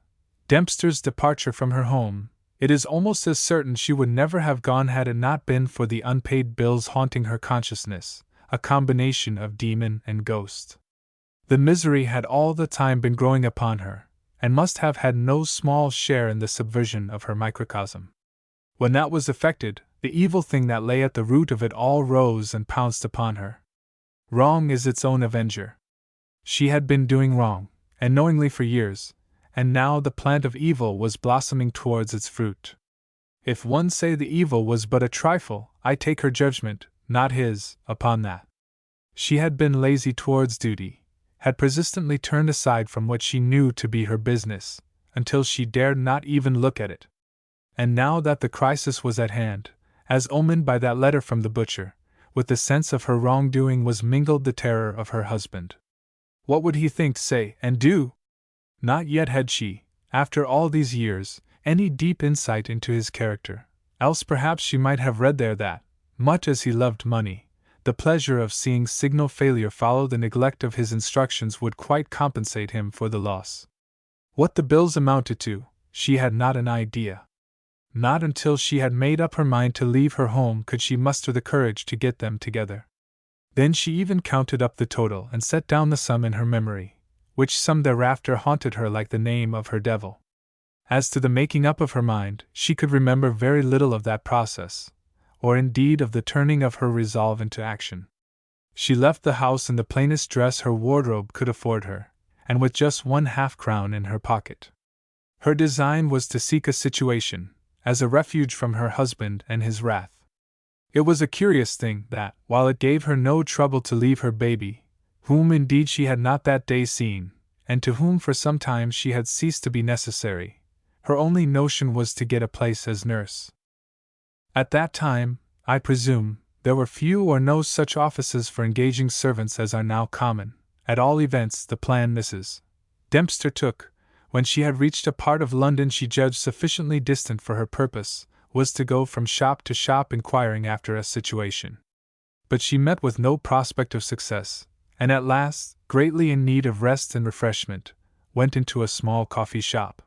Dempster's departure from her home, it is almost as certain she would never have gone had it not been for the unpaid bills haunting her consciousness, a combination of demon and ghost. The misery had all the time been growing upon her, and must have had no small share in the subversion of her microcosm. When that was effected, the evil thing that lay at the root of it all rose and pounced upon her. Wrong is its own avenger. She had been doing wrong, and knowingly for years, and now the plant of evil was blossoming towards its fruit. If one say the evil was but a trifle, I take her judgment, not his, upon that. She had been lazy towards duty, had persistently turned aside from what she knew to be her business, until she dared not even look at it. And now that the crisis was at hand, as omened by that letter from the butcher, with the sense of her wrongdoing was mingled the terror of her husband. What would he think, say, and do? Not yet had she, after all these years, any deep insight into his character, else perhaps she might have read there that, much as he loved money, the pleasure of seeing signal failure follow the neglect of his instructions would quite compensate him for the loss. What the bills amounted to, she had not an idea. Not until she had made up her mind to leave her home could she muster the courage to get them together. Then she even counted up the total and set down the sum in her memory, which sum thereafter haunted her like the name of her devil. As to the making up of her mind, she could remember very little of that process, or indeed of the turning of her resolve into action. She left the house in the plainest dress her wardrobe could afford her, and with just 1/2 crown in her pocket. Her design was to seek a situation, as a refuge from her husband and his wrath. It was a curious thing that, while it gave her no trouble to leave her baby, whom indeed she had not that day seen, and to whom for some time she had ceased to be necessary, her only notion was to get a place as nurse. At that time, I presume, there were few or no such offices for engaging servants as are now common. At all events, the plan Mrs. Dempster took, when she had reached a part of London she judged sufficiently distant for her purpose, was to go from shop to shop inquiring after a situation. But she met with no prospect of success, and at last, greatly in need of rest and refreshment, went into a small coffee shop.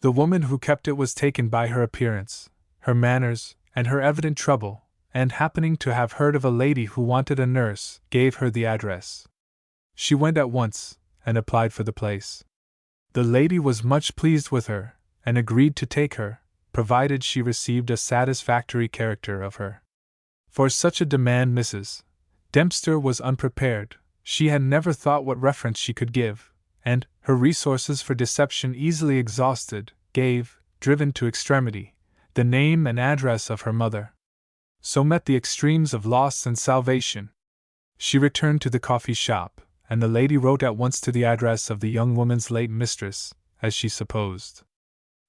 The woman who kept it was taken by her appearance, her manners, and her evident trouble, and happening to have heard of a lady who wanted a nurse, gave her the address. She went at once, and applied for the place. The lady was much pleased with her, and agreed to take her, provided she received a satisfactory character of her. For such a demand Mrs. Dempster was unprepared. She had never thought what reference she could give, and, her resources for deception easily exhausted, gave, driven to extremity, the name and address of her mother. So met the extremes of loss and salvation. She returned to the coffee shop, and the lady wrote at once to the address of the young woman's late mistress, as she supposed.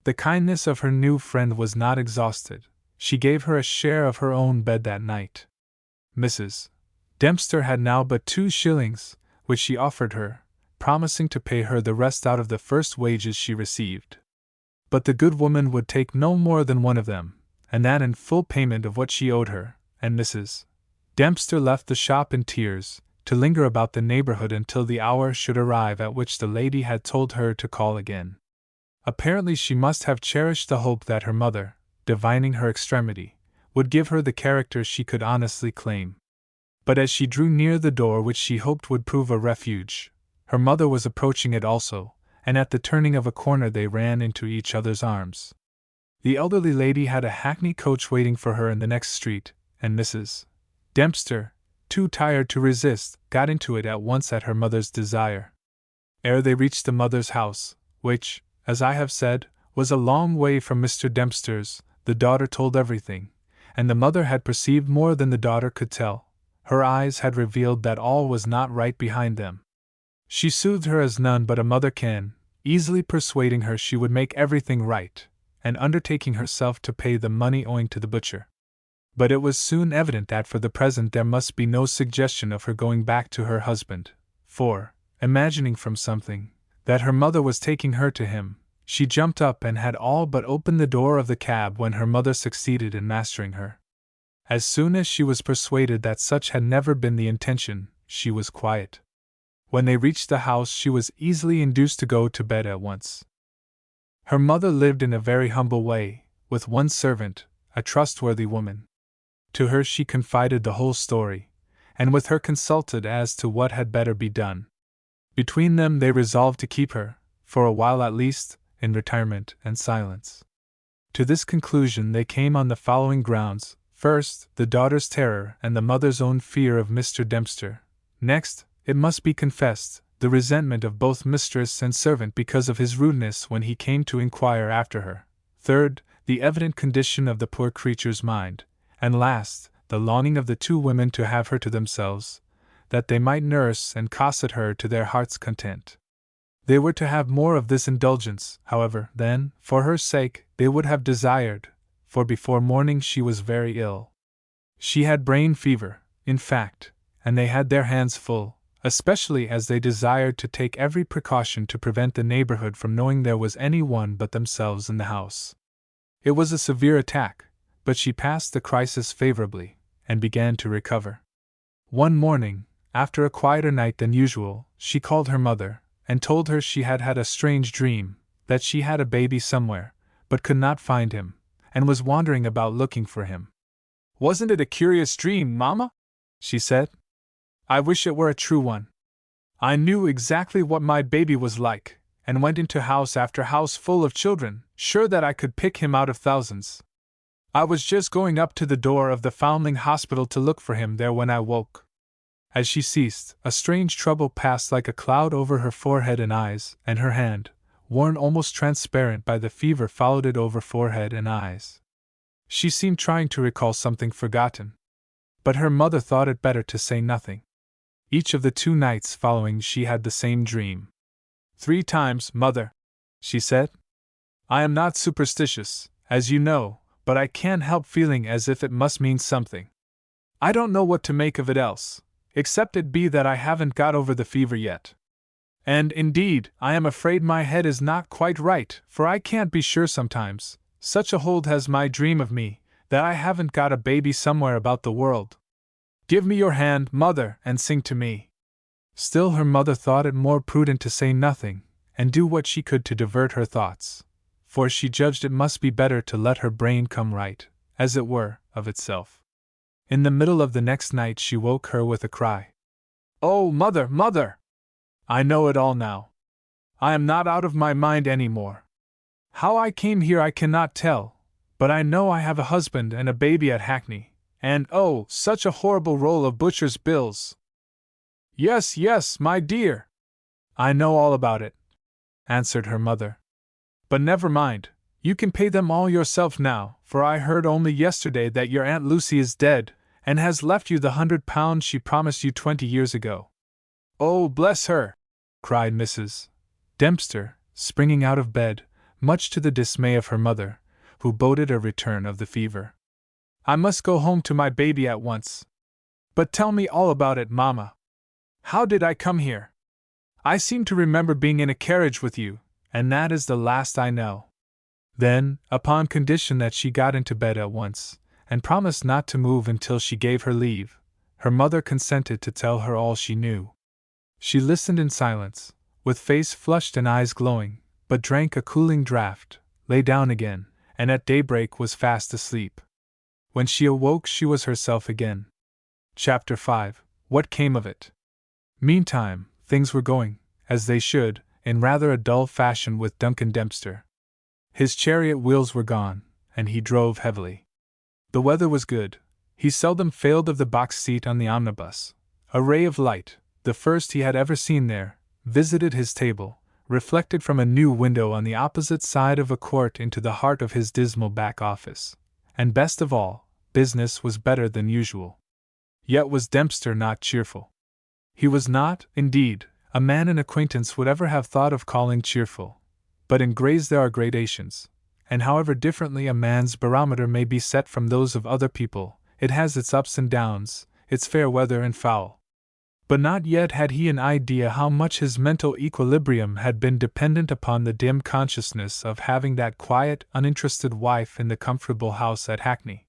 The kindness of her new friend was not exhausted. She gave her a share of her own bed that night. Mrs. Dempster had now but 2 shillings, which she offered her, promising to pay her the rest out of the first wages she received. But the good woman would take no more than one of them, and that in full payment of what she owed her, and Mrs. Dempster left the shop in tears, to linger about the neighborhood until the hour should arrive at which the lady had told her to call again. Apparently she must have cherished the hope that her mother, divining her extremity, would give her the character she could honestly claim. But as she drew near the door which she hoped would prove a refuge, her mother was approaching it also, and at the turning of a corner they ran into each other's arms. The elderly lady had a hackney coach waiting for her in the next street, and Mrs. Dempster, too tired to resist, got into it at once at her mother's desire. Ere they reached the mother's house, which, as I have said, was a long way from Mr. Dempster's, the daughter told everything, and the mother had perceived more than the daughter could tell. Her eyes had revealed that all was not right behind them. She soothed her as none but a mother can, easily persuading her she would make everything right, and undertaking herself to pay the money owing to the butcher. But it was soon evident that for the present there must be no suggestion of her going back to her husband, for, imagining from something, that her mother was taking her to him, she jumped up and had all but opened the door of the cab when her mother succeeded in mastering her. As soon as she was persuaded that such had never been the intention, she was quiet. When they reached the house she was easily induced to go to bed at once. Her mother lived in a very humble way, with one servant, a trustworthy woman. To her she confided the whole story, and with her consulted as to what had better be done. Between them they resolved to keep her, for a while at least, in retirement and silence. To this conclusion they came on the following grounds: first, the daughter's terror and the mother's own fear of Mr. Dempster; next, it must be confessed, the resentment of both mistress and servant because of his rudeness when he came to inquire after her; third, the evident condition of the poor creature's mind; and last, the longing of the 2 women to have her to themselves, that they might nurse and cosset her to their heart's content. They were to have more of this indulgence, however, than, for her sake, they would have desired, for before morning she was very ill. She had brain fever, in fact, and they had their hands full, especially as they desired to take every precaution to prevent the neighborhood from knowing there was any one but themselves in the house. It was a severe attack, but she passed the crisis favorably, and began to recover. One morning, after a quieter night than usual, she called her mother, and told her she had had a strange dream, that she had a baby somewhere, but could not find him, and was wandering about looking for him. "Wasn't it a curious dream, Mamma?" she said. "I wish it were a true one. I knew exactly what my baby was like, and went into house after house full of children, sure that I could pick him out of thousands. I was just going up to the door of the Foundling Hospital to look for him there when I woke." As she ceased, a strange trouble passed like a cloud over her forehead and eyes, and her hand, worn almost transparent by the fever, followed it over forehead and eyes. She seemed trying to recall something forgotten. But her mother thought it better to say nothing. Each of the 2 nights following she had the same dream. 3 times, Mother, she said. "I am not superstitious, as you know, but I can't help feeling as if it must mean something. I don't know what to make of it else, except it be that I haven't got over the fever yet. And, indeed, I am afraid my head is not quite right, for I can't be sure sometimes, such a hold has my dream of me, that I haven't got a baby somewhere about the world. Give me your hand, mother, and sing to me. Still her mother thought it more prudent to say nothing, and do what she could to divert her thoughts, for she judged it must be better to let her brain come right, as it were, of itself. In the middle of the next night she woke her with a cry. "Oh, mother, mother! I know it all now. I am not out of my mind any more. How I came here I cannot tell, but I know I have a husband and a baby at Hackney, and oh, such a horrible roll of butcher's bills!" "Yes, yes, my dear! I know all about it," answered her mother. "But never mind, you can pay them all yourself now, for I heard only yesterday that your Aunt Lucy is dead, and has left you the £100 she promised you 20 years ago." "Oh, bless her!" cried Mrs. Dempster, springing out of bed, much to the dismay of her mother, who boded a return of the fever. "I must go home to my baby at once. But tell me all about it, Mamma. How did I come here? I seem to remember being in a carriage with you, and that is the last I know." Then, upon condition that she got into bed at once, and promised not to move until she gave her leave, her mother consented to tell her all she knew. She listened in silence, with face flushed and eyes glowing, but drank a cooling draught, lay down again, and at daybreak was fast asleep. When she awoke she was herself again. Chapter 5. What Came of It? Meantime, things were going, as they should, in rather a dull fashion with Duncan Dempster. His chariot wheels were gone, and he drove heavily. The weather was good. He seldom failed of the box seat on the omnibus. A ray of light, the first he had ever seen there, visited his table, reflected from a new window on the opposite side of a court into the heart of his dismal back office. And best of all, business was better than usual. Yet was Dempster not cheerful. He was not, indeed, a man an acquaintance would ever have thought of calling cheerful. But in grades there are gradations, and however differently a man's barometer may be set from those of other people, it has its ups and downs, its fair weather and foul. But not yet had he an idea how much his mental equilibrium had been dependent upon the dim consciousness of having that quiet, uninterested wife in the comfortable house at Hackney.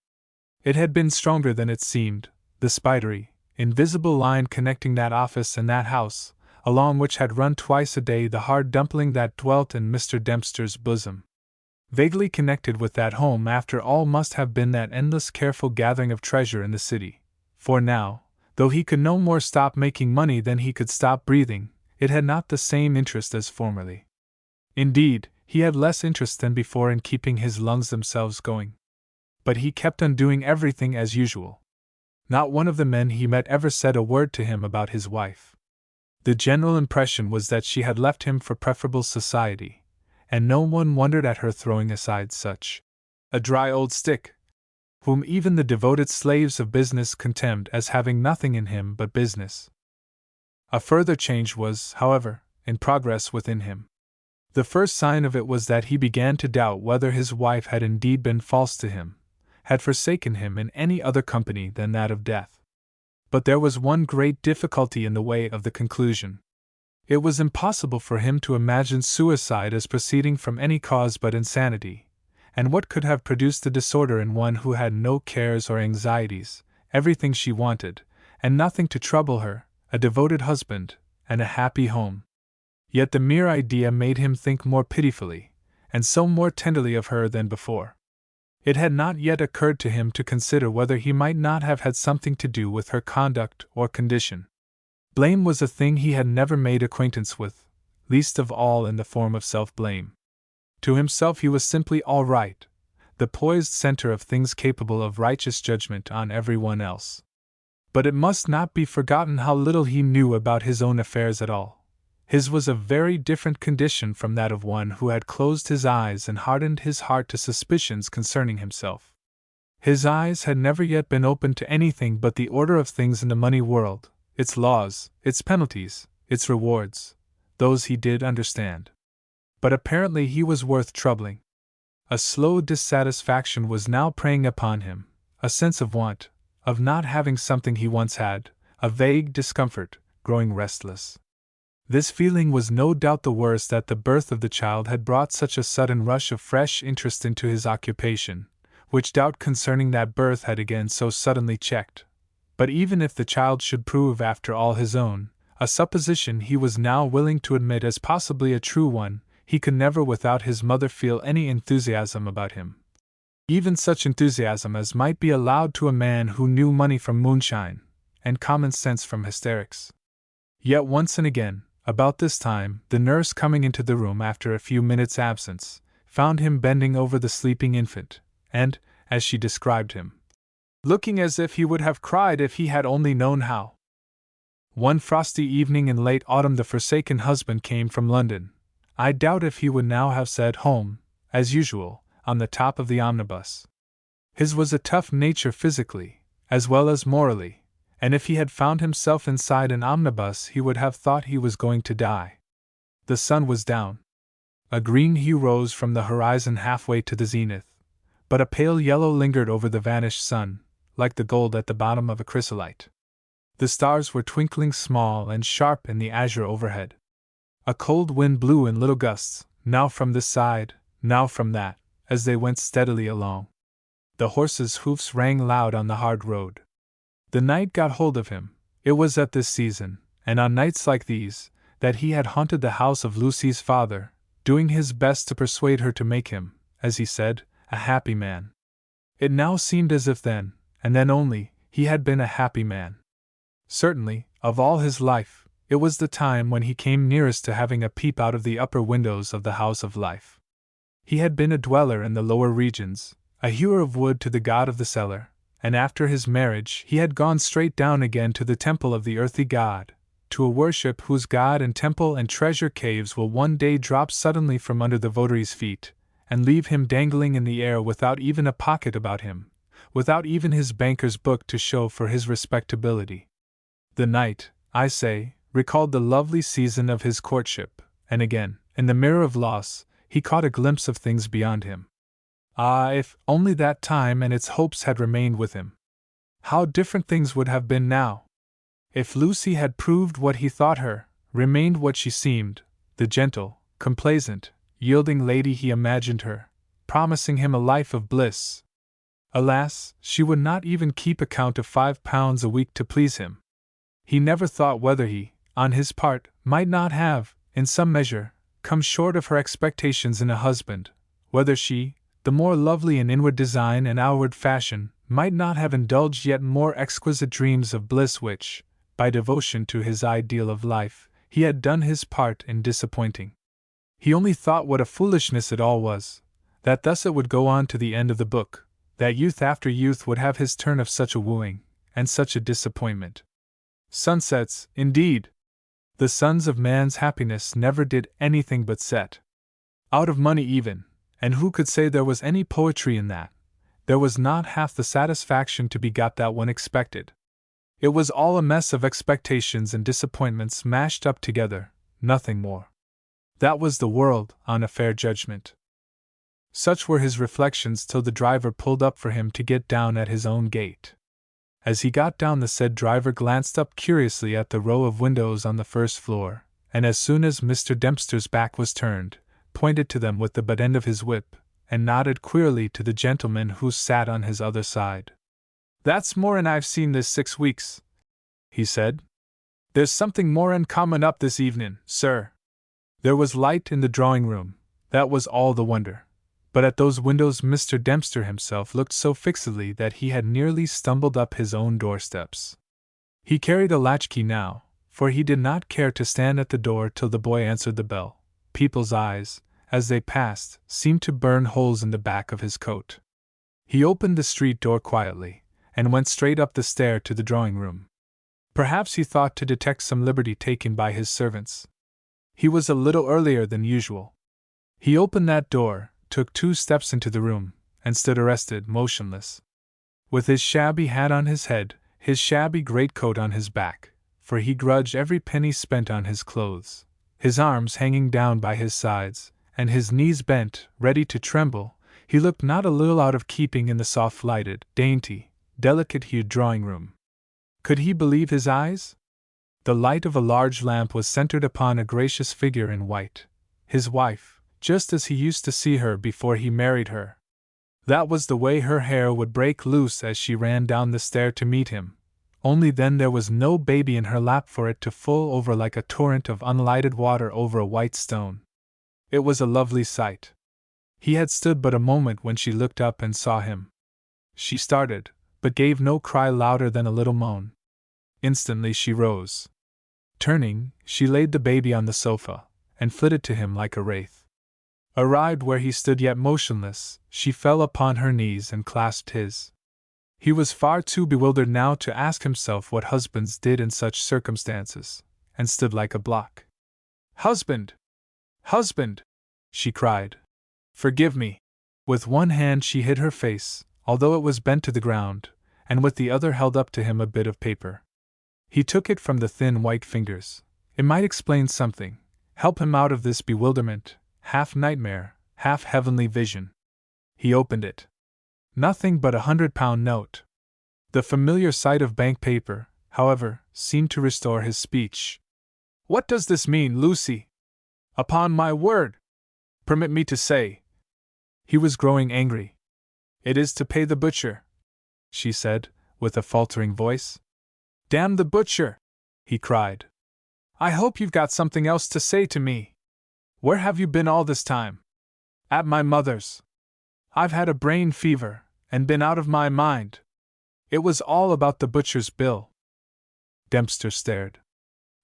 It had been stronger than it seemed, the spidery, invisible line connecting that office and that house, along which had run twice a day the hard dumpling that dwelt in Mr. Dempster's bosom. Vaguely connected with that home after all must have been that endless careful gathering of treasure in the city, for now, though he could no more stop making money than he could stop breathing, it had not the same interest as formerly. Indeed, he had less interest than before in keeping his lungs themselves going. But he kept on doing everything as usual. Not one of the men he met ever said a word to him about his wife. The general impression was that she had left him for preferable society, and no one wondered at her throwing aside such a dry old stick, whom even the devoted slaves of business contemned as having nothing in him but business. A further change was, however, in progress within him. The first sign of it was that he began to doubt whether his wife had indeed been false to him, had forsaken him in any other company than that of death. But there was one great difficulty in the way of the conclusion. It was impossible for him to imagine suicide as proceeding from any cause but insanity, and what could have produced the disorder in one who had no cares or anxieties, everything she wanted, and nothing to trouble her, a devoted husband, and a happy home. Yet the mere idea made him think more pitifully, and so more tenderly of her than before. It had not yet occurred to him to consider whether he might not have had something to do with her conduct or condition. Blame was a thing he had never made acquaintance with, least of all in the form of self-blame. To himself he was simply all right, the poised center of things capable of righteous judgment on everyone else. But it must not be forgotten how little he knew about his own affairs at all. His was a very different condition from that of one who had closed his eyes and hardened his heart to suspicions concerning himself. His eyes had never yet been opened to anything but the order of things in the money world, its laws, its penalties, its rewards. Those he did understand. But apparently he was worth troubling. A slow dissatisfaction was now preying upon him, a sense of want, of not having something he once had, a vague discomfort, growing restless. This feeling was no doubt the worst that the birth of the child had brought such a sudden rush of fresh interest into his occupation, which doubt concerning that birth had again so suddenly checked. But even if the child should prove after all his own, a supposition he was now willing to admit as possibly a true one, he could never without his mother feel any enthusiasm about him. Even such enthusiasm as might be allowed to a man who knew money from moonshine, and common sense from hysterics. Yet once and again, about this time, the nurse coming into the room after a few minutes' absence, found him bending over the sleeping infant, and, as she described him, looking as if he would have cried if he had only known how. One frosty evening in late autumn the forsaken husband came from London. I doubt if he would now have said home, as usual, on the top of the omnibus. His was a tough nature physically, as well as morally, and if he had found himself inside an omnibus he would have thought he was going to die. The sun was down. A green hue rose from the horizon halfway to the zenith, but a pale yellow lingered over the vanished sun, like the gold at the bottom of a chrysolite. The stars were twinkling small and sharp in the azure overhead. A cold wind blew in little gusts, now from this side, now from that, as they went steadily along. The horses' hoofs rang loud on the hard road. The night got hold of him. It was at this season, and on nights like these, that he had haunted the house of Lucy's father, doing his best to persuade her to make him, as he said, a happy man. It now seemed as if then, and then only, he had been a happy man. Certainly, of all his life, it was the time when he came nearest to having a peep out of the upper windows of the house of life. He had been a dweller in the lower regions, a hewer of wood to the god of the cellar, and after his marriage he had gone straight down again to the temple of the earthly god, to a worship whose god and temple and treasure caves will one day drop suddenly from under the votary's feet, and leave him dangling in the air without even a pocket about him, without even his banker's book to show for his respectability. The night, I say, recalled the lovely season of his courtship, and again, in the mirror of loss, he caught a glimpse of things beyond him. Ah, if only that time and its hopes had remained with him! How different things would have been now! If Lucy had proved what he thought her, remained what she seemed, the gentle, complaisant, yielding lady he imagined her, promising him a life of bliss. Alas, she would not even keep account of £5 a week to please him. He never thought whether he, on his part, might not have, in some measure, come short of her expectations in a husband, whether she, the more lovely in inward design and outward fashion, might not have indulged yet more exquisite dreams of bliss which, by devotion to his ideal of life, he had done his part in disappointing. He only thought what a foolishness it all was, that thus it would go on to the end of the book, that youth after youth would have his turn of such a wooing, and such a disappointment. Sunsets, indeed! The suns of man's happiness never did anything but set. Out of money even, and who could say there was any poetry in that? There was not half the satisfaction to be got that one expected. It was all a mess of expectations and disappointments mashed up together, nothing more. That was the world, on a fair judgment. Such were his reflections till the driver pulled up for him to get down at his own gate. As he got down, the said driver glanced up curiously at the row of windows on the first floor, and as soon as Mr. Dempster's back was turned, pointed to them with the butt end of his whip, and nodded queerly to the gentleman who sat on his other side. "That's more'n I've seen this 6 weeks," he said. "There's something more'n comin' up this evenin', sir." There was light in the drawing-room, that was all the wonder. But at those windows Mr. Dempster himself looked so fixedly that he had nearly stumbled up his own doorsteps. He carried a latchkey now, for he did not care to stand at the door till the boy answered the bell. People's eyes, as they passed, seemed to burn holes in the back of his coat. He opened the street door quietly, and went straight up the stair to the drawing-room. Perhaps he thought to detect some liberty taken by his servants. He was a little earlier than usual. He opened that door, took 2 steps into the room, and stood arrested, motionless. With his shabby hat on his head, his shabby greatcoat on his back, for he grudged every penny spent on his clothes, his arms hanging down by his sides, and his knees bent, ready to tremble, he looked not a little out of keeping in the soft-lighted, dainty, delicate-hued drawing-room. Could he believe his eyes? The light of a large lamp was centered upon a gracious figure in white, his wife, just as he used to see her before he married her. That was the way her hair would break loose as she ran down the stair to meet him, only then there was no baby in her lap for it to fall over like a torrent of unlighted water over a white stone. It was a lovely sight. He had stood but a moment when she looked up and saw him. She started, but gave no cry louder than a little moan. Instantly she rose. Turning, she laid the baby on the sofa, and flitted to him like a wraith. Arrived where he stood yet motionless, she fell upon her knees and clasped his. He was far too bewildered now to ask himself what husbands did in such circumstances, and stood like a block. "Husband! Husband!" she cried. "Forgive me!" With one hand she hid her face, although it was bent to the ground, and with the other held up to him a bit of paper. He took it from the thin white fingers. It might explain something, help him out of this bewilderment, half nightmare, half heavenly vision. He opened it. Nothing but £100 note. The familiar sight of bank paper, however, seemed to restore his speech. "What does this mean, Lucy? Upon my word! Permit me to say—" He was growing angry. "It is to pay the butcher," she said, with a faltering voice. "Damn the butcher!" he cried. "I hope you've got something else to say to me. Where have you been all this time?" "At my mother's. I've had a brain fever, and been out of my mind. It was all about the butcher's bill." Dempster stared.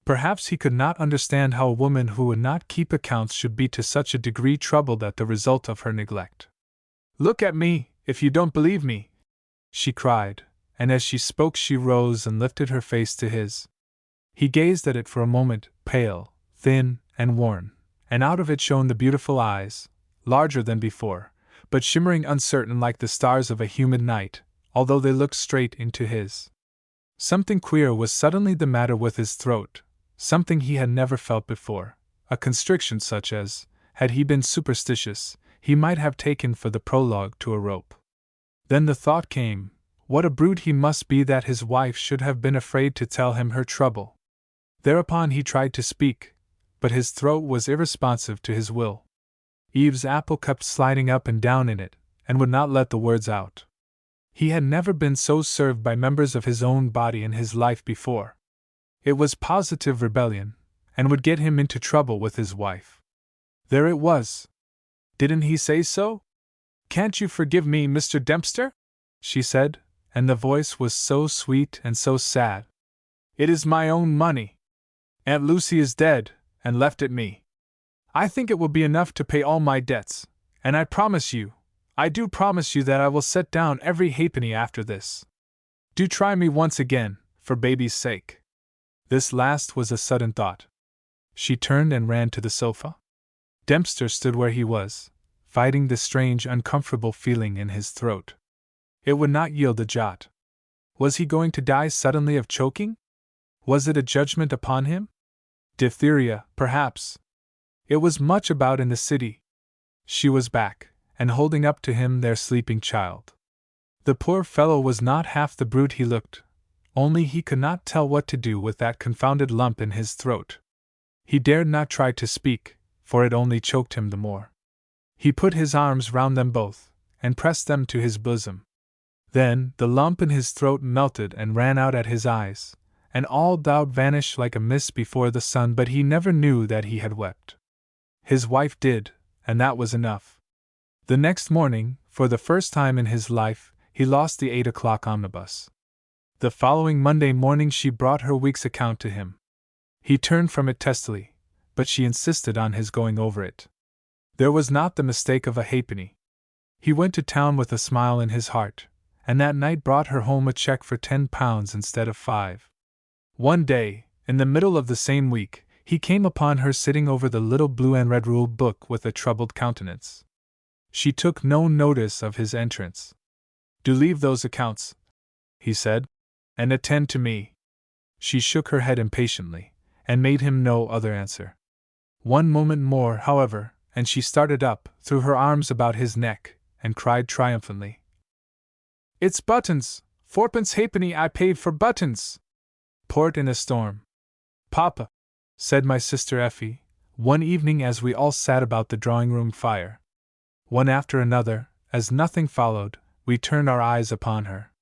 Perhaps he could not understand how a woman who would not keep accounts should be to such a degree troubled at the result of her neglect. "Look at me, if you don't believe me!" she cried, and as she spoke she rose and lifted her face to his. He gazed at it for a moment, pale, thin, and worn, and out of it shone the beautiful eyes, larger than before, but shimmering uncertain like the stars of a humid night, although they looked straight into his. Something queer was suddenly the matter with his throat, something he had never felt before, a constriction such as, had he been superstitious, he might have taken for the prologue to a rope. Then the thought came, what a brute he must be that his wife should have been afraid to tell him her trouble. Thereupon he tried to speak, but his throat was irresponsive to his will. Eve's apple kept sliding up and down in it, and would not let the words out. He had never been so served by members of his own body in his life before. It was positive rebellion, and would get him into trouble with his wife. There it was. "Didn't he say so? Can't you forgive me, Mr. Dempster?" she said, and the voice was so sweet and so sad. "It is my own money. Aunt Lucy is dead, and left it me. I think it will be enough to pay all my debts, and I do promise you that I will set down every halfpenny after this. Do try me once again, for baby's sake." This last was a sudden thought. She turned and ran to the sofa. Dempster stood where he was, fighting the strange, uncomfortable feeling in his throat. It would not yield a jot. Was he going to die suddenly of choking? Was it a judgment upon him? Diphtheria, perhaps. It was much about in the city. She was back, and holding up to him their sleeping child. The poor fellow was not half the brute he looked, only he could not tell what to do with that confounded lump in his throat. He dared not try to speak, for it only choked him the more. He put his arms round them both, and pressed them to his bosom. Then the lump in his throat melted and ran out at his eyes, and all doubt vanished like a mist before the sun, but he never knew that he had wept. His wife did, and that was enough. The next morning, for the first time in his life, he lost the 8 o'clock omnibus. The following Monday morning she brought her week's account to him. He turned from it testily, but she insisted on his going over it. There was not the mistake of a halfpenny. He went to town with a smile in his heart, and that night brought her home a check for £10 instead of 5. One day, in the middle of the same week, he came upon her sitting over the little blue and red rule book with a troubled countenance. She took no notice of his entrance. "Do leave those accounts," he said, "and attend to me." She shook her head impatiently, and made him no other answer. One moment more, however, and she started up, threw her arms about his neck, and cried triumphantly, "It's buttons, 4pence halfpenny I paid for buttons. Port in a storm. Papa, said my sister Effie, one evening as we all sat about the drawing-room fire. One after another, as nothing followed, we turned our eyes upon her.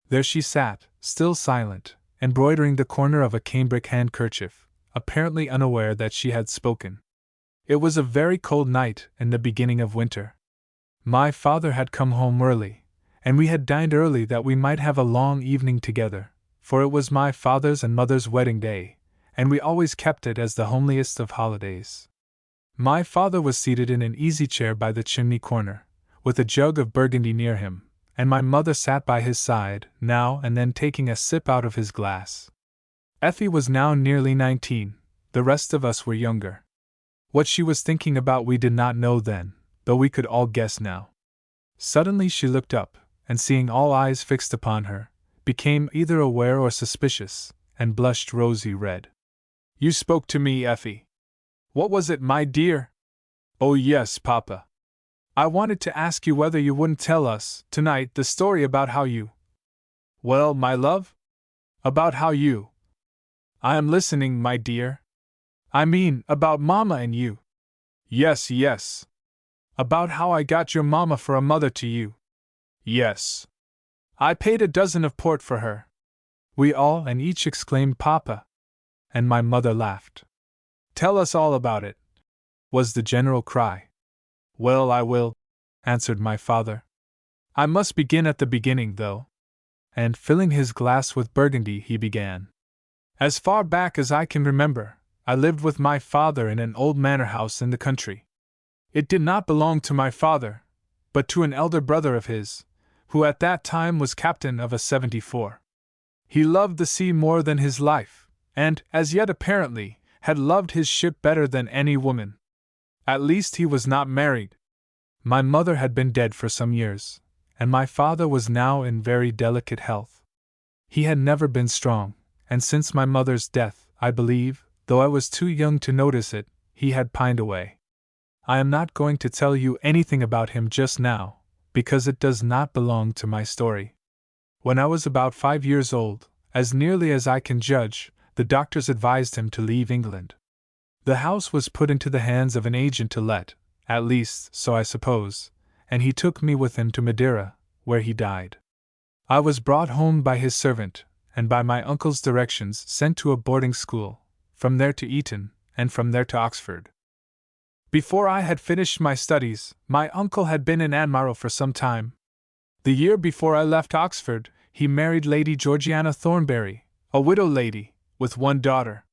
There she sat, still silent, embroidering the corner of a cambric handkerchief, apparently unaware that she had spoken. It was a very cold night in the beginning of winter. My father had come home early, and we had dined early that we might have a long evening together, for it was my father's and mother's wedding day, and we always kept it as the homeliest of holidays. My father was seated in an easy-chair by the chimney corner, with a jug of Burgundy near him, and my mother sat by his side, now and then taking a sip out of his glass. Effie was now nearly 19, the rest of us were younger. What she was thinking about we did not know then, though we could all guess now. Suddenly she looked up, and seeing all eyes fixed upon her, became either aware or suspicious, and blushed rosy red. "You spoke to me, Effie. What was it, my dear?" "Oh yes, Papa. I wanted to ask you whether you wouldn't tell us, tonight, the story about how you—" "Well, my love? About how you—" "I am listening, my dear." "I mean, about Mama and you." "Yes, yes." "About how I got your Mama for a mother to you." "Yes." "I paid a dozen of port for her." We all and each exclaimed Papa. And my mother laughed. "Tell us all about it," was the general cry. "Well, I will," answered my father. "I must begin at the beginning, though." And filling his glass with Burgundy, he began. "As far back as I can remember, I lived with my father in an old manor house in the country. It did not belong to my father, but to an elder brother of his, who at that time was captain of a 74. He loved the sea more than his life, and, as yet apparently, had loved his ship better than any woman. At least he was not married. My mother had been dead for some years, and my father was now in very delicate health. He had never been strong, and since my mother's death, I believe, though I was too young to notice it, he had pined away. I am not going to tell you anything about him just now, because it does not belong to my story. When I was about 5 years old, as nearly as I can judge, the doctors advised him to leave England. The house was put into the hands of an agent to let, at least, so I suppose, and he took me with him to Madeira, where he died. I was brought home by his servant, and by my uncle's directions sent to a boarding school, from there to Eton, and from there to Oxford. Before I had finished my studies, my uncle had been an admiral for some time. The year before I left Oxford, he married Lady Georgiana Thornbury, a widow lady, with one daughter.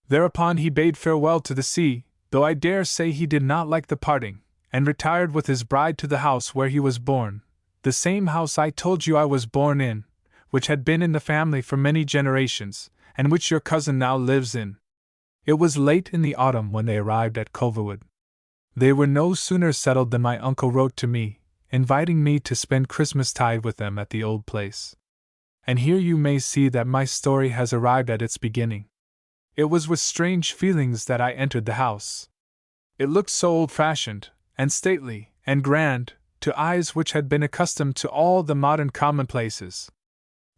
Thereupon he bade farewell to the sea, though I dare say he did not like the parting, and retired with his bride to the house where he was born, the same house I told you I was born in, which had been in the family for many generations, and which your cousin now lives in. It was late in the autumn when they arrived at Culverwood. They were no sooner settled than my uncle wrote to me, inviting me to spend Christmastide with them at the old place. And here you may see that my story has arrived at its beginning. It was with strange feelings that I entered the house. It looked so old-fashioned, and stately, and grand, to eyes which had been accustomed to all the modern commonplaces.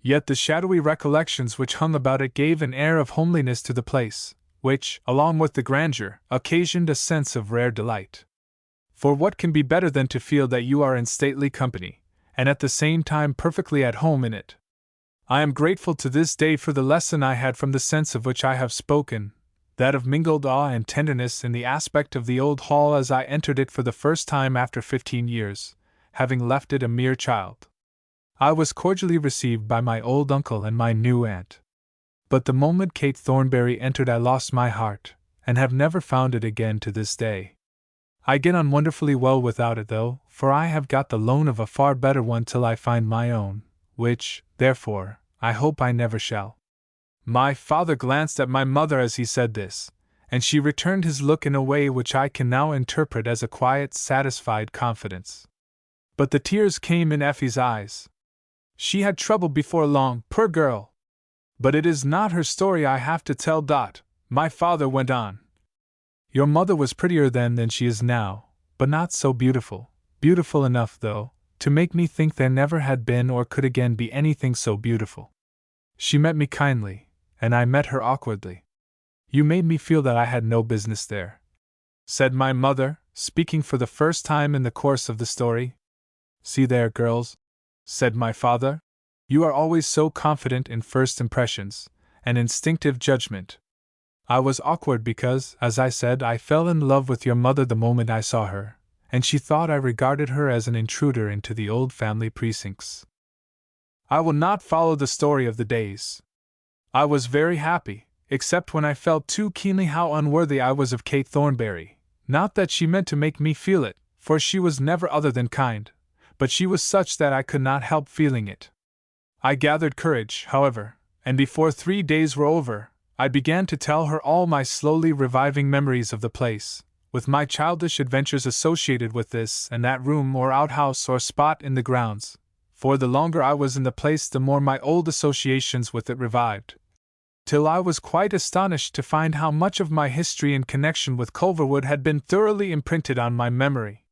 Yet the shadowy recollections which hung about it gave an air of homeliness to the place, which, along with the grandeur, occasioned a sense of rare delight. For what can be better than to feel that you are in stately company, and at the same time perfectly at home in it? I am grateful to this day for the lesson I had from the sense of which I have spoken, that of mingled awe and tenderness in the aspect of the old hall as I entered it for the first time after 15 years, having left it a mere child. I was cordially received by my old uncle and my new aunt. But the moment Kate Thornbury entered I lost my heart, and have never found it again to this day. I get on wonderfully well without it though, for I have got the loan of a far better one till I find my own, which, therefore, I hope I never shall. My father glanced at my mother as he said this, and she returned his look in a way which I can now interpret as a quiet, satisfied confidence. But the tears came in Effie's eyes. She had trouble before long, poor girl. But it is not her story I have to tell. My father went on. Your mother was prettier then than she is now, but not so beautiful, beautiful enough though, to make me think there never had been or could again be anything so beautiful. She met me kindly, and I met her awkwardly. You made me feel that I had no business there, said my mother, speaking for the first time in the course of the story. See there, girls, said my father, you are always so confident in first impressions and instinctive judgment. I was awkward because, as I said, I fell in love with your mother the moment I saw her, and she thought I regarded her as an intruder into the old family precincts. I will not follow the story of the days. I was very happy, except when I felt too keenly how unworthy I was of Kate Thornberry. Not that she meant to make me feel it, for she was never other than kind, but she was such that I could not help feeling it. I gathered courage, however, and before 3 days were over, I began to tell her all my slowly reviving memories of the place, with my childish adventures associated with this and that room or outhouse or spot in the grounds, for the longer I was in the place the more my old associations with it revived, till I was quite astonished to find how much of my history in connection with Culverwood had been thoroughly imprinted on my memory.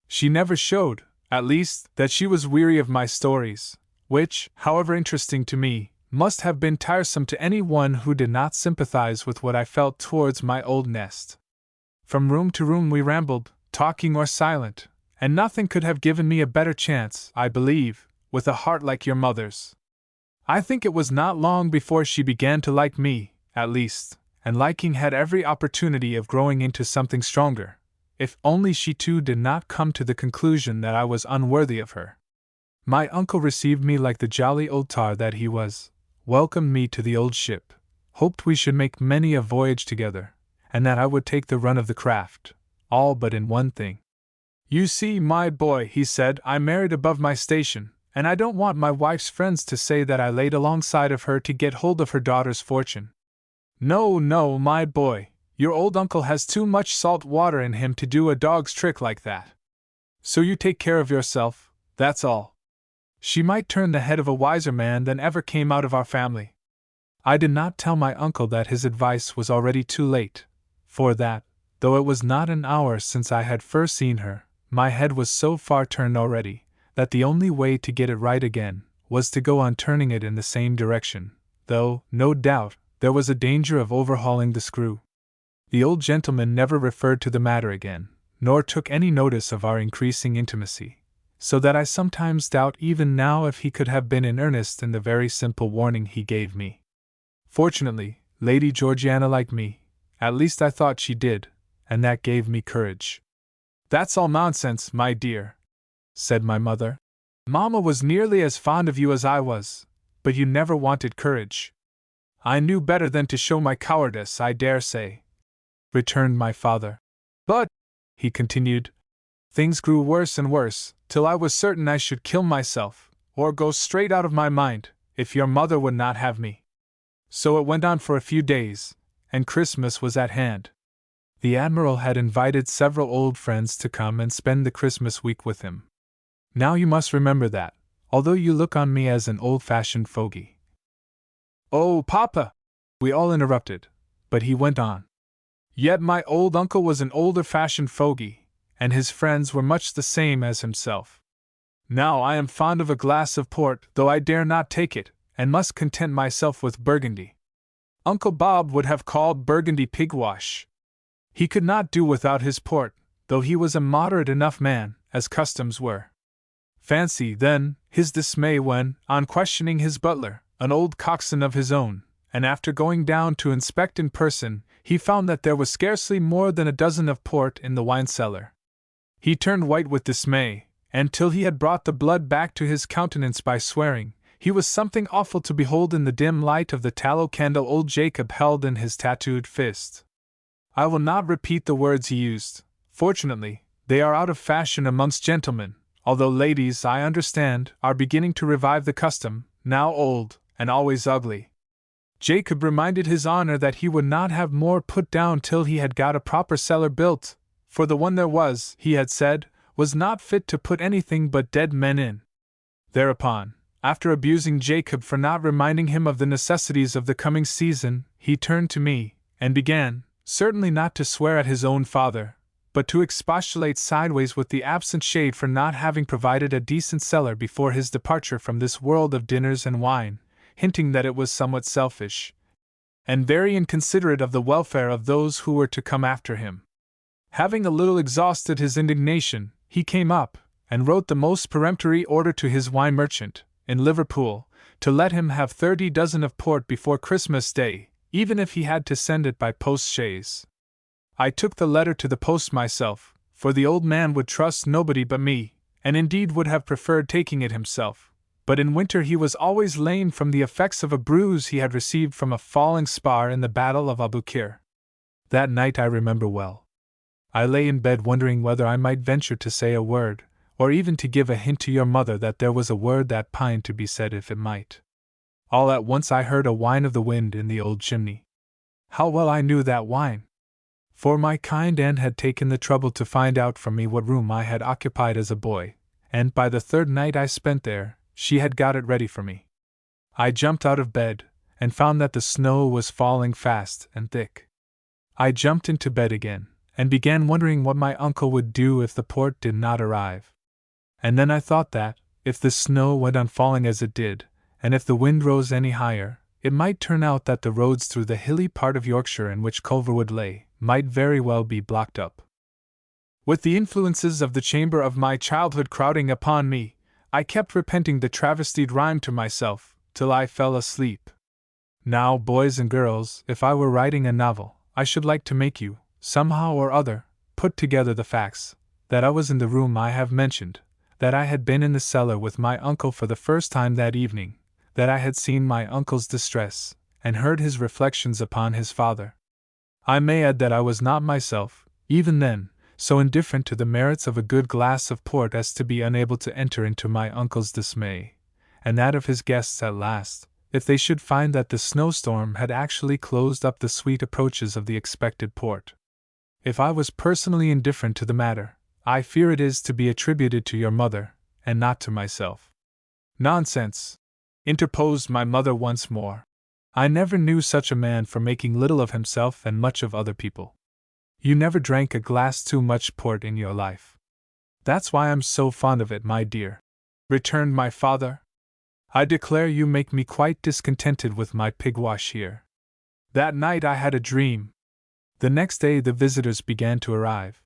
She never showed, at least, that she was weary of my stories, which, however interesting to me, must have been tiresome to any one who did not sympathize with what I felt towards my old nest. From room to room we rambled, talking or silent, and nothing could have given me a better chance, I believe, with a heart like your mother's. I think it was not long before she began to like me, at least, and liking had every opportunity of growing into something stronger, if only she too did not come to the conclusion that I was unworthy of her. My uncle received me like the jolly old tar that he was, welcomed me to the old ship, hoped we should make many a voyage together, and that I would take the run of the craft, all but in one thing. You see, my boy, he said, I married above my station, and I don't want my wife's friends to say that I laid alongside of her to get hold of her daughter's fortune. No, no, my boy, your old uncle has too much salt water in him to do a dog's trick like that. So you take care of yourself, that's all. She might turn the head of a wiser man than ever came out of our family. I did not tell my uncle that his advice was already too late, for that, though it was not an hour since I had first seen her, my head was so far turned already, that the only way to get it right again was to go on turning it in the same direction, though, no doubt, there was a danger of overhauling the screw. The old gentleman never referred to the matter again, nor took any notice of our increasing intimacy, so that I sometimes doubt even now if he could have been in earnest in the very simple warning he gave me. Fortunately, Lady Georgiana liked me, at least I thought she did, and that gave me courage. That's all nonsense, my dear, said my mother. Mamma was nearly as fond of you as I was, but you never wanted courage. I knew better than to show my cowardice, I dare say, returned my father. But, he continued, things grew worse and worse, till I was certain I should kill myself, or go straight out of my mind, if your mother would not have me. So it went on for a few days, and Christmas was at hand. The Admiral had invited several old friends to come and spend the Christmas week with him. Now you must remember that, although you look on me as an old-fashioned fogey. Oh, Papa! We all interrupted, but he went on. Yet my old uncle was an older-fashioned fogey, and his friends were much the same as himself. Now I am fond of a glass of port, though I dare not take it, and must content myself with Burgundy. Uncle Bob would have called Burgundy pigwash. He could not do without his port, though he was a moderate enough man, as customs were. Fancy, then, his dismay when, on questioning his butler, an old coxswain of his own, and after going down to inspect in person, he found that there was scarcely more than a dozen of port in the wine cellar. He turned white with dismay, and till he had brought the blood back to his countenance by swearing, he was something awful to behold in the dim light of the tallow candle old Jacob held in his tattooed fist. I will not repeat the words he used. Fortunately, they are out of fashion amongst gentlemen, although ladies, I understand, are beginning to revive the custom, now old, and always ugly. Jacob reminded his honor that he would not have more put down till he had got a proper cellar built, for the one there was, he had said, was not fit to put anything but dead men in. Thereupon, after abusing Jacob for not reminding him of the necessities of the coming season, he turned to me, and began, certainly not to swear at his own father, but to expostulate sideways with the absent shade for not having provided a decent cellar before his departure from this world of dinners and wine, hinting that it was somewhat selfish, and very inconsiderate of the welfare of those who were to come after him. Having a little exhausted his indignation, he came up, and wrote the most peremptory order to his wine merchant, in Liverpool, to let him have 30 dozen of port before Christmas Day, even if he had to send it by post-chaise. I took the letter to the post myself, for the old man would trust nobody but me, and indeed would have preferred taking it himself, but in winter he was always lame from the effects of a bruise he had received from a falling spar in the Battle of Aboukir. That night I remember well. I lay in bed wondering whether I might venture to say a word, or even to give a hint to your mother that there was a word that pined to be said if it might. All at once I heard a whine of the wind in the old chimney. How well I knew that whine! For my kind aunt had taken the trouble to find out from me what room I had occupied as a boy, and by the third night I spent there, she had got it ready for me. I jumped out of bed, and found that the snow was falling fast and thick. I jumped into bed again, and began wondering what my uncle would do if the port did not arrive. And then I thought that, if the snow went on falling as it did, and if the wind rose any higher, it might turn out that the roads through the hilly part of Yorkshire in which Culverwood lay might very well be blocked up. With the influences of the chamber of my childhood crowding upon me, I kept repenting the travestied rhyme to myself, till I fell asleep. Now, boys and girls, if I were writing a novel, I should like to make you, somehow or other, put together the facts, that I was in the room I have mentioned, that I had been in the cellar with my uncle for the first time that evening, that I had seen my uncle's distress, and heard his reflections upon his father. I may add that I was not myself, even then, so indifferent to the merits of a good glass of port as to be unable to enter into my uncle's dismay, and that of his guests at last, if they should find that the snowstorm had actually closed up the sweet approaches of the expected port. If I was personally indifferent to the matter, I fear it is to be attributed to your mother, and not to myself. Nonsense! Interposed my mother once more. I never knew such a man for making little of himself and much of other people. You never drank a glass too much port in your life. That's why I'm so fond of it, my dear, returned my father. I declare you make me quite discontented with my pigwash here. That night I had a dream. The next day the visitors began to arrive.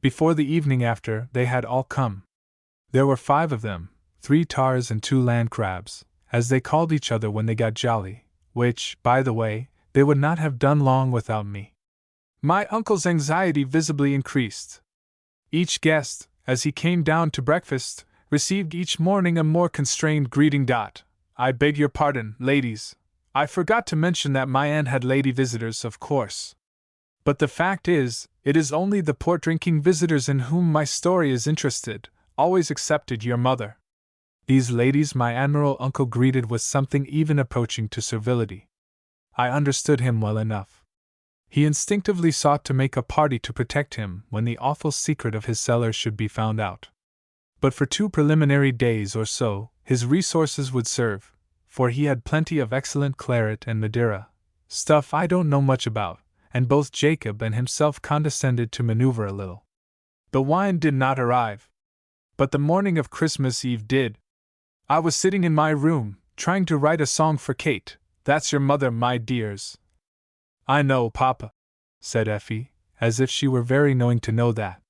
Before the evening after, they had all come. There were 5 of them, 3 tars and 2 land crabs, as they called each other when they got jolly, which, by the way, they would not have done long without me. My uncle's anxiety visibly increased. Each guest, as he came down to breakfast, received each morning a more constrained greeting. I beg your pardon, ladies. I forgot to mention that my aunt had lady visitors, of course. But the fact is, it is only the port-drinking visitors in whom my story is interested, always excepted your mother. These ladies my admirable uncle greeted with something even approaching to servility. I understood him well enough. He instinctively sought to make a party to protect him when the awful secret of his cellar should be found out. But for 2 preliminary days or so, his resources would serve, for he had plenty of excellent claret and Madeira, stuff I don't know much about, and both Jacob and himself condescended to maneuver a little. The wine did not arrive, but the morning of Christmas Eve did. I was sitting in my room, trying to write a song for Kate. That's your mother, my dears. I know, Papa, said Effie, as if she were very knowing to know that.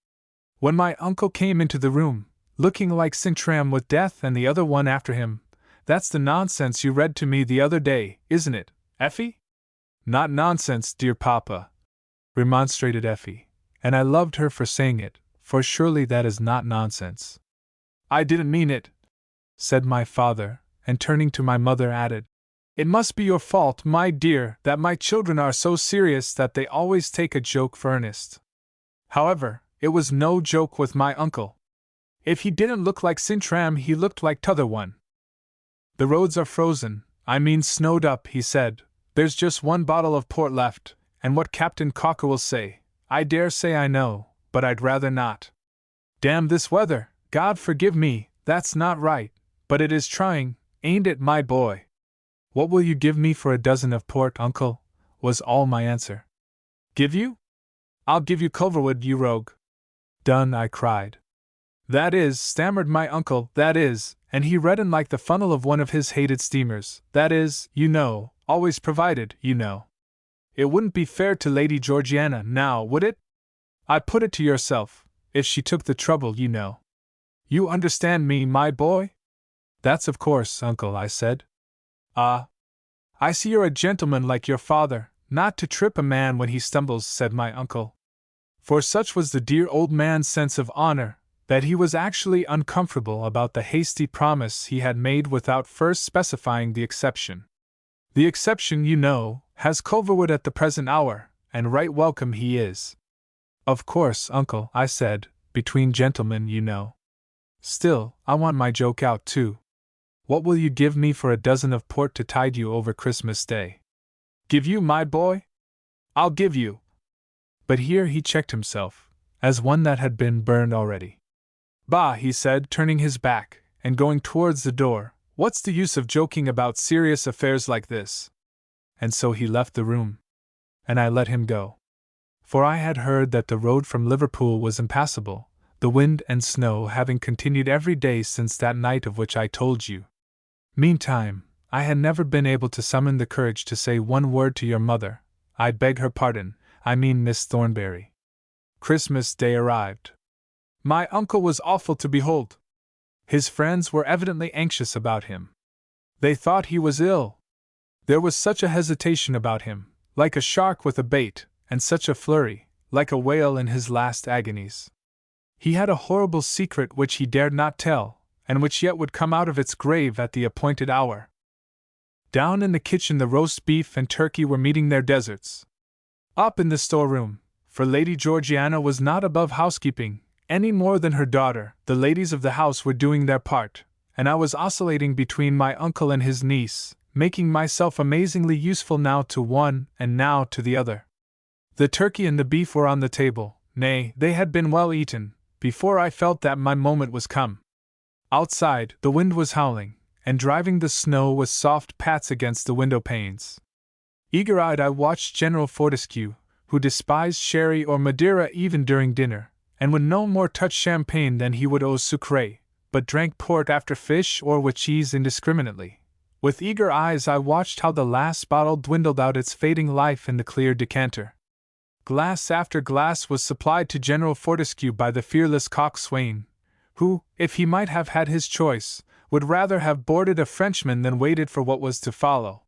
When my uncle came into the room, looking like Sintram with Death and the other one after him, that's the nonsense you read to me the other day, isn't it, Effie? Not nonsense, dear Papa, remonstrated Effie, and I loved her for saying it, for surely that is not nonsense. I didn't mean it, said my father, and turning to my mother added, It must be your fault, my dear, that my children are so serious that they always take a joke for earnest. However, it was no joke with my uncle. If he didn't look like Sintram, he looked like t'other one. The roads are frozen, I mean snowed up, he said. There's just 1 bottle of port left, and what Captain Cocker will say, I dare say I know, but I'd rather not. Damn this weather, God forgive me, that's not right, but it is trying, ain't it, my boy? What will you give me for a dozen of port, uncle? Was all my answer. Give you? I'll give you Culverwood, you rogue, Done, I cried. That is, stammered my uncle, that is, and he reddened like the funnel of one of his hated steamers, that is, you know, always provided, you know. It wouldn't be fair to Lady Georgiana, now, would it? I put it to yourself, if she took the trouble, you know. You understand me, my boy? That's of course, uncle, I said. Ah. I see you're a gentleman like your father, not to trip a man when he stumbles, said my uncle. For such was the dear old man's sense of honor, that he was actually uncomfortable about the hasty promise he had made without first specifying the exception. The exception, you know, has Culverwood at the present hour, and right welcome he is. Of course, uncle, I said, between gentlemen, you know. Still, I want my joke out too. What will you give me for a dozen of port to tide you over Christmas Day? Give you, my boy? I'll give you. But here he checked himself, as one that had been burned already. Bah, he said, turning his back, and going towards the door, what's the use of joking about serious affairs like this? And so he left the room. And I let him go. For I had heard that the road from Liverpool was impassable, the wind and snow having continued every day since that night of which I told you. Meantime, I had never been able to summon the courage to say one word to your mother. I beg her pardon, I mean Miss Thornberry. Christmas Day arrived. My uncle was awful to behold. His friends were evidently anxious about him. They thought he was ill. There was such a hesitation about him, like a shark with a bait, and such a flurry, like a whale in his last agonies. He had a horrible secret which he dared not tell, and which yet would come out of its grave at the appointed hour. Down in the kitchen the roast beef and turkey were meeting their deserts. Up in the storeroom, for Lady Georgiana was not above housekeeping, any more than her daughter, the ladies of the house were doing their part, and I was oscillating between my uncle and his niece, making myself amazingly useful now to one and now to the other. The turkey and the beef were on the table, nay, they had been well eaten, before I felt that my moment was come. Outside, the wind was howling, and driving the snow with soft pats against the window panes. Eager-eyed I watched General Fortescue, who despised sherry or Madeira even during dinner, and would no more touch champagne than he would eau sucrée, but drank port after fish or with cheese indiscriminately. With eager eyes I watched how the last bottle dwindled out its fading life in the clear decanter. Glass after glass was supplied to General Fortescue by the fearless coxswain, who, if he might have had his choice, would rather have boarded a Frenchman than waited for what was to follow.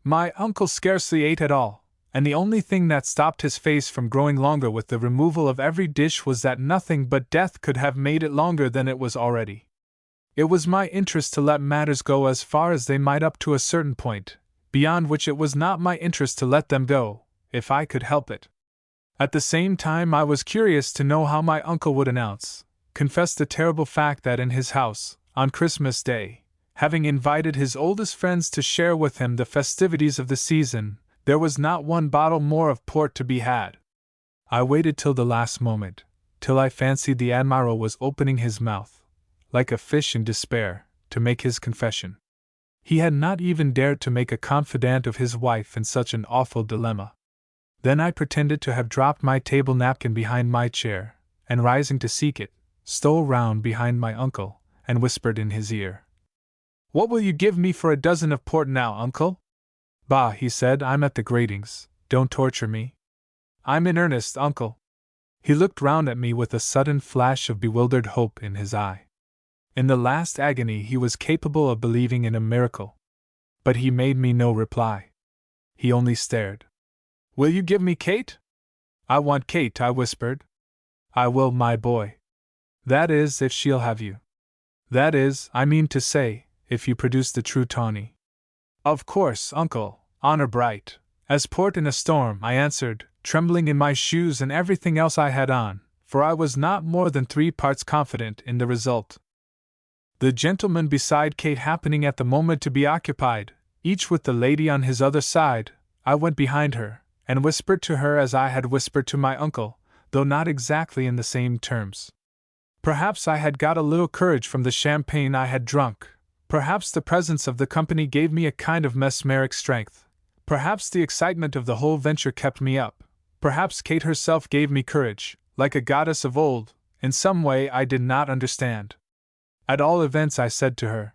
My uncle scarcely ate at all, and the only thing that stopped his face from growing longer with the removal of every dish was that nothing but death could have made it longer than it was already. It was my interest to let matters go as far as they might up to a certain point, beyond which it was not my interest to let them go, if I could help it. At the same time I was curious to know how my uncle would confess the terrible fact that in his house, on Christmas Day, having invited his oldest friends to share with him the festivities of the season, there was not one bottle more of port to be had. I waited till the last moment, till I fancied the Admiral was opening his mouth, like a fish in despair, to make his confession. He had not even dared to make a confidant of his wife in such an awful dilemma. Then I pretended to have dropped my table napkin behind my chair, and rising to seek it, stole round behind my uncle, and whispered in his ear. "What will you give me for a dozen of port now, uncle?" "Bah," he said, "I'm at the gratings, don't torture me." "I'm in earnest, uncle." He looked round at me with a sudden flash of bewildered hope in his eye. In the last agony he was capable of believing in a miracle. But he made me no reply. He only stared. "Will you give me Kate?" "I want Kate," I whispered. "I will, my boy. That is, if she'll have you. That is, I mean to say, if you produce the true tawny." "Of course, uncle, honor bright, as port in a storm," I answered, trembling in my shoes and everything else I had on, for I was not more than 3 parts confident in the result. The gentleman beside Kate happening at the moment to be occupied, each with the lady on his other side, I went behind her, and whispered to her as I had whispered to my uncle, though not exactly in the same terms. Perhaps I had got a little courage from the champagne I had drunk, perhaps the presence of the company gave me a kind of mesmeric strength, perhaps the excitement of the whole venture kept me up, perhaps Kate herself gave me courage, like a goddess of old, In some way I did not understand. At all events, I said to her,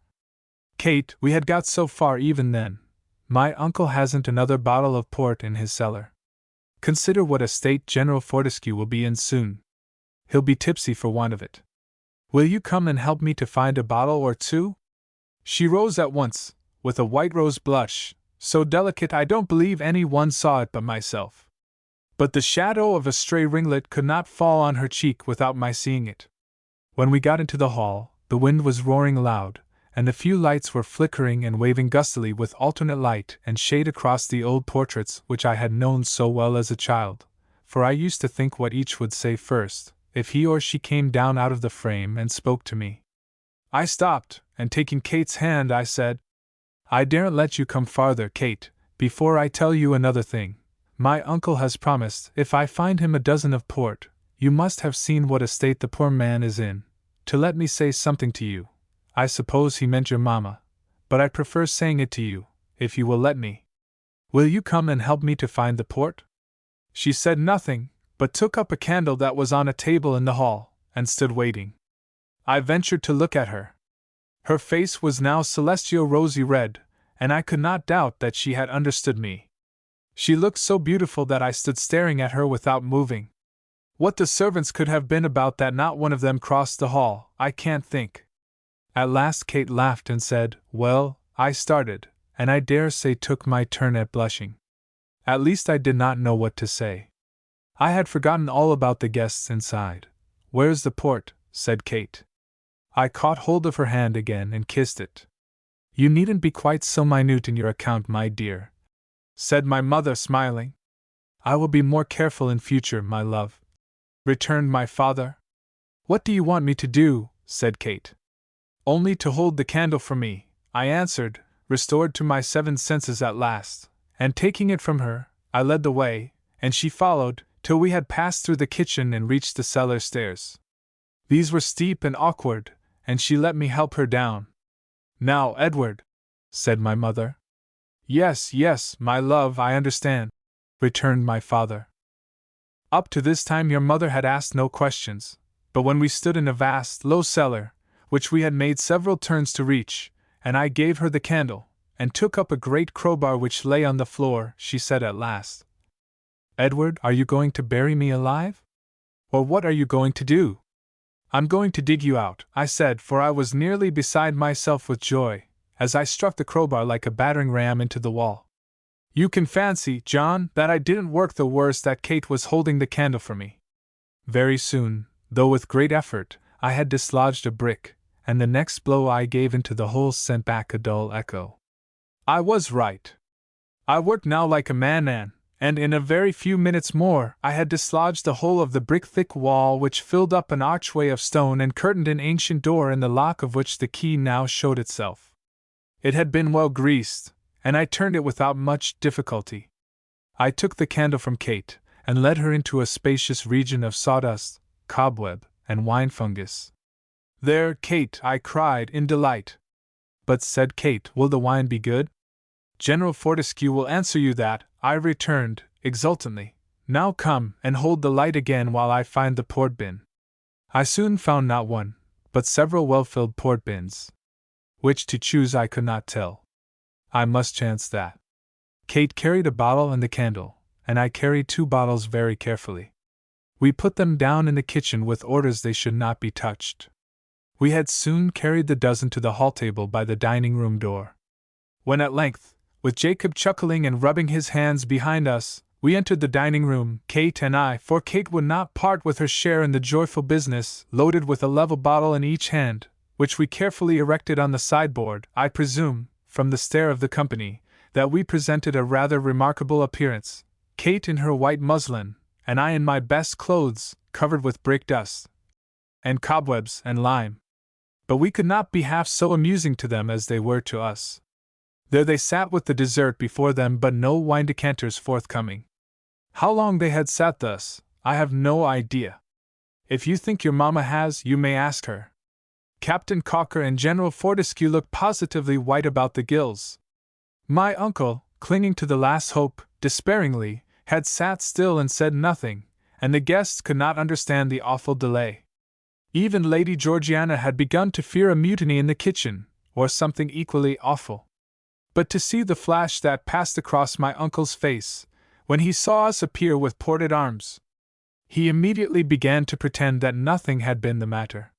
Kate, we had got so far even then. My uncle hasn't another bottle of port in his cellar. Consider what a state General Fortescue will be in soon. He'll be tipsy for want of it. Will you come and help me to find a bottle or two? She rose at once, with a white rose blush, so delicate I don't believe any one saw it but myself. But the shadow of a stray ringlet could not fall on her cheek without my seeing it. When we got into the hall, the wind was roaring loud, and the few lights were flickering and waving gustily with alternate light and shade across the old portraits which I had known so well as a child, for I used to think what each would say first, if he or she came down out of the frame and spoke to me. I stopped, and taking Kate's hand, I said, I daren't let you come farther, Kate, before I tell you another thing. My uncle has promised, if I find him a dozen of port, you must have seen what a state the poor man is in, to let me say something to you. I suppose he meant your mamma, but I prefer saying it to you, if you will let me. Will you come and help me to find the port? She said nothing, but took up a candle that was on a table in the hall, and stood waiting. I ventured to look at her. Her face was now celestial rosy red, and I could not doubt that she had understood me. She looked so beautiful that I stood staring at her without moving. What the servants could have been about that not one of them crossed the hall, I can't think. At last Kate laughed and said, Well, I started, and I dare say took my turn at blushing. At least I did not know what to say. I had forgotten all about the guests inside. Where's the port? Said Kate. I caught hold of her hand again and kissed it. You needn't be quite so minute in your account, my dear, said my mother, smiling. I will be more careful in future, my love, returned my father. What do you want me to do? Said Kate. Only to hold the candle for me, I answered, restored to my seven senses at last, and taking it from her, I led the way, and she followed, till we had passed through the kitchen and reached the cellar stairs. These were steep and awkward, and she let me help her down. Now, Edward, said my mother. Yes, yes, my love, I understand, returned my father. Up to this time your mother had asked no questions, but when we stood in a vast, low cellar, which we had made several turns to reach, and I gave her the candle, and took up a great crowbar which lay on the floor, she said at last, Edward, are you going to bury me alive? Or what are you going to do? I'm going to dig you out, I said, for I was nearly beside myself with joy, as I struck the crowbar like a battering ram into the wall. You can fancy, John, that I didn't work the worse that Kate was holding the candle for me. Very soon, though with great effort, I had dislodged a brick, and the next blow I gave into the hole sent back a dull echo. I was right. I worked now like a man, and in a very few minutes more I had dislodged the whole of the brick-thick wall which filled up an archway of stone and curtained an ancient door in the lock of which the key now showed itself. It had been well greased, and I turned it without much difficulty. I took the candle from Kate, and led her into a spacious region of sawdust, cobweb, and wine fungus. There, Kate, I cried in delight. But, said Kate, will the wine be good? General Fortescue will answer you that, I returned, exultantly. Now come, and hold the light again while I find the port bin. I soon found not one, but several well-filled port bins. Which to choose I could not tell. I must chance that. Kate carried a bottle and the candle, and I carried 2 bottles very carefully. We put them down in the kitchen with orders they should not be touched. We had soon carried the dozen to the hall table by the dining-room door. When at length, with Jacob chuckling and rubbing his hands behind us, we entered the dining-room, Kate and I, for Kate would not part with her share in the joyful business, loaded with a level bottle in each hand, which we carefully erected on the sideboard. I presume, from the stare of the company, that we presented a rather remarkable appearance, Kate in her white muslin, and I in my best clothes, covered with brick dust, and cobwebs and lime. But we could not be half so amusing to them as they were to us. There they sat with the dessert before them, but no wine decanters forthcoming. How long they had sat thus, I have no idea. If you think your mamma has, you may ask her. Captain Cocker and General Fortescue looked positively white about the gills. My uncle, clinging to the last hope, despairingly, had sat still and said nothing, and the guests could not understand the awful delay. Even Lady Georgiana had begun to fear a mutiny in the kitchen, or something equally awful. But to see the flash that passed across my uncle's face, when he saw us appear with ported arms! He immediately began to pretend that nothing had been the matter.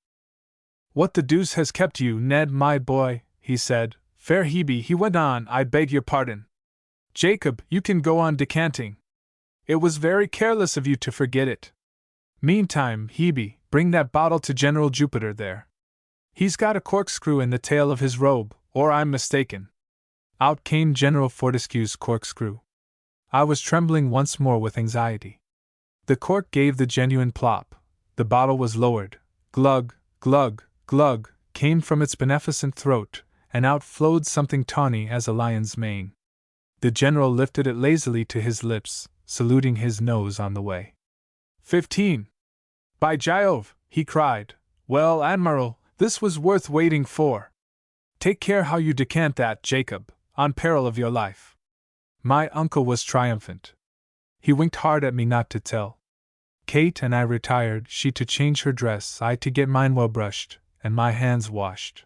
"What the deuce has kept you, Ned, my boy?" he said. "Fair Hebe," he went on, "I beg your pardon. Jacob, you can go on decanting. It was very careless of you to forget it. Meantime, Hebe, bring that bottle to General Jupiter there. He's got a corkscrew in the tail of his robe, or I'm mistaken." Out came General Fortescue's corkscrew. I was trembling once more with anxiety. The cork gave the genuine plop. The bottle was lowered. Glug, glug, glug, came from its beneficent throat, and out flowed something tawny as a lion's mane. The general lifted it lazily to his lips, saluting his nose on the way. 15. "By Jove!" he cried. "Well, Admiral, this was worth waiting for. Take care how you decant that, Jacob, on peril of your life." My uncle was triumphant. He winked hard at me not to tell. Kate and I retired, she to change her dress, I to get mine well brushed, and my hands washed.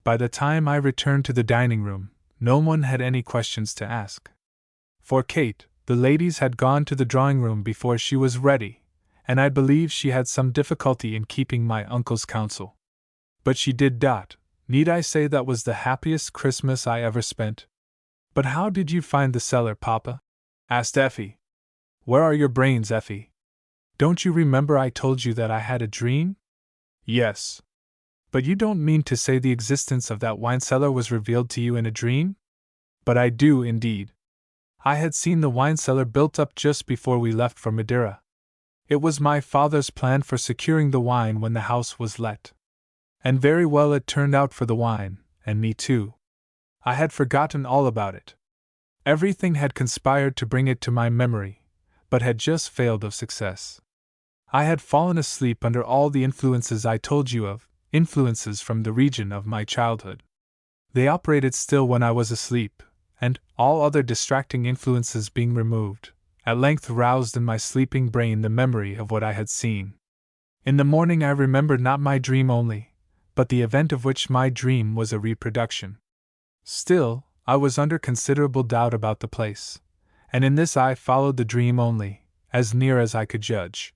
By the time I returned to the dining room, no one had any questions to ask. For Kate, the ladies had gone to the drawing room before she was ready, and I believe she had some difficulty in keeping my uncle's counsel. But she did. Need I say that was the happiest Christmas I ever spent? "But how did you find the cellar, Papa?" asked Effie. "Where are your brains, Effie? Don't you remember I told you that I had a dream?" "Yes. But you don't mean to say the existence of that wine cellar was revealed to you in a dream?" "But I do, indeed. I had seen the wine cellar built up just before we left for Madeira. It was my father's plan for securing the wine when the house was let. And very well it turned out for the wine, and me too. I had forgotten all about it. Everything had conspired to bring it to my memory, but had just failed of success. I had fallen asleep under all the influences I told you of, influences from the region of my childhood. They operated still when I was asleep, and, all other distracting influences being removed, at length roused in my sleeping brain the memory of what I had seen. In the morning I remembered not my dream only, but the event of which my dream was a reproduction. Still, I was under considerable doubt about the place, and in this I followed the dream only, as near as I could judge.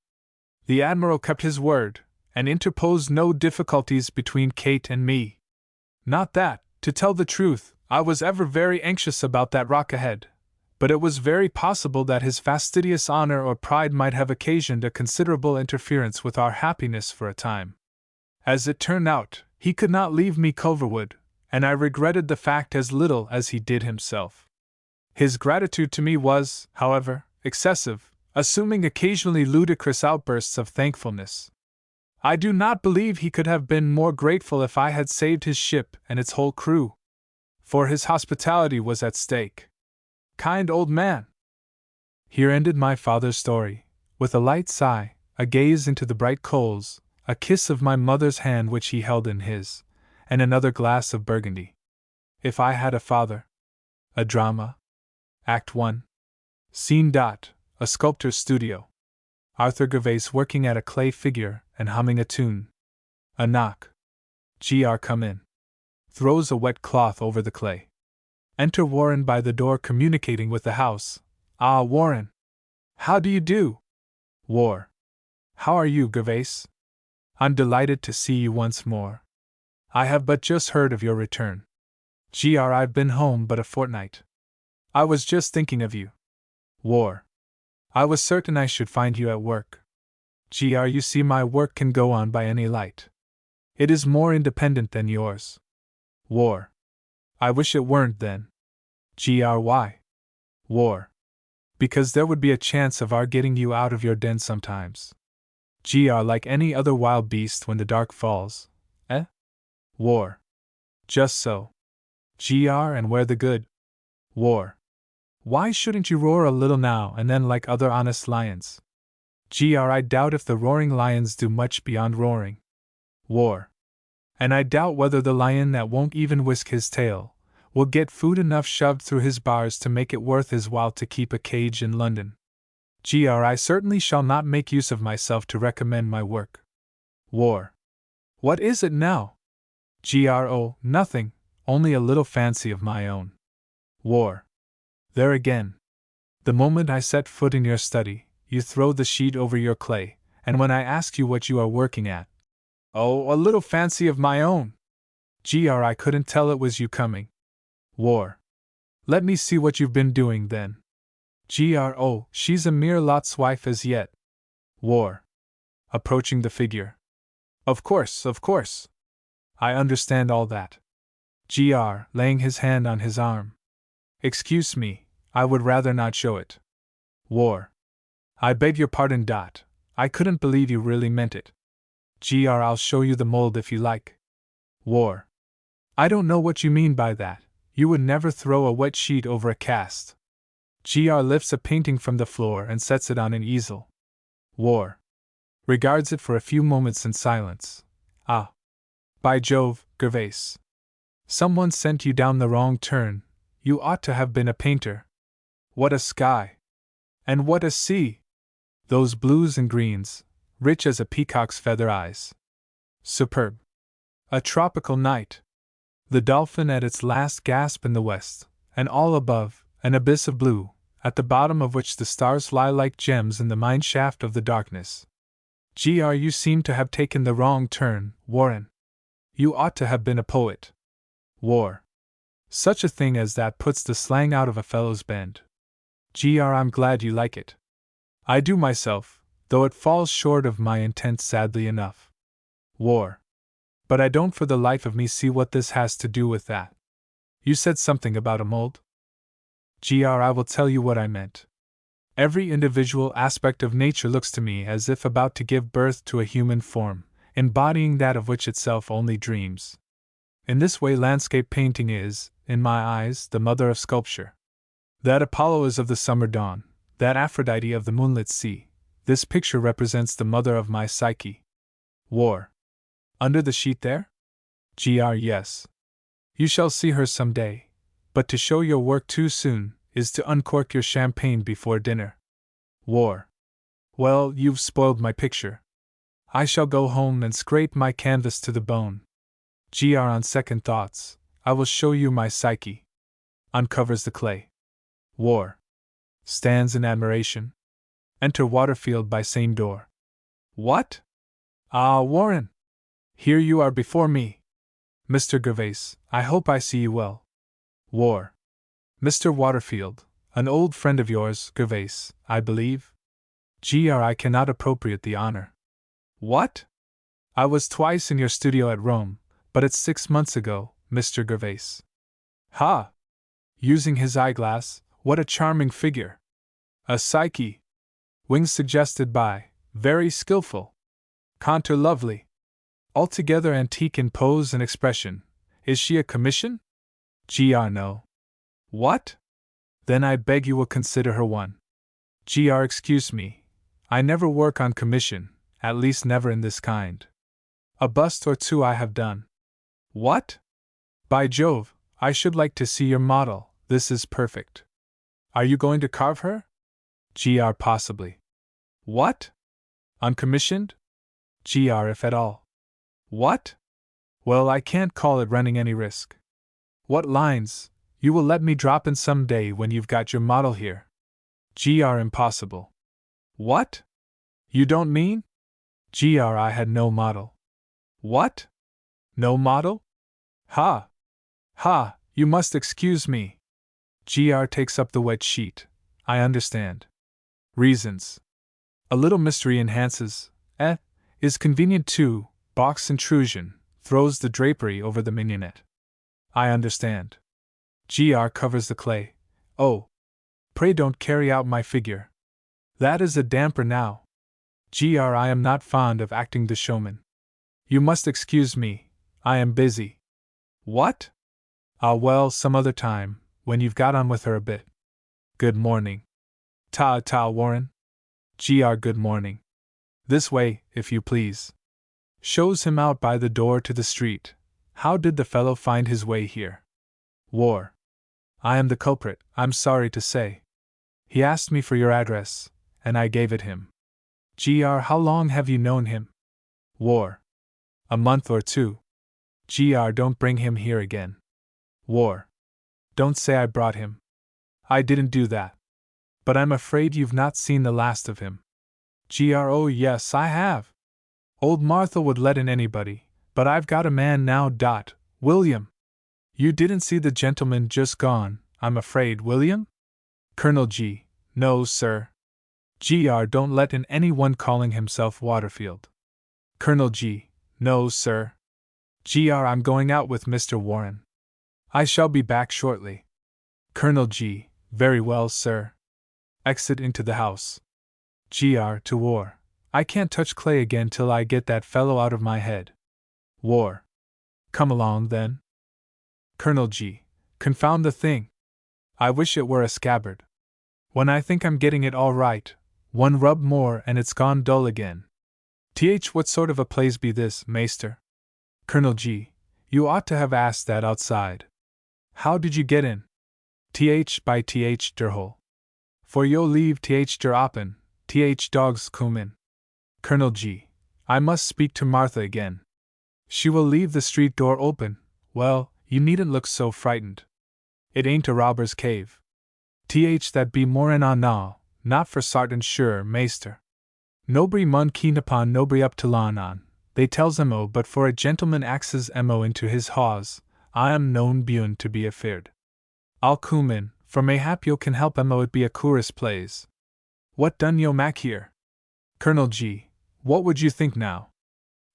The Admiral kept his word, and interposed no difficulties between Kate and me. Not that, to tell the truth, I was ever very anxious about that rock ahead, but it was very possible that his fastidious honor or pride might have occasioned a considerable interference with our happiness for a time. As it turned out, he could not leave me Culverwood, and I regretted the fact as little as he did himself. His gratitude to me was, however, excessive, assuming occasionally ludicrous outbursts of thankfulness. I do not believe he could have been more grateful if I had saved his ship and its whole crew. For his hospitality was at stake. Kind old man! Here ended my father's story, with a light sigh, a gaze into the bright coals, a kiss of my mother's hand which he held in his, and another glass of Burgundy. If I Had a Father. A Drama. Act 1. Scene. A sculptor's studio. Arthur Gervais working at a clay figure and humming a tune. A knock. Gr. Come in. Throws a wet cloth over the clay. Enter Warren by the door communicating with the house. Ah, Warren! How do you do? War. How are you, Gervais? I'm delighted to see you once more. I have but just heard of your return. Gr. I've been home but a fortnight. I was just thinking of you. War. I was certain I should find you at work. Gr. You see, my work can go on by any light. It is more independent than yours. War. I wish it weren't then. Gr. Why? War. Because there would be a chance of our getting you out of your den sometimes. Gr. Like any other wild beast when the dark falls. Eh? War. Just so. Gr. And where the good? War. Why shouldn't you roar a little now and then like other honest lions? Gr. I doubt if the roaring lions do much beyond roaring. War. And I doubt whether the lion that won't even whisk his tail will get food enough shoved through his bars to make it worth his while to keep a cage in London. Gr. I certainly shall not make use of myself to recommend my work. War. What is it now? GRO, nothing, only a little fancy of my own. War. There again. The moment I set foot in your study, you throw the sheet over your clay, and when I ask you what you are working at, oh, a little fancy of my own. I couldn't tell it was you coming. War. Let me see what you've been doing then. Oh, she's a mere Lot's wife as yet. War. Approaching the figure. Of course, of course. I understand all that. Laying his hand on his arm. Excuse me, I would rather not show it. War. I beg your pardon. I couldn't believe you really meant it. I'll show you the mold if you like. War. I don't know what you mean by that. You would never throw a wet sheet over a cast. Lifts a painting from the floor and sets it on an easel. War. Regards it for a few moments in silence. Ah. By Jove, Gervais. Someone sent you down the wrong turn. You ought to have been a painter. What a sky! And what a sea! Those blues and greens, rich as a peacock's feather eyes. Superb. A tropical night. The dolphin at its last gasp in the west, and all above, an abyss of blue, at the bottom of which the stars lie like gems in the mine shaft of the darkness. You seem to have taken the wrong turn, Warren. You ought to have been a poet. War. Such a thing as that puts the slang out of a fellow's bend. I'm glad you like it. I do myself, though it falls short of my intent sadly enough. War. But I don't for the life of me see what this has to do with that. You said something about a mold? I will tell you what I meant. Every individual aspect of nature looks to me as if about to give birth to a human form, embodying that of which itself only dreams. In this way landscape painting is, in my eyes, the mother of sculpture. That Apollo is of the summer dawn, that Aphrodite of the moonlit sea, this picture represents the mother of my psyche. War. Under the sheet there? Yes. You shall see her some day, but to show your work too soon is to uncork your champagne before dinner. War. Well, you've spoiled my picture. I shall go home and scrape my canvas to the bone. On second thoughts, I will show you my psyche. Uncovers the clay. War. Stands in admiration. Enter Waterfield by same door. What? Ah, Warren! Here you are before me. Mr. Gervais, I hope I see you well. War. Mr. Waterfield, an old friend of yours, Gervais, I believe? I cannot appropriate the honor. What? I was twice in your studio at Rome, but it's 6 months ago, Mr. Gervais. Ha! Using his eyeglass, what a charming figure! A Psyche. Wings suggested by, very skillful. Contour lovely. Altogether antique in pose and expression. Is she a commission? No. What? Then I beg you will consider her one. Excuse me. I never work on commission, at least never in this kind. A bust or two I have done. What? By Jove, I should like to see your model, this is perfect. Are you going to carve her? Possibly. What? Uncommissioned? If at all. What? Well, I can't call it running any risk. What lines? You will let me drop in some day when you've got your model here. Impossible. What? You don't mean? I had no model. What? No model? Ha! Ha! You must excuse me. Takes up the wet sheet. I understand. Reasons. A little mystery enhances, is convenient too, box intrusion, throws the drapery over the mignonette. I understand. Covers the clay. Oh! Pray don't carry out my figure. That is a damper now. I am not fond of acting the showman. You must excuse me, I am busy. What? Ah well, some other time, when you've got on with her a bit. Good morning. Ta, Warren. Good morning. This way, if you please. Shows him out by the door to the street. How did the fellow find his way here? War. I am the culprit, I'm sorry to say. He asked me for your address, and I gave it him. How long have you known him? War. A month or two. Gr, don't bring him here again. War. Don't say I brought him. I didn't do that. But I'm afraid you've not seen the last of him. Gr, oh yes, I have. Old Martha would let in anybody, but I've got a man now. William. You didn't see the gentleman just gone, I'm afraid, William? Colonel G. No, sir. Gr, don't let in anyone calling himself Waterfield. Colonel G. No, sir. Gr, I'm going out with Mr. Warren. I shall be back shortly. Colonel G. Very well, sir. Exit into the house. Gr, to War. I can't touch Clay again till I get that fellow out of my head. War. Come along, then. Colonel G. Confound the thing. I wish it were a scabbard. When I think I'm getting it all right, one rub more and it's gone dull again. What sort of a place be this, Maester? Colonel G. You ought to have asked that outside. How did you get in? By der hole. For yo leave der oppen, dogs come in. Colonel G. I must speak to Martha again. She will leave the street door open. Well, you needn't look so frightened. It ain't a robber's cave. That be more'n I know, not for sartin sure, Maester. Nobody mun keen upon nobody up to lawn on, they tells mo, but for a gentleman axes mo into his hawse, I am known bune to be afeard. I'll coom in, for mayhap yo can help mo it be a coorous plays. What done yo mac here? Colonel G. What would you think now?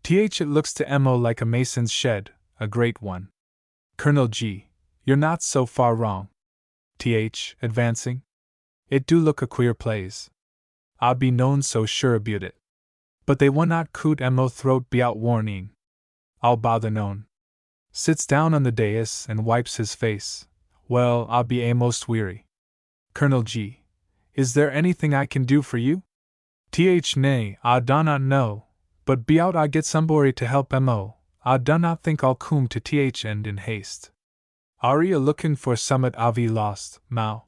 It looks to mo like a mason's shed, a great one. Colonel G. You're not so far wrong. Advancing. It do look a queer place. I be known so sure aboot it. But they will not coot mo throat be out warning. I'll bother known. Sits down on the dais and wipes his face. Well, I'll be a most weary. Colonel G. Is there anything I can do for you? Nay, I do not know, but be out I get somebody to help mo. I do not think I'll coom to end in haste. Are you looking for summit avi lost, Mao?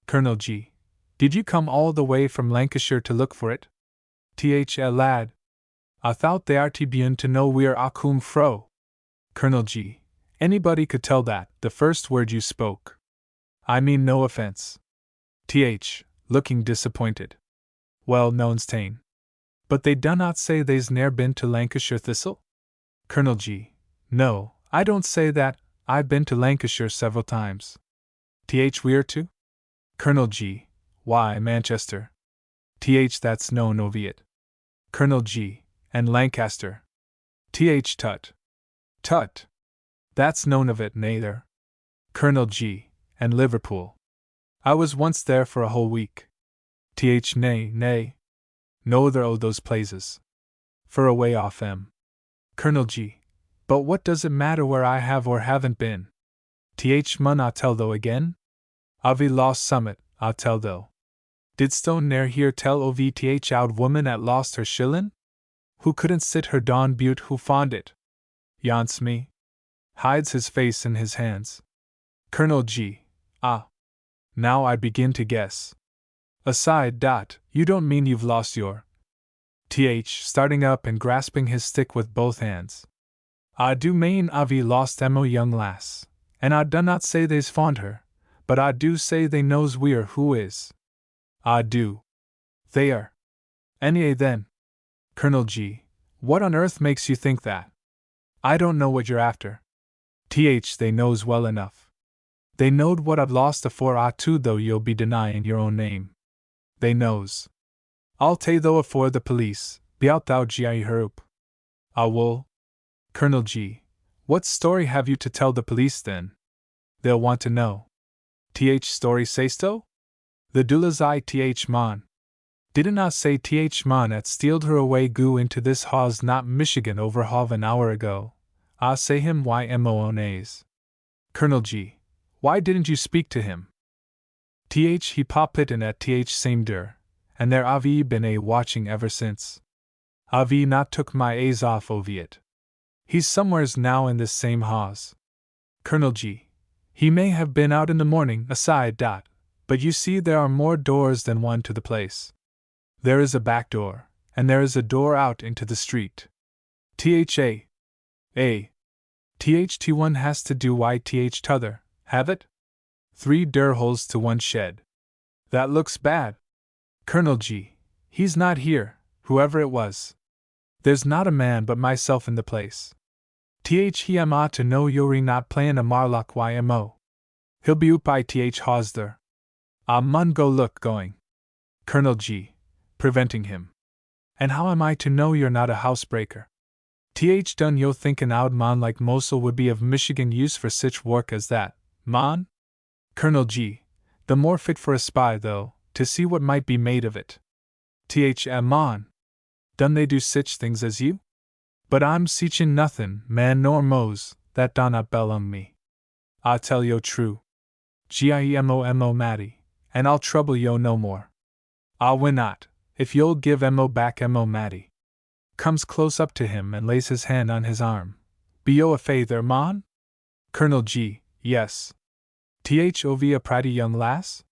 Colonel G. Did you come all the way from Lancashire to look for it? Lad. I thought they are bune to know where I coom fro. Colonel G. Anybody could tell that, the first word you spoke. I mean no offense. Looking disappointed. Well, known's ta'en. But they do not say they's ne'er been to Lancashire Thistle? Colonel G. No, I don't say that, I've been to Lancashire several times. We're to? Colonel G. Why, Manchester. That's known oviat. Colonel G. And Lancaster. Tut. Tut. That's known of it, neither. Colonel G. And Liverpool. I was once there for a whole week. Nay. No other o' those places. For away off Colonel G. But what does it matter where I have or haven't been? Mun I tell thou again? Avi lost summit, I tell thou. Did Stone ne'er hear tell o' out woman at lost her shillin'? Who couldn't sit her dawn butte who fond it? Yance me. Hides his face in his hands. Colonel G. Ah. Now I begin to guess. Aside, you don't mean you've lost your. Starting up and grasping his stick with both hands. I do mane avi lost mo young lass, and I do not say they's fond her, but I do say they knows we're who is. I do. They are. Any then. Colonel G. What on earth makes you think that? I don't know what you're after. They knows well enough. They knowed what I'd lost afore I too, though you'll be denying your own name. They knows. I'll tay though afore the police, be out thou gi herup. I will. Colonel G. What story have you to tell the police then? They'll want to know. Story saysto? The doulas man. Didn't I say man at stealed her away goo into this hawse not Michigan over half an hour ago? I say him why monays. Colonel G. Why didn't you speak to him? He poppit in at same dur, and there avi been a watching ever since. Avi not took my A's off oviet. He's somewheres now in this same hawse. Colonel G. He may have been out in the morning, aside. But you see there are more doors than one to the place. There is a back door, and there is a door out into the street. Th1 has to do yth t'other, have it? 3 holes to 1 shed. That looks bad. Colonel G. He's not here, whoever it was. There's not a man but myself in the place. Him ought to know you're not playin' a marlock ymo. He'll be up by haws there. Mun go look going. Colonel G. Preventing him. And how am I to know you're not a housebreaker? Done yo thinkin' out mon like Mosel would be of Michigan use for sich work as that, mon? Colonel G. The more fit for a spy, though, to see what might be made of it. Mon. Done they do sich things as you? But I'm seechin' nothin', man nor mose, that donna bellum me. I tell yo true. Gimo Matty, and I'll trouble yo no more. Ah win not, if you'll give mo back mo Matty. Comes close up to him and lays his hand on his arm. Be yo a feyther, mon? Colonel G. Yes. Thov a pratty young lass?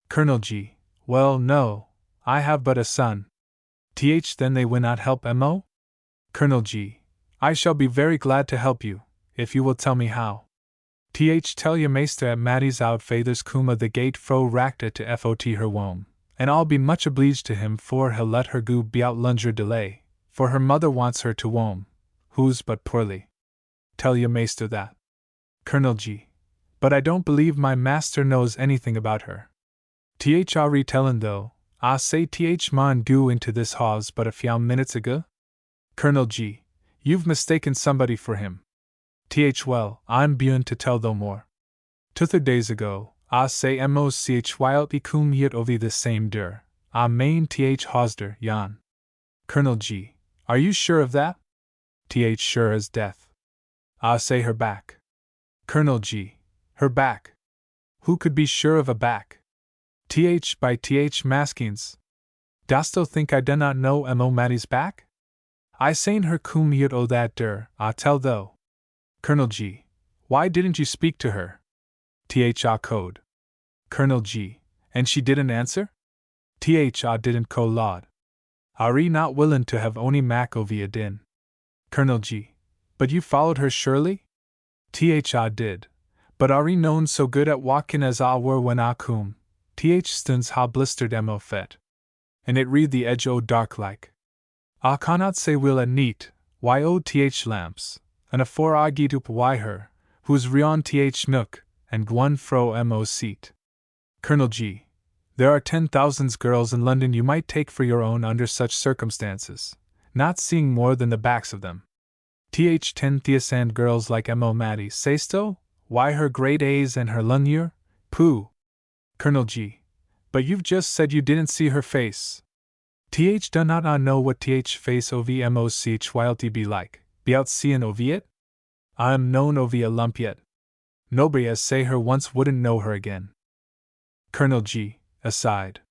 Colonel G. Well, no, I have but a son. Then they will not help mo? Colonel G. I shall be very glad to help you, if you will tell me how. Tell your maester at Matty's out feythers kuma the gate fro racta to fot her wom, and I'll be much obliged to him for he'll let her go be out lunger delay, for her mother wants her to wom, who's but poorly. Tell your maester that. Colonel G. But I don't believe my master knows anything about her. I'll tellin' though, I say mon go into this haws but a few minutes ago? Colonel G. You've mistaken somebody for him. Well, I'm bun to tell though more. 2 days ago, I say mos wild cum yet ovi this same der, I main hosder, yan. Colonel G. Are you sure of that? Sure as death. I say her back. Colonel G. Her back. Who could be sure of a back? By maskins. Dosto think I do not know mo Matty's back? I sain her cum yet o that der, I tell though. Colonel G. Why didn't you speak to her? Code. Colonel G. And she didn't answer? Didn't co laud. Are not willin' to have ony mac ovi a din? Colonel G. But you followed her surely? Did. But are known so good at walkin' as I were when I cum? Stuns ha blistered mo fet. And it read the edge o dark like. I cannot say will at neat, lamps, and afore I get up her, who's rion nook, and gwan fro mo seat. Colonel G. There are 10,000 girls in London you might take for your own under such circumstances, not seeing more than the backs of them. 10 Theosand girls like mo Matty saysto? Why her grade A's and her lunyur? Pooh! Colonel G. But you've just said you didn't see her face. Do not I know what face ov moch wildty be like, be out seein' ov it? I am known ov a lump yet. Nobody as say her once wouldn't know her again. Colonel G. Aside.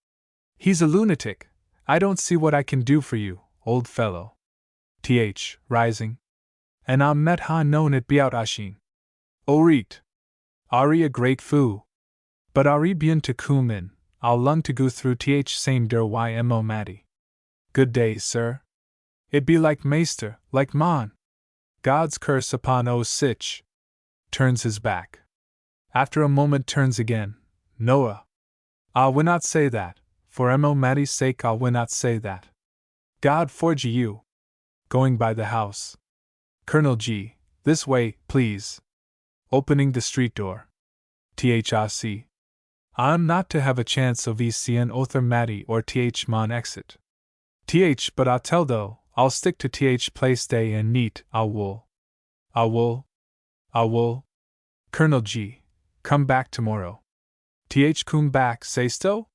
He's a lunatic. I don't see what I can do for you, old fellow. Rising. And I'm met ha known it be out ashin. Reet. Ari a great foo. But Ari bien to cum in, I'll lung to go through same der ymo Matty. Good day, sir. It be like maester, like mon. God's curse upon O sich. Turns his back. After a moment turns again. Noah. I will not say that, for mo Matty's sake I will not say that. God forge you. Going by the house. Colonel G. This way, please. Opening the street door. THIC. I'm not to have a chance of seein' other Matty or mon exit. But I'll tell though, I'll stick to place day and neat, I wool. Colonel G. Come back tomorrow. Come back, saysto?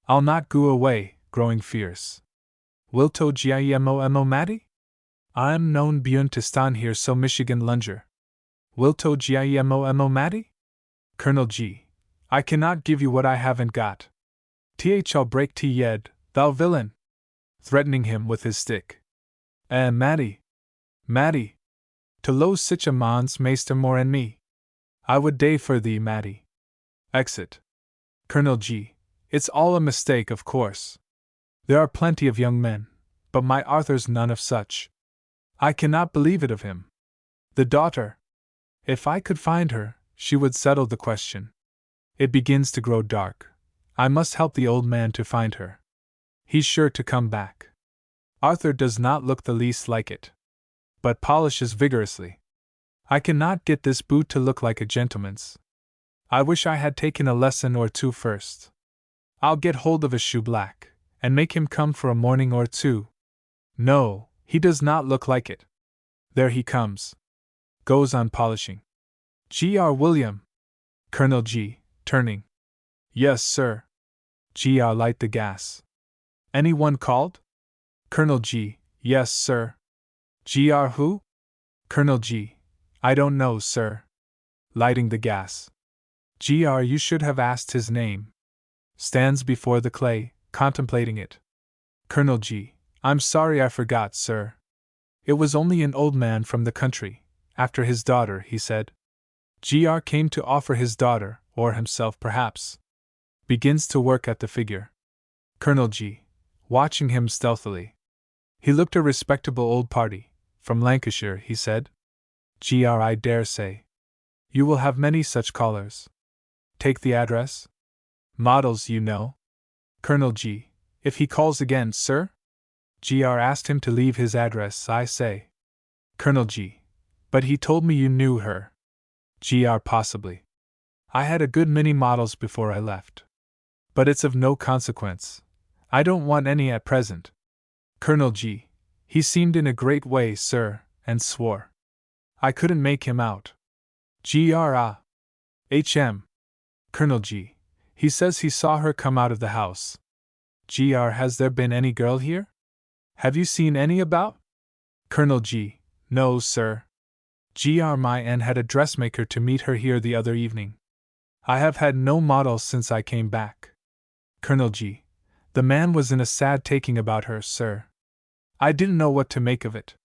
I'll not go away, growing fierce. Will to gimo Matty? I'm known bun to stan here so Michigan lunger. Will to gimo Matty? Colonel G. I cannot give you what I haven't got. I'll break yed, thou villain! Threatening him with his stick. Matty! To lose sich a man's maester more and me. I would day for thee, Matty. Exit. Colonel G. It's all a mistake, of course. There are plenty of young men, but my Arthur's none of such. I cannot believe it of him. The daughter. If I could find her, she would settle the question. It begins to grow dark. I must help the old man to find her. He's sure to come back. Arthur does not look the least like it, but polishes vigorously. I cannot get this boot to look like a gentleman's. I wish I had taken a lesson or two first. I'll get hold of a shoeblack, and make him come for a morning or two. No, he does not look like it. There he comes. Goes on polishing. Gr. William. Colonel G. Turning. Yes, sir. Gr. Light the gas. Anyone called? Colonel G. Yes, sir. Gr. Who? Colonel G. I don't know, sir. Lighting the gas. Gr. You should have asked his name. Stands before the clay, contemplating it. Colonel G. I'm sorry I forgot, sir. It was only an old man from the country, after his daughter, he said. Gr. Came to offer his daughter, or himself perhaps. Begins to work at the figure. Colonel G. Watching him stealthily. He looked a respectable old party, from Lancashire, he said. Gr. I dare say. You will have many such callers. Take the address? Models, you know. Colonel G. If he calls again, sir? Gr. Asked him to leave his address, I say. Colonel G. But he told me you knew her. Gr. Possibly. I had a good many models before I left. But it's of no consequence. I don't want any at present. Colonel G. He seemed in a great way, sir, and swore. I couldn't make him out. Gr. H.M. Colonel G. He says he saw her come out of the house. Gr. Has there been any girl here? Have you seen any about? Colonel G. No, sir. Gr. My aunt had a dressmaker to meet her here the other evening. I have had no models since I came back. Colonel G. The man was in a sad taking about her, sir. I didn't know what to make of it.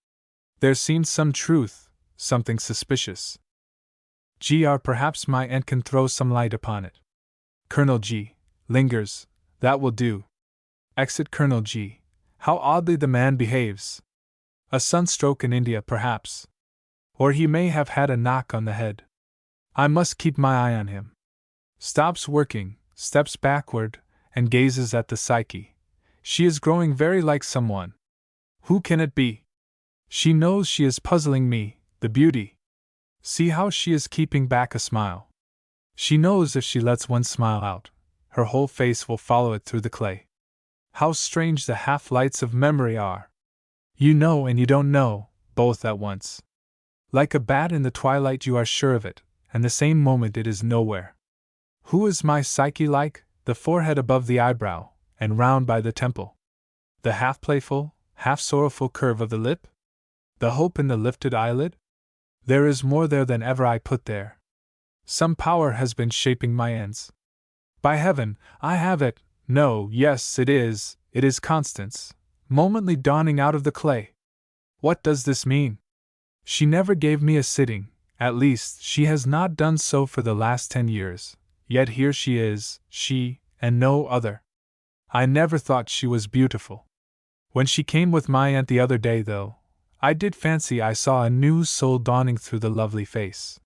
There seemed some truth, something suspicious. Gr. Perhaps my aunt can throw some light upon it. Colonel G. Lingers. That will do. Exit Colonel G. How oddly the man behaves. A sunstroke in India, perhaps. Or he may have had a knock on the head. I must keep my eye on him. Stops working, steps backward, and gazes at the Psyche. She is growing very like someone. Who can it be? She knows she is puzzling me, the beauty. See how she is keeping back a smile. She knows if she lets one smile out, her whole face will follow it through the clay. How strange the half-lights of memory are! You know and you don't know, both at once. Like a bat in the twilight you are sure of it, and the same moment it is nowhere. Who is my Psyche like? The forehead above the eyebrow, and round by the temple. The half-playful, half-sorrowful curve of the lip? The hope in the lifted eyelid? There is more there than ever I put there. Some power has been shaping my ends. By heaven, I have it! No, yes, it is Constance, momently dawning out of the clay. What does this mean? She never gave me a sitting, at least she has not done so for the last 10 years, yet here she is, she, and no other. I never thought she was beautiful. When she came with my aunt the other day, though, I did fancy I saw a new soul dawning through the lovely face.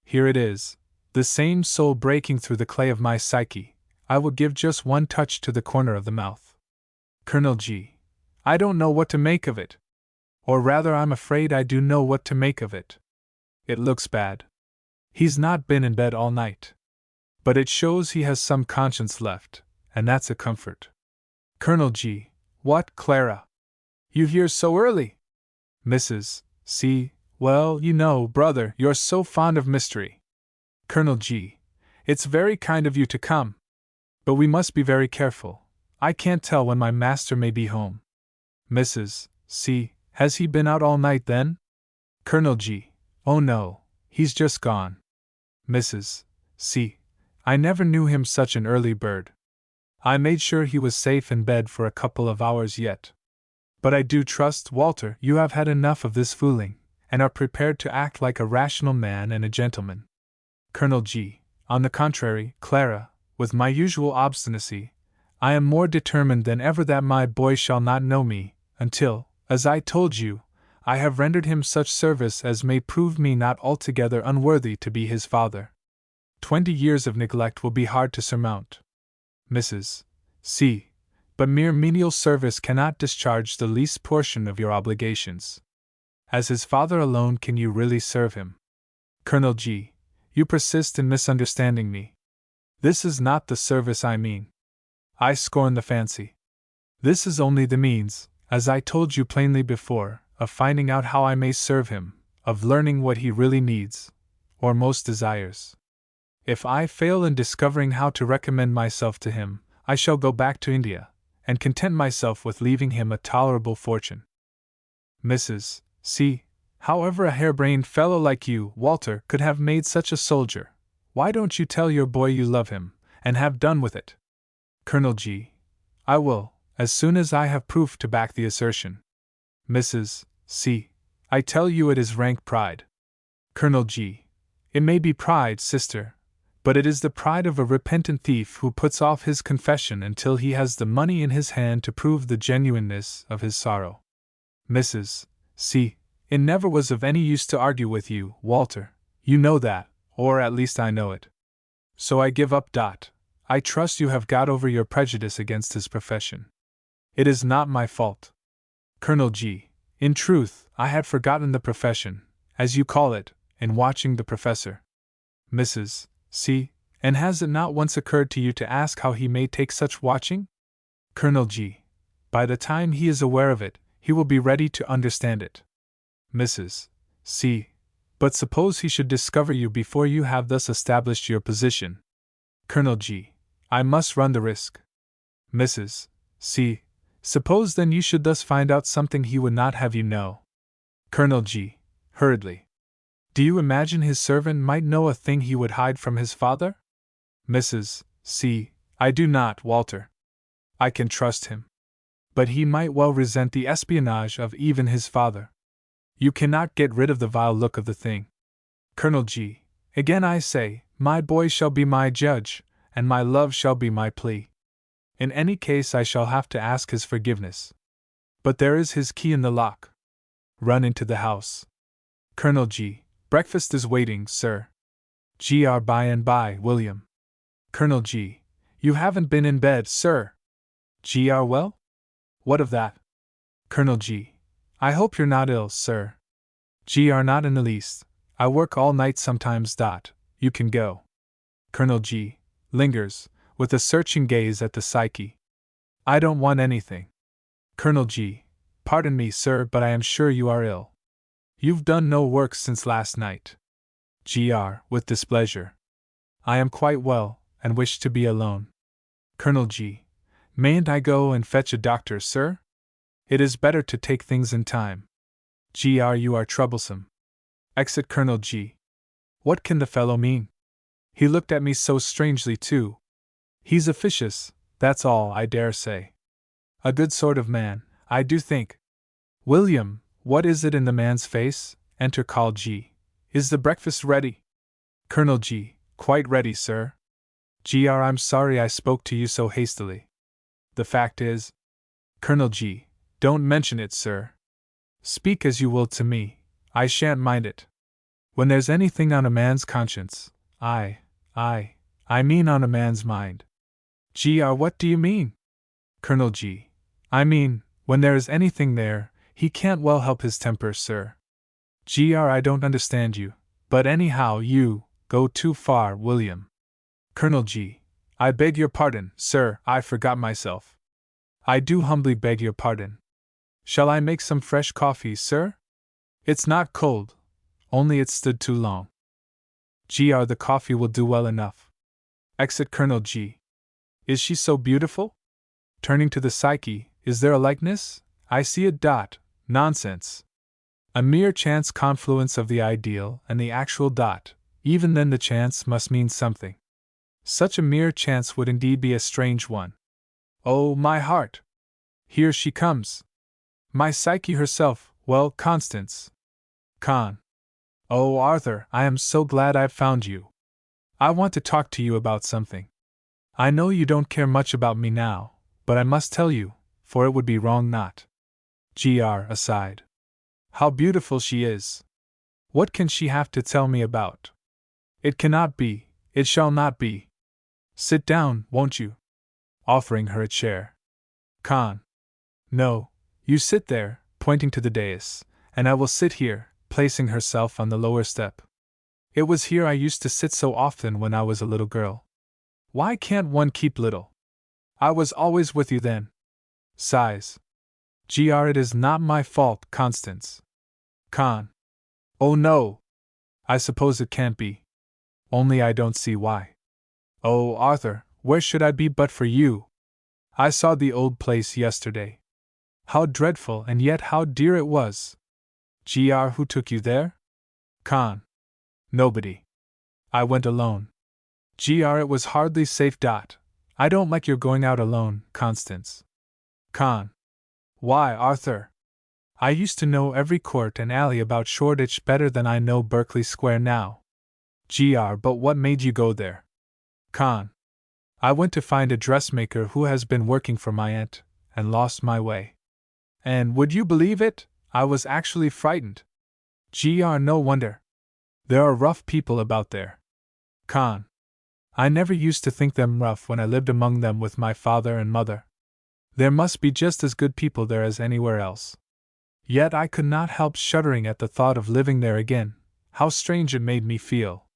Here it is, the same soul breaking through the clay of my Psyche. I will give just one touch to the corner of the mouth. Colonel G. I don't know what to make of it. Or rather, I'm afraid I do know what to make of it. It looks bad. He's not been in bed all night. But it shows he has some conscience left, and that's a comfort. Colonel G. What, Clara? You here so early? Mrs. C. Well, you know, brother, you're so fond of mystery. Colonel G. It's very kind of you to come. But we must be very careful. I can't tell when my master may be home. Mrs. C. Has he been out all night then? Colonel G. Oh no, he's just gone. Mrs. C. I never knew him such an early bird. I made sure he was safe in bed for a couple of hours yet. But I do trust, Walter, you have had enough of this fooling, and are prepared to act like a rational man and a gentleman. Colonel G. On the contrary, Clara, with my usual obstinacy, I am more determined than ever that my boy shall not know me, until, as I told you, I have rendered him such service as may prove me not altogether unworthy to be his father. 20 years of neglect will be hard to surmount. Mrs. C. But mere menial service cannot discharge the least portion of your obligations. As his father alone can you really serve him. Colonel G. You persist in misunderstanding me. This is not the service I mean. I scorn the fancy. This is only the means, as I told you plainly before, of finding out how I may serve him, of learning what he really needs, or most desires. If I fail in discovering how to recommend myself to him, I shall go back to India, and content myself with leaving him a tolerable fortune. Mrs. C. However a harebrained fellow like you, Walter, could have made such a soldier, why don't you tell your boy you love him, and have done with it? Colonel G. I will, as soon as I have proof to back the assertion. Mrs. C. I tell you it is rank pride. Colonel G. It may be pride, sister, but it is the pride of a repentant thief who puts off his confession until he has the money in his hand to prove the genuineness of his sorrow. Mrs. C. It never was of any use to argue with you, Walter. You know that, or at least I know it. So I give up. I trust you have got over your prejudice against his profession. It is not my fault. Colonel G. In truth, I had forgotten the profession, as you call it, in watching the professor. Mrs. C. And has it not once occurred to you to ask how he may take such watching? Colonel G. By the time he is aware of it, he will be ready to understand it. Mrs. C. But suppose he should discover you before you have thus established your position. Colonel G. I must run the risk. Mrs. C. Suppose then you should thus find out something he would not have you know. Colonel G. Hurriedly. Do you imagine his servant might know a thing he would hide from his father? Mrs. C. I do not, Walter. I can trust him. But he might well resent the espionage of even his father. You cannot get rid of the vile look of the thing. Colonel G. Again I say, my boy shall be my judge, and my love shall be my plea. In any case I shall have to ask his forgiveness. But there is his key in the lock. Run into the house. Colonel G. Breakfast is waiting, sir. Gr. By and by, William. Colonel G. You haven't been in bed, sir. Gr. Well? What of that? Colonel G. I hope you're not ill, sir. Gr. Not in the least. I work all night sometimes. You can go. Colonel G. Lingers, with a searching gaze at the psyche. I don't want anything. Colonel G. Pardon me, sir, but I am sure you are ill. You've done no work since last night. Gr. With displeasure. I am quite well, and wish to be alone. Colonel G. Mayn't I go and fetch a doctor, sir? It is better to take things in time. Gr. You are troublesome. Exit Colonel G. What can the fellow mean? He looked at me so strangely, too. He's officious, that's all, I dare say. A good sort of man, I do think. William, what is it in the man's face? Enter Col G. Is the breakfast ready? Colonel G. Quite ready, sir. Gr. I'm sorry I spoke to you so hastily. The fact is. Colonel G. Don't mention it, sir. Speak as you will to me, I shan't mind it. When there's anything on a man's conscience, I mean on a man's mind. Gr. What do you mean? Colonel G. I mean, when there is anything there, he can't well help his temper, sir. Gr. I don't understand you, but anyhow you go too far, William. Colonel G. I beg your pardon, sir, I forgot myself. I do humbly beg your pardon. Shall I make some fresh coffee, sir? It's not cold, only it's stood too long. Gr. The coffee will do well enough. Exit Colonel G. Is she so beautiful? Turning to the psyche, is there a likeness? I see it. Nonsense. A mere chance confluence of the ideal and the actual. Even then the chance must mean something. Such a mere chance would indeed be a strange one. Oh, my heart! Here she comes. My Psyche herself. Well, Constance. Con. Oh, Arthur, I am so glad I've found you. I want to talk to you about something. I know you don't care much about me now, but I must tell you, for it would be wrong not. Gr. Aside. How beautiful she is! What can she have to tell me about? It cannot be, it shall not be. Sit down, won't you? Offering her a chair. Con. No, you sit there, pointing to the dais, and I will sit here, placing herself on the lower step. It was here I used to sit so often when I was a little girl. Why can't one keep little? I was always with you then. Sighs. Gr. It is not my fault, Constance. Con. Oh no! I suppose it can't be. Only I don't see why. Oh, Arthur, where should I be but for you? I saw the old place yesterday. How dreadful and yet how dear it was. Gr. Who took you there? Con. Nobody. I went alone. Gr. It was hardly safe. I don't like your going out alone, Constance. Con. Why, Arthur? I used to know every court and alley about Shoreditch better than I know Berkeley Square now. Gr. But what made you go there? Con. I went to find a dressmaker who has been working for my aunt, and lost my way. And would you believe it? I was actually frightened. Gr. No wonder. There are rough people about there. Con. I never used to think them rough when I lived among them with my father and mother. There must be just as good people there as anywhere else. Yet I could not help shuddering at the thought of living there again. How strange it made me feel.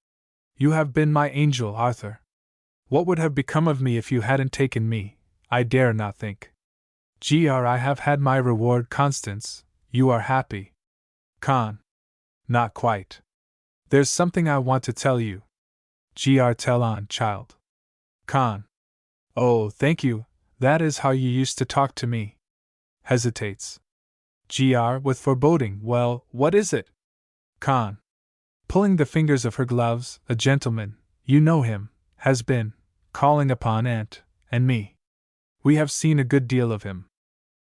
You have been my angel, Arthur. What would have become of me if you hadn't taken me? I dare not think. Gr. I have had my reward, Constance. You are happy. Con. Not quite. There's something I want to tell you. Gr. Tell on, child. Con. Oh, thank you, that is how you used to talk to me. Hesitates. Gr. With foreboding. Well, what is it? Con. Pulling the fingers of her gloves, a gentleman, you know him, has been calling upon Aunt and me. We have seen a good deal of him.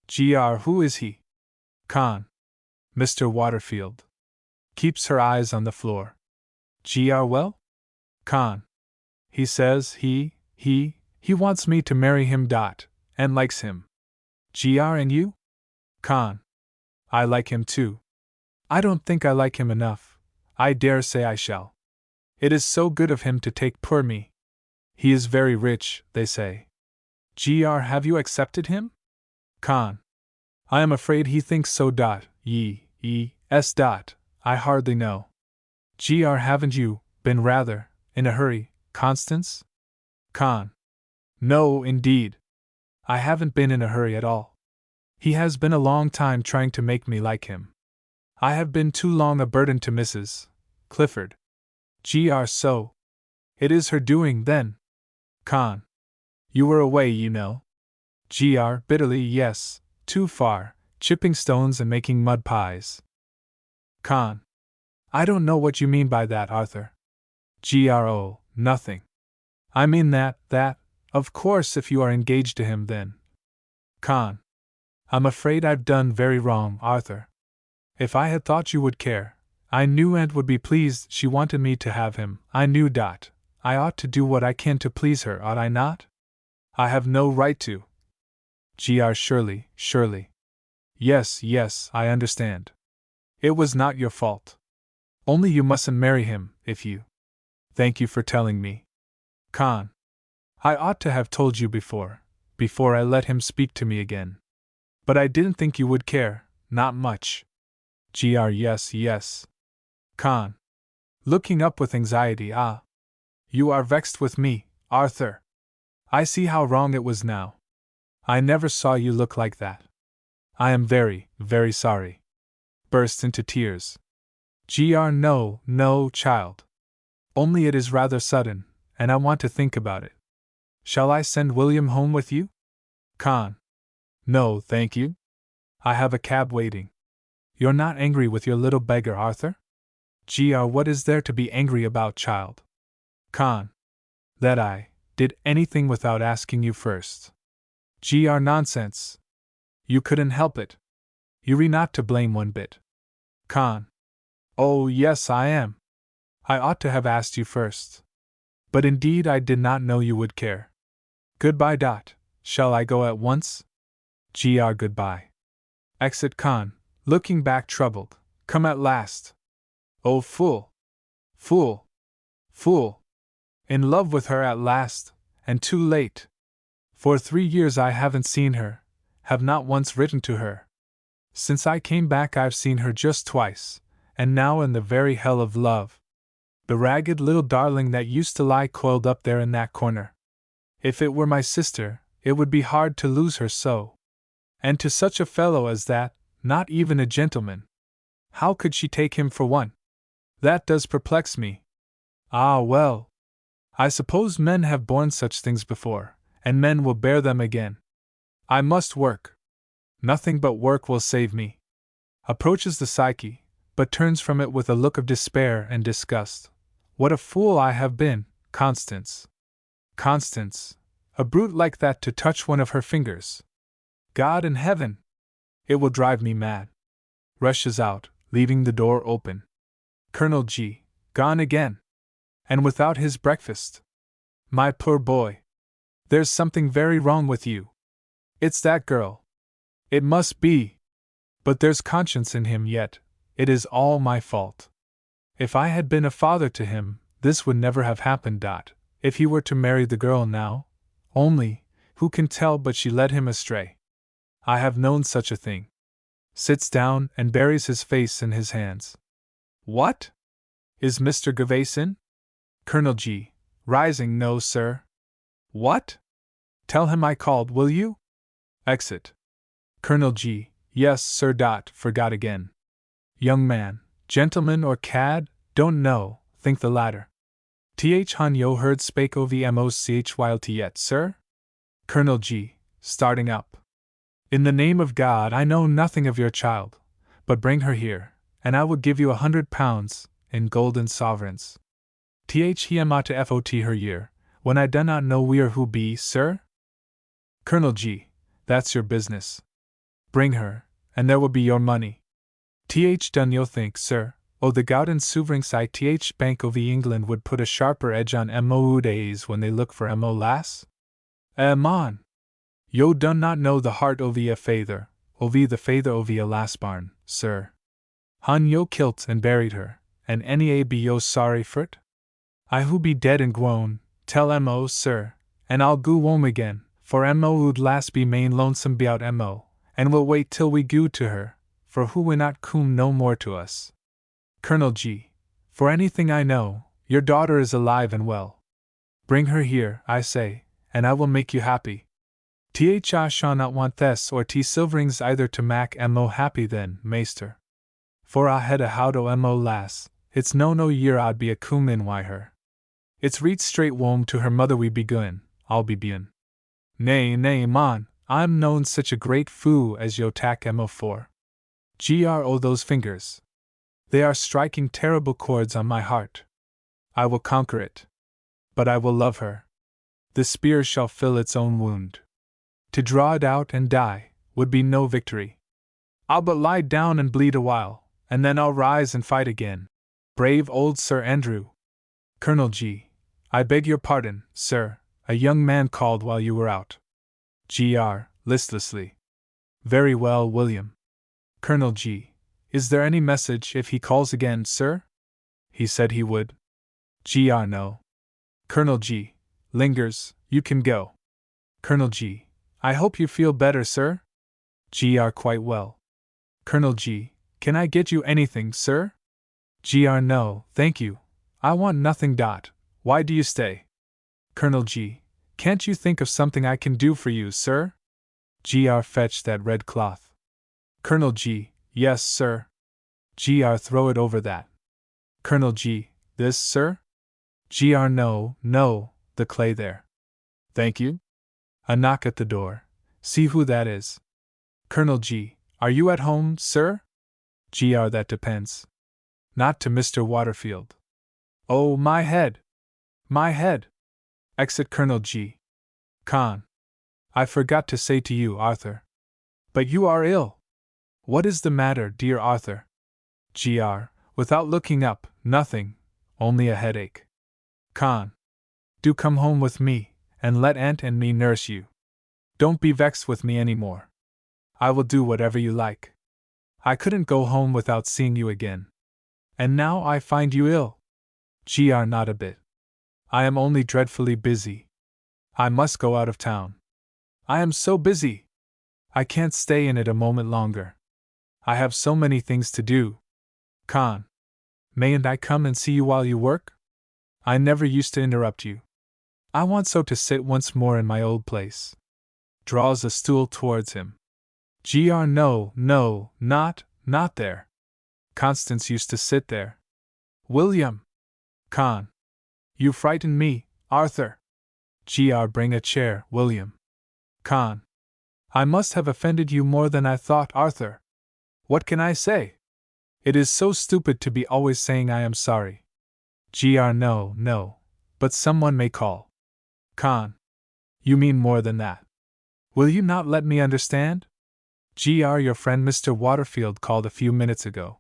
Gr. Who is he? Con. Mr. Waterfield. Keeps her eyes on the floor. Gr. Well? Con. He says he wants me to marry him. And likes him. Gr. And you? Con. I like him too. I don't think I like him enough. I dare say I shall. It is so good of him to take poor me. He is very rich, they say. Gr. Have you accepted him? Con. I am afraid he thinks so. Yes. I hardly know. Gr. Haven't you been rather in a hurry, Constance? Con. No, indeed. I haven't been in a hurry at all. He has been a long time trying to make me like him. I have been too long a burden to Mrs. Clifford. Gr. So. It is her doing, then. Con. You were away, you know. Gr. Bitterly, yes, too far, chipping stones and making mud pies. Con. I don't know what you mean by that, Arthur. Gr. Oh, nothing. I mean that, of course, if you are engaged to him, then. Con. I'm afraid I've done very wrong, Arthur. If I had thought you would care, I knew Aunt would be pleased. She wanted me to have him. I knew. I ought to do what I can to please her, ought I not? I have no right to. Gr. Surely. Yes, I understand. It was not your fault. Only you mustn't marry him, if you. Thank you for telling me. Con. I ought to have told you before I let him speak to me again. But I didn't think you would care, not much. Gr. Yes. Con. Looking up with anxiety. Ah. You are vexed with me, Arthur. I see how wrong it was now. I never saw you look like that. I am very, very sorry. Burst into tears. Gr. No, child. Only it is rather sudden, and I want to think about it. Shall I send William home with you? Con. No, thank you. I have a cab waiting. You're not angry with your little beggar, Arthur? Gr. What is there to be angry about, child? Con. That I did anything without asking you first. Gr. Nonsense. You couldn't help it. You're not to blame one bit. Con. Oh, yes, I am. I ought to have asked you first. But indeed I did not know you would care. Goodbye. Shall I go at once? Gr. Goodbye. Exit Con, looking back troubled. Come at last. Oh, fool! Fool! Fool! In love with her at last, and too late. For 3 years I haven't seen her, have not once written to her. Since I came back I've seen her just twice, and now in the very hell of love. The ragged little darling that used to lie coiled up there in that corner. If it were my sister, it would be hard to lose her so. And to such a fellow as that, not even a gentleman. How could she take him for one? That does perplex me. Ah, well. I suppose men have borne such things before, and men will bear them again. I must work. Nothing but work will save me. Approaches the psyche, but turns from it with a look of despair and disgust. What a fool I have been, Constance. Constance, a brute like that to touch one of her fingers. God in heaven! It will drive me mad. Rushes out, leaving the door open. Colonel G. Gone again. And without his breakfast. My poor boy. There's something very wrong with you. It's that girl. It must be. But there's conscience in him yet. It is all my fault. If I had been a father to him, this would never have happened. If he were to marry the girl now, only, who can tell but she led him astray? I have known such a thing. Sits down and buries his face in his hands. What? Is Mr. Gervais in? Colonel G. Rising, no, sir. What? Tell him I called, will you? Exit. Colonel G. Yes, sir. Forgot again. Young man, gentleman or cad, don't know, think the latter. Th han yo heard spake of moch while yet, sir? Colonel G. Starting up. In the name of God, I know nothing of your child, but bring her here, and I will give you £100 in golden sovereigns. Th he am to fot her year, when I do not know where who be, sir? Colonel G. That's your business. Bring her, and there will be your money. Th done yo think, sir, the gouden sovereigns I th Bank of England would put a sharper edge on mo days when they look for mo lass? Man! Yo done not know the heart of a father, the father of a lass barn, sir. Han yo kilt and buried her, and any be yo sorry for't? I who be dead and gwown, tell mo, sir, and I'll goo wome again, for mo would last be main lonesome beout mo, and will wait till we goo to her, for who will not coom no more to us. Colonel G. For anything I know, your daughter is alive and well. Bring her here, I say, and I will make you happy. Th I shall not want this or t silverings either to mak mo happy then, maester. For I had a howdo mo lass, it's no year I'd be a coom in why her. It's read straight wome to her mother we be goin', I'll be bien. Nay, man, I'm known such a great foo as yo tak mo for. Gro those fingers. They are striking terrible chords on my heart. I will conquer it. But I will love her. The spear shall fill its own wound. To draw it out and die would be no victory. I'll but lie down and bleed a while, and then I'll rise and fight again. Brave old Sir Andrew. Colonel G. I beg your pardon, sir, a young man called while you were out. Gr. Listlessly. Very well, William. Colonel G. Is there any message if he calls again, sir? He said he would. Gr. No. Colonel G. Lingers, you can go. Colonel G. I hope you feel better, sir? Gr. Quite well. Colonel G. Can I get you anything, sir? Gr. No, thank you. I want nothing. Why do you stay? Colonel G. Can't you think of something I can do for you, sir? Gr. Fetch that red cloth. Colonel G. Yes, sir. Gr. Throw it over that. Colonel G. This, sir? Gr. No, the clay there. Thank you. A knock at the door. See who that is. Colonel G. Are you at home, sir? Gr. That depends. Not to Mr. Waterfield. Oh, my head! My head! Exit Colonel G. Con. I forgot to say to you, Arthur. But you are ill. What is the matter, dear Arthur? Gr. Without looking up, nothing, only a headache. Con. Do come home with me, and let Aunt and me nurse you. Don't be vexed with me any more. I will do whatever you like. I couldn't go home without seeing you again. And now I find you ill. Gr. Not a bit. I am only dreadfully busy. I must go out of town. I am so busy. I can't stay in it a moment longer. I have so many things to do. Con. Mayn't I come and see you while you work? I never used to interrupt you. I want so to sit once more in my old place. Draws a stool towards him. Gr. No, not there. Constance used to sit there. William. Con. You frighten me, Arthur. Gr. Bring a chair, William. Con. I must have offended you more than I thought, Arthur. What can I say? It is so stupid to be always saying I am sorry. Gr. No, but someone may call. Con. You mean more than that. Will you not let me understand? Gr. Your friend Mr. Waterfield called a few minutes ago.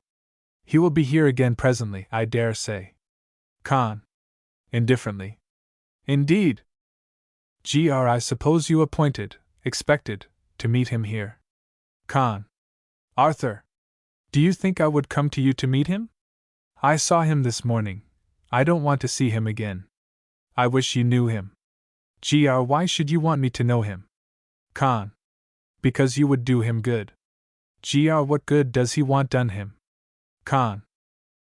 He will be here again presently, I dare say. Con. Indifferently. Indeed. Gr. I suppose you expected, to meet him here. Con. Arthur. Do you think I would come to you to meet him? I saw him this morning. I don't want to see him again. I wish you knew him. Gr. Why should you want me to know him? Con. Because you would do him good. Gr. What good does he want done him? Con.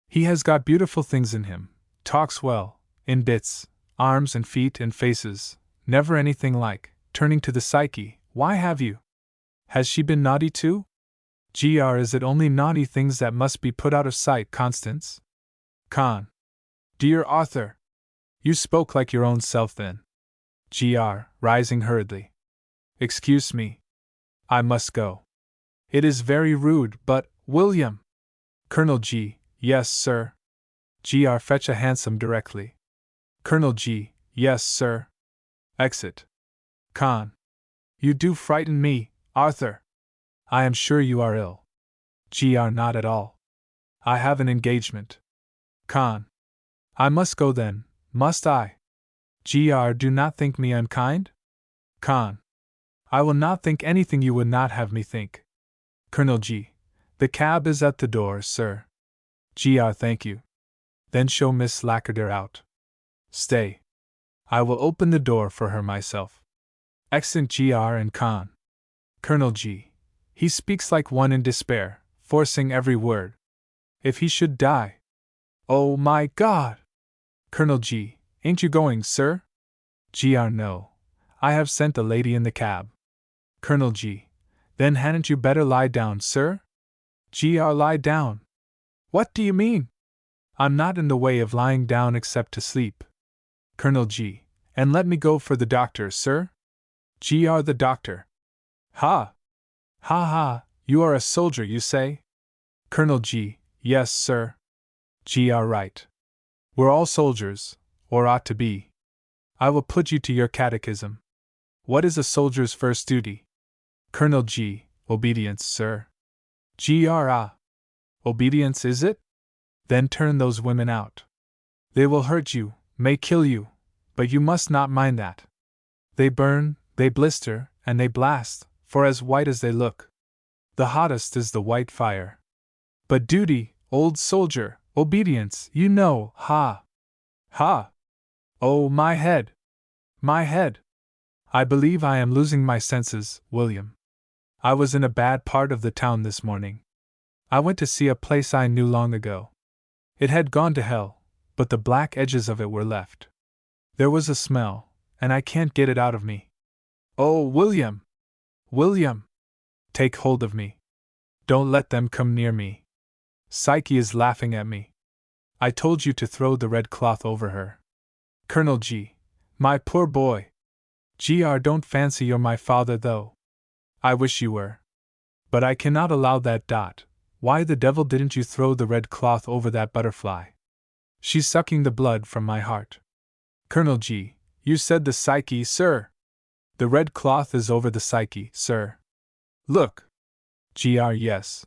He has got beautiful things in him, talks well, in bits, arms and feet and faces, never anything like, turning to the Psyche, why have you? Has she been naughty too? Gr. Is it only naughty things that must be put out of sight, Constance? Con. Dear Arthur. You spoke like your own self then. Gr. Rising hurriedly. Excuse me. I must go. It is very rude, but, William. Colonel G. Yes, sir. Gr. Fetch a hansom directly. Colonel G. Yes, sir. Exit. Con. You do frighten me, Arthur. I am sure you are ill. Gr. Not at all. I have an engagement. Con. I must go then, must I? Gr. Do not think me unkind? Con. I will not think anything you would not have me think. Colonel G. The cab is at the door, sir. Gr. Thank you. Then show Miss Lackadere out. Stay. I will open the door for her myself. Exeunt Gr. and Con. Colonel G. He speaks like one in despair, forcing every word. If he should die. Oh my God! Colonel G. Ain't you going, sir? Gr. No. I have sent a lady in the cab. Colonel G. Then hadn't you better lie down, sir? Gr. Lie down. What do you mean? I'm not in the way of lying down except to sleep. Colonel G. And let me go for the doctor, sir? Gr. The doctor. Ha! Ha ha, you are a soldier, you say? Colonel G. Yes, sir. Gr. Right. We're all soldiers, or ought to be. I will put you to your catechism. What is a soldier's first duty? Colonel G. Obedience, sir. Gr. Ah. Obedience is it? Then turn those women out. They will hurt you, may kill you, but you must not mind that. They burn, they blister, and they blast, for as white as they look. The hottest is the white fire. But duty, old soldier, obedience, you know, ha! Ha! Oh, my head! My head! I believe I am losing my senses, William. I was in a bad part of the town this morning. I went to see a place I knew long ago. It had gone to hell, but the black edges of it were left. There was a smell, and I can't get it out of me. Oh, William! William! Take hold of me. Don't let them come near me. Psyche is laughing at me. I told you to throw the red cloth over her. Colonel G. My poor boy. Gr. Don't fancy you're my father, though. I wish you were. But I cannot allow that. Why the devil didn't you throw the red cloth over that butterfly? She's sucking the blood from my heart. Colonel G. You said the Psyche, sir. The red cloth is over the Psyche, sir. Look. Gr. Yes.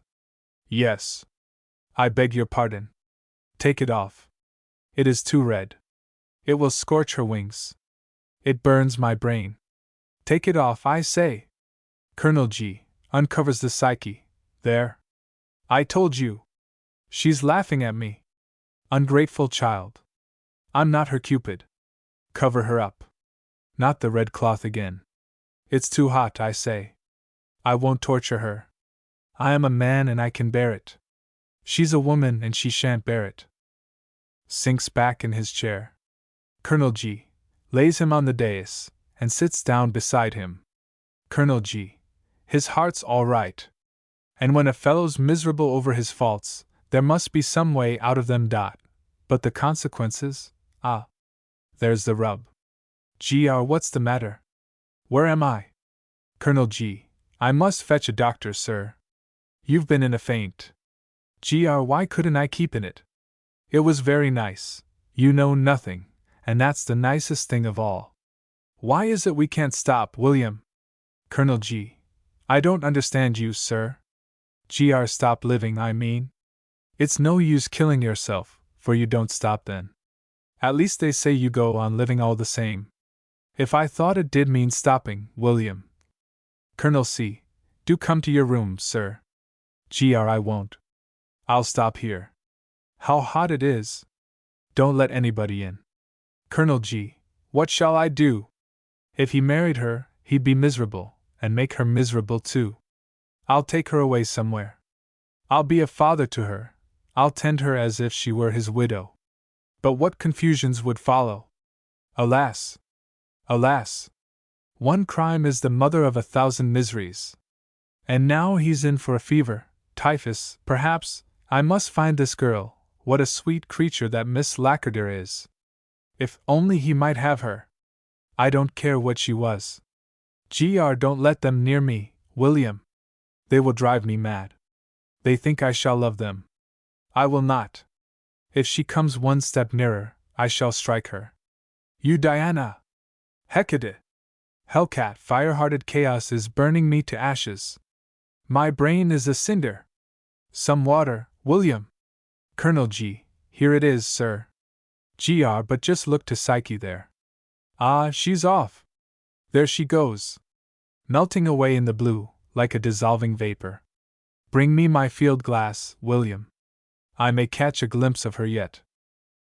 Yes. I beg your pardon. Take it off. It is too red. It will scorch her wings. It burns my brain. Take it off, I say. Colonel G. Uncovers the Psyche. There. I told you. She's laughing at me. Ungrateful child. I'm not her Cupid. Cover her up. Not the red cloth again. It's too hot, I say. I won't torture her. I am a man and I can bear it. She's a woman and she shan't bear it. Sinks back in his chair. Colonel G. lays him on the dais and sits down beside him. Colonel G. his heart's all right. And when a fellow's miserable over his faults, there must be some way out of them. But the consequences? Ah, there's the rub. Gr, what's the matter? Where am I? Colonel G. I must fetch a doctor, sir. You've been in a faint. Gr, why couldn't I keep in it? It was very nice. You know nothing, and that's the nicest thing of all. Why is it we can't stop, William? Colonel G. I don't understand you, sir. Gr, stop living, I mean. It's no use killing yourself, for you don't stop then. At least they say you go on living all the same. If I thought it did mean stopping, William. Colonel C. Do come to your room, sir. Gr, I won't. I'll stop here. How hot it is. Don't let anybody in. Colonel G. What shall I do? If he married her, he'd be miserable, and make her miserable too. I'll take her away somewhere. I'll be a father to her. I'll tend her as if she were his widow. But what confusions would follow? Alas! Alas! One crime is the mother of 1,000 miseries. And now he's in for a fever, typhus, perhaps. I must find this girl. What a sweet creature that Miss Lackadere is. If only he might have her. I don't care what she was. Gr, don't let them near me, William. They will drive me mad. They think I shall love them. I will not. If she comes one step nearer, I shall strike her. You, Diana! Hecate! Hellcat, fire-hearted chaos is burning me to ashes. My brain is a cinder. Some water, William. Colonel G. Here it is, sir. Gr, but just look to Psyche there. Ah, she's off. There she goes. Melting away in the blue, like a dissolving vapor. Bring me my field glass, William. I may catch a glimpse of her yet.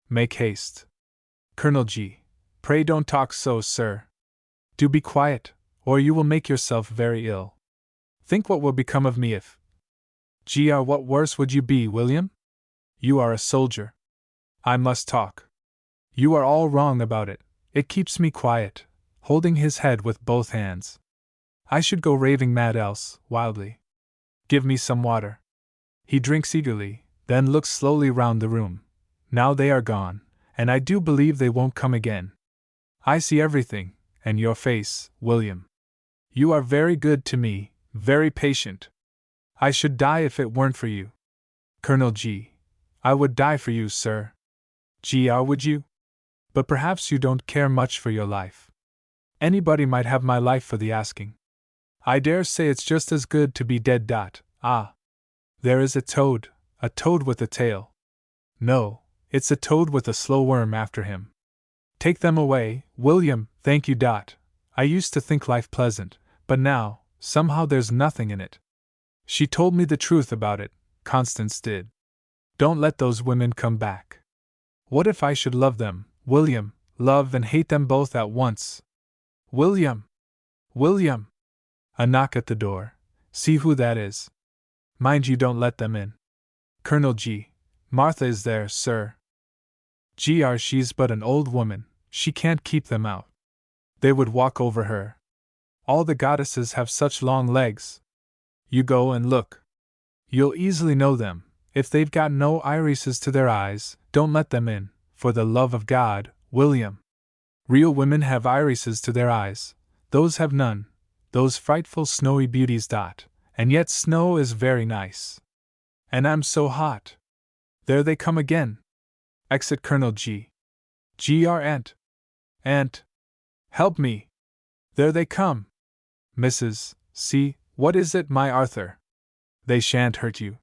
Make haste. Colonel G. Pray don't talk so, sir. Do be quiet, or you will make yourself very ill. Think what will become of me if. Gr, what worse would you be, William? You are a soldier. I must talk. You are all wrong about it. It keeps me quiet, holding his head with both hands. I should go raving mad else, wildly. Give me some water. He drinks eagerly, then looks slowly round the room. Now they are gone, and I do believe they won't come again. I see everything, and your face, William. You are very good to me, very patient. I should die if it weren't for you. Colonel G. I would die for you, sir. Gr, would you? But perhaps you don't care much for your life. Anybody might have my life for the asking. I dare say it's just as good to be dead. Ah! There is a toad with a tail. No, it's a toad with a slow worm after him. Take them away, William, thank you. I used to think life pleasant, but now, somehow there's nothing in it. She told me the truth about it, Constance did. Don't let those women come back. What if I should love them, William, love and hate them both at once? William! William! A knock at the door. See who that is. Mind you don't let them in. Colonel G. Martha is there, sir. Gr, she's but an old woman, she can't keep them out. They would walk over her. All the goddesses have such long legs. You go and look. You'll easily know them. If they've got no irises to their eyes, don't let them in, for the love of God, William. Real women have irises to their eyes. Those have none. Those frightful snowy beauties. And yet snow is very nice. And I'm so hot. There they come again. Exit Colonel G. Gr, Aunt. Help me. There they come. Mrs. C. What is it, my Arthur? They shan't hurt you.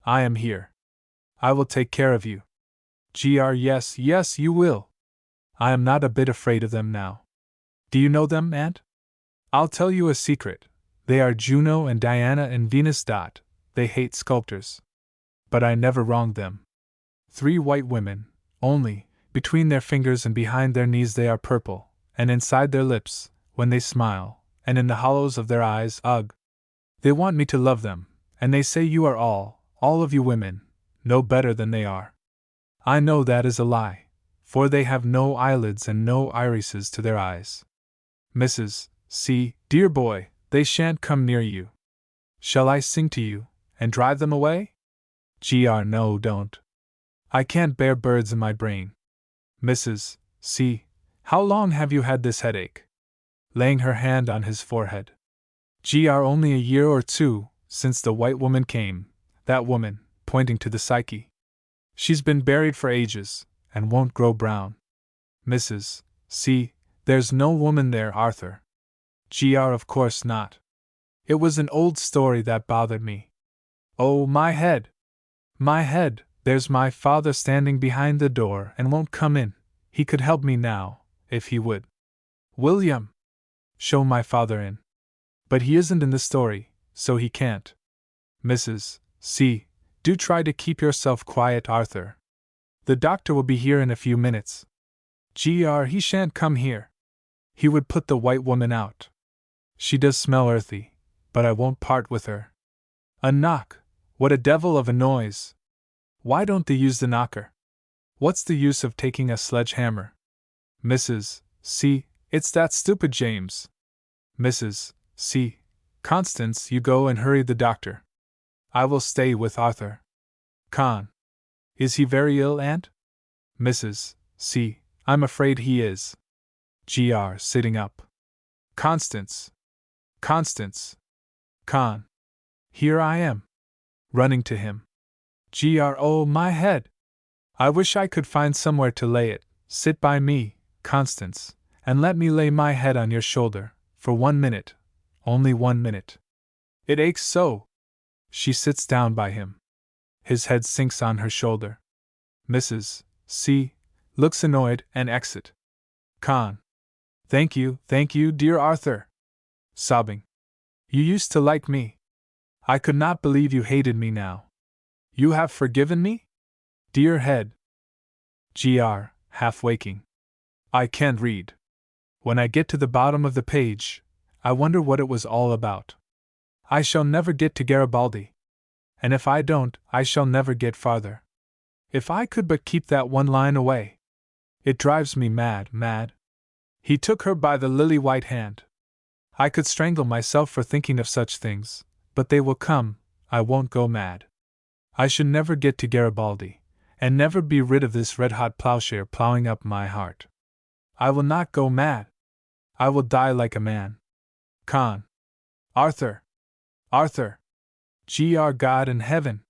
I am here. I will take care of you. Gr, yes, you will. I am not a bit afraid of them now. Do you know them, Aunt? I'll tell you a secret. They are Juno and Diana and Venus. They hate sculptors. but I never wronged them. 3 white women, only, between their fingers and behind their knees they are purple, and inside their lips, when they smile, and in the hollows of their eyes, ugh! They want me to love them, and they say you are all of you women, no better than they are. I know that is a lie, for they have no eyelids and no irises to their eyes. Mrs. C., dear boy, they shan't come near you. Shall I sing to you, and drive them away? No, don't. I can't bear birds in my brain. Mrs. C., how long have you had this headache? Laying her hand on his forehead. Only a year or 2, since the white woman came, that woman, pointing to the Psyche. She's been buried for ages, and won't grow brown. Mrs. C., there's no woman there, Arthur. Of course not. It was an old story that bothered me. Oh, my head! My head, there's my father standing behind the door and won't come in. He could help me now, if he would. William! Show my father in. But he isn't in the story, so he can't. Mrs. C., do try to keep yourself quiet, Arthur. The doctor will be here in a few minutes. He shan't come here. He would put the white woman out. She does smell earthy, but I won't part with her. A knock! What a devil of a noise! Why don't they use the knocker? What's the use of taking a sledgehammer? Mrs. C., it's that stupid James. Mrs. C., Constance, you go and hurry the doctor. I will stay with Arthur. Con. Is he very ill, Aunt? Mrs. C., I'm afraid he is. Sitting up. Constance. Constance. Con. Here I am. Running to him. Oh, my head! I wish I could find somewhere to lay it. Sit by me, Constance, and let me lay my head on your shoulder, for 1 minute. Only 1 minute. It aches so. She sits down by him. His head sinks on her shoulder. Mrs. C. looks annoyed and exit. Con. Thank you, dear Arthur. Sobbing. You used to like me. I could not believe you hated me now. You have forgiven me? Dear head. Half waking. I can't read. When I get to the bottom of the page, I wonder what it was all about. I shall never get to Garibaldi. And if I don't, I shall never get farther. If I could but keep that one line away. It drives me mad. He took her by the lily-white hand. I could strangle myself for thinking of such things, but they will come. I won't go mad. I should never get to Garibaldi, and never be rid of this red-hot plowshare plowing up my heart. I will not go mad. I will die like a man. Con. Arthur! Arthur! God in heaven!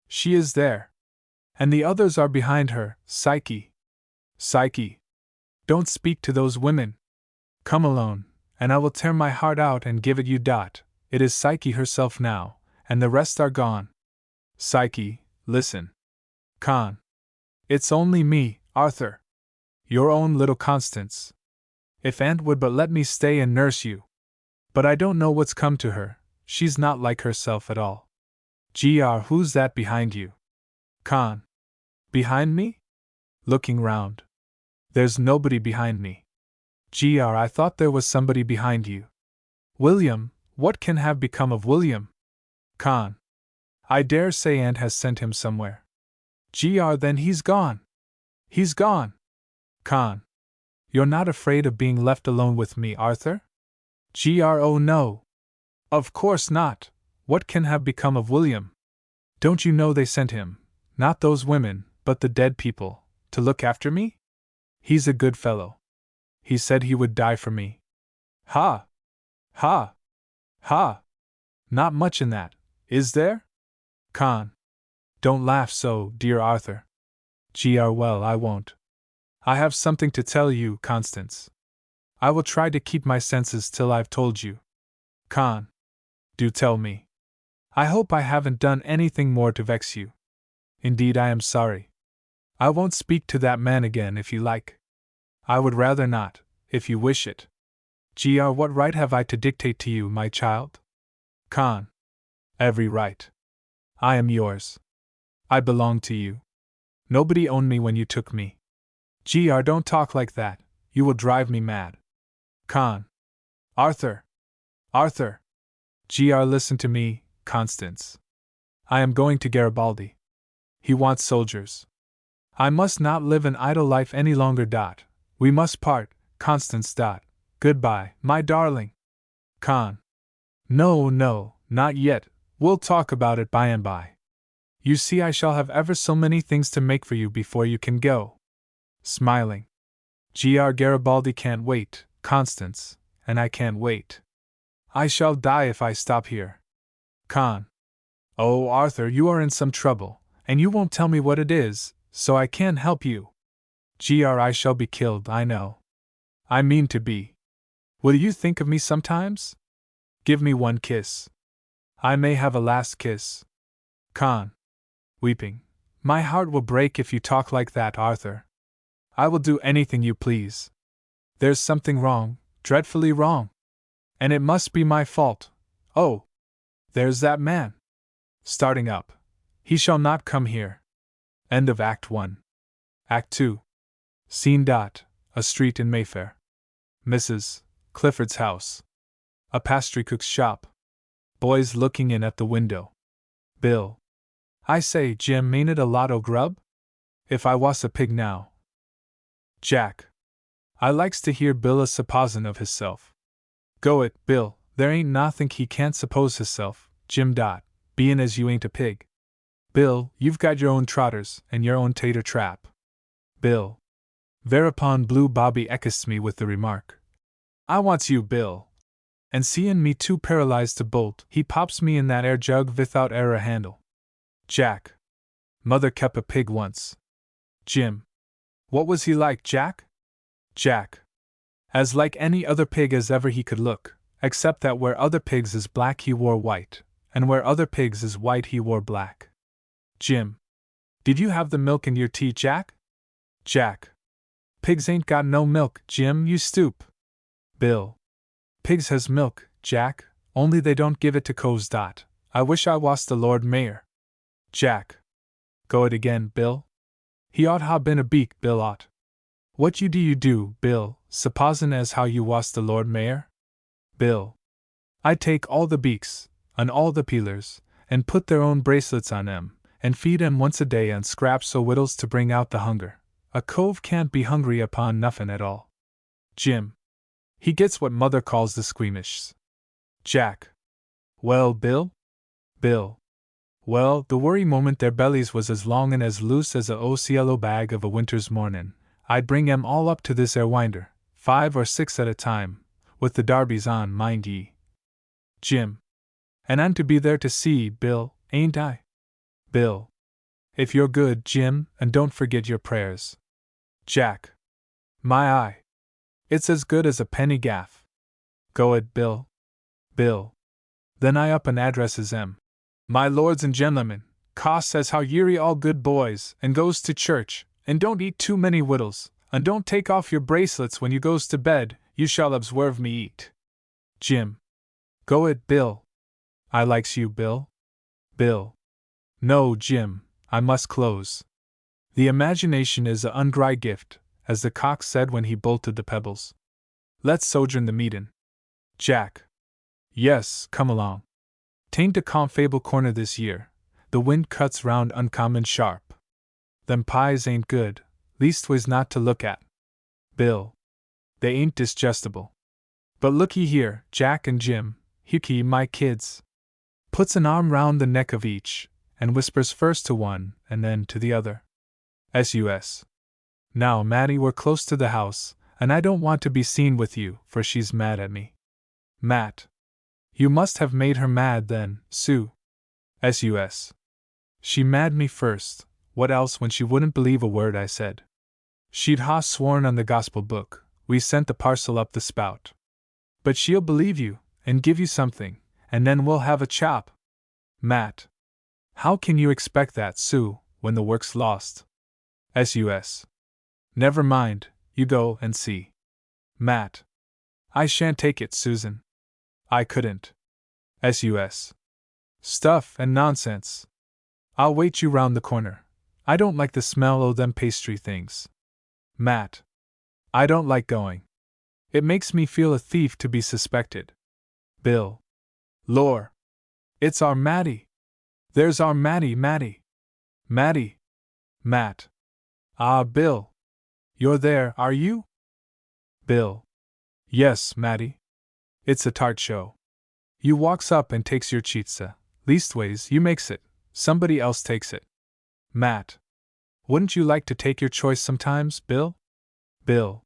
She is there. And the others are behind her. Psyche! Psyche! Don't speak to those women. Come alone, and I will tear my heart out and give it you. It is Psyche herself now, and the rest are gone. Psyche, listen. Con. It's only me, Arthur. Your own little Constance. If Aunt would but let me stay and nurse you. But I don't know what's come to her, she's not like herself at all. Who's that behind you? Con. Behind me? Looking round. There's nobody behind me. I thought there was somebody behind you. William, what can have become of William? Con. I dare say Aunt has sent him somewhere. Then he's gone. He's gone. Con. You're not afraid of being left alone with me, Arthur? Oh no. Of course not. What can have become of William? Don't you know they sent him, not those women, but the dead people, to look after me? He's a good fellow. He said he would die for me. Ha! Ha! Ha! Not much in that, is there? Con. Don't laugh so, dear Arthur. Well, I won't. I have something to tell you, Constance. I will try to keep my senses till I've told you. Con. Do tell me. I hope I haven't done anything more to vex you. Indeed, I am sorry. I won't speak to that man again if you like. I would rather not, if you wish it. What right have I to dictate to you, my child? Con. Every right. I am yours. I belonged to you. Nobody owned me when you took me. Gr, don't talk like that, you will drive me mad. Con. Arthur! Arthur! Gr, listen to me, Constance. I am going to Garibaldi. He wants soldiers. I must not live an idle life any longer. We must part, Constance. Goodbye, my darling. Con. No, no, not yet, we'll talk about it by and by. You see, I shall have ever so many things to make for you before you can go. Smiling. Gr, Garibaldi can't wait, Constance, and I can't wait. I shall die if I stop here. Con. Oh, Arthur, you are in some trouble, and you won't tell me what it is, so I can't help you. Gr, I shall be killed, I know. I mean to be. Will you think of me sometimes? Give me one kiss. I may have a last kiss. Con. Weeping. My heart will break if you talk like that, Arthur. I will do anything you please. There's something wrong, dreadfully wrong. And it must be my fault. Oh! There's that man. Starting up. He shall not come here. End of Act 1. Act 2. Scene. A street in Mayfair. Mrs. Clifford's house. A pastrycook's shop. Boys looking in at the window. Bill. I say, Jim, ain't it a lot o' grub? If I was a pig now. Jack. I likes to hear Bill a supposin' of hisself. Go it, Bill, there ain't nothink he can't suppose hisself, Jim. Bein' as you ain't a pig. Bill, you've got your own trotters, and your own tater trap. Bill. Thereupon Blue Bobby echoes me with the remark, I wants you, Bill. And seein' me too paralyzed to bolt, he pops me in that air jug without e'er a handle. Jack. Mother kep' a pig once. Jim. What was he like, Jack? Jack. As like any other pig as ever he could look, except that where other pigs is black he wore white, and where other pigs is white he wore black. Jim. Did you have the milk in your tea, Jack? Jack. Pigs ain't got no milk, Jim, you stoop. Bill. Pigs has milk, Jack, only they don't give it to cows. I wish I was the Lord Mayor. Jack. Go it again, Bill. He ought ha' been a beak, Bill ought. What you do, Bill, supposin' as how you was the Lord Mayor? Bill. I'd take all the beaks, and all the peelers, and put their own bracelets on 'em, and feed 'em once a day on scraps so wittles to bring out the hunger. A cove can't be hungry upon nuffin at all. Jim. He gets what mother calls the squeamishes. Jack. Well, Bill? Bill. Well, the worry moment their bellies was as long and as loose as a Ocielo bag of a winter's mornin', I'd bring 'em all up to this air winder, 5 or 6 at a time, with the darbies on, mind ye. Jim. And I'm to be there to see, Bill, ain't I? Bill. If you're good, Jim, and don't forget your prayers. Jack. My eye. It's as good as a penny gaff. Go it, Bill. Bill. Then I up and addresses 'em. My lords and gentlemen, Ca says how ye're all good boys, and goes to church, and don't eat too many wittles, and don't take off your bracelets when you goes to bed, you shall obswerve me eat. Jim. Go it, Bill. I likes you, Bill. Bill. No, Jim, I must close. The imagination is a ungry gift, as the cock said when he bolted the pebbles. Let's sojourn the meetin'. Jack. Yes, come along. 'Tain't a confable corner this year, the wind cuts round uncommon sharp. Them pies ain't good, leastways not to look at. Bill. They ain't digestible. But look ye here, Jack and Jim, ye my kids. Puts an arm round the neck of each, and whispers first to one and then to the other. S.U.S. Now, Mattie, we're close to the house, and I don't want to be seen with you, for she's mad at me. Matt. You must have made her mad then, Sue. S.U.S. She mad me first, what else when she wouldn't believe a word I said. She'd ha' sworn on the gospel book, we sent the parcel up the spout. But she'll believe you, and give you something, and then we'll have a chop. Matt. How can you expect that, Sue, when the work's lost? S.U.S. Never mind, you go and see. Matt. I shan't take it, Susan. I couldn't. S.U.S. Stuff and nonsense. I'll wait you round the corner. I don't like the smell o' them pastry things. Matt. I don't like going. It makes me feel a thief to be suspected. Bill. Lor. It's our Matty. There's our Matty. Matty. Matt. Ah, Bill. You're there, are you? Bill. Yes, Matty. It's a tart show. You walks up and takes your cheetsa. Leastways, you makes it. Somebody else takes it. Matt. Wouldn't you like to take your choice sometimes, Bill? Bill.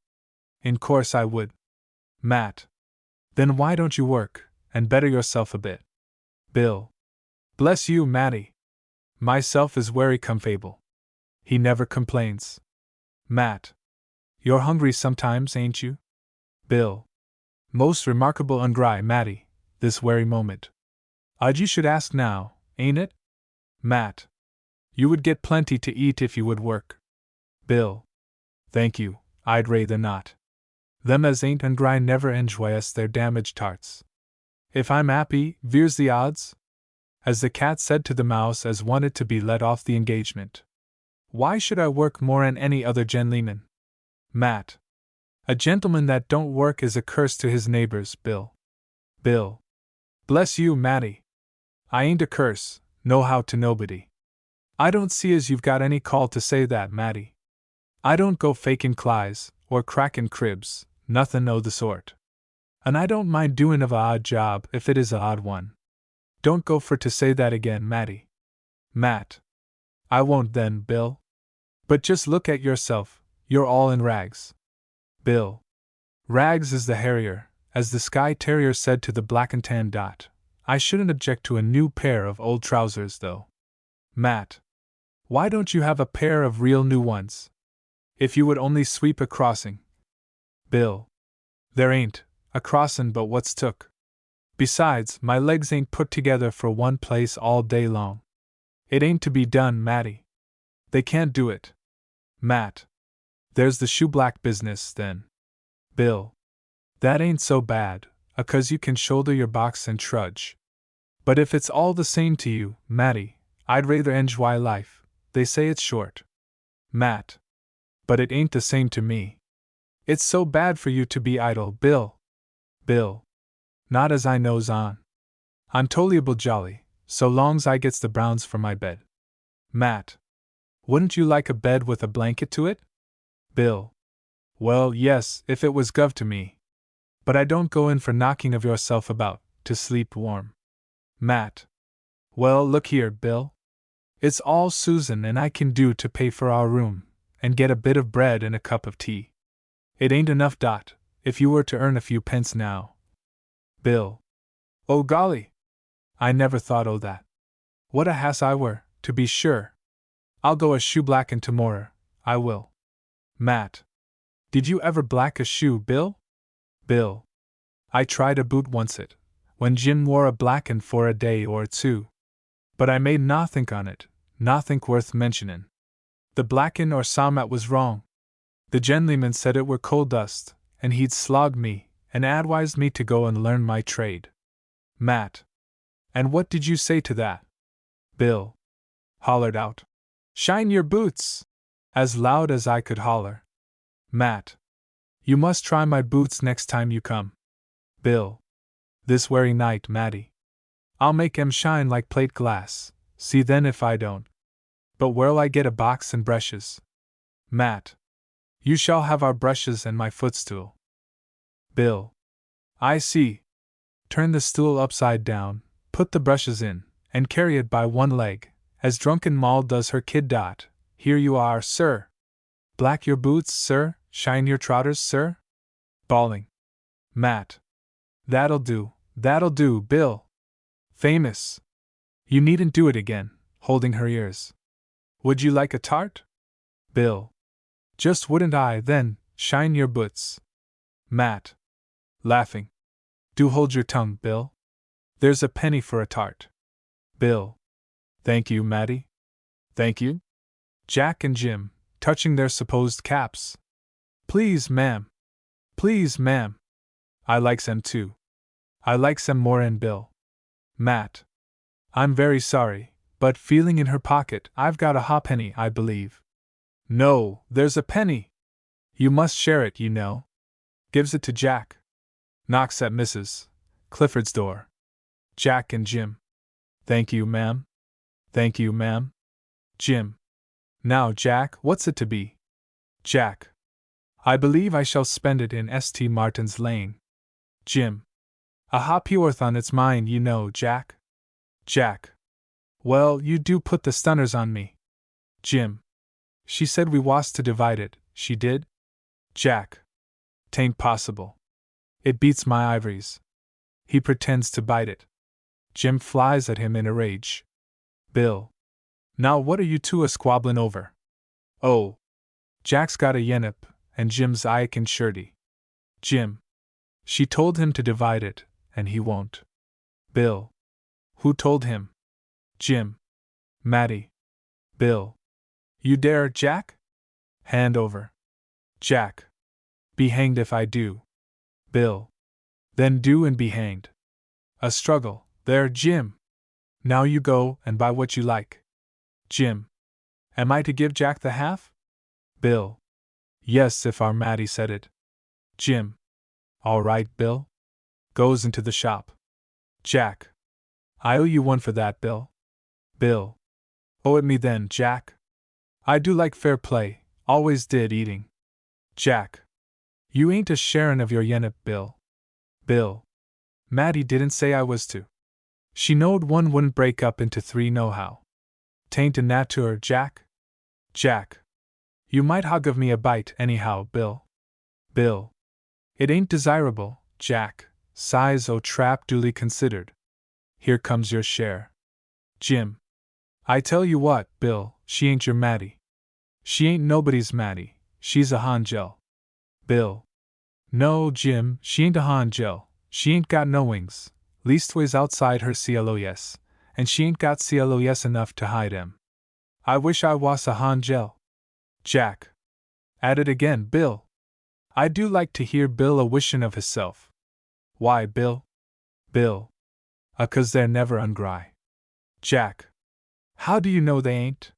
In course I would. Matt. Then why don't you work, and better yourself a bit? Bill. Bless you, Matty. Myself is wery comfable. He never complains. Matt. You're hungry sometimes, ain't you? Bill. Most remarkable ungry, Matty, this wery moment. You should ask now, ain't it? Matt. You would get plenty to eat if you would work. Bill. Thank you, I'd rather not. Them as ain't ungry never enjoys their damaged tarts. If I'm 'appy, vere's the odds? As the cat said to the mouse as wanted to be let off the engagement. Why should I work more'n any other gentleman? Matt. A gentleman that don't work is a curse to his neighbors, Bill. Bill. Bless you, Matty. I ain't a curse, nohow to nobody. I don't see as you've got any call to say that, Matty. I don't go fakin' clies, or crackin' cribs, nothin' o' the sort. And I don't mind doin' of a odd job if it is a odd one. Don't go for to say that again, Matty. Matt. I won't then, Bill. But just look at yourself, you're all in rags. Bill. Rags is the harrier, as the Skye Terrier said to the black and tan dot. I shouldn't object to a new pair of old trousers, though. Matt. Why don't you have a pair of real new ones? If you would only sweep a crossing. Bill. There ain't a crossin' but what's took. Besides, my legs ain't put together for one place all day long. It ain't to be done, Matty. They can't do it. Matt. There's the shoeblack business, then. Bill. That ain't so bad, 'cause you can shoulder your box and trudge. But if it's all the same to you, Matty, I'd rather enjoy life. They say it's short. Matt. But it ain't the same to me. It's so bad for you to be idle, Bill. Bill. Not as I knows on. I'm tolerable jolly, so long's I gets the browns for my bed. Matt. Wouldn't you like a bed with a blanket to it? Bill. Well, yes, if it was guv to me. But I don't go in for knocking of yourself about, to sleep warm. Matt. Well, look here, Bill. It's all Susan and I can do to pay for our room, and get a bit of bread and a cup of tea. It ain't enough, Dot, if you were to earn a few pence now. Bill. Oh golly! I never thought o' that. What a hass I were, to be sure. I'll go a shoeblackin' tomorrer, I will. Matt. Did you ever black a shoe, Bill? Bill. I tried a boot oncet, when Jim wore a blackin' for a day or two. But I made nothink on it, nothink worth mentionin'. The blackin' or somat was wrong. The gentleman said it were coal dust, and he'd slog me, and adwised me to go and learn my trade. Matt. And what did you say to that? Bill. Hollered out, "Shine your boots!" as loud as I could holler. Matt. You must try my boots next time you come. Bill. This very night, Matty. I'll make 'em shine like plate glass, see then if I don't. But where'll I get a box and brushes? Matt. You shall have our brushes and my footstool. Bill. I see. Turn the stool upside down, put the brushes in, and carry it by one leg, as drunken Moll does her kid. Dot. Here you are, sir. Black your boots, sir, shine your trotters, sir? Bawling. Matt. That'll do, Bill. Famous. You needn't do it again, holding her ears. Would you like a tart? Bill. Just wouldn't I, then, shine your boots. Matt. Laughing. Do hold your tongue, Bill. There's a penny for a tart. Bill. Thank you, Matty. Thank you. Jack and Jim, touching their supposed caps. Please, ma'am. Please, ma'am. I likes 'em too. I likes 'em more'n Bill. Matt. I'm very sorry, but feeling in her pocket, I've got a halfpenny, I believe. No, there's a penny. You must share it, you know. Gives it to Jack. Knocks at Mrs. Clifford's door. Jack and Jim. Thank you, ma'am. Thank you, ma'am. Jim. Now, Jack, what's it to be? Jack. I believe I shall spend it in St. Martin's Lane. Jim. A ha'porth it's mine, you know, Jack. Jack. Well, you do put the stunners on me. Jim. She said we was to divide it, she did? Jack. 'Tain't possible. It beats my ivories. He pretends to bite it. Jim flies at him in a rage. Bill. Now what are you two a-squabblin' over? Oh. Jack's got a yenip, and Jim's Ike and shirty. Jim. She told him to divide it, and he won't. Bill. Who told him? Jim. Matty. Bill. You dare, Jack? Hand over. Jack. Be hanged if I do. Bill. Then do and be hanged. A struggle. There, Jim. Now you go and buy what you like. Jim. Am I to give Jack the half? Bill. Yes, if our Matty said it. Jim. All right, Bill. Goes into the shop. Jack. I owe you one for that, Bill. Bill. Owe it me then, Jack. I do like fair play, always did eating. Jack. You ain't a sharin' of your yenip, Bill. Bill. Matty didn't say I was to. She knowed one wouldn't break up into three nohow. 'Tain't in natur, Jack. Jack. You might hog of me a bite anyhow, Bill. Bill. It ain't desirable, Jack, size o' trap duly considered. Here comes your share. Jim. I tell you what, Bill, she ain't your Matty. She ain't nobody's Matty, she's a Hangel. Bill. No, Jim, she ain't a Hangel, she ain't got no wings, leastways outside her CLOS, and she ain't got CLOS enough to hide 'em. I wish I was a Hangel. Jack. At it again, Bill. I do like to hear Bill a-wishin' of hisself. Why, Bill? Bill. 'Cause they're never ungry. Jack. How do you know they ain't?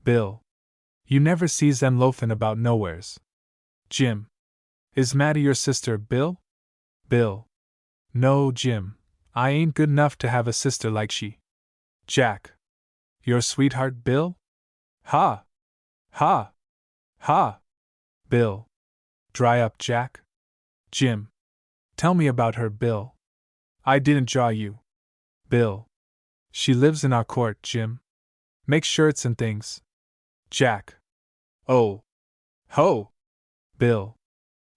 Bill. You never sees them loafin' about nowheres. Jim. Is Matty your sister, Bill? Bill. No, Jim, I ain't good enough to have a sister like she. Jack. Your sweetheart, Bill? Ha! Ha! Ha! Bill. Dry up, Jack. Jim. Tell me about her, Bill. I didn't jaw you. Bill. She lives in our court, Jim. Makes shirts and things. Jack. Oh. Ho! Bill.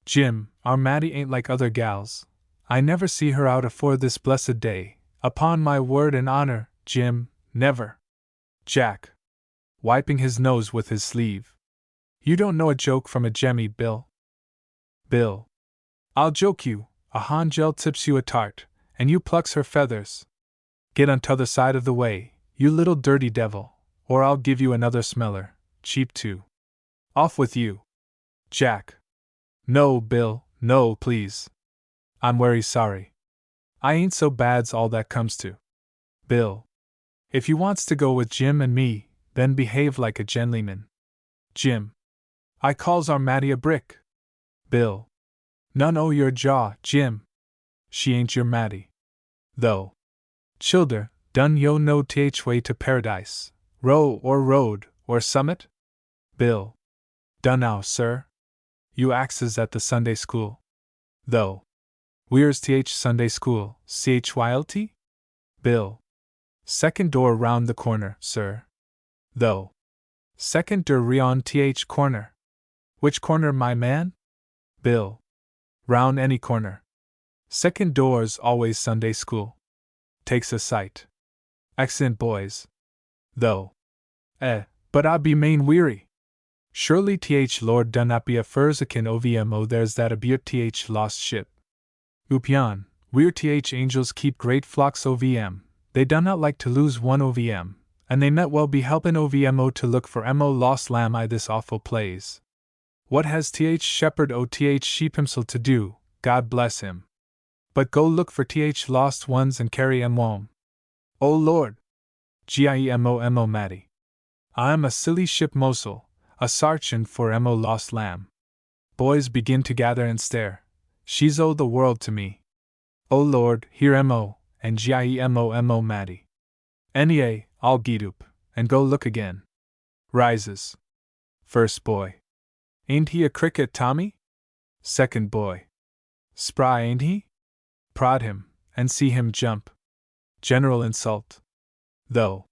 Jim, our Matty ain't like other gals. I never see her out afore this blessed day, upon my word and honor, Jim, never. Jack. Wiping his nose with his sleeve. You don't know a joke from a jemmy, Bill. Bill. I'll joke you. A Hangel tips you a tart, and you plucks her feathers. Get on t'other side of the way, you little dirty devil, or I'll give you another smeller, cheap too. Off with you. Jack. No, Bill, no, please. I'm wery sorry. I ain't so bad's all that comes to. Bill. If you wants to go with Jim and me, then behave like a gentleman. Jim. I calls our Matty a brick. Bill. None o' your jaw, Jim. She ain't your Matty. Though. Childer, done yo know th way to paradise, row or road, or summit? Bill. Done now, sir. You axes at the Sunday school. Though. Where's th Sunday school, chylt? Bill. Second door round the corner, sir. Though. Second door round th corner. Which corner, my man? Bill. Round any corner. Second door's always Sunday school. Takes a sight. Excellent, boys. Though. But I be main weary. Surely th Lord done not be a furzakin ovmo, there's that abut th lost ship. Upyan, we're th angels keep great flocks ovm, they done not like to lose one ovm, and they met well be helpin' ovmo to look for mo lost lamb I this awful plays. What has th shepherd o th sheep himself to do, God bless him. But go look for th lost ones and carry 'em home. O Lord! Giemo Matty. I'm a silly ship morsel, a sarchin for Emo lost lamb. Boys begin to gather and stare. She's o' the world to me. O Lord, hear Emo, and Giemo Matty. Anyway, I'll get up, and go look again. Rises. First boy. Ain't he a cricket, Tommy? Second boy. Spry, ain't he? Prod him, and see him jump. General insult. Though.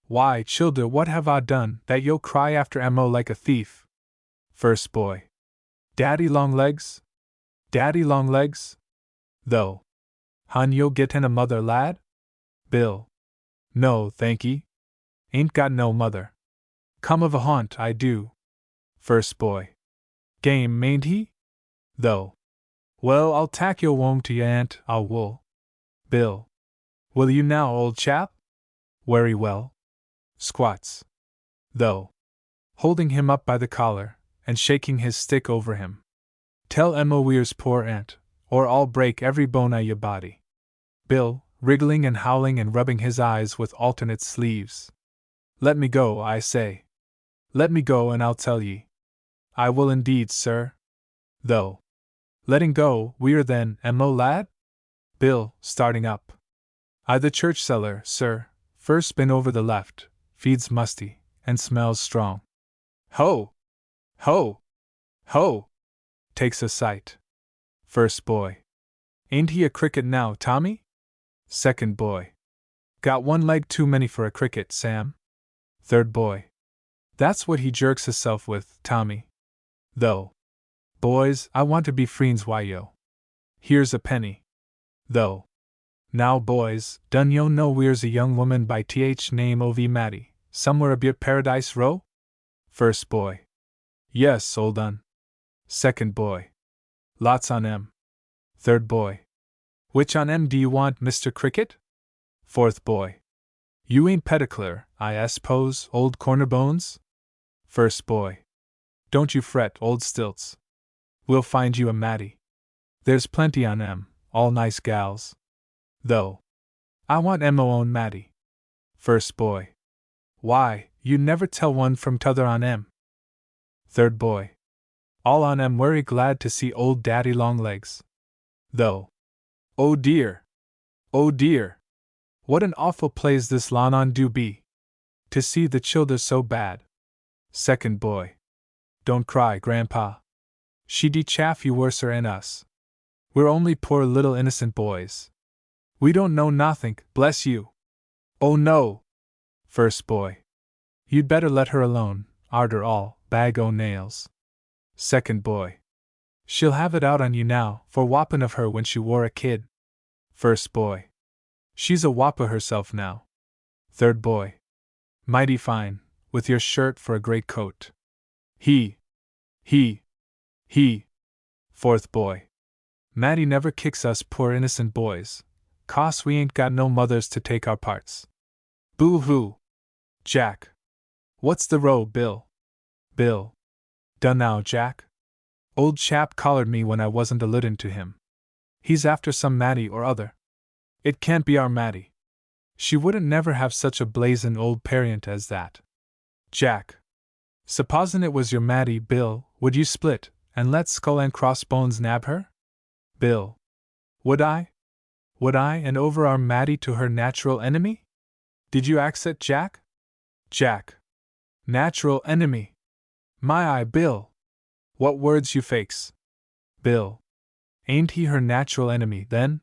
Why, childer, what have I done, that you'll cry after Emo like a thief? First boy. Daddy Longlegs? Daddy Longlegs? Though. Hun, you'll get in a mother, lad? Bill. No, thankee. Ain't got no mother. Come of a haunt, I do. First boy. Game, mayn't he? Though. Well, I'll tack your wome to your aunt, I will. Bill. Will you now, old chap? Werry well. Squats. Though. Holding him up by the collar, and shaking his stick over him. Tell Emo we're's poor aunt, or I'll break every bone o' your body. Bill, wriggling and howling and rubbing his eyes with alternate sleeves. Let me go, I say. Let me go, and I'll tell ye. I will indeed, sir. Though. Letting go, we're then, Emo lad? Bill, starting up. I the church cellar, sir, first bin over the left, feeds musty, and smells strong. Ho! Ho! Ho! Takes a sight. First boy. Ain't he a cricket now, Tommy? Second boy. Got one leg too many for a cricket, Sam. Third boy. That's what he jerks hisself with, Tommy. Though. Boys, I want to be friends, why yo. Here's a penny. Though. Now, boys, dun yo know we're's a young woman by name of Matty, somewhere about Paradise Row? First boy. Yes, old un. Second boy. Lots on 'em. Third boy. Which on 'em do you want, Mr. Cricket? Fourth boy. You ain't Petticler, I suppose, old Cornerbones? First boy. Don't you fret, old Stilts. We'll find you a Matty. There's plenty on 'em, all nice gals. Though. I want Emo own Matty. First boy. Why, you never tell one from t'other on 'em. Third boy. All on 'em werry glad to see old Daddy Longlegs. Though. Oh dear! Oh dear! What an awful place this Lawn do be! To see the childer so bad. Second boy. Don't cry, Grandpa. She de chaff you worser 'en us. We're only poor little innocent boys. We don't know nothink, bless you. Oh no! First boy. You'd better let her alone, arter all, bag o' nails. Second boy. She'll have it out on you now, for whoppin' of her when she wore a kid. First boy. She's a whopper herself now. Third boy. Mighty fine, with your shirt for a great coat. He. Fourth boy. Matty never kicks us poor innocent boys, 'cause we ain't got no mothers to take our parts. Boo-hoo! Jack. What's the row, Bill? Bill. Done now, Jack. Old chap collared me when I wasn't a-litin' to him. He's after some Matty or other. It can't be our Matty. She wouldn't never have such a blazin' old parent as that. Jack. Supposin' it was your Matty, Bill, would you split, and let Skull and Crossbones nab her? Bill. Would I? Would I, and over our Matty to her natural enemy? Did you ax it, Jack? Jack. Natural enemy. My eye, Bill. What words you fakes. Bill. Ain't he her natural enemy, then?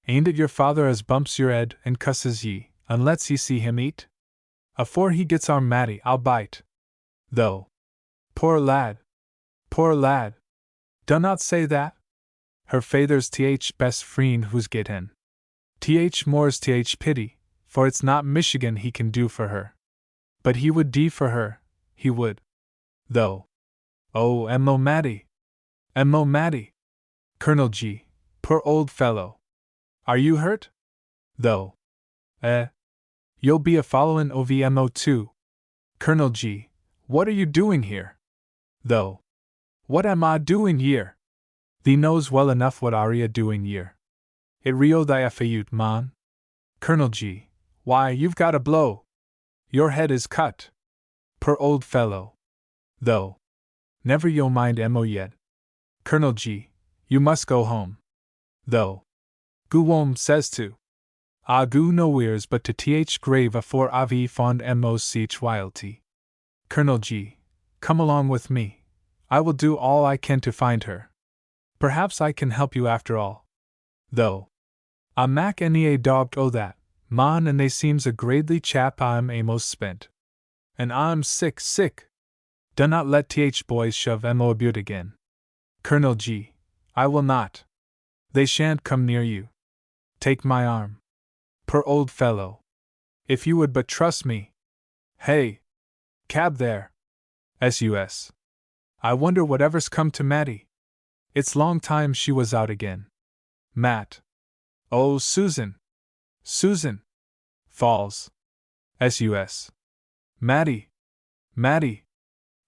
Ain't it your father as bumps your 'ed and cusses ye, unless ye see him eat? Afore he gets our Matty, I'll bite. Though. Poor lad. Poor lad. Dunnot say that. Her feyther's best friend who's get in. More's pity, for it's not Michigan he can do for her. But he would do for her, he would. Though. Oh, Emo Matty. Emo Matty. Colonel G, poor old fellow. Are you hurt? Though. You'll be a followin' of Emo too. Colonel G, what are you doing here? Though. What am I doing here? Thee knows well enough what are ye doing here. It rio thy fayut, man. Colonel G, why, you've got a blow, Your head is cut. Poor old fellow. Though. Never yo mind Mo yet. Colonel G, you must go home. Though. Gu wom says to. Ah gu nowheres but to th grave afore avi fond Mo sich wildty. Colonel G, come along with me. I will do all I can to find her. Perhaps I can help you after all. Though. A mac any a dogged o that, man, and they seems a gradely chap I'm amos spent. And I'm sick. Do not let th boys shove Mo about again. Colonel G, I will not. They shan't come near you. Take my arm. Poor old fellow. If you would but trust me. Hey! Cab there! S.U.S. I wonder whatever's come to Mattie. It's long time she was out again. Matt. Oh, Susan! Susan! Falls. S.U.S. Mattie!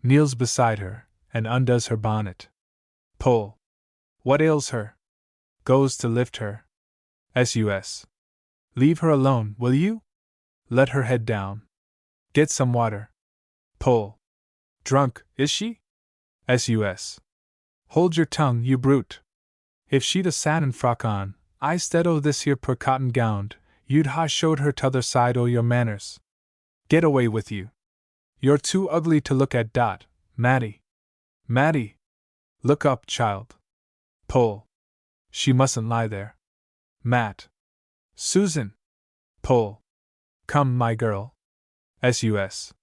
Kneels beside her, and undoes her bonnet. Pull. What ails her? Goes to lift her. S.U.S. Leave her alone, will you? Let her head down. Get some water. Pull. Drunk, is she? S.U.S. Hold your tongue, you brute. If she'd a satin frock on, instead o' this here per cotton gownd, you'd ha showed her t'other side o' your manners. Get away with you. You're too ugly to look at. Mattie. Look up, child. Pull. She mustn't lie there. Matt. Susan. Pull. Come, my girl. S.U.S.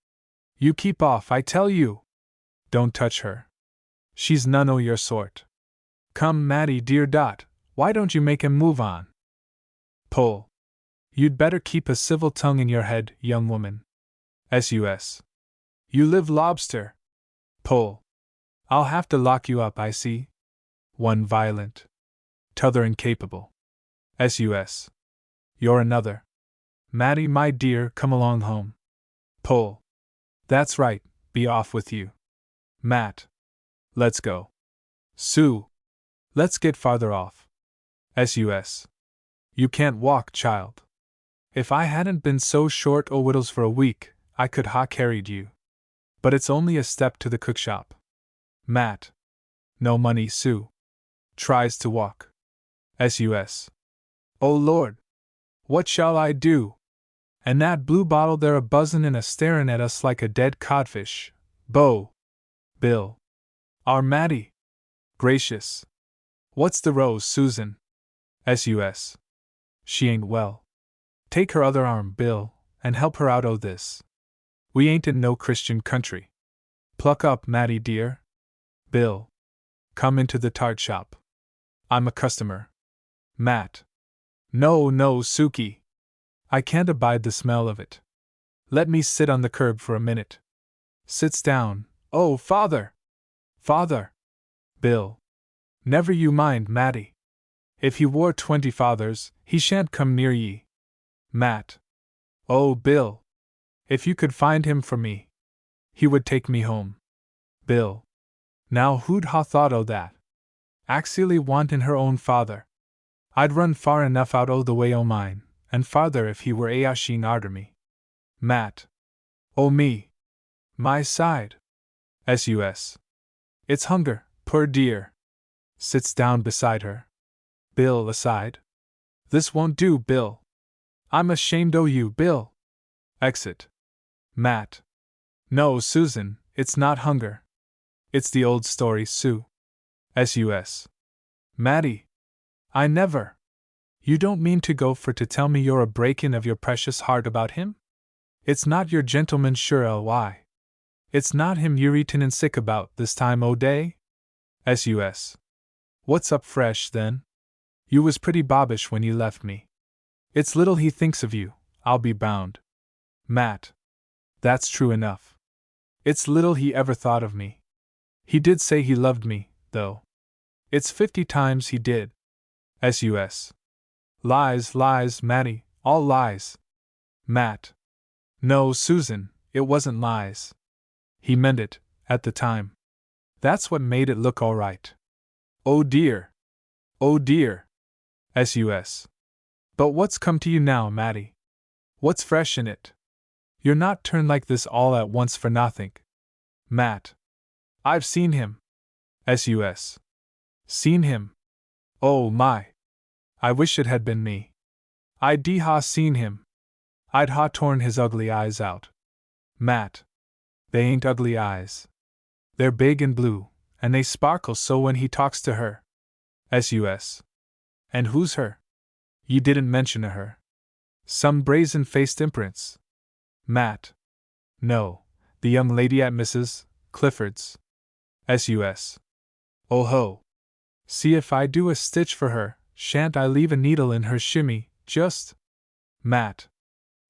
You keep off, I tell you. Don't touch her. She's none o' your sort. Come, Mattie dear. Why don't you make him move on? Pull. You'd better keep a civil tongue in your head, young woman. S.U.S. You live lobster. Pull. I'll have to lock you up, I see. One violent. T'other incapable. S.U.S. You're another. Mattie, my dear, come along home. Pull. That's right, be off with you. Matt. Let's go. Sue. Let's get farther off. S.U.S. You can't walk, child. If I hadn't been so short o' wittles for a week, I could ha carried you. But it's only a step to the cookshop. Matt. No money, Sue. Tries to walk. S.U.S. Oh Lord! What shall I do? And that blue bottle there a buzzin' and a starin' at us like a dead codfish. Bo! Bill. Our Mattie! Gracious! What's the row, Susan? S.U.S. She ain't well. Take her other arm, Bill, and help her out o' this. We ain't in no Christian country. Pluck up, Mattie dear. Bill. Come into the tart shop. I'm a customer. Matt. No, Suki. I can't abide the smell of it. Let me sit on the curb for a minute. Sits down. Oh, father! Father! Bill. Never you mind, Mattie. If he wore 20 fathers, he shan't come near ye. Matt. Oh, Bill. If you could find him for me, he would take me home. Bill. Now who'd ha thought o' that? Actually wantin' her own father. I'd run far enough out o' the way o' mine, and farther if he were ashin arter me. Matt. Oh me. My side. S.U.S. It's hunger, poor dear. Sits down beside her. Bill aside. This won't do, Bill. I'm ashamed o' you, Bill. Exit. Matt. No, Susan, it's not hunger. It's the old story, Sue. S.U.S. Mattie. I never. You don't mean to go for to tell me you're a breakin' of your precious heart about him? It's not your gentleman sure L.Y. It's not him you're eatin' and sick about this time o' day? S.U.S. What's up fresh, then? You was pretty bobbish when you left me. It's little he thinks of you, I'll be bound. Matt. That's true enough. It's little he ever thought of me. He did say he loved me, though. It's 50 times he did. S.U.S. Lies, Mattie, all lies. Matt. No, Susan, it wasn't lies. He meant it, at the time. That's what made it look all right. Oh dear. Oh dear. S.U.S. But what's come to you now, Mattie? What's fresh in it? You're not turned like this all at once for nothing. Matt. I've seen him. S.U.S. Seen him? Oh my. I wish it had been me. I'd ha seen him. I'd ha torn his ugly eyes out. Matt. They ain't ugly eyes. They're big and blue, and they sparkle so when he talks to her. S.U.S. And who's her? You didn't mention a her. Some brazen-faced imprints. Matt. No, the young lady at Mrs. Clifford's. S.U.S. Oh ho. See if I do a stitch for her, shan't I leave a needle in her shimmy, just? Matt.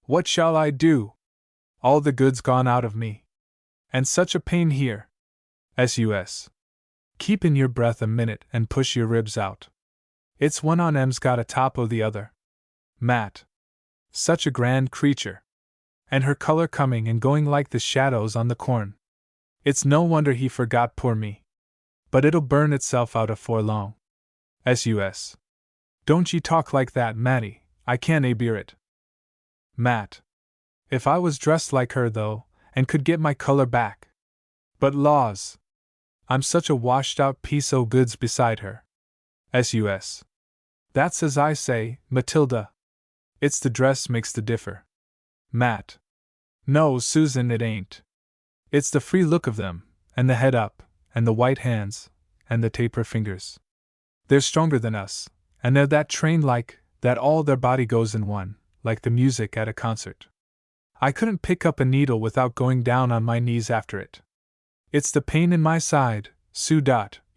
What shall I do? All the good's gone out of me. And such a pain here. S.U.S. Keep in your breath a minute and push your ribs out. It's one on 'em's got a top o' the other. Matt. Such a grand creature. And her color coming and going like the shadows on the corn. It's no wonder he forgot poor me. But it'll burn itself out afore long. S.U.S. Don't ye talk like that, Matty, I can't bear it. Matt. If I was dressed like her, though, and could get my color back. But laws! I'm such a washed-out piece o' goods beside her. S.U.S. That's as I say, Matilda. It's the dress makes the differ. Matt. No, Susan, it ain't. It's the free look of them, and the head up, and the white hands, and the taper fingers. They're stronger than us, and they're that trained like, that all their body goes in one, like the music at a concert. I couldn't pick up a needle without going down on my knees after it. It's the pain in my side, Sue.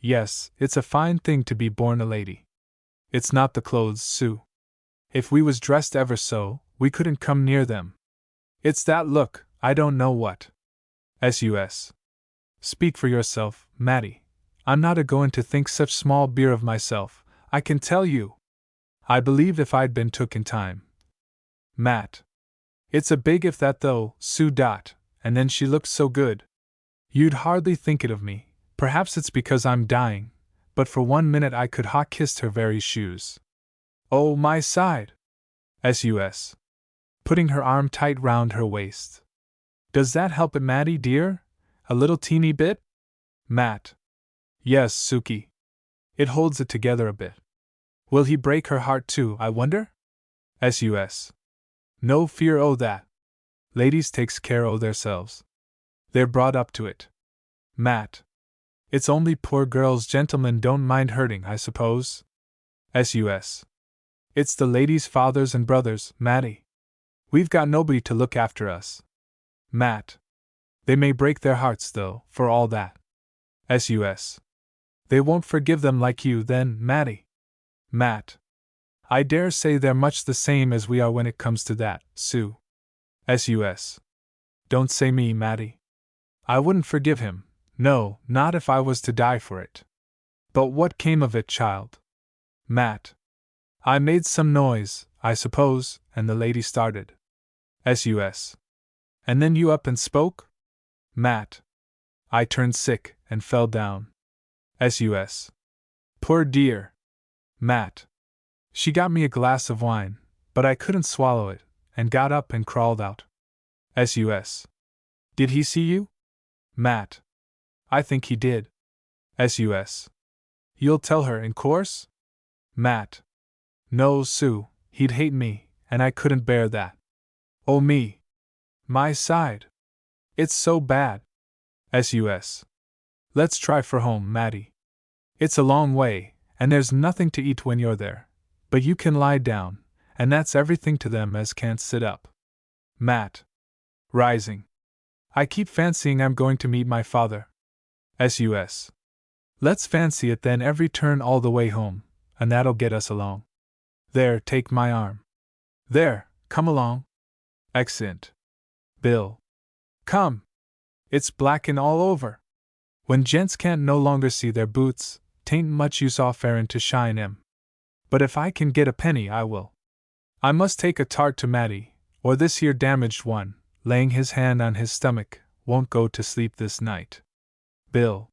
Yes, it's a fine thing to be born a lady. It's not the clothes, Sue. If we was dressed ever so, we couldn't come near them. It's that look, I don't know what. S.U.S. Speak for yourself, Matty. I'm not a-goin' to think such small beer of myself, I can tell you. I believe if I'd been took in time. Matt. It's a big if that though, Sue. And then she looked so good. You'd hardly think it of me, perhaps it's because I'm dying, but for 1 minute I could ha kissed her very shoes. Oh, my side! S.U.S. Putting her arm tight round her waist. Does that help it, Matty, dear? A little teeny bit? Matt. Yes, Suki. It holds it together a bit. Will he break her heart too, I wonder? S.U.S. No fear o' that. Ladies takes care o' theirselves. They're brought up to it. Matt. It's only poor girls gentlemen don't mind hurting, I suppose? S.U.S. It's the ladies' fathers and brothers, Matty. We've got nobody to look after us. Matt. They may break their hearts, though, for all that. S.U.S. They won't forgive them like you, then, Matty. Matt. I dare say they're much the same as we are when it comes to that, Sue. S.U.S. Don't say me, Matty. I wouldn't forgive him, no, not if I was to die for it. But what came of it, child? Matt. I made some noise, I suppose, and the lady started. S.U.S. And then you up and spoke? Matt. I turned sick, and fell down. S.U.S. Poor dear. Matt. She got me a glass of wine, but I couldn't swallow it, and got up and crawled out. S.U.S. Did he see you? Matt. I think he did. S.U.S. You'll tell her, in course? Matt. No, Sue, he'd hate me, and I couldn't bear that. Oh me! My side! It's so bad. S.U.S. Let's try for home, Matty. It's a long way, and there's nothing to eat when you're there, but you can lie down, and that's everything to them as can't sit up. Matt. Rising. I keep fancying I'm going to meet my father. S.U.S. Let's fancy it then every turn all the way home, and that'll get us along. There, take my arm. There, come along. Excellent. Bill. Come. It's blackin' all over. When gents can't no longer see their boots, 'tain't much use offerin' to shine 'em. But if I can get a penny, I will. I must take a tart to Matty, or this here damaged one, laying his hand on his stomach, won't go to sleep this night. Bill.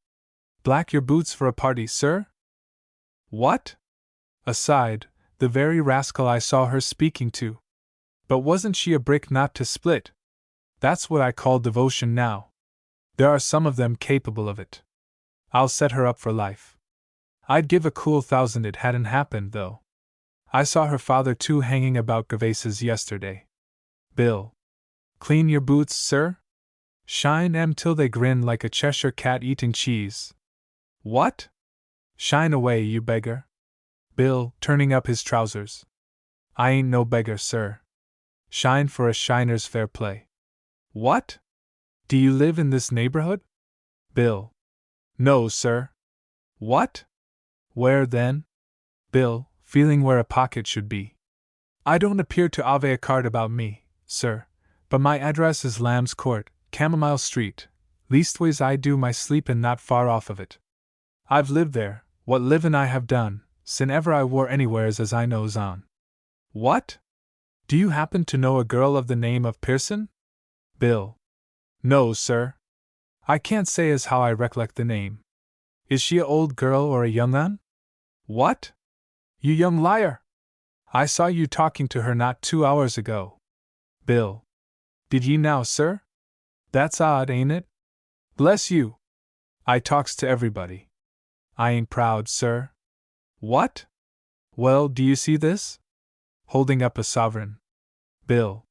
Black your boots for a party, sir? What? Aside, the very rascal I saw her speaking to. But wasn't she a brick not to split? That's what I call devotion now. There are some of them capable of it. I'll set her up for life. I'd give a cool 1,000 it hadn't happened, though. I saw her father too hanging about Gervaise's yesterday. Bill. Clean your boots, sir? Shine 'em till they grin like a Cheshire cat eating cheese. What? Shine away, you beggar. Bill, turning up his trousers. I ain't no beggar, sir. Shine for a shiner's fair play. What? Do you live in this neighborhood? Bill. No, sir. What? Where then? Bill, feeling where a pocket should be. I don't appear to have a card about me, sir, but my address is Lamb's Court, Camomile Street. Leastways I do my sleepin' not far off of it. I've lived there, what livin' I have done, sin ever I wore anywheres as I knows on. What? Do you happen to know a girl of the name of Pearson? Bill. No, sir. I can't say as how I recollect the name. Is she a old girl or a young un? What? You young liar! I saw you talking to her not 2 hours ago. Bill. Did ye now, sir? That's odd, ain't it? Bless you! I talks to everybody. I ain't proud, sir. What? Well, do you see this? Holding up a sovereign. Bill.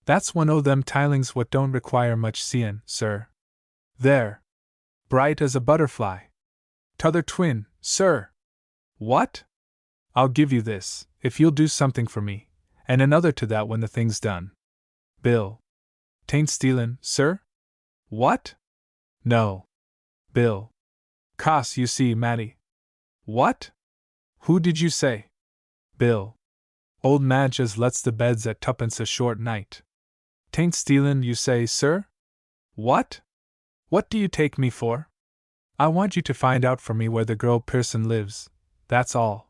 That's one o' them tilings what don't require much seein', sir. There. Bright as a butterfly. T'other twin, sir. What? I'll give you this, if you'll do something for me, and another to that when the thing's done. Bill. Tain't stealin', sir? What? No. Bill. 'Cause you see, Matty. What? Who did you say? Bill. Old Madge as lets the beds at 2pence a short night. Tain't stealin', you say, sir? What? What do you take me for? I want you to find out for me where the girl Pearson lives, that's all.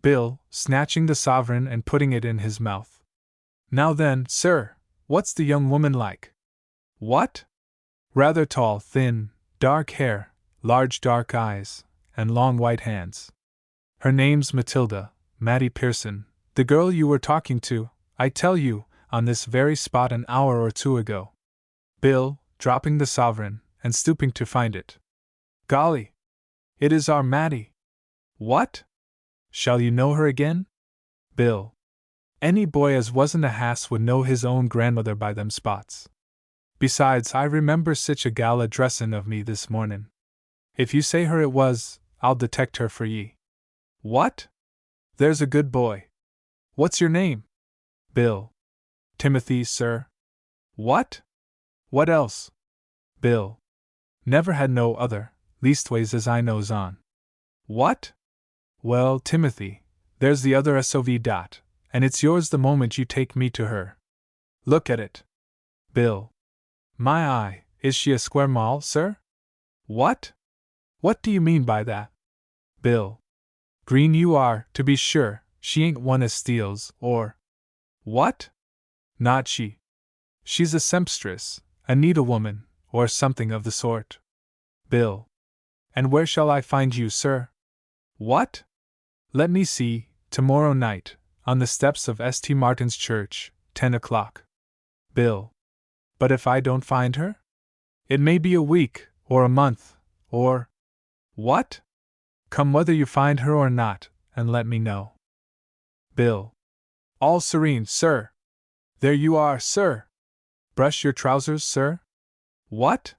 Bill, snatching the sovereign and putting it in his mouth. Now then, sir, what's the young woman like? What? Rather tall, thin, dark hair, large dark eyes, and long white hands. Her name's Matilda, Mattie Pearson, the girl you were talking to, I tell you, on this very spot an hour or two ago. Bill, dropping the sovereign, and stooping to find it. Golly! It is our Mattie! What? Shall you know her again? Bill. Any boy as wasn't a hass would know his own grandmother by them spots. Besides, I remember sich a gal a dressin' of me this mornin'. If you say her it was, I'll detect her for ye. What? There's a good boy. What's your name? Bill. Timothy, sir. What? What else? Bill. Never had no other, leastways as I knows on. What? Well, Timothy, there's the other SOV dot, and it's yours the moment you take me to her. Look at it. Bill. My eye, is she a square moll, sir? What? What do you mean by that? Bill. Green you are, to be sure, she ain't one as steals, or… What? Not she. She's a sempstress, a needlewoman, or something of the sort. Bill. And where shall I find you, sir? What? Let me see, tomorrow night, on the steps of St. Martin's Church, 10 o'clock. Bill. But if I don't find her? It may be a week, or a month, or… What? Come whether you find her or not, and let me know. Bill. All serene, sir. There you are, sir. Brush your trousers, sir? What?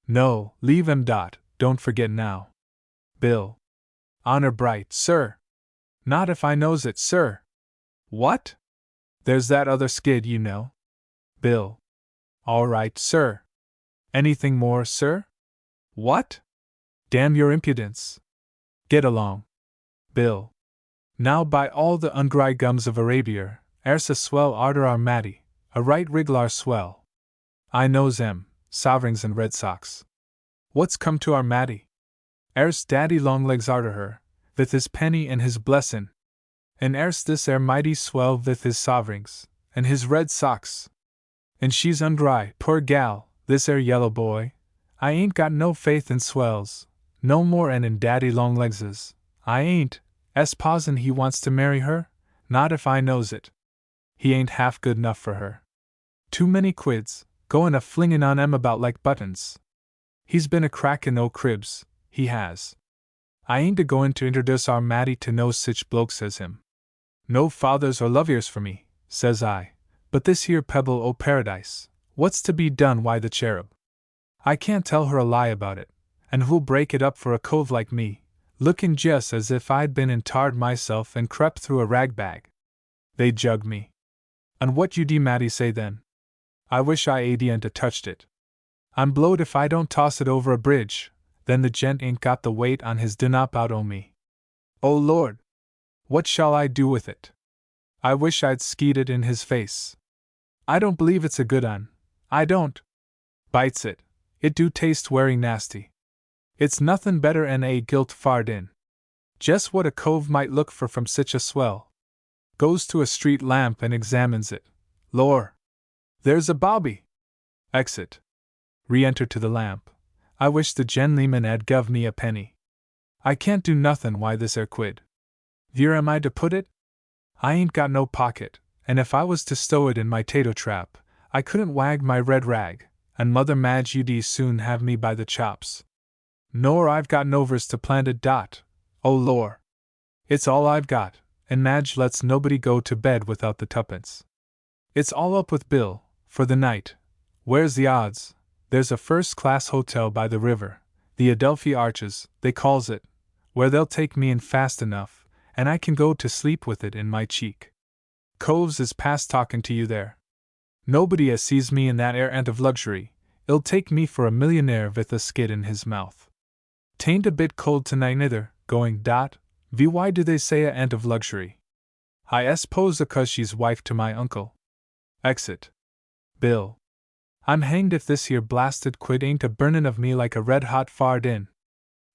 No, leave 'em dot, don't forget now. Bill. Honor bright, sir. Not if I knows it, sir. What? There's that other skid, you know. Bill. All right, sir. Anything more, sir? What? Damn your impudence. Get along. Bill. Now by all the ungry gums of Arabia, ere's a swell arter our Mattie, a right riglar swell. I knows 'em, sovereigns and red socks. What's come to our Mattie? Ere's daddy longlegs arter her, with his penny and his blessin'. And ere's this ere mighty swell with his sovereigns, and his red socks. And she's ungry, poor gal, this ere yellow boy. I ain't got no faith in swells, no more en in daddy longlegses. I ain't, s'posin' he wants to marry her, not if I knows it. He ain't half good enough for her. Too many quids, goin' a flingin' on 'em about like buttons. He's been a crackin' o' cribs, he has. I ain't a-goin' to introduce our Matty to no sich blokes as him. No fathers or lovyers for me, says I, but this here pebble o' paradise, what's to be done wi' the cherub? I can't tell her a lie about it, and who'll break it up for a cove like me, lookin' just as if I'd been intarred myself and crept through a rag bag? They jug me. And what you de Matty say then? I wish I adn't a touched it. I'm blowed if I don't toss it over a bridge, then the gent ain't got the weight on his dinop out o' me. Oh Lord! What shall I do with it? I wish I'd skeed it in his face. I don't believe it's a good un, I don't. Bites it, it do taste wery nasty. It's nothin' better 'en a gilt fardin. Just what a cove might look for from sich a swell. Goes to a street lamp and examines it. Lor! There's a bobby! Exit. Re-enter to the lamp. I wish the genleman 'ad guv me a penny. I can't do nothin' wi' this 'ere quid. Vere am I to put it? I ain't got no pocket, and if I was to stow it in my tato trap, I couldn't wag my red rag, and Mother Madge 'ud soon have me by the chops. Nor I've got novers to plant it. Oh lor! It's all I've got, and Madge lets nobody go to bed without the tuppence. It's all up with Bill, for the night. Where's the odds? There's a first-class hotel by the river, the Adelphi Arches, they calls it, where they'll take me in fast enough, and I can go to sleep with it in my cheek. Coves is past talkin' to you there. Nobody as sees me in that 'ere ant of luxury, 'ill take me for a millionaire with a skid in his mouth. 'Tain't a bit cold tonight nither, going. Why do they say a ant of luxury? I s'pose 'cause she's wife to my uncle. Exit. Bill. I'm hanged if this here blasted quid ain't a burnin' of me like a red-hot fardin.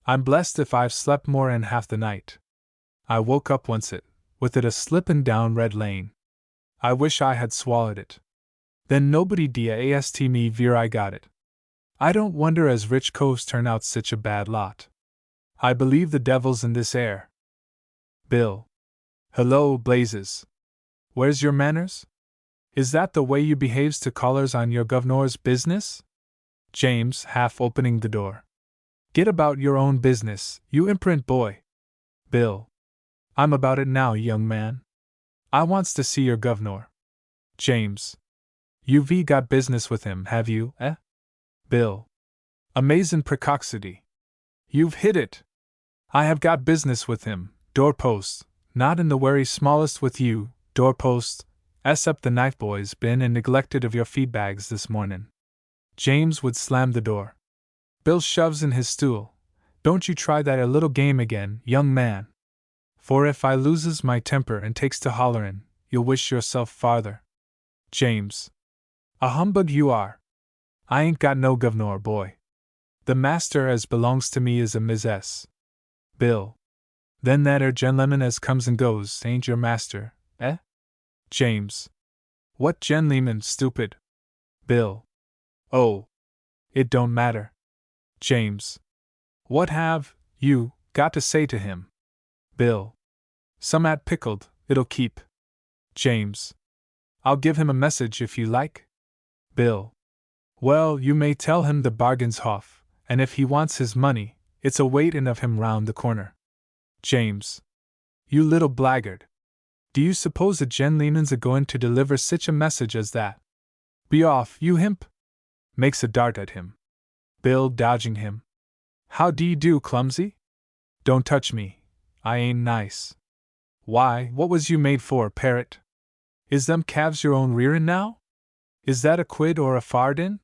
I'm blessed if I've slept more'n half the night. I woke up oncet, with it a-slippin' down Red Lane. I wish I had swallowed it. Then nobody ast me vere I got it. I don't wonder as rich coves turn out sich a bad lot. I believe the devil's in this air. Bill. Hello, blazes. Where's your manners? Is that the way you behaves to callers on your guvnor's business? James, half opening the door. Get about your own business, you imprint boy. Bill. I'm about it now, young man. I wants to see your guvnor. James. You've got business with him, have you, eh? Bill. Amazin' precocity. You've hit it. I have got business with him, doorpost, not in the wery smallest with you, doorpost, except the knife boy's been and neglected of your feed bags this mornin'. James would slam the door. Bill shoves in his stool. Don't you try that a little game again, young man. For if I loses my temper and takes to hollerin', you'll wish yourself farther. James. A humbug you are. I ain't got no guvnor, boy. The master as belongs to me is a Miss. Bill. Then that 'ere genleman as comes and goes ain't your master, eh? James. What genleman, stupid? Bill. Oh. It don't matter. James. What have you got to say to him? Bill. Some at pickled, it'll keep. James. I'll give him a message if you like. Bill. Well, you may tell him the bargain's hoff, and if he wants his money, it's a waitin' of him round the corner. James. You little blackguard. Do you suppose a genleman's a-goin' to deliver sich a message as that? Be off, you himp! Makes a dart at him. Bill dodging him. How d'ye do, clumsy? Don't touch me. I ain't nice. Why, what was you made for, parrot? Is them calves your own rearin' now? Is that a quid or a fardin?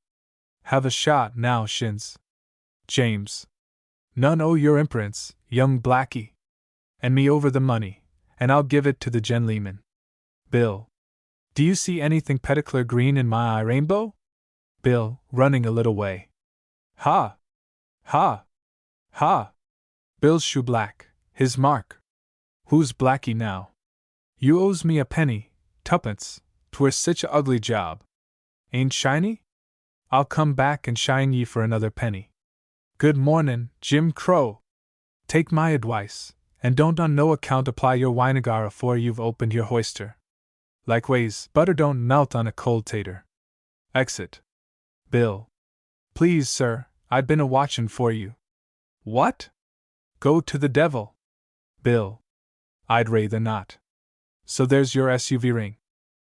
Have a shot now, shins. James. None o' your imperence, young blackie. And me over the money, and I'll give it to the genleman. Bill. Do you see anything petticular green in my eye rainbow? Bill, running a little way. Ha! Ha! Ha! Bill's shoe black, his mark. Who's blackie now? You owes me a penny, tuppence, 'twere sich a ugly job. Ain't shiny? I'll come back and shine ye for another penny. Good mornin', Jim Crow. Take my advice, and don't on no account apply your winegar afore you've opened your hoister. Likeways, butter don't melt on a cold tater. Exit. Bill. Please, sir, I'd been a-watchin' for you. What? Go to the devil. Bill. I'd rather not. So there's your SUV ring.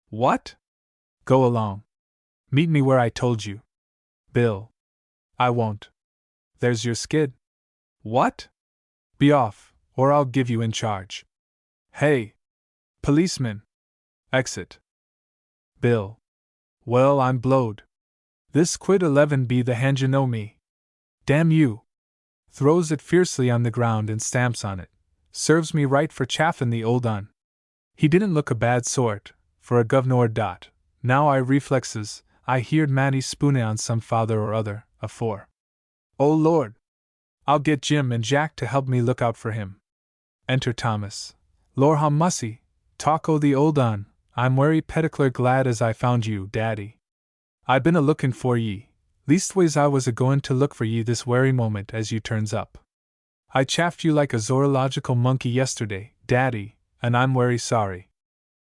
What? Go along. Meet me where I told you. Bill. I won't. There's your skid. What? Be off, or I'll give you in charge. Hey! Policeman! Exit. Bill. Well, I'm blowed. This quid 11 be the hand you know me. Damn you! Throws it fiercely on the ground and stamps on it. Serves me right for chaffin' the old un. He didn't look a bad sort, for a governor dot. Now I reflexes, I heerd Matty spoone on some father or other, afore. Oh Lord! I'll get Jim and Jack to help me look out for him. Enter Thomas. Lor how mussy, talk o' the old un, I'm wery pettickler glad as I found you, Daddy. I been a-lookin' for ye, leastways I was a-goin' to look for ye this wery moment as you turns up. I chaffed you like a zoological monkey yesterday, Daddy, and I'm wery sorry.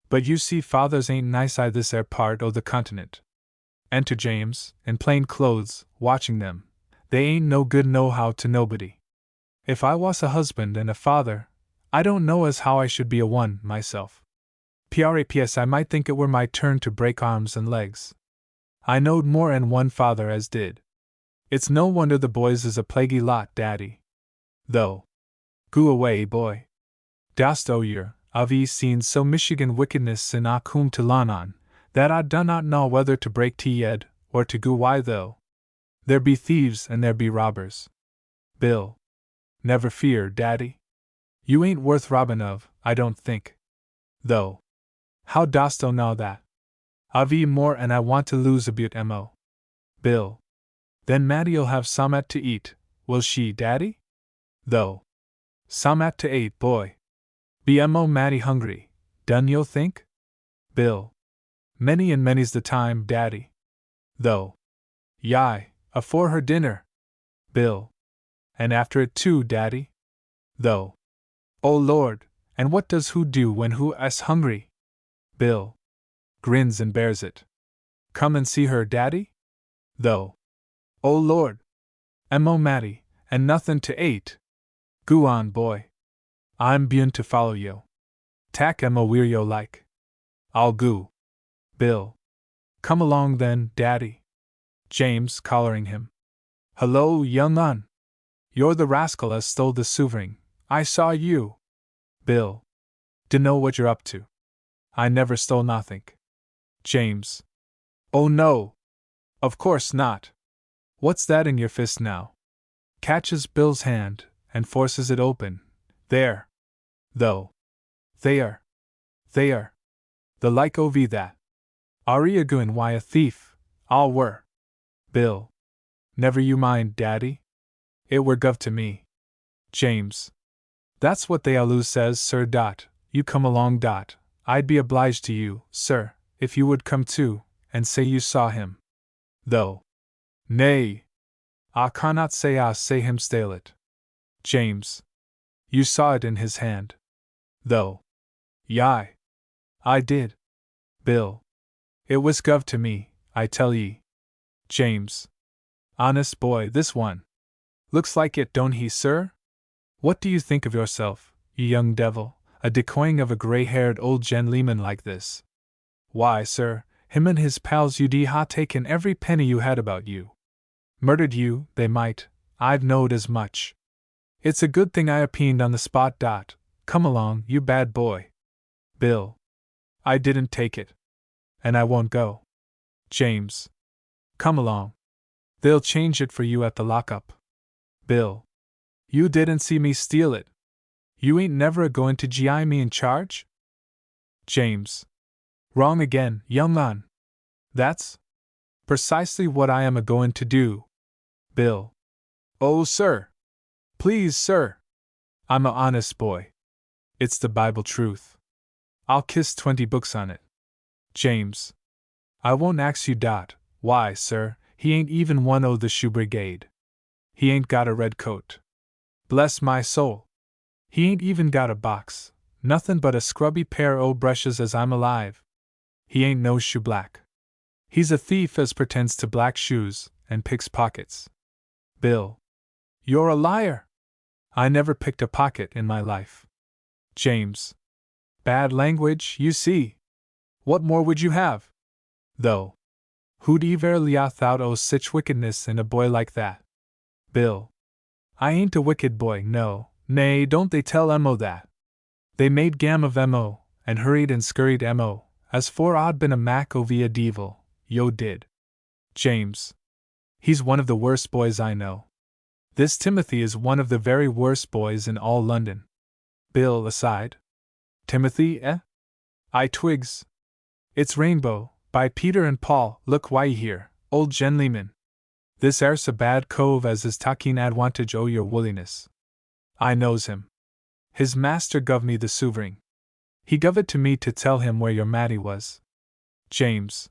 But you see fathers ain't nice I this 'ere part o' the continent. Enter James, in plain clothes, watching them. They ain't no good nohow to nobody. If I was a husband and a father, I don't know as how I should be a one, myself. Praps I might think it were my turn to break arms and legs. I knowed more 'an one father as did. It's no wonder the boys is a plaguey lot, Daddy. Though. Goo away, boy. Dost o' yer, I've seen so Michigan wickedness in a coom to lawn on, that I do not know whether to break tea yed, or to goo why though. There be thieves and there be robbers. Bill. Never fear, Daddy. You ain't worth robbin' of, I don't think. Though. How dost o' know that? I've more and I want to lose a bit mo. Bill. Then Matty'll have summat to eat, will she, Daddy? Though. Summat to eat, boy. Be mo Matty hungry, dun yo think? Bill. Many and many's the time, Daddy. Though. Yai, afore her dinner. Bill. And after it too, Daddy? Though. Oh Lord, and what does who do when who is hungry? Bill. Grins and bears it. Come and see her, Daddy? Though. Oh Lord. Mo Matty, and nothin' to ate. Goo on, boy. I'm bun to follow yo. Tak mo weir yo like. I'll goo. Bill. Come along then, Daddy. James, collaring him. Hello, young un. You're the rascal as stole the sovereign. I saw you. Bill. Dunno what you're up to. I never stole nothink. James. Oh no. Of course not. What's that in your fist now? Catches Bill's hand, and forces it open. There. Though. There. There. The like o' that. Are ye agoin' why a thief? All were. Bill. Never you mind, Daddy. It were gov to me. James. That's what they always says, Sir Dot. You come along, Dot. I'd be obliged to you, sir, if you would come too, and say you saw him. Though. Nay. I cannot say I say him stale it. James. You saw it in his hand. Though. Yai. I did. Bill. It was gov to me, I tell ye. James. Honest boy, this one. Looks like it, don't he, sir? What do you think of yourself, you young devil, a decoying of a gray-haired old gentleman like this? Why, sir, him and his pals you'd ha taken every penny you had about you. Murdered you, they might, I've knowed as much. It's a good thing I appeared on the spot. Dot. Come along, you bad boy. Bill. I didn't take it. And I won't go. James. Come along. They'll change it for you at the lockup. Bill. You didn't see me steal it. You ain't never a-goin' to gi me in charge? James. Wrong again, young un. That's precisely what I am a-goin' to do. Bill. Oh, sir. Please, sir. I'm a honest boy. It's the Bible truth. I'll kiss 20 books on it. James. I won't ax you, Dot. Why, sir, he ain't even one o' the shoe brigade. He ain't got a red coat. Bless my soul. He ain't even got a box, nothin' but a scrubby pair o' brushes as I'm alive. He ain't no shoe black. He's a thief as pretends to black shoes and picks pockets. Bill. You're a liar! I never picked a pocket in my life. James. Bad language, you see. What more would you have? Though. Who'd ever let out o' sich wickedness in a boy like that? Bill. I ain't a wicked boy, no, nay, don't they tell Mo that? They made gam of Mo, and hurried and scurried Mo, as for I'd been a mac o' a devil, yo did. James. He's one of the worst boys I know. This Timothy is one of the very worst boys in all London. Bill aside. Timothy, eh? I twigs. It's Rainbow, by Peter and Paul, look why here, old gentleman. This air's a bad cove as is taking advantage o' your woolliness. I knows him. His master guv me the sovereign. He guv it to me to tell him where your Matty was. James.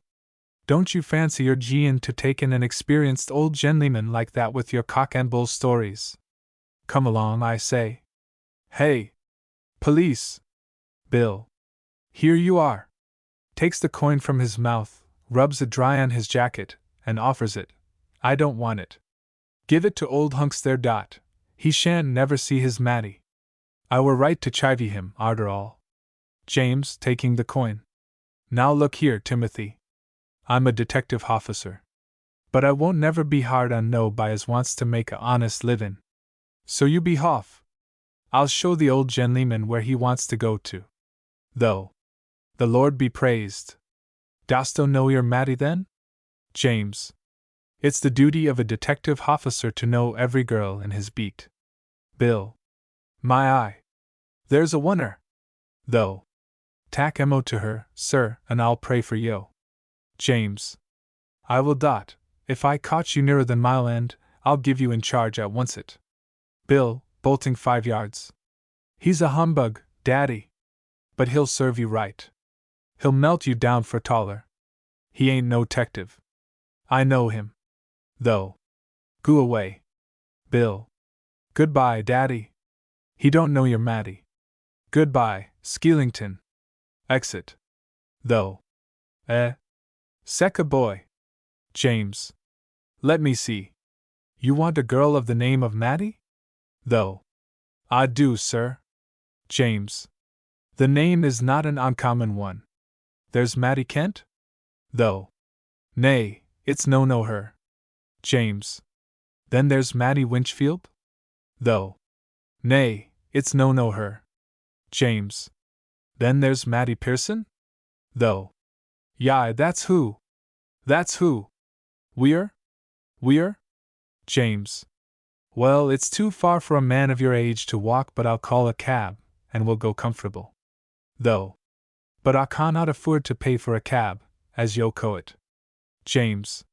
Don't you fancy you're geein' to take in an experienced old gentleman like that with your cock and bull stories? Come along, I say. Hey! Police! Bill. Here you are. Takes the coin from his mouth, rubs it dry on his jacket, and offers it. I don't want it. Give it to old hunks there. He shan't never see his Matty. I were right to chivy him, arter all. James, taking the coin. Now look here, Timothy. I'm a detective officer. But I won't never be hard on nobody as wants to make a honest livin'. So you be hoff. I'll show the old gentleman where he wants to go to. Though. The Lord be praised. Dost know your Matty then? James. It's the duty of a detective officer to know every girl in his beat. Bill. My eye. There's a wonner. Though. Tack Mo to her, sir, and I'll pray for yo. James. I will dot. If I caught you nearer than mile end, I'll give you in charge at oncet. Bill, bolting 5 yards. He's a humbug, daddy. But he'll serve you right. He'll melt you down for taller. He ain't no 'tective. I know him. Though. Go away. Bill. Goodbye, daddy. He don't know your Matty. Goodbye, Skellington. Exit. Though. Secca boy. James. Let me see. You want a girl of the name of Matty? Though. I do, sir. James. The name is not an uncommon one. There's Matty Kent? Though. Nay, it's no her. James. Then there's Matty Winchfield? Though. Nay, it's no her. James. Then there's Matty Pearson? Though. Yah, that's who. That's who. We're? James. Well, it's too far for a man of your age to walk, but I'll call a cab, and we'll go comfortable. Though. But I cannot afford to pay for a cab, as yo co it. James.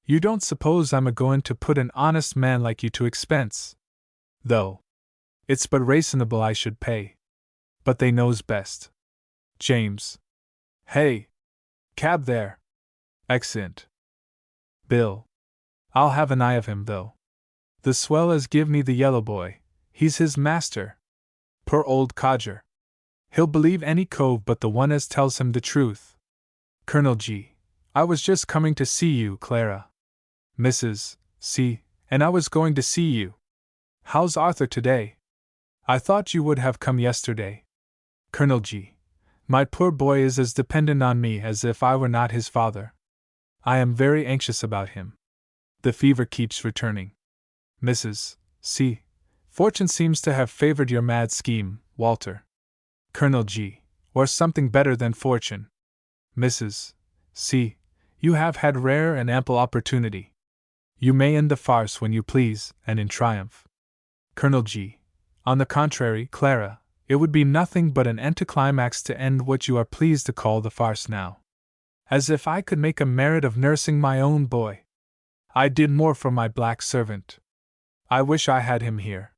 You don't suppose I'm a-goin' to put an honest man like you to expense? Though. It's but reasonable I should pay. But they knows best. James. Hey! Cab there! Excellent. Bill. I'll have an eye of him, though. The swell as give me the yellow boy, he's his master. Poor old codger. He'll believe any cove but the one as tells him the truth. Colonel G. I was just coming to see you, Clara. Mrs. C. And I was going to see you. How's Arthur today? I thought you would have come yesterday. Colonel G. My poor boy is as dependent on me as if I were not his father. I am very anxious about him. The fever keeps returning. Mrs. C. Fortune seems to have favored your mad scheme, Walter. Colonel G. Or something better than fortune. Mrs. C. You have had rare and ample opportunity. You may end the farce when you please, and in triumph. Colonel G. On the contrary, Clara, it would be nothing but an anticlimax to end what you are pleased to call the farce now. As if I could make a merit of nursing my own boy. I did more for my black servant. I wish I had him here.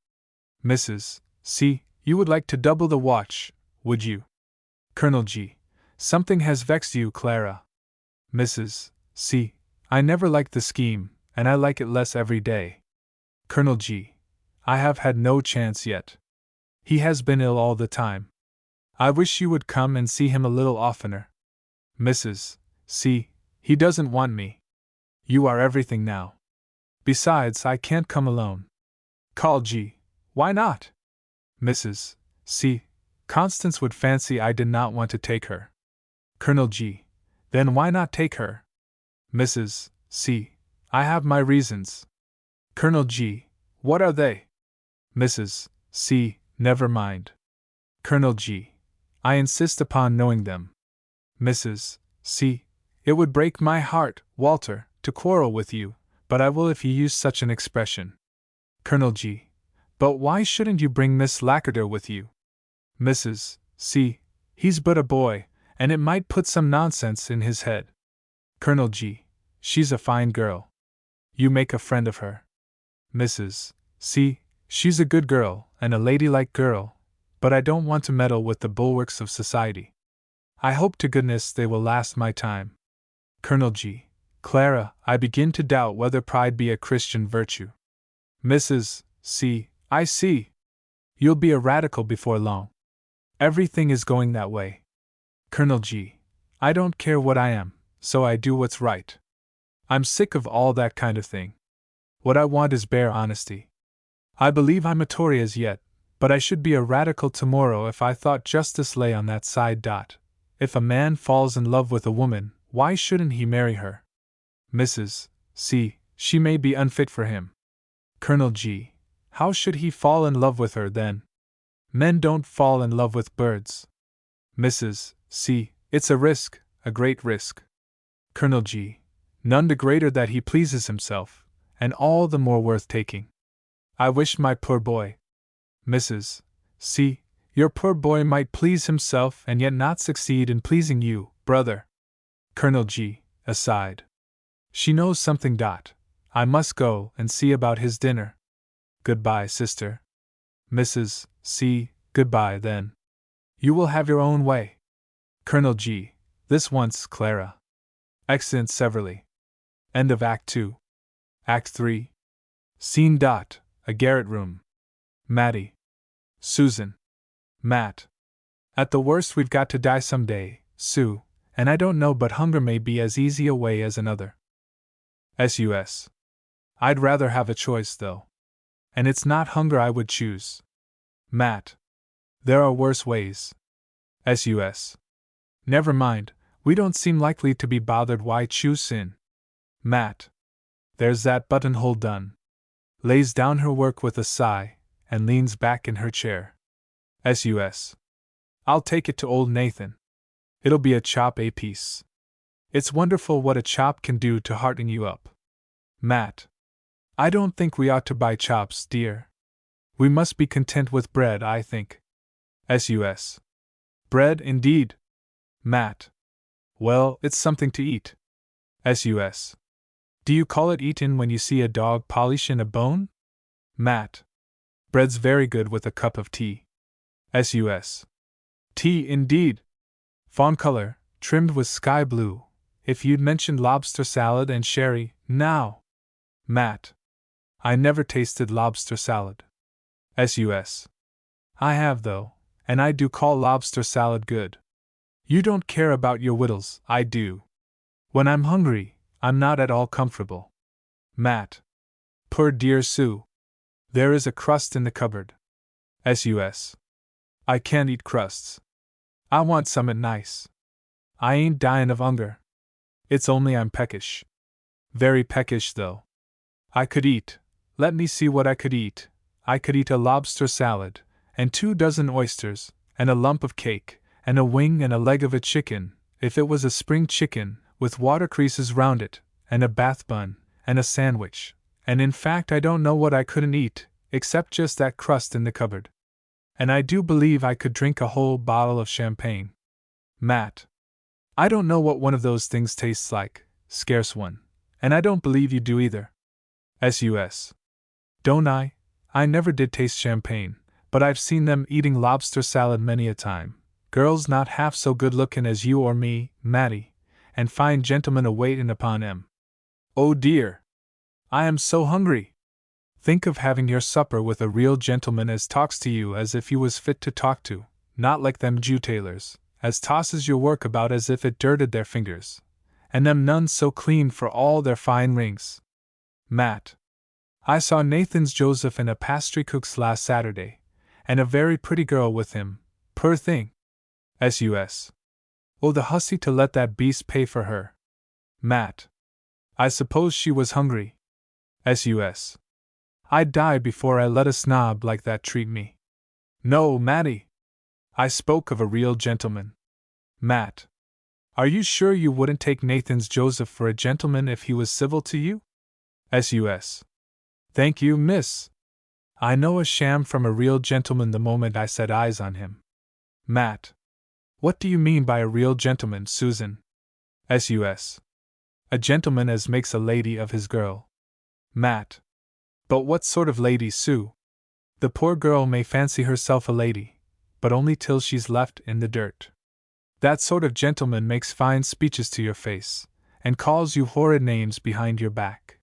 Mrs. C. You would like to double the watch, would you? Colonel G. Something has vexed you, Clara. Mrs. C. I never liked the scheme, and I like it less every day. Colonel G. I have had no chance yet. He has been ill all the time. I wish you would come and see him a little oftener. Mrs. C. He doesn't want me. You are everything now. Besides, I can't come alone. Call G. Why not? Mrs. C. Constance would fancy I did not want to take her. Colonel G. Then why not take her? Mrs. C. I have my reasons. Colonel G. What are they? Mrs. C. Never mind. Colonel G. I insist upon knowing them. Mrs. C. It would break my heart, Walter, to quarrel with you, but I will if you use such an expression. Colonel G. But why shouldn't you bring Miss Lackerder with you? Mrs. C. He's but a boy, and it might put some nonsense in his head. Colonel G. She's a fine girl. You make a friend of her. Mrs. C. She's a good girl, and a ladylike girl, but I don't want to meddle with the bulwarks of society. I hope to goodness they will last my time. Colonel G. Clara, I begin to doubt whether pride be a Christian virtue. Mrs. C. I see. You'll be a radical before long. Everything is going that way. Colonel G. I don't care what I am, so I do what's right. I'm sick of all that kind of thing. What I want is bare honesty. I believe I'm a Tory as yet, but I should be a radical tomorrow if I thought justice lay on that side. If a man falls in love with a woman, why shouldn't he marry her? Mrs. C. She may be unfit for him. Colonel G. How should he fall in love with her then? Men don't fall in love with birds. Mrs. C. It's a risk, a great risk. Colonel G. None the greater that he pleases himself, and all the more worth taking. I wish my poor boy. Mrs. C. Your poor boy might please himself and yet not succeed in pleasing you, brother. Colonel G. Aside. She knows something. I must go and see about his dinner. Goodbye, sister. Mrs. C. Goodbye, then. You will have your own way. Colonel G. This once, Clara. Exeunt severally. End of Act 2. Act 3. Scene. A garret room. Mattie. Susan. Matt. At the worst we've got to die some day, Sue, and I don't know but hunger may be as easy a way as another. S.U.S. I'd rather have a choice, though. And it's not hunger I would choose. Matt. There are worse ways. S.U.S. Never mind, we don't seem likely to be bothered. Why choose sin? Matt. There's that buttonhole done. Lays down her work with a sigh, and leans back in her chair. S.U.S. I'll take it to old Nathan. It'll be a chop apiece. It's wonderful what a chop can do to hearten you up. Matt. I don't think we ought to buy chops, dear. We must be content with bread, I think. S.U.S. Bread, indeed. Matt. Well, it's something to eat. S.U.S. Do you call it eatin' when you see a dog polishin' a bone? Matt. Bread's very good with a cup of tea. S.U.S. Tea, indeed. Fawn color, trimmed with sky blue. If you'd mentioned lobster salad and sherry, now. Matt. I never tasted lobster salad. S.U.S. I have, though, and I do call lobster salad good. You don't care about your wittles, I do. When I'm hungry, I'm not at all comfortable. Matt. Poor dear Sue. There is a crust in the cupboard. S.U.S. I can't eat crusts. I want summat nice. I ain't dyin' of hunger. It's only I'm peckish. Very peckish, though. I could eat, let me see what I could eat. I could eat a lobster salad, and 2 dozen oysters, and a lump of cake, and a wing and a leg of a chicken, if it was a spring chicken, with water creases round it, and a bath bun, and a sandwich, and in fact I don't know what I couldn't eat, except just that crust in the cupboard. And I do believe I could drink a whole bottle of champagne. Matt. I don't know what one of those things tastes like, scarce one, and I don't believe you do either. S.U.S. Don't I? I never did taste champagne, but I've seen them eating lobster salad many a time, girls not half so good-lookin' as you or me, Mattie, and fine gentlemen a-waitin' upon 'em. Oh dear! I am so hungry! Think of having your supper with a real gentleman as talks to you as if you was fit to talk to, not like them Jew tailors, as tosses your work about as if it dirted their fingers, and them none so clean for all their fine rings. Matt. I saw Nathan's Joseph in a pastry cook's last Saturday, and a very pretty girl with him, poor thing. S.U.S. Oh, the hussy to let that beast pay for her. Matt. I suppose she was hungry. S.U.S. I'd die before I let a snob like that treat me. No, Matty. I spoke of a real gentleman. Matt. Are you sure you wouldn't take Nathan's Joseph for a gentleman if he was civil to you? S.U.S. Thank you, miss. I know a sham from a real gentleman the moment I set eyes on him. Matt. What do you mean by a real gentleman, Susan? S.U.S. A gentleman as makes a lady of his girl. Matt. But what sort of lady, Sue? The poor girl may fancy herself a lady, but only till she's left in the dirt. That sort of gentleman makes fine speeches to your face, and calls you horrid names behind your back.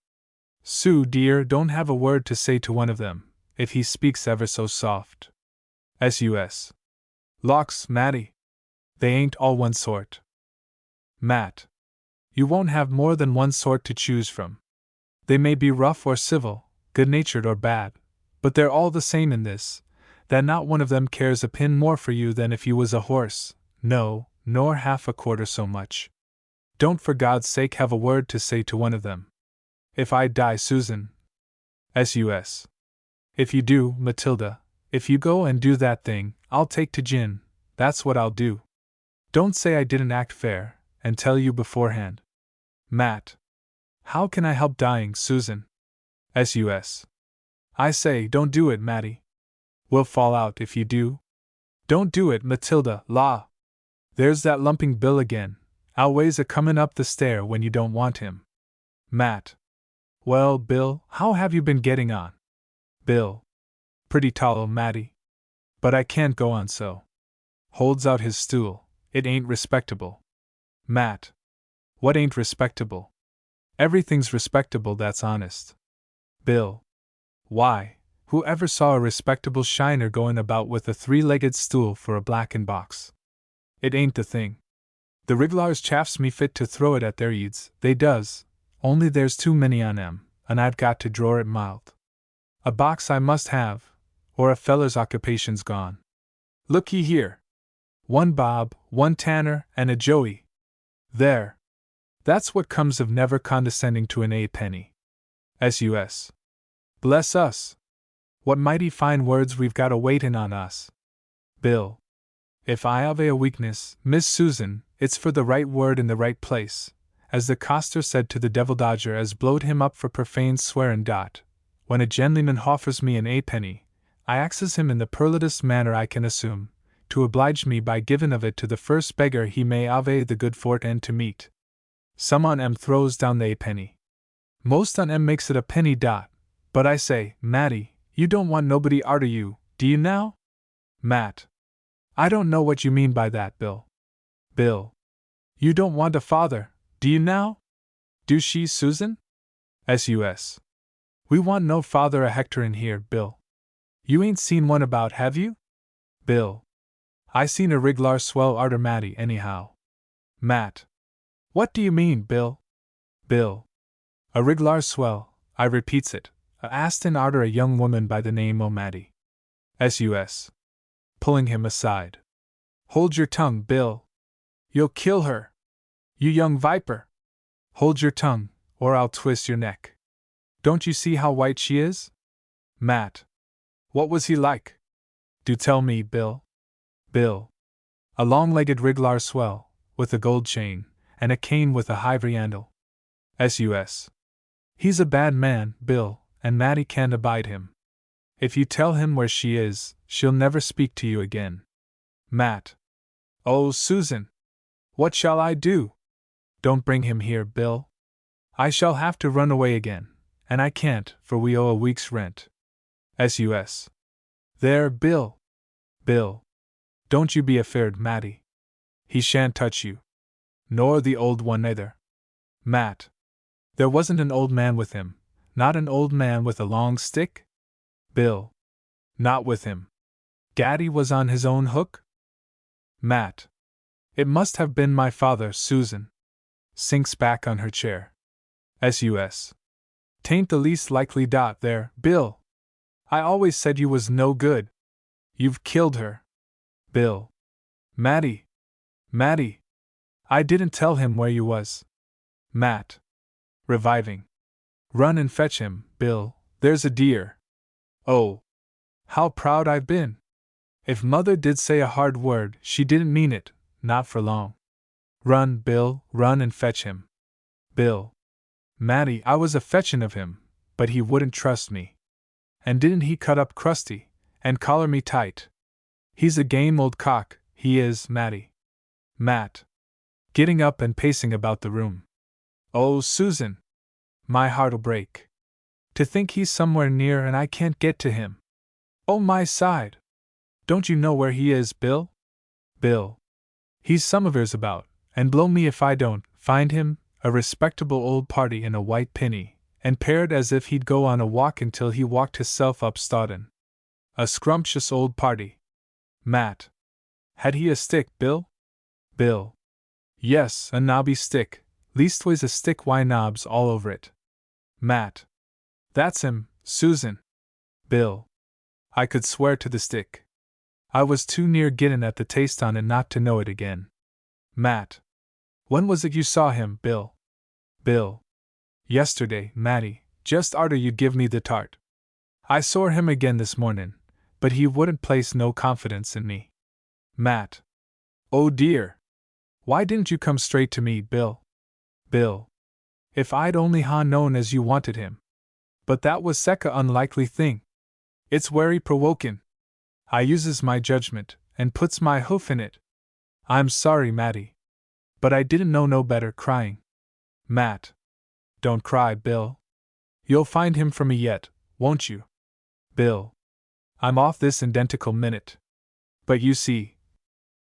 Sue, dear, don't have a word to say to one of them, if he speaks ever so soft. S.U.S. Lawks, Matty. They ain't all one sort. Matt. You won't have more than one sort to choose from. They may be rough or civil, good-natured or bad, but they're all the same in this, that not one of them cares a pin more for you than if you was a horse, no, nor half a quarter so much. Don't for God's sake have a word to say to one of them. If I die, Susan. S.U.S. If you do, Matilda, if you go and do that thing, I'll take to gin, that's what I'll do. Don't say I didn't act fair, and tell you beforehand. Matt. How can I help dying, Susan? S.U.S. I say, don't do it, Matty. We'll fall out if you do. Don't do it, Matilda, la! There's that lumping Bill again, always a-comin' up the stair when you don't want him. Matt. Well, Bill, how have you been getting on? Bill. Pretty tall, Matty. But I can't go on so. Holds out his stool. It ain't respectable. Matt. What ain't respectable? Everything's respectable that's honest. Bill. Why, who ever saw a respectable shiner going about with a three-legged stool for a blackened box? It ain't the thing. The rig'lars chaffs me fit to throw it at their eads, they does, only there's too many on 'em, and I've got to draw it mild. A box I must have, or a feller's occupation's gone. Look ye here. One Bob, one Tanner, and a Joey. There. That's what comes of never condescending to an eight-penny. S.U.S. Bless us! What mighty fine words we've got a-waitin' on us. Bill. If I have a weakness, Miss Susan, it's for the right word in the right place, as the coster said to the devil dodger as blowed him up for profane swearin'. When a gentleman hoffers me an eightpenny, I axes him in the purlitest manner I can assume, to oblige me by givin' of it to the first beggar he may ave the good fortune to meet. Some on 'em throws down the eightpenny. Most on 'em makes it a penny. But I say, Matty, you don't want nobody arter you, do you now? Matt. I don't know what you mean by that, Bill. Bill. You don't want a father, do you now? Do she, Susan? S.U.S. We want no father a hectorin' here, Bill. You ain't seen one about, have you? Bill. I seen a rig'lar swell arter Matty, anyhow. Matt. What do you mean, Bill? Bill. A rig'lar swell, I repeats it, a astin' arter a young woman by the name o' Matty. S.U.S. Pulling him aside. Hold your tongue, Bill. You'll kill her. You young viper. Hold your tongue, or I'll twist your neck. Don't you see how white she is? Matt. What was he like? Do tell me, Bill. Bill. A long-legged rig'lar swell, with a gold chain, and a cane with a hivory handle. S.U.S. He's a bad man, Bill, and Matty can't abide him. If you tell him where she is, she'll never speak to you again. Matt. Oh, Susan! What shall I do? Don't bring him here, Bill. I shall have to run away again, and I can't, for we owe a week's rent. S.U.S. There, Bill. Bill. Don't you be afeard, Matty. He shan't touch you. Nor the old one either. Matt. There wasn't an old man with him, not an old man with a long stick? Bill. Not with him. Gaddy was on his own hook? Matt. It must have been my father, Susan. sinks back on her chair. S.U.S. Tain't the least likely dot there, Bill. I always said you was no good. You've killed her. Bill. Matty. Matty. I didn't tell him where you was. Matt. Reviving. Run and fetch him, Bill, there's a dear. Oh. How proud I've been. If Mother did say a hard word, she didn't mean it, not for long. Run, Bill, run and fetch him. Bill. Matty, I was a fetchin' of him, but he wouldn't trust me. And didn't he cut up crusty, and collar me tight? He's a game old cock, he is, Matty. Matt. Getting up and pacing about the room. Oh, Susan! My heart'll break. To think he's somewhere near and I can't get to him. Oh, my side! Don't you know where he is, Bill? Bill. He's somewheres about, and blow me if I don't find him, a respectable old party in a white pinny, and paired as if he'd go on a walk until he walked hisself up Stoughton. A scrumptious old party. Matt. Had he a stick, Bill? Bill. Yes, a knobby stick, leastways a stick wi' knobs all over it. Matt. That's him, Susan. Bill. I could swear to the stick. I was too near gettin' at the taste on it not to know it again. Matt. When was it you saw him, Bill? Bill. Yesterday, Matty, just arter you give me the tart. I saw him again this mornin', but he wouldn't place no confidence in me. Matt. Oh dear! Why didn't you come straight to me, Bill? Bill. If I'd only known as you wanted him. But that was sech a unlikely thing. It's werry prowokin'. I uses my judgment, and puts my hoof in it. I'm sorry, Matty. But I didn't know no better, crying. Matt. Don't cry, Bill. You'll find him for me yet, won't you? Bill. I'm off this identical minute. But you see.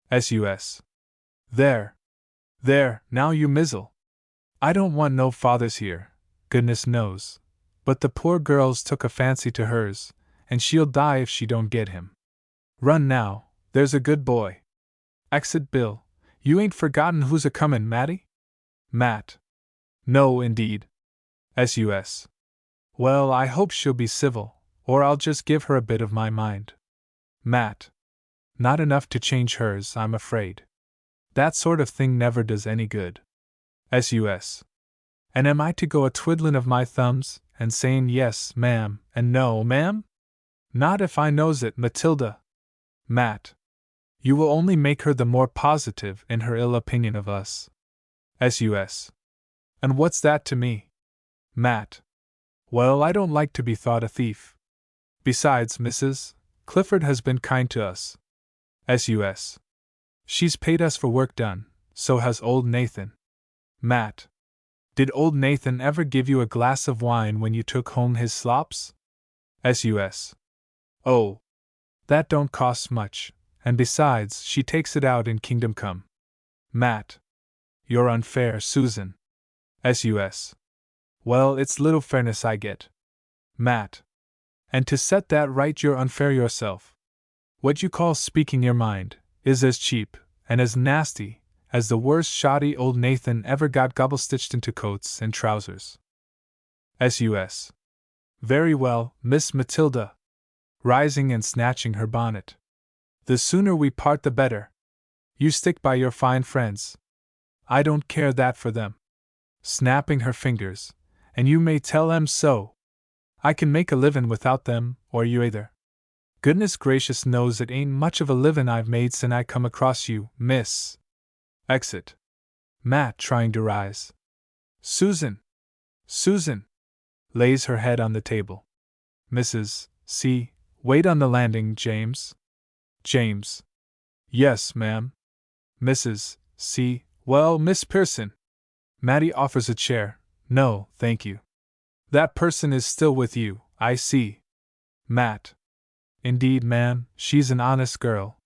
S.U.S. There. There, now you mizzle. I don't want no fathers here, goodness knows. But the poor girl's took a fancy to hers, and she'll die if she don't get him. Run now, there's a good boy. Exit Bill. You ain't forgotten who's a-comin', Matty? Matt. No, indeed. S.U.S. Well, I hope she'll be civil, or I'll just give her a bit of my mind. Matt. Not enough to change hers, I'm afraid. That sort of thing never does any good. S.U.S. And am I to go a-twiddlin' of my thumbs, and sayin' yes, ma'am, and no, ma'am? Not if I knows it, Matilda. Matt. You will only make her the more positive in her ill opinion of us. S.U.S. And what's that to me? Matt. Well, I don't like to be thought a thief. Besides, Mrs. Clifford has been kind to us. S.U.S. She's paid us for work done, so has old Nathan. Matt. Did old Nathan ever give you a glass of wine when you took home his slops? S.U.S. Oh. That don't cost much, and besides, she takes it out in Kingdom Come. Matt. You're unfair, Susan. S.U.S. Well, it's little fairness I get. Matt. And to set that right, you're unfair yourself. What you call speaking your mind is as cheap and as nasty as the worst shoddy old Nathan ever got gobble-stitched into coats and trousers. S.U.S. Very well, Miss Matilda. Rising and snatching her bonnet. The sooner we part the better. You stick by your fine friends. I don't care that for them. Snapping her fingers, and you may tell 'em so. I can make a livin' without them, or you either. Goodness gracious knows it ain't much of a livin' I've made sin' I come across you, miss. Exit. Matt trying to rise. Susan! Susan! Lays her head on the table. Mrs. C. Wait on the landing, James. James. Yes, ma'am. Mrs. C. Well, Miss Pearson. Matty offers a chair. No, thank you. That person is still with you, I see. Matt. Indeed, ma'am, she's an honest girl.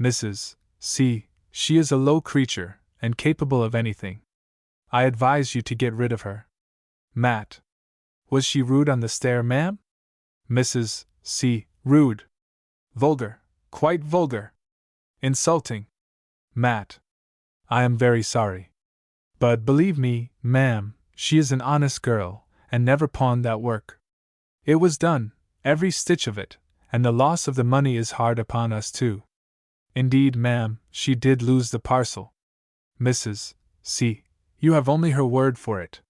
Mrs. C. She is a low creature, and capable of anything. I advise you to get rid of her. Matt. Was she rude on the stair, ma'am? Mrs. C. Rude. Vulgar. Quite vulgar. Insulting. Matt. I am very sorry. But believe me, ma'am, she is an honest girl, and never pawned that work. It was done, every stitch of it, and the loss of the money is hard upon us too. Indeed, ma'am, she did lose the parcel. Mrs. C., you have only her word for it.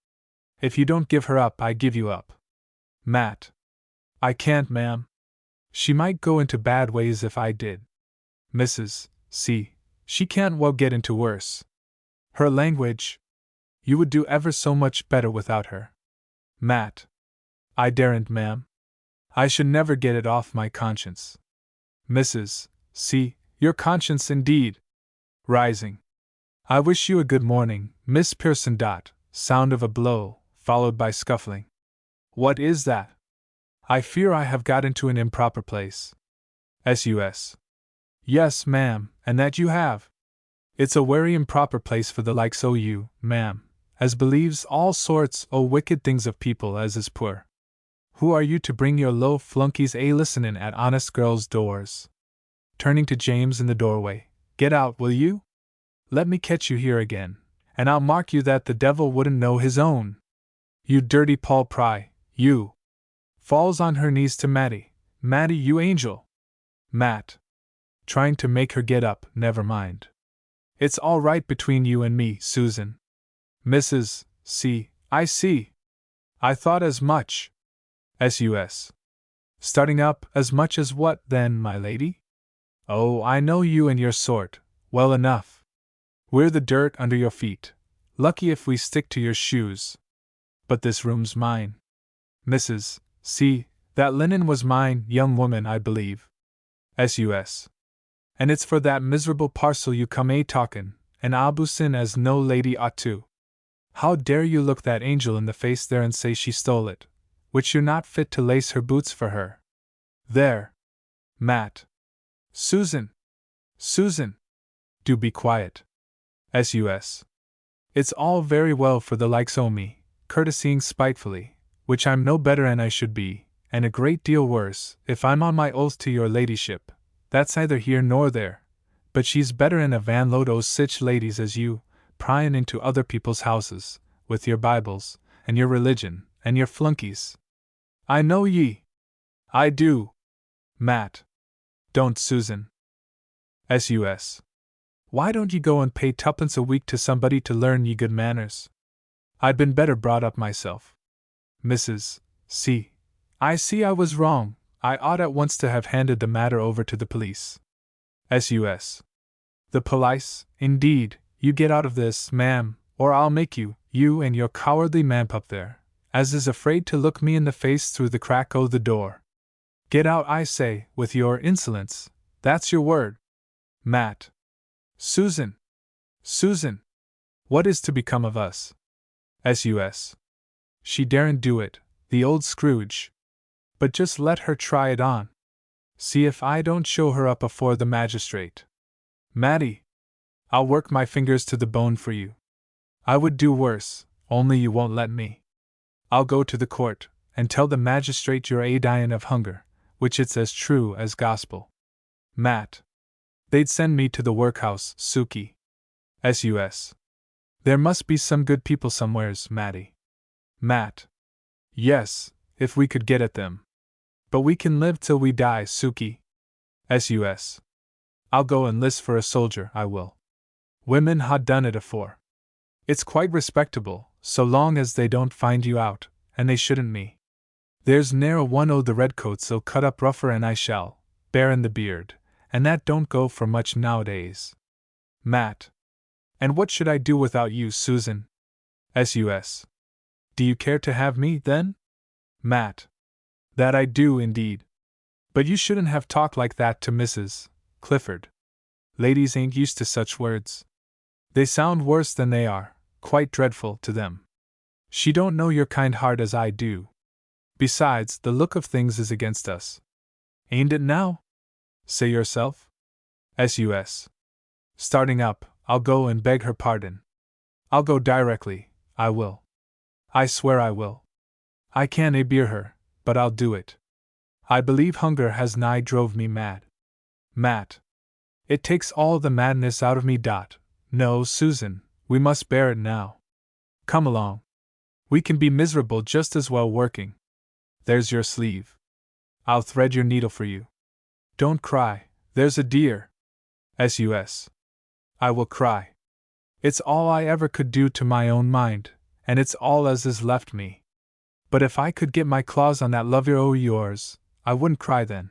If you don't give her up, I give you up. Matt. I can't, ma'am. She might go into bad ways if I did. Mrs. C., she can't well get into worse. Her language. You would do ever so much better without her. Matt. I daren't, ma'am. I should never get it off my conscience. Mrs. C., your conscience indeed. Rising. I wish you a good morning, Miss Pearson. Sound of a blow, followed by scuffling. What is that? I fear I have got into an improper place. S.U.S. Yes, ma'am, and that you have. It's a wery improper place for the likes o' you, ma'am, as believes all sorts o' wicked things of people as is poor. Who are you to bring your low flunkies a-listenin' at honest girls' doors? Turning to James in the doorway, get out, will you? Let me catch you here again, and I'll mark you that the devil wouldn't know his own. You dirty Paul Pry, you! Falls on her knees to Mattie. Mattie, you angel! Matt. Trying to make her get up, never mind. It's all right between you and me, Susan. Mrs. C., I see. I thought as much. S.U.S. Starting up, as much as what, then, my lady? Oh, I know you and your sort, well enough. We're the dirt under your feet. Lucky if we stick to your shoes. But this room's mine. Mrs. C., that linen was mine, young woman, I believe. S.U.S. And it's for that miserable parcel you come a-talkin', and abusin' as no lady ought to. How dare you look that angel in the face there and say she stole it, which you're not fit to lace her boots for her. There. Matt. Susan! Susan! Do be quiet. S.U.S. It's all very well for the likes o' me, courtesying spitefully, which I'm no better than I should be, and a great deal worse, if I'm on my oath to your ladyship. That's neither here nor there, but she's better than a van load o' sich ladies as you, pryin' into other people's houses, with your Bibles, and your religion, and your flunkies. I know ye. I do. Matt. Don't, Susan. S.U.S. Why don't ye go and pay tuppence a week to somebody to learn ye good manners? I'd been better brought up myself. Mrs. C. I see I was wrong. I ought at once to have handed the matter over to the police. S.U.S. The police, indeed. You get out of this, ma'am, or I'll make you, you and your cowardly man-pup there, as is afraid to look me in the face through the crack o' the door. Get out, I say, with your insolence. That's your word. Matt. Susan! Susan! What is to become of us? S.U.S. She daren't do it, the old Scrooge. But just let her try it on. See if I don't show her up afore the magistrate. Mattie! I'll work my fingers to the bone for you. I would do worse, only you won't let me. I'll go to the court, and tell the magistrate you're a-dyin' of hunger, which it's as true as gospel. Matt. They'd send me to the workhouse, Sukey. S.U.S. There must be some good people somewheres, Mattie. Matt. Yes, if we could get at them. But we can live till we die, Sukey. S.U.S. I'll go and 'list for a soldier, I will. Women ha' done it afore. It's quite respectable, so long as they don't find you out, and they shouldn't me. There's ne'er a one o' the redcoats'll cut up rougher and I shall, barrin' the beard, and that don't go for much nowadays. Matt. And what should I do without you, Susan? S.U.S. Do you care to have me, then? Matt. That I do, indeed. But you shouldn't have talked like that to Mrs. Clifford. Ladies ain't used to such words. They sound worse than they are, quite dreadful to them. She don't know your kind heart as I do. Besides, the look of things is against us. Ain't it now? Say yourself? S.U.S. Starting up, I'll go and beg her pardon. I'll go directly, I will. I swear I will. I can't a-bear her, but I'll do it. I believe hunger has nigh drove me mad. Matt. It takes all the madness out of me. No, Susan, we must bear it now. Come along. We can be miserable just as well working. There's your sleeve. I'll thread your needle for you. Don't cry, there's a dear. S.U.S. I will cry. It's all I ever could do to my own mind, and it's all as is left me. But if I could get my claws on that lover o' yours, I wouldn't cry then.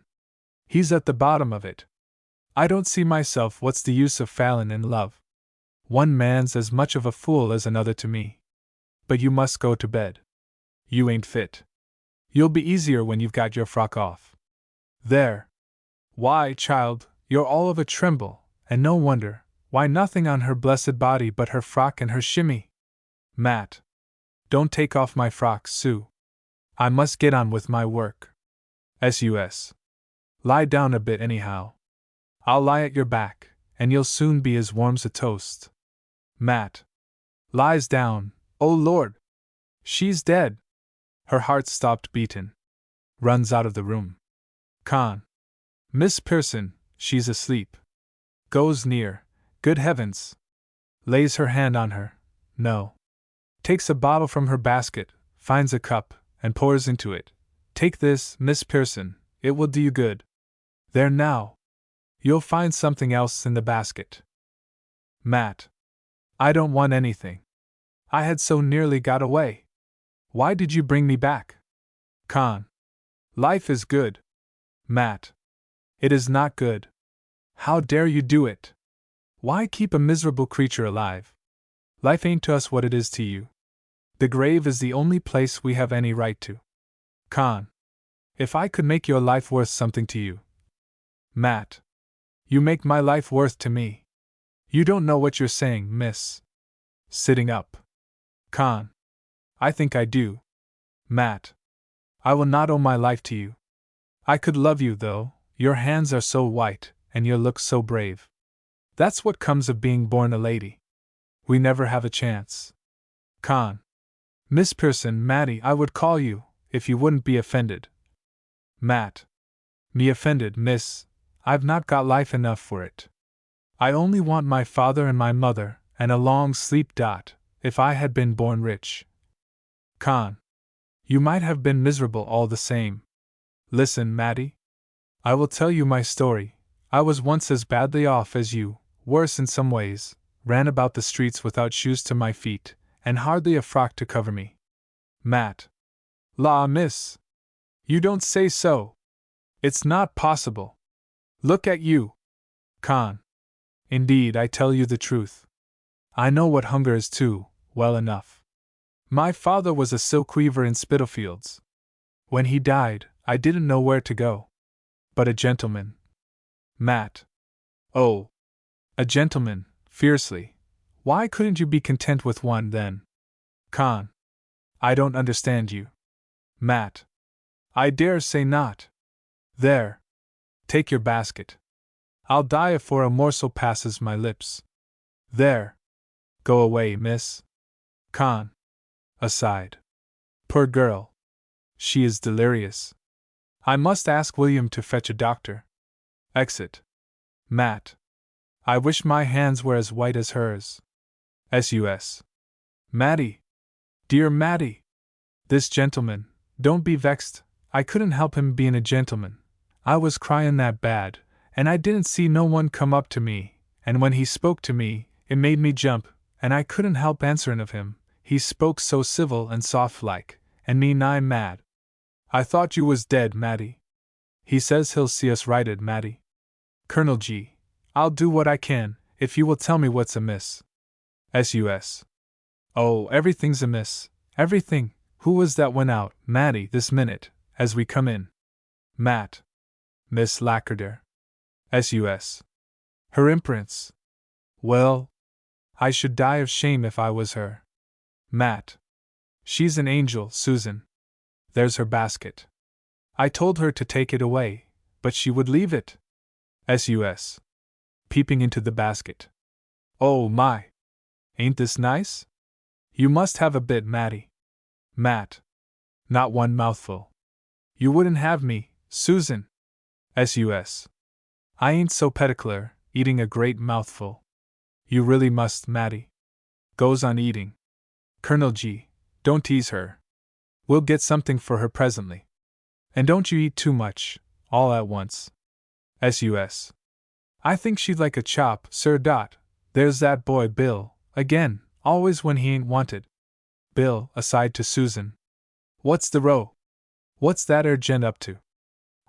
He's at the bottom of it. I don't see myself what's the use of fallin' in love. One man's as much of a fool as another to me. But you must go to bed. You ain't fit. You'll be easier when you've got your frock off. There. Why, child, you're all of a tremble, and no wonder. Why, nothing on her blessed body but her frock and her shimmy. Matt. Don't take off my frock, Sue. I must get on with my work. S.U.S. Lie down a bit anyhow. I'll lie at your back, and you'll soon be as warm's a toast. Matt. Lies down. Oh Lord! She's dead! Her heart stopped beatin'. Runs out of the room. Con. Miss Pearson, she's asleep. Goes near. Good heavens! Lays her hand on her. No. Takes a bottle from her basket, finds a cup, and pours into it. Take this, Miss Pearson, it will do you good. There now. You'll find something else in the basket. Matt. I don't want anything. I had so nearly got away. Why did you bring me back? Con. Life is good. Matt. It is not good. How dare you do it? Why keep a miserable creature alive? Life ain't to us what it is to you. The grave is the only place we have any right to. Con. If I could make your life worth something to you. Matt. You make my life worth to me. You don't know what you're saying, miss. Sitting up. Con. I think I do. Matt. I will not owe my life to you. I could love you, though, your hands are so white, and your looks so brave. That's what comes of being born a lady. We never have a chance. Con. Miss Pearson, Mattie, I would call you, if you wouldn't be offended. Matt. Me offended, miss? I've not got life enough for it. I only want my father and my mother, and a long sleep. If I had been born rich. Con. You might have been miserable all the same. Listen, Mattie. I will tell you my story. I was once as badly off as you, worse in some ways, ran about the streets without shoes to my feet, and hardly a frock to cover me. Matt. La, miss. You don't say so. It's not possible. Look at you. Con. Indeed, I tell you the truth. I know what hunger is too, well enough. My father was a silk weaver in Spitalfields. When he died, I didn't know where to go. But a gentleman. Matt. Oh. A gentleman, fiercely. Why couldn't you be content with one, then? Con. I don't understand you. Matt. I dare say not. There. Take your basket. I'll die afore a morsel passes my lips. There. Go away, miss. Con. Aside. Poor girl. She is delirious. I must ask William to fetch a doctor. Exit. Matt. I wish my hands were as white as hers. S.U.S. Mattie. Dear Mattie. This gentleman, don't be vexed, I couldn't help him being a gentleman. I was cryin' that bad, and I didn't see no one come up to me, and when he spoke to me, it made me jump, and I couldn't help answerin' of him. He spoke so civil and soft-like, and me nigh mad. I thought you was dead, Mattie. He says he'll see us righted, Mattie. Colonel G. I'll do what I can, if you will tell me what's amiss. S.U.S. Oh, everything's amiss, everything. Who was that went out, Mattie, this minute, as we come in? Matt. Miss Lackadere. S.U.S. Her imprints. Well, I should die of shame if I was her. Matt. She's an angel, Susan. There's her basket. I told her to take it away, but she would leave it. S.U.S. Peeping into the basket. Oh my! Ain't this nice? You must have a bit, Mattie. Matt. Not one mouthful. You wouldn't have me, Susan. S.U.S. I ain't so particular, eating a great mouthful. You really must, Mattie. Goes on eating. Colonel G, don't tease her. We'll get something for her presently. And don't you eat too much, all at once. S.U.S. I think she'd like a chop, Sir. There's that boy Bill, again, always when he ain't wanted. Bill, aside to Susan. What's the row? What's that gent up to?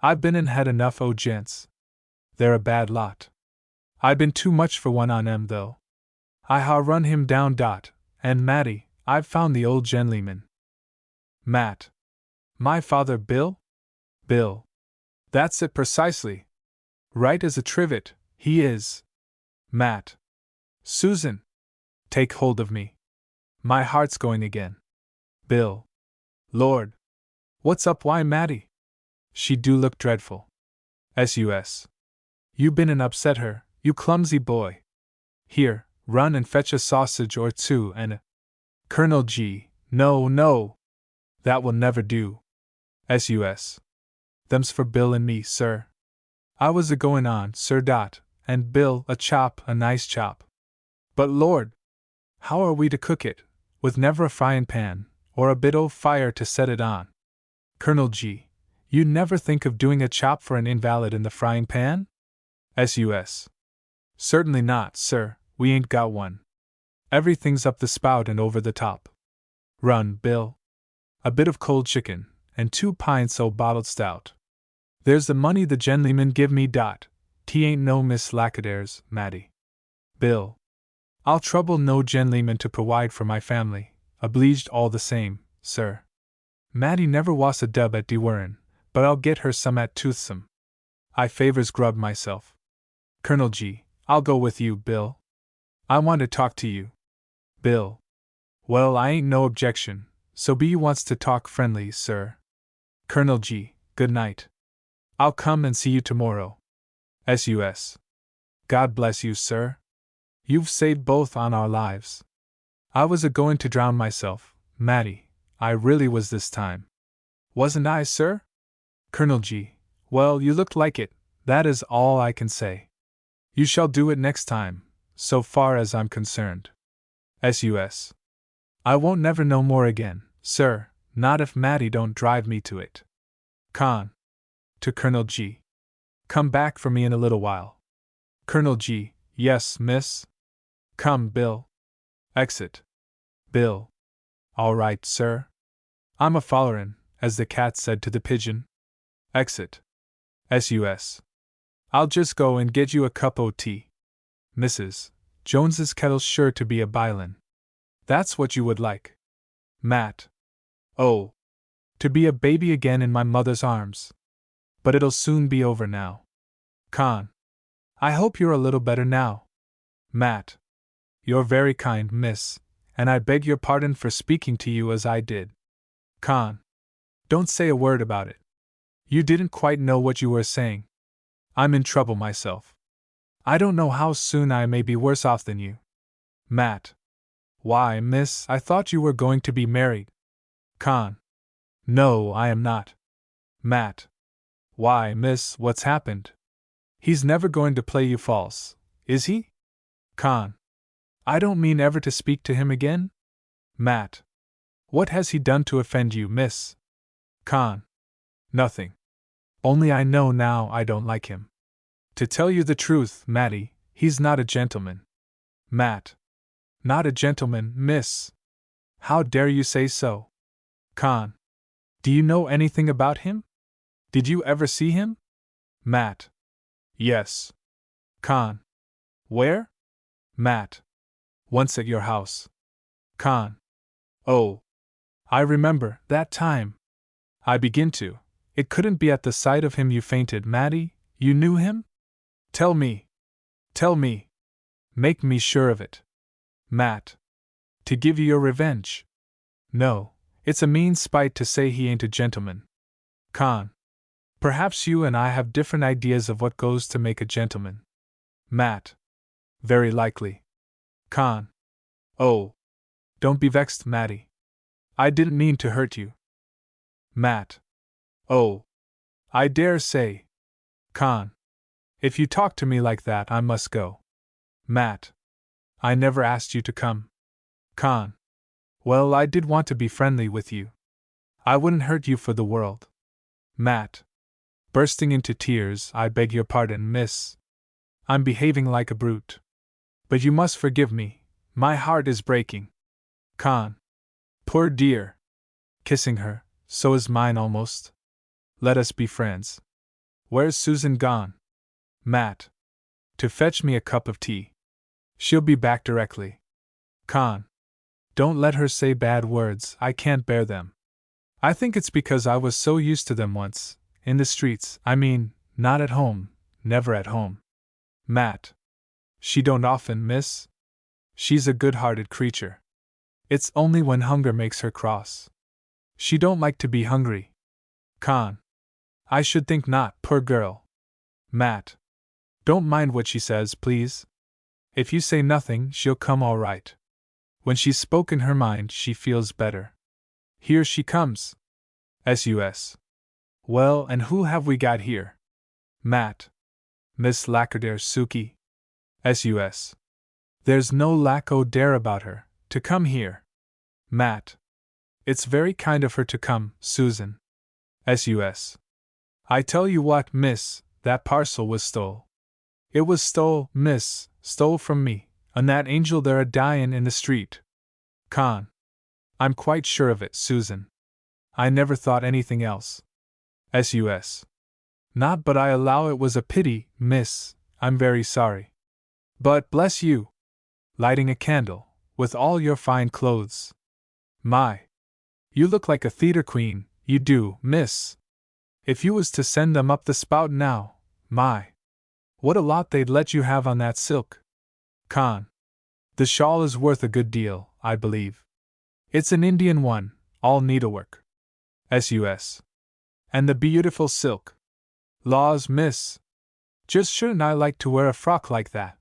I've been and had enough o' gents. They're a bad lot. I've been too much for one on 'em, though. I ha' run him down. And Matty, I've found the old gentleman. Matt. My father Bill? Bill. That's it precisely. Right as a trivet, he is. Matt. Susan. Take hold of me. My heart's going again. Bill. Lord. What's up? Why, Matty? She do look dreadful. S.U.S. You been and upset her, you clumsy boy. Here, run and fetch a sausage or two and a. Colonel G. No. That will never do. S.U.S. Them's for Bill and me, sir. I was a-going on, Sir. And Bill, a nice chop. But Lord! How are we to cook it, with never a frying pan, or a bit o' fire to set it on? Colonel G. You never think of doing a chop for an invalid in the frying pan? S.U.S. Certainly not, sir, we ain't got one. Everything's up the spout and over the top. Run, Bill. A bit of cold chicken, and 2 pints o' bottled stout. There's the money the gentleman give me. T ain't no Miss Lackadair's, Matty. Bill. I'll trouble no gentleman to provide for my family, obleeged all the same, sir. Matty never was a dub at de-worrin', but I'll get her some at toothsome. I favors grub myself. Colonel G, I'll go with you, Bill. I want to talk to you. Bill. Well, I ain't no objection, so be you wants to talk friendly, sir. Colonel G, good night. I'll come and see you tomorrow. S.U.S. God bless you, sir. You've saved both on our lives. I was a-going to drown myself, Matty, I really was this time. Wasn't I, sir? Colonel G. Well, you looked like it, that is all I can say. You shall do it next time, so far as I'm concerned. S.U.S. I won't never no more again, sir, not if Matty don't drive me to it. Con. To Colonel G. Come back for me in a little while. Colonel G. Yes, miss. Come, Bill. Exit. Bill. All right, sir. I'm a follerin', as the cat said to the pigeon. Exit. S.U.S. I'll just go and get you a cup o' tea. Mrs. Jones's kettle's sure to be a bilin'. That's what you would like. Matt. Oh. To be a baby again in my mother's arms. But it'll soon be over now. Con. I hope you're a little better now. Matt. You're very kind, miss, and I beg your pardon for speaking to you as I did. Con. Don't say a word about it. You didn't quite know what you were saying. I'm in trouble myself. I don't know how soon I may be worse off than you. Matt. Why, miss, I thought you were going to be married. Con. No, I am not. Matt. Why, miss, what's happened? He's never going to play you false, is he? Con. I don't mean ever to speak to him again. Matt. What has he done to offend you, miss? Con. Nothing. Only I know now I don't like him. To tell you the truth, Matty, he's not a gentleman. Matt. Not a gentleman, miss. How dare you say so? Con. Do you know anything about him? Did you ever see him? Matt. Yes. Con. Where? Matt. Once at your house. Con. Oh. I remember that time. I begin to. It couldn't be at the sight of him you fainted, Matty. You knew him? Tell me. Tell me. Make me sure of it. Matt. To give you your revenge. No, it's a mean spite to say he ain't a gentleman. Con. Perhaps you and I have different ideas of what goes to make a gentleman. Matt. Very likely. Con. Oh. Don't be vexed, Matty. I didn't mean to hurt you. Matt. Oh. I dare say. Con. If you talk to me like that, I must go. Matt. I never asked you to come. Con. Well, I did want to be friendly with you. I wouldn't hurt you for the world. Matt. Bursting into tears, I beg your pardon, miss. I'm behaving like a brute. But you must forgive me. My heart is breaking. Con. Poor dear. Kissing her, so is mine almost. Let us be friends. Where's Susan gone? Matt. To fetch me a cup of tea. She'll be back directly. Con. Don't let her say bad words, I can't bear them. I think it's because I was so used to them once, in the streets, I mean, not at home, never at home. Matt. She don't often, miss? She's a good-hearted creature. It's only when hunger makes her cross. She don't like to be hungry. Con. I should think not, poor girl. Matt. Don't mind what she says, please. If you say nothing, she'll come all right. When she's spoken her mind, she feels better. Here she comes. S.U.S. Well, and who have we got here? Matt. Miss Lackadair Suki. S.U.S. There's no lack-o'-dare about her, to come here. Matt. It's very kind of her to come, Susan. S.U.S. I tell you what, miss, that parcel was stole. It was stole, miss, stole from me, and that angel there a-dyin' in the street. Con. I'm quite sure of it, Susan. I never thought anything else. S.U.S. Not but I allow it was a pity, miss, I'm very sorry. But, bless you! Lighting a candle, with all your fine clothes. My! You look like a theatre queen, you do, miss. If you was to send them up the spout now, my! What a lot they'd let you have on that silk. Con. The shawl is worth a good deal, I believe. It's an Indian one, all needlework. S.U.S. And the beautiful silk. Laws, miss! Just shouldn't I like to wear a frock like that?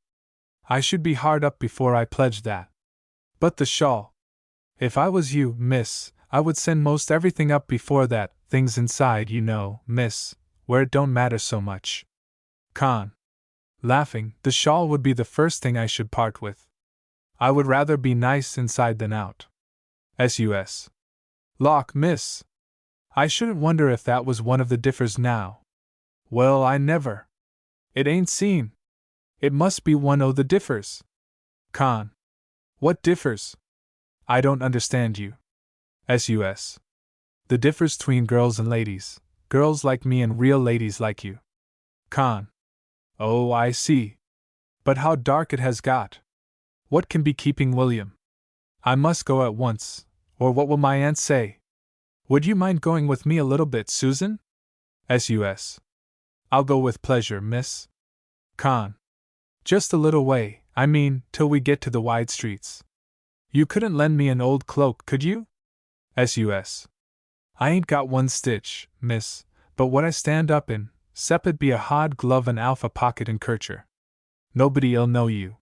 I should be hard up before I pledged that. But the shawl. If I was you, miss, I would send most everything up before that, things inside, you know, miss, where it don't matter so much. Con. Laughing, the shawl would be the first thing I should part with. I would rather be nice inside than out. S.U.S. Lawk, miss! I shouldn't wonder if that was one of the differs now. Well, I never. It ain't seen. It must be one o' the differs. Con. What differs? I don't understand you. S.U.S. The differs between girls and ladies, girls like me and real ladies like you. Con. Oh, I see. But how dark it has got. What can be keeping William? I must go at once, or what will my aunt say? Would you mind going with me a little bit, Susan? S.U.S. I'll go with pleasure, miss. Con. Just a little way, I mean, till we get to the wide streets. You couldn't lend me an old cloak, could you? S.U.S. I ain't got one stitch, miss, but what I stand up in, 'cept it be a hod glove and alpha pocket and kercher. Nobody'll know you.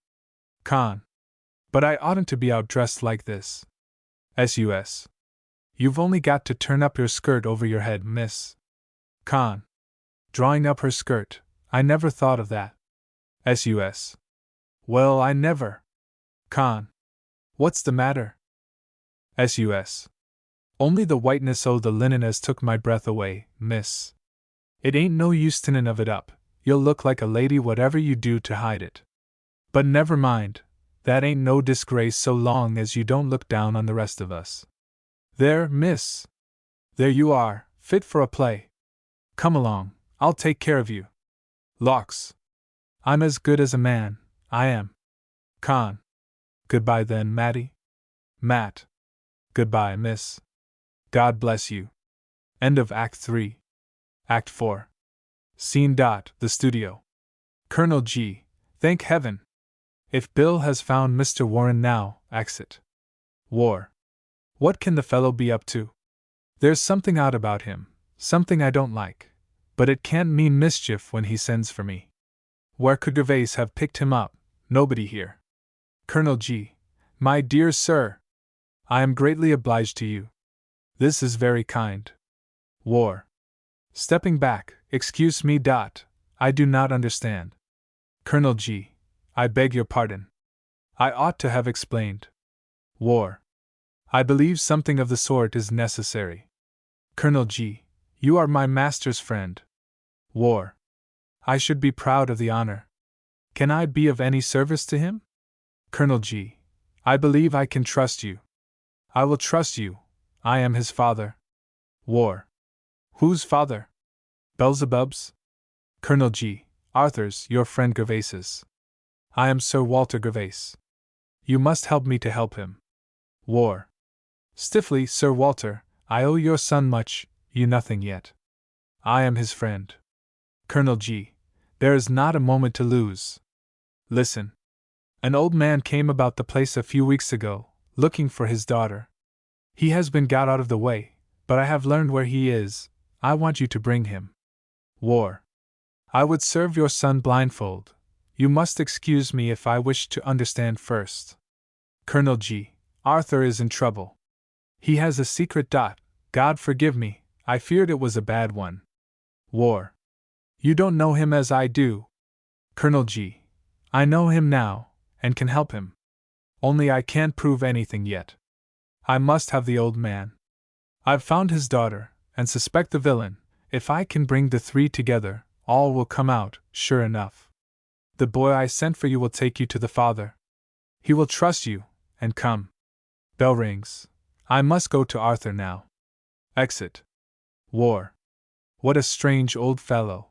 Con. But I oughtn't to be outdressed like this. S.U.S. You've only got to turn up your skirt over your head, miss. Con. Drawing up her skirt, I never thought of that. S.U.S. Well, I never. Con. What's the matter? S.U.S. Only the whiteness o' the linen as took my breath away, miss. It ain't no use tinnin' of it up, you'll look like a lady whatever you do to hide it. But never mind, that ain't no disgrace so long as you don't look down on the rest of us. There, miss! There you are, fit for a play. Come along, I'll take care of you. Lawks! I'm as good as a man, I am. Con. Goodbye then, Matty. Matt. Goodbye, miss. God bless you. End of Act 3. Act 4. Scene. The studio. Colonel G. Thank heaven! If Bill has found Mr. Warren now, exit. War. What can the fellow be up to? There's something odd about him, something I don't like, but it can't mean mischief when he sends for me. Where could Gervais have picked him up? Nobody here. Colonel G. My dear sir! I am greatly obliged to you. This is very kind. War. Stepping back, excuse me. I do not understand. Colonel G. I beg your pardon. I ought to have explained. War. I believe something of the sort is necessary. Colonel G., you are my master's friend. War. I should be proud of the honor. Can I be of any service to him? Colonel G., I believe I can trust you. I will trust you. I am his father. War. Whose father? Beelzebub's? Colonel G., Arthur's, your friend Gervais's. I am Sir Walter Gervais. You must help me to help him. War. Stiffly, Sir Walter, I owe your son much, you nothing yet. I am his friend. Colonel G., there is not a moment to lose. Listen. An old man came about the place a few weeks ago, looking for his daughter. He has been got out of the way, but I have learned where he is. I want you to bring him. War. I would serve your son blindfold. You must excuse me if I wish to understand first. Colonel G., Arthur is in trouble. He has a secret dot. God forgive me, I feared it was a bad one. War. You don't know him as I do. Colonel G., I know him now, and can help him. Only I can't prove anything yet. I must have the old man. I've found his daughter, and suspect the villain. If I can bring the three together, all will come out, sure enough. The boy I sent for you will take you to the father. He will trust you, and come. Bell rings. I must go to Arthur now. Exit. War. What a strange old fellow.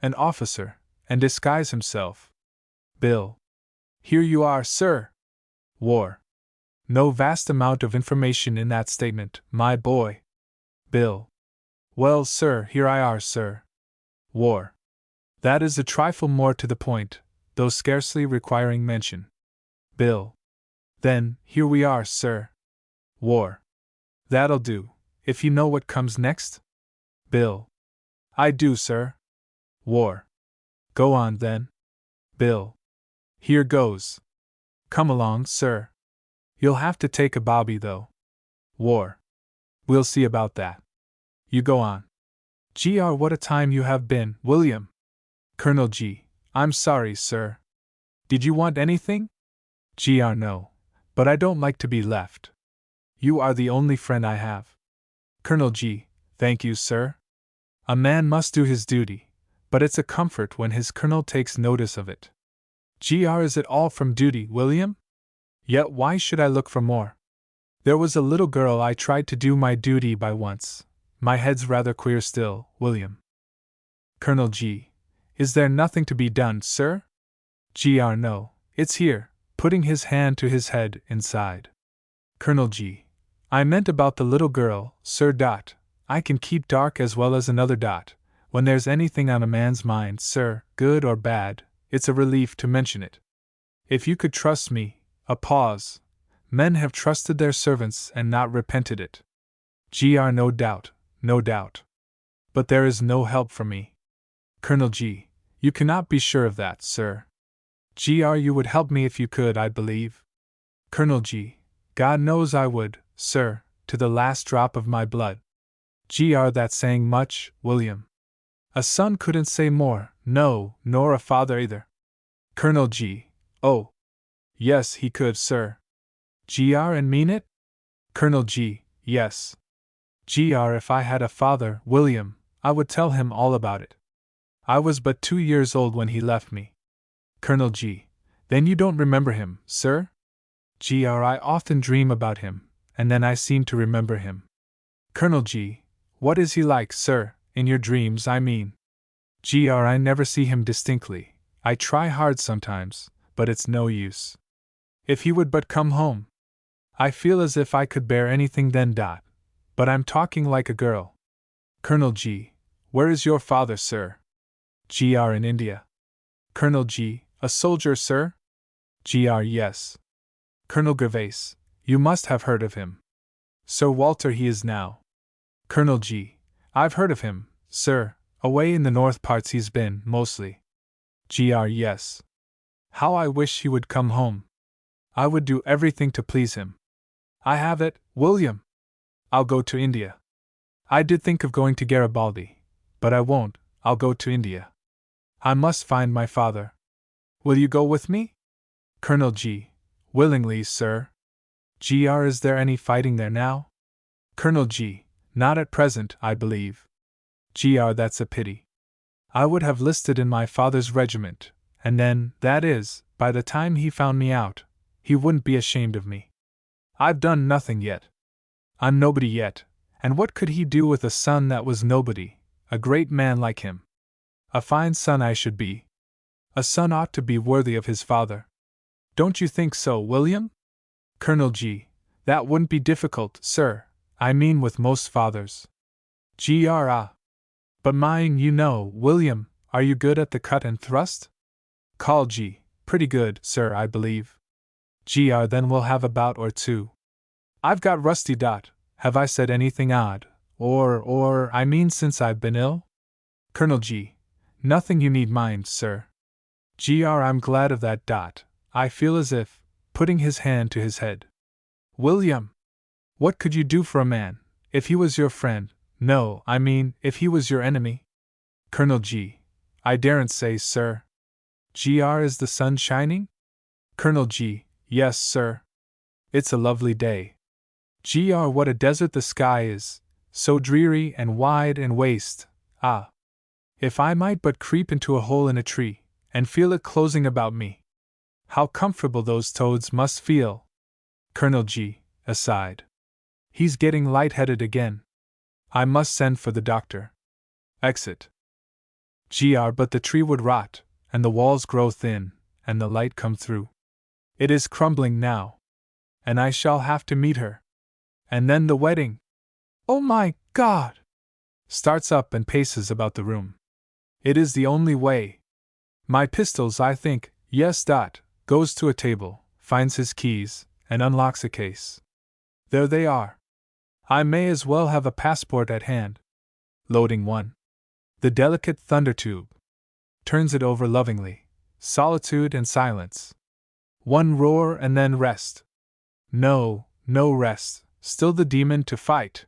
An officer, and disguise himself. Bill. Here you are, sir. War. No vast amount of information in that statement, my boy. Bill. Well, sir, here I are, sir. War. That is a trifle more to the point, though scarcely requiring mention. Bill. Then, here we are, sir. War. That'll do, if you know what comes next? Bill. I do, sir. War. Go on, then. Bill. Here goes. Come along, sir. You'll have to take a bobby, though. War. We'll see about that. You go on. Gr, what a time you have been, William. Colonel G. I'm sorry, sir. Did you want anything? Gr, no. But I don't like to be left. You are the only friend I have. Colonel G. Thank you, sir. A man must do his duty, but it's a comfort when his colonel takes notice of it. Gr, is it all from duty, William? Yet why should I look for more? There was a little girl I tried to do my duty by once. My head's rather queer still, William. Colonel G. Is there nothing to be done, sir? Gr, no, it's here, putting his hand to his head inside. Colonel G. I meant about the little girl, Sir Dot. I can keep dark as well as another dot. When there's anything on a man's mind, sir, good or bad, it's a relief to mention it. If you could trust me, a pause. Men have trusted their servants and not repented it. Gr, no doubt, no doubt. But there is no help for me. Colonel G. You cannot be sure of that, sir. Gr, you would help me if you could, I believe. Colonel G. God knows I would, sir, to the last drop of my blood. Gr, that's saying much, William. A son couldn't say more, no, nor a father either. Colonel G. Oh. Yes, he could, sir. Gr, and mean it? Colonel G. Yes. Gr, if I had a father, William, I would tell him all about it. I was but 2 years old when he left me. Colonel G. Then you don't remember him, sir? Gr, I often dream about him, and then I seem to remember him. Colonel G. What is he like, sir, in your dreams, I mean? Gr, I never see him distinctly. I try hard sometimes, but it's no use. If he would but come home. I feel as if I could bear anything then. But I'm talking like a girl. Colonel G. Where is your father, sir? Gr, in India. Colonel G. A soldier, sir? Gr, yes. Colonel Gervais, you must have heard of him. Sir Walter he is now. Colonel G. I've heard of him, sir, away in the north parts he's been, mostly. Gr, yes. How I wish he would come home. I would do everything to please him. I have it, William. I'll go to India. I did think of going to Garibaldi, but I won't, I'll go to India. I must find my father. Will you go with me? Colonel G. Willingly, sir. Gr. Is there any fighting there now? Colonel G. Not at present, I believe. Gr. That's a pity. I would have listed in my father's regiment, and then, that is, by the time he found me out, he wouldn't be ashamed of me. I've done nothing yet. I'm nobody yet, and what could he do with a son that was nobody, a great man like him? A fine son I should be. A son ought to be worthy of his father. Don't you think so, William? Colonel G. That wouldn't be difficult, sir. I mean with most fathers. Gr. But mine, you know, William, are you good at the cut and thrust? Call G. Pretty good, sir, I believe. Gr. Then we'll have a bout or two. I've got rusty. Have I said anything odd, or, I mean since I've been ill? Colonel G. Nothing you need mind, sir. Gr. I'm glad of that. I feel as if, putting his hand to his head. William! What could you do for a man, if he was your friend? No, I mean, if he was your enemy? Colonel G. I daren't say, sir. Gr. Is the sun shining? Colonel G. Yes, sir. It's a lovely day. Gr. What a desert the sky is, so dreary and wide and waste. Ah! If I might but creep into a hole in a tree, and feel it closing about me. How comfortable those toads must feel. Colonel G. Aside. He's getting light-headed again. I must send for the doctor. Exit. Gr. But the tree would rot, and the walls grow thin, and the light come through. It is crumbling now. And I shall have to meet her. And then the wedding. Oh my God! Starts up and paces about the room. It is the only way. My pistols, I think, yes. Goes to a table, finds his keys, and unlocks a case. There they are. I may as well have a passport at hand. Loading one. The delicate thunder tube. Turns it over lovingly. Solitude and silence. One roar and then rest. No rest, still the demon to fight.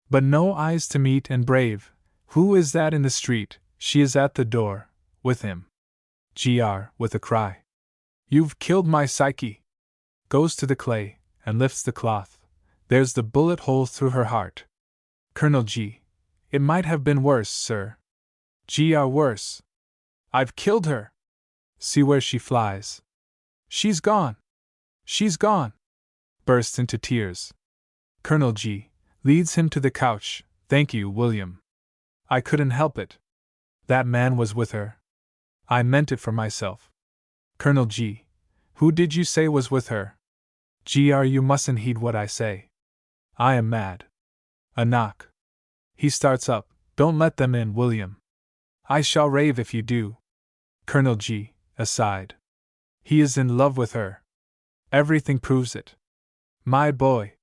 But no eyes to meet and brave. Who is that in the street? She is at the door, with him. Gr. With a cry. You've killed my Psyche. Goes to the clay, and lifts the cloth. There's the bullet hole through her heart. Colonel G. It might have been worse, sir. Gr. Worse. I've killed her. See where she flies. She's gone. She's gone. Bursts into tears. Colonel G. Leads him to the couch. Thank you, William. I couldn't help it. That man was with her. I meant it for myself. Colonel G. Who did you say was with her? Gr. You mustn't heed what I say. I am mad. A knock. He starts up. Don't let them in, William. I shall rave if you do. Colonel G. Aside. He is in love with her. Everything proves it. My boy.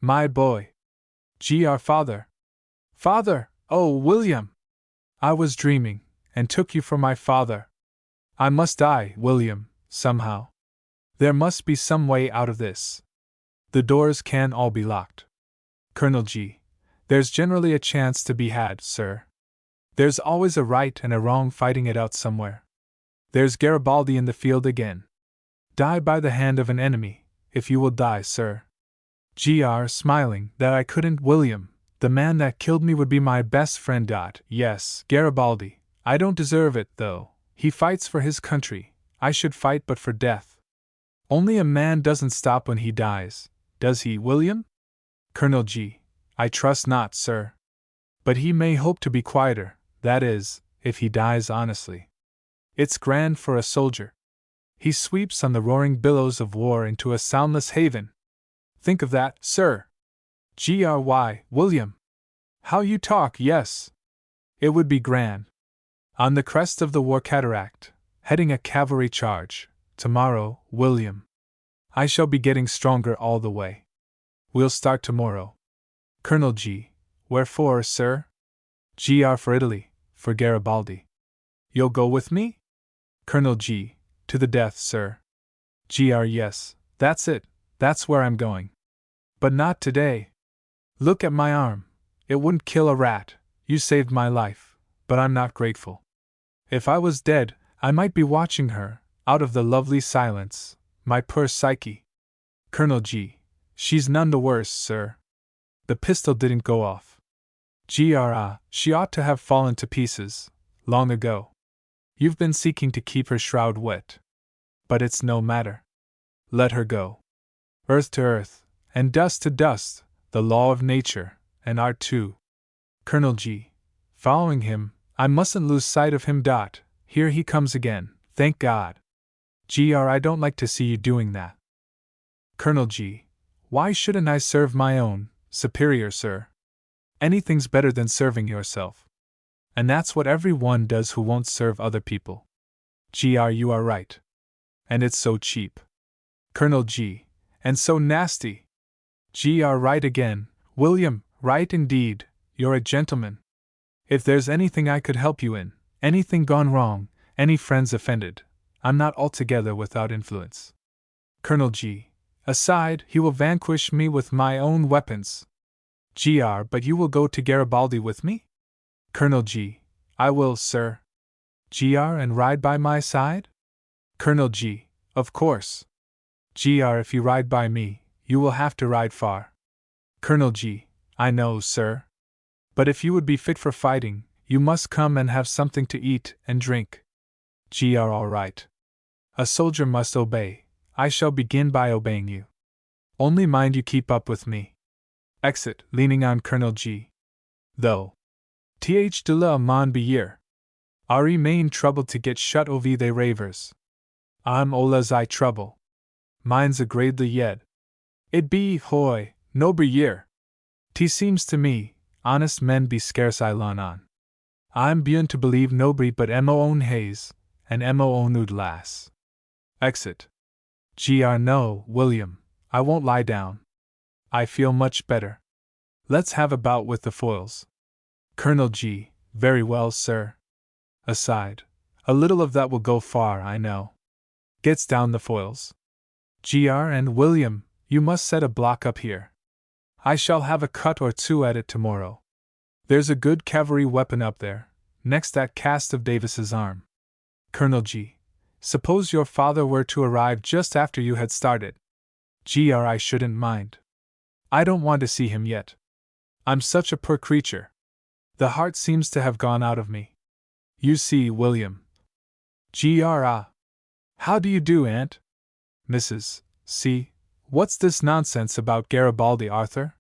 My boy. Gr. Father. Father! Oh, William! I was dreaming, and took you for my father. I must die, William, somehow. There must be some way out of this. The doors can all be locked. Colonel G. There's generally a chance to be had, sir. There's always a right and a wrong fighting it out somewhere. There's Garibaldi in the field again. Die by the hand of an enemy, if you will die, sir. Gr. Smiling, that I couldn't, William. The man that killed me would be my best friend. Yes, Garibaldi. I don't deserve it, though. He fights for his country. I should fight but for death. Only a man doesn't stop when he dies, does he, William? Colonel G. I trust not, sir. But he may hope to be quieter, that is, if he dies honestly. It's grand for a soldier. He sweeps on the roaring billows of war into a soundless haven. Think of that, sir. Gry, William. How you talk, yes. It would be grand. On the crest of the war cataract, heading a cavalry charge, tomorrow, William. I shall be getting stronger all the way. We'll start tomorrow. Colonel G. Where for, sir? Gr. For Italy, for Garibaldi. You'll go with me? Colonel G. To the death, sir. Gr. Yes, that's it, that's where I'm going. But not today. Look at my arm. It wouldn't kill a rat. You saved my life, but I'm not grateful. If I was dead, I might be watching her, out of the lovely silence, my poor Psyche. Colonel G. She's none the worse, sir. The pistol didn't go off. She ought to have fallen to pieces, long ago. You've been seeking to keep her shroud wet. But it's no matter. Let her go. Earth to earth, and dust to dust, the law of nature, and art too. Colonel G. Following him, I mustn't lose sight of him. Here he comes again, thank God. I don't like to see you doing that. Colonel G. Why shouldn't I serve my own superior, sir? Anything's better than serving yourself. And that's what every one does who won't serve other people. You are right. And it's so cheap. Colonel G. And so nasty. Right again, William, right indeed, you're a gentleman. If there's anything I could help you in, anything gone wrong, any friends offended, I'm not altogether without influence. Colonel G. Aside, he will vanquish me with my own weapons. But you will go to Garibaldi with me? Colonel G. I will, sir. And ride by my side? Colonel G. Of course. If you ride by me, you will have to ride far. Colonel G. I know, sir. But if you would be fit for fighting, you must come and have something to eat and drink. All right. A soldier must obey. I shall begin by obeying you. Only mind you keep up with me. Exit, leaning on Colonel G. Though. Th de la man beyer. Ari main troubled to get shut ov they ravers. I'm olas I trouble. Mine's a gradely yed. It be, hoy, no year. T seems to me, honest men be scarce I lon on. I'm beun to believe nobody but mo own haze, and mo own ood lass. Exit. No, William, I won't lie down. I feel much better. Let's have a bout with the foils. Colonel G. Very well, sir. Aside. A little of that will go far, I know. Gets down the foils. And William, you must set a block up here. I shall have a cut or two at it tomorrow. There's a good cavalry weapon up there, next that cast of Davis's arm. Colonel G. Suppose your father were to arrive just after you had started. I shouldn't mind. I don't want to see him yet. I'm such a poor creature. The heart seems to have gone out of me. You see, William. How do you do, Aunt? Mrs. C. What's this nonsense about Garibaldi, Arthur?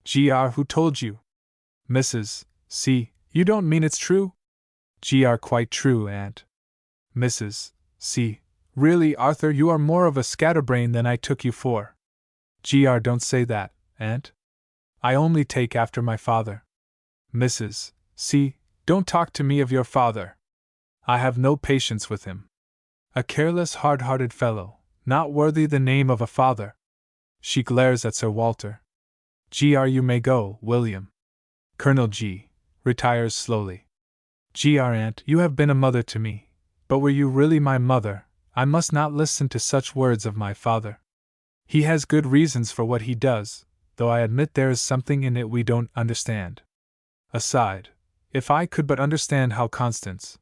Who told you? Mrs. C. You don't mean it's true? Quite true, Aunt. Mrs. C. Really, Arthur, you are more of a scatterbrain than I took you for. Don't say that, Aunt. I only take after my father. Mrs. C. Don't talk to me of your father. I have no patience with him. A careless, hard-hearted fellow, not worthy the name of a father. She glares at Sir Walter. You may go, William. Colonel G. retires slowly. Aunt, you have been a mother to me, but were you really my mother, I must not listen to such words of my father. He has good reasons for what he does, though I admit there is something in it we don't understand. Aside, if I could but understand how Constance.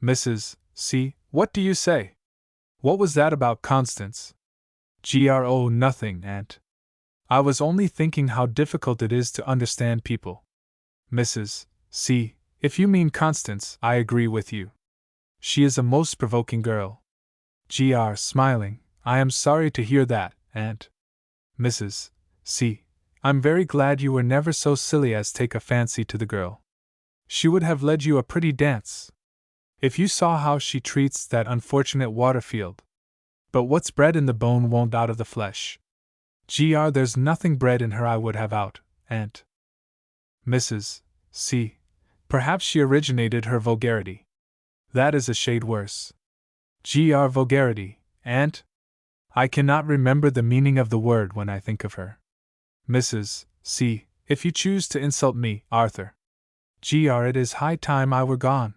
Mrs. C. What do you say? What was that about Constance? Oh, nothing, Aunt. I was only thinking how difficult it is to understand people. Mrs. C. If you mean Constance, I agree with you. She is a most provoking girl. Smiling, I am sorry to hear that, Aunt. Mrs. C. I'm very glad you were never so silly as take a fancy to the girl. She would have led you a pretty dance. If you saw how she treats that unfortunate Waterfield. But what's bred in the bone won't out of the flesh. There's nothing bred in her I would have out, Aunt. Mrs. C. Perhaps she originated her vulgarity. That is a shade worse. Vulgarity, Aunt? I cannot remember the meaning of the word when I think of her. Mrs. C. If you choose to insult me, Arthur. It is high time I were gone.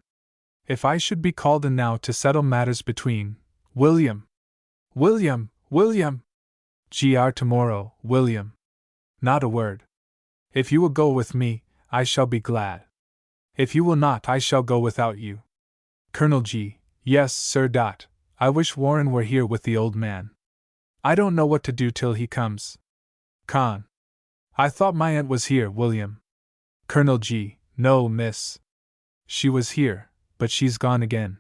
If I should be called in now to settle matters between William. Tomorrow, William. Not a word. If you will go with me, I shall be glad. If you will not, I shall go without you. Colonel G. Yes, sir. I wish Warren were here with the old man. I don't know what to do till he comes. Con. I thought my aunt was here, William. Colonel G. No, miss. She was here, but she's gone again.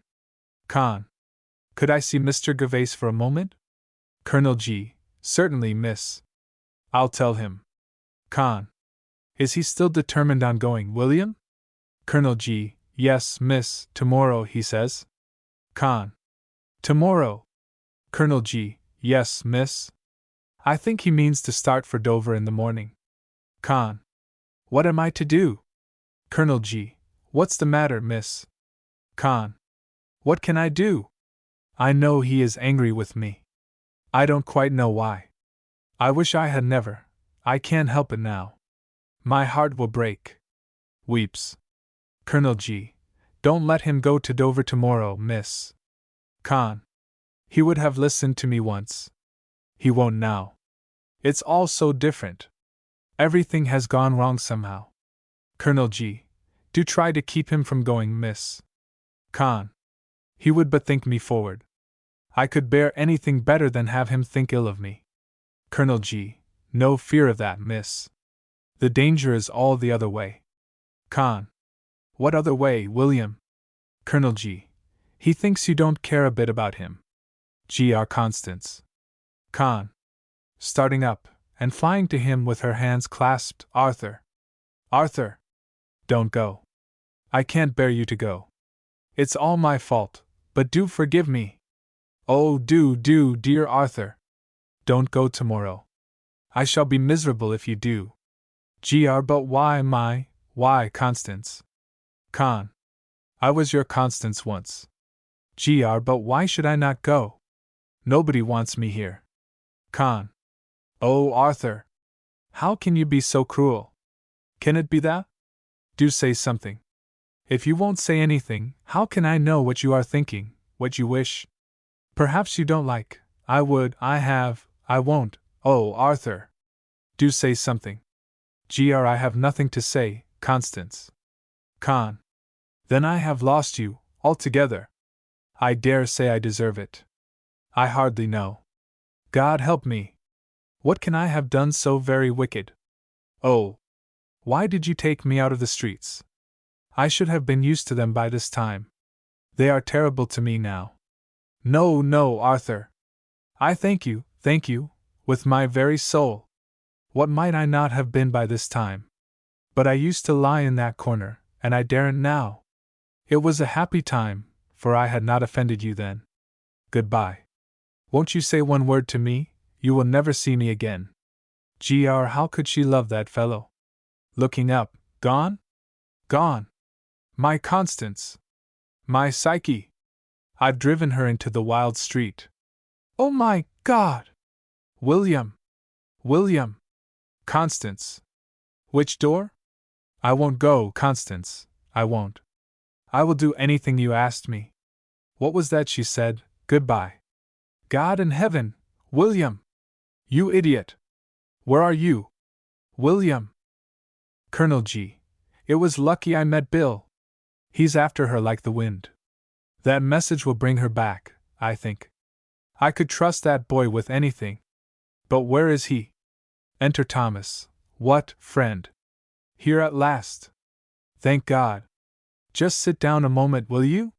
Con. Could I see Mr. Gervais for a moment? Colonel G. Certainly, miss. I'll tell him. Con. Is he still determined on going, William? Colonel G. Yes, miss, tomorrow, he says. Con. Tomorrow. Colonel G. Yes, miss. I think he means to start for Dover in the morning. Con. What am I to do? Colonel G. What's the matter, miss? Con. What can I do? I know he is angry with me. I don't quite know why. I wish I had never. I can't help it now. My heart will break. Weeps. Colonel G. Don't let him go to Dover tomorrow, miss. Con. He would have listened to me once. He won't now. It's all so different. Everything has gone wrong somehow. Colonel G. Do try to keep him from going, miss. Con. He would but think me forward. I could bear anything better than have him think ill of me. Colonel G. No fear of that, miss. The danger is all the other way. Con. What other way, William? Colonel G. He thinks you don't care a bit about him. Gr. Constance. Con. Starting up, and flying to him with her hands clasped. Arthur! Arthur! Don't go. I can't bear you to go. It's all my fault, but do forgive me. Oh, do, dear Arthur. Don't go tomorrow. I shall be miserable if you do. Gr. But why, Constance? Con. I was your Constance once. Gr. But why should I not go? Nobody wants me here. Con. Oh, Arthur! How can you be so cruel? Can it be that? Do say something. If you won't say anything, how can I know what you are thinking, what you wish? Perhaps you don't like. I won't. Oh, Arthur! Do say something. Gr. I have nothing to say, Constance. Con. Then I have lost you, altogether. I dare say I deserve it. I hardly know. God help me! What can I have done so very wicked? Oh! Why did you take me out of the streets? I should have been used to them by this time. They are terrible to me now. No, Arthur. I thank you, with my very soul. What might I not have been by this time? But I used to lie in that corner, and I daren't now. It was a happy time, for I had not offended you then. Goodbye. Won't you say one word to me? You will never see me again. Gr. How could she love that fellow? Looking up. Gone? Gone. My Constance. My Psyche. I've driven her into the wild street. Oh my God! William! Constance! Which door? I won't go, Constance, I won't. I will do anything you asked me. What was that she said? Goodbye. God in heaven! William! You idiot! Where are you? William! Colonel G. It was lucky I met Bill. He's after her like the wind. That message will bring her back, I think. I could trust that boy with anything. But where is he? Enter Thomas. What, friend? Here at last. Thank God. Just sit down a moment, will you?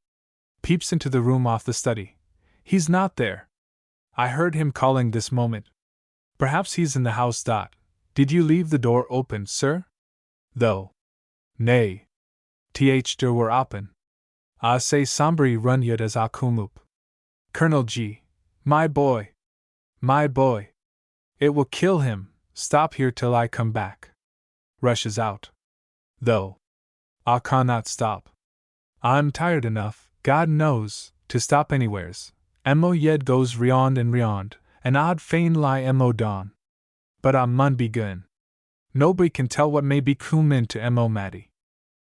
Peeps into the room off the study. He's not there. I heard him calling this moment. Perhaps he's in the house. Did you leave the door open, sir? Though. Nay. Der were open. Ah say sombri run yet as a kumup. Colonel G. My boy. It will kill him. Stop here till I come back. Rushes out. Though. I cannot stop. I'm tired enough, God knows, to stop anywheres. Mo yed goes riond and riond, and I'd fain lie mo dawn. But I mun be goin'. Nobody can tell what may be coom into Mo Matty.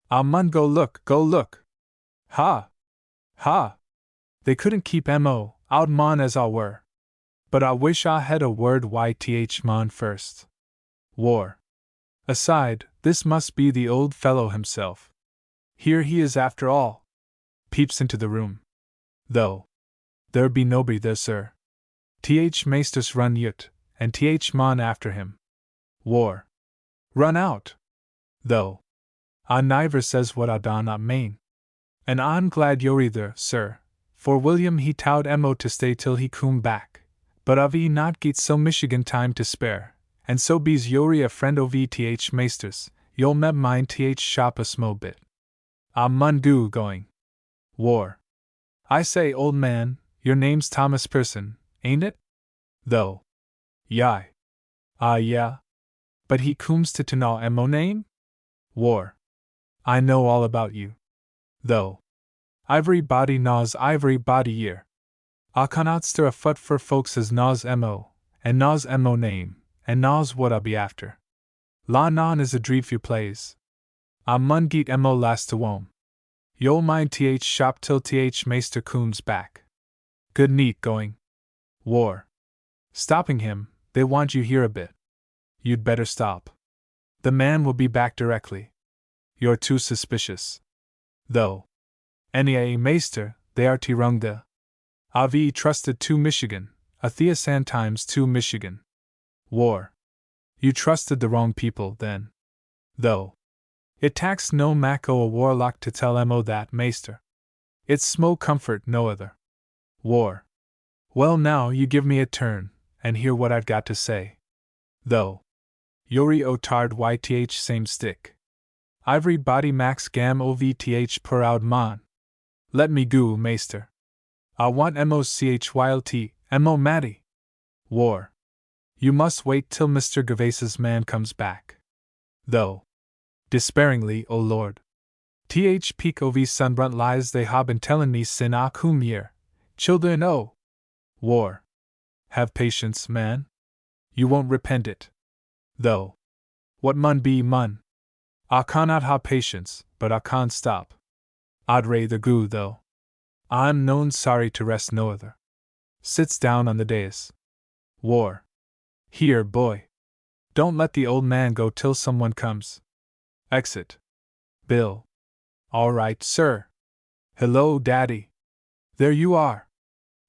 I mun go look. Ha! They couldn't keep Mo out mon as I were. But I wish I had a word yth mon first. War. Aside, this must be the old fellow himself. Here he is after all. Peeps into the room. Though. There be nobody there, sir. Meisters run yut, and mon after him. War. Run out. Though. I niver says what I do not mean. And I'm glad you're either, sir, for William he towed Mo to stay till he come back, but of he not get so Michigan time to spare, and so be's yori a friend of th maesters, you'll meb mind th shop a smo bit. I mun go going. War. I say, old man, your name's Thomas Pearson, ain't it? Though. Yai. Ah, yeah. But he comes to know Mo name? War. I know all about you. Though. Ivory body knows ivory body year. I cannot stir a foot for folks as knows Mo, and knows Mo name, and knows what I be after. La non is a dreef you plays. I mun get Mo last to wom. You'll mind th shop till th maester comes back. Good neat going. War. Stopping him, they want you here a bit. You'd better stop. The man will be back directly. You're too suspicious. Though. Any maester, they are tirungda. Avi trusted to Michigan, Athea times to Michigan. War. You trusted the wrong people, then. Though. It tax no Mako a warlock to tell Mo that, maester. It's smo comfort no other. War. Well, now you give me a turn, and hear what I've got to say. Though. Yori o tard yth same stick. Ivory body max gam ovth per out man. Let me go, maester. I want MOCHYLT, Mo Matty. War. You must wait till Mr. Gervais's man comes back. Though. Despairingly, O Lord. Th peak ov sunbrunt lies they hob and tellin me sin a cum year. Children o. War. Have patience, man. You won't repent it. Though. What mun be mun. I cannot ha patience, but I can't stop. I'd rather go, though. I'm known sorry to rest no other. Sits down on the dais. War. Here, boy. Don't let the old man go till someone comes. Exit. Bill. All right, sir. Hello, Daddy. There you are.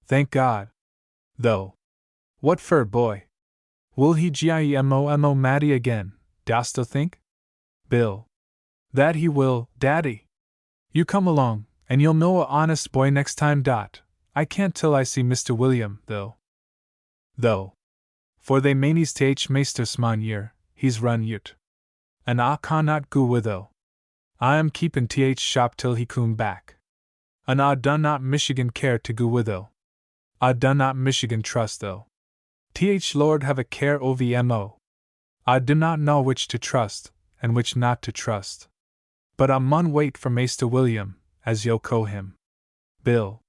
Thank God. Though. What for, boy? Will he Gimo Matty again, dosto think? Bill. That he will, Daddy. You come along, and you'll know a honest boy next time. I can't till I see Mr. William, though. Though. For they mainies th maester sman year, he's run yut. And I cannot go witho. I am keepin' th shop till he come back. And I done not Michigan care to go witho. I done not Michigan trust though. Th Lord have a care ovmo. I do not know which to trust, and which not to trust. But I mun wait for Maester William, as yo co him. Bill.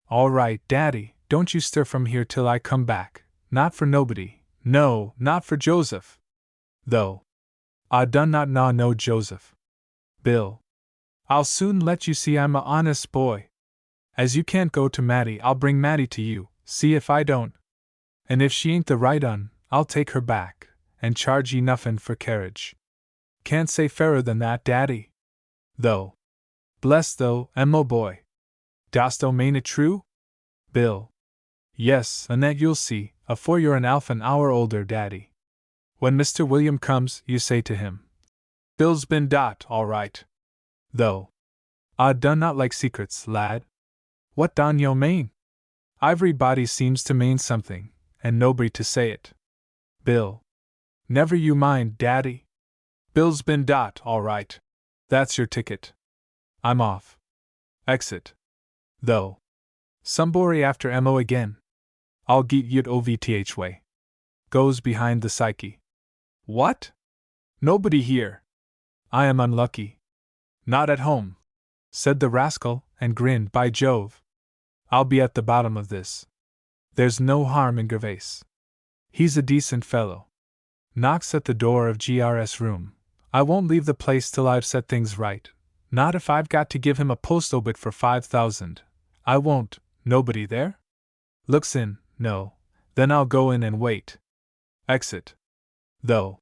All right, Daddy, don't you stir from here till I come back, not for nobody, no, not for Joseph. Though. I done not know no Joseph. Bill. I'll soon let you see I'm a honest boy. As you can't go to Matty, I'll bring Matty to you, see if I don't. And if she ain't the right un, I'll take her back, and charge ye nuffin for carriage. Can't say fairer than that, Daddy. Though. Bless though, Mo boy. Dosto main it true? Bill. Yes, and that you'll see, afore you're an half an hour older, Daddy. When Mr. William comes, you say to him, Bill's been all right. Though. I done not like secrets, lad. What don yo mean? Ivory body seems to mean something, and nobody to say it. Bill. Never you mind, Daddy. Bill's been all right. That's your ticket. I'm off. Exit. Though. Somebody after Mo again. I'll get yut ovth way. Goes behind the psyche. What? Nobody here. I am unlucky. Not at home, said the rascal, and grinned. By Jove. I'll be at the bottom of this. There's no harm in Gervais. He's a decent fellow. Knocks at the door of GR's room. I won't leave the place till I've set things right. Not if I've got to give him a post obit for 5,000. I won't. Nobody there? Looks in. No. Then I'll go in and wait. Exit. Though.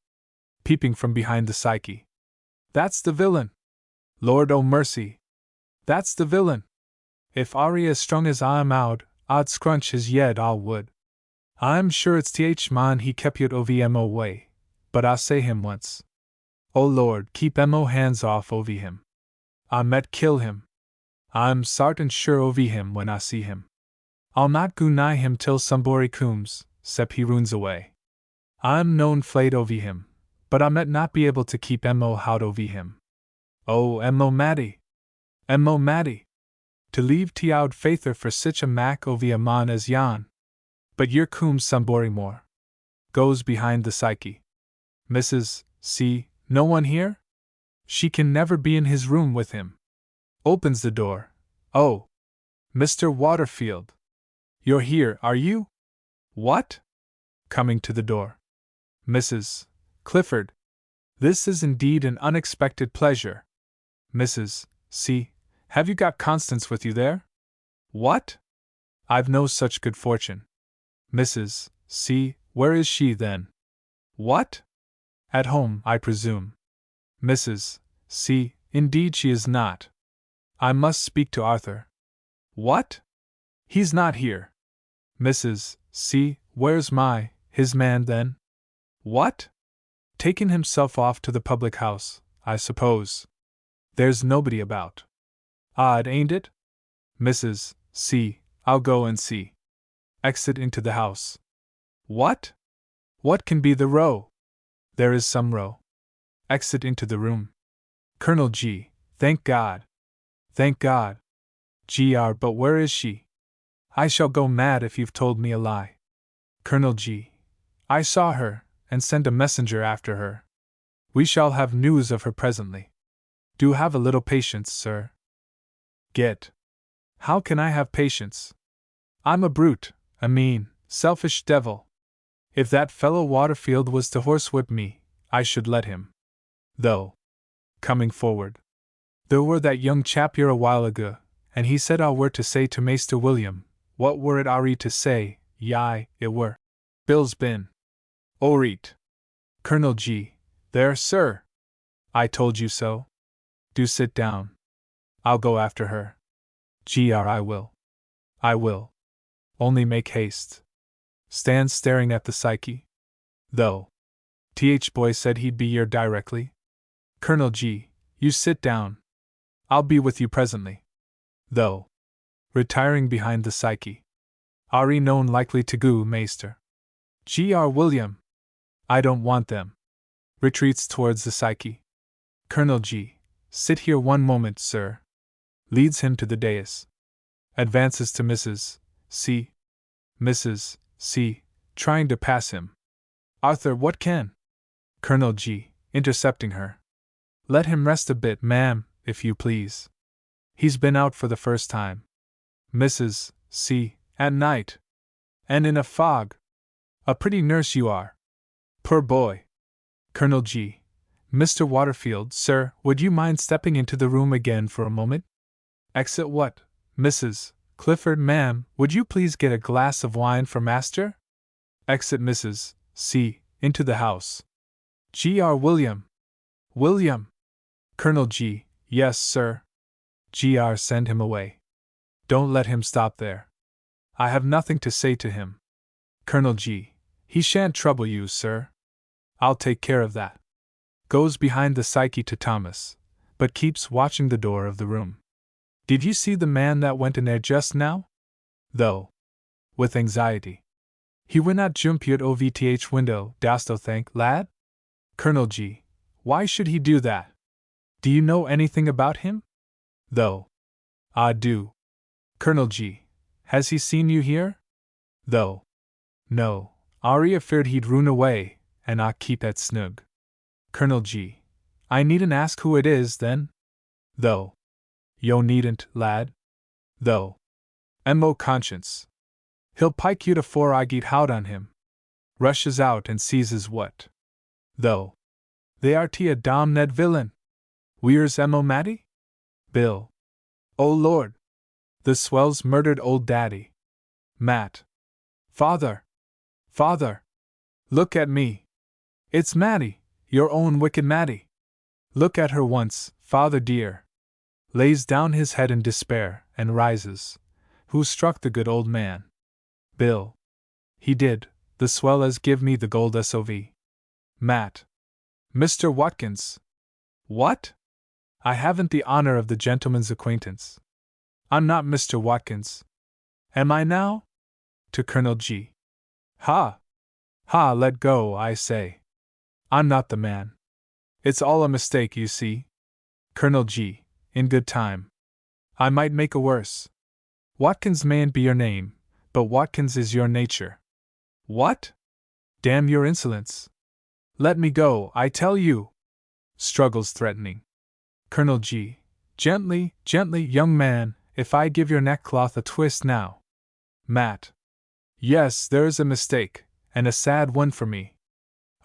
Peeping from behind the psyche. That's the villain. Lord o' mercy. That's the villain. If Ari as strong as I am out, I'd scrunch his yed all would. I'm sure it's th man he kept yut ovmo way. but I say him once. Oh Lord, keep mo hands off ovi him. I met kill him. I'm sartin sure ovi him when I see him. I'll not go nigh him till somebody cooms, sep he runs away. I'm known flayed ovi him, but I met not be able to keep mo hout ovi him. Oh, mo Matty! Mo Matty! To leave te out faither for sich a mac ovi a man as yon. But your cooms somebody more. Goes behind the psyche. Mrs. C. No one here? She can never be in his room with him. Opens the door. Oh! Mr. Waterfield! You're here, are you? What? Coming to the door. Mrs. Clifford. This is indeed an unexpected pleasure. Mrs. C. Have you got Constance with you there? What? I've no such good fortune. Mrs. C. Where is she, then? What? At home, I presume. Mrs. C. Indeed she is not. I must speak to Arthur. What? He's not here. Mrs. C. Where's his man, then? What? Taken himself off to the public house, I suppose. There's nobody about. Odd, ain't it? Mrs. C. I'll go and see. Exit into the house. What? What can be the row? There is some row. Exit into the room. Colonel G. Thank God. Thank God. Gr. But where is she? I shall go mad if you've told me a lie. Colonel G. I saw her, and sent a messenger after her. We shall have news of her presently. Do have a little patience, sir. Get. How can I have patience? I'm a brute, a mean, selfish devil. If that fellow Waterfield was to horsewhip me, I should let him. Though. Coming forward. There were that young chap here a while ago, and he said I were to say to Maester William, what were it are to say, it were. Bill's bin. Oreet. Colonel G. There, sir. I told you so. Do sit down. I'll go after her. Gr. I will. I will. Only make haste. Stands staring at the psyche. Though. Th. Boy said he'd be here directly. Colonel G. You sit down. I'll be with you presently. Though. Retiring behind the psyche. Are known likely to go, Maester? Gr. William. I don't want them. Retreats towards the psyche. Colonel G. Sit here one moment, sir. Leads him to the dais. Advances to Mrs. C. Mrs. C. Trying to pass him. Arthur, what can? Colonel G. Intercepting her. Let him rest a bit, ma'am, if you please. He's been out for the first time. Mrs. C. At night. And in a fog. A pretty nurse you are. Poor boy. Colonel G. Mr. Waterfield, sir, would you mind stepping into the room again for a moment? Exit what? Mrs. Clifford, ma'am, would you please get a glass of wine for master? Exit Mrs. C. Into the house. Gr. William. William. Colonel G. Yes, sir. Gr. Send him away. Don't let him stop there. I have nothing to say to him. Colonel G. He shan't trouble you, sir. I'll take care of that. Goes behind the psyche to Thomas, but keeps watching the door of the room. Did you see the man that went in there just now? Though. With anxiety. He would not jump out ovth window, dost thou think, lad? Colonel G. Why should he do that? Do you know anything about him? Though. I do. Colonel G. Has he seen you here? Though. No, Ari afeared he'd run away, and I keep at snug. Colonel G. I needn't ask who it is, then? Though. Yo needn't, lad. Though. Mo conscience. He'll pike you afore I get hout on him. Rushes out and seizes what? Though. They are a damned villain. Where's Mo Matty? Bill. Oh Lord. The swells murdered old daddy. Matt. Father. Father. Look at me. It's Matty, your own wicked Matty. Look at her once, father dear. Lays down his head in despair, and rises. Who struck the good old man? Bill. He did, the swell as give me the gold SOV. Matt. Mr. Watkins. What? I haven't the honor of the gentleman's acquaintance. I'm not Mr. Watkins. Am I now? To Colonel G. Ha! Ha, let go, I say. I'm not the man. It's all a mistake, you see. Colonel G. In good time. I might make a worse. Watkins mayn't be your name, but Watkins is your nature. What? Damn your insolence. Let me go, I tell you. Struggles threatening. Colonel G. Gently, gently, young man, if I give your neckcloth a twist now. Matt. Yes, there is a mistake, and a sad one for me.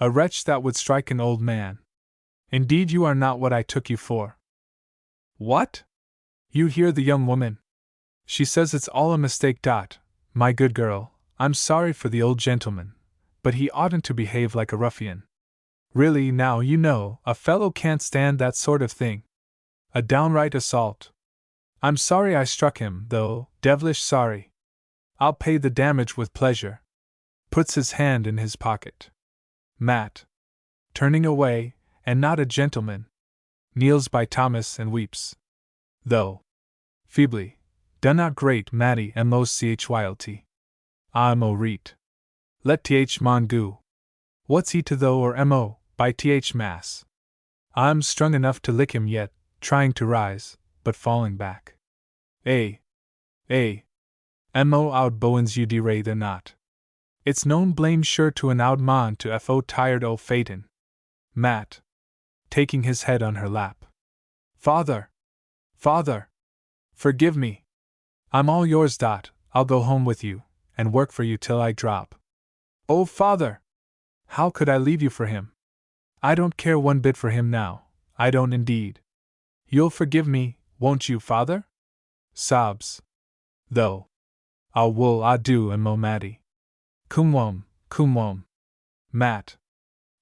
A wretch that would strike an old man. Indeed, you are not what I took you for. What? You hear the young woman? She says it's all a mistake. My good girl, I'm sorry for the old gentleman, but he oughtn't to behave like a ruffian. Really, now, you know, a fellow can't stand that sort of thing. A downright assault. I'm sorry I struck him, though, devilish sorry. I'll pay the damage with pleasure. Puts his hand in his pocket. Matt. Turning away, and not a gentleman. Kneels by Thomas and weeps. Though. Feebly. Done not great Matty mochylt. Ah mo reet. Let th mon goo. What's he to thou or mo, by th mass? I'm strung enough to lick him yet, trying to rise, but falling back. Mo out bowens you deray the not. It's known blame sure to an oud mon to fo tired o Phaeton. Matt. Taking his head on her lap. Father! Father! Forgive me! I'm all yours. I'll go home with you, and work for you till I drop. Oh, father! How could I leave you for him? I don't care one bit for him now, I don't indeed. You'll forgive me, won't you, father? Sobs. Though. Ah wool ah do and mo Matty. Kumwom. Matt.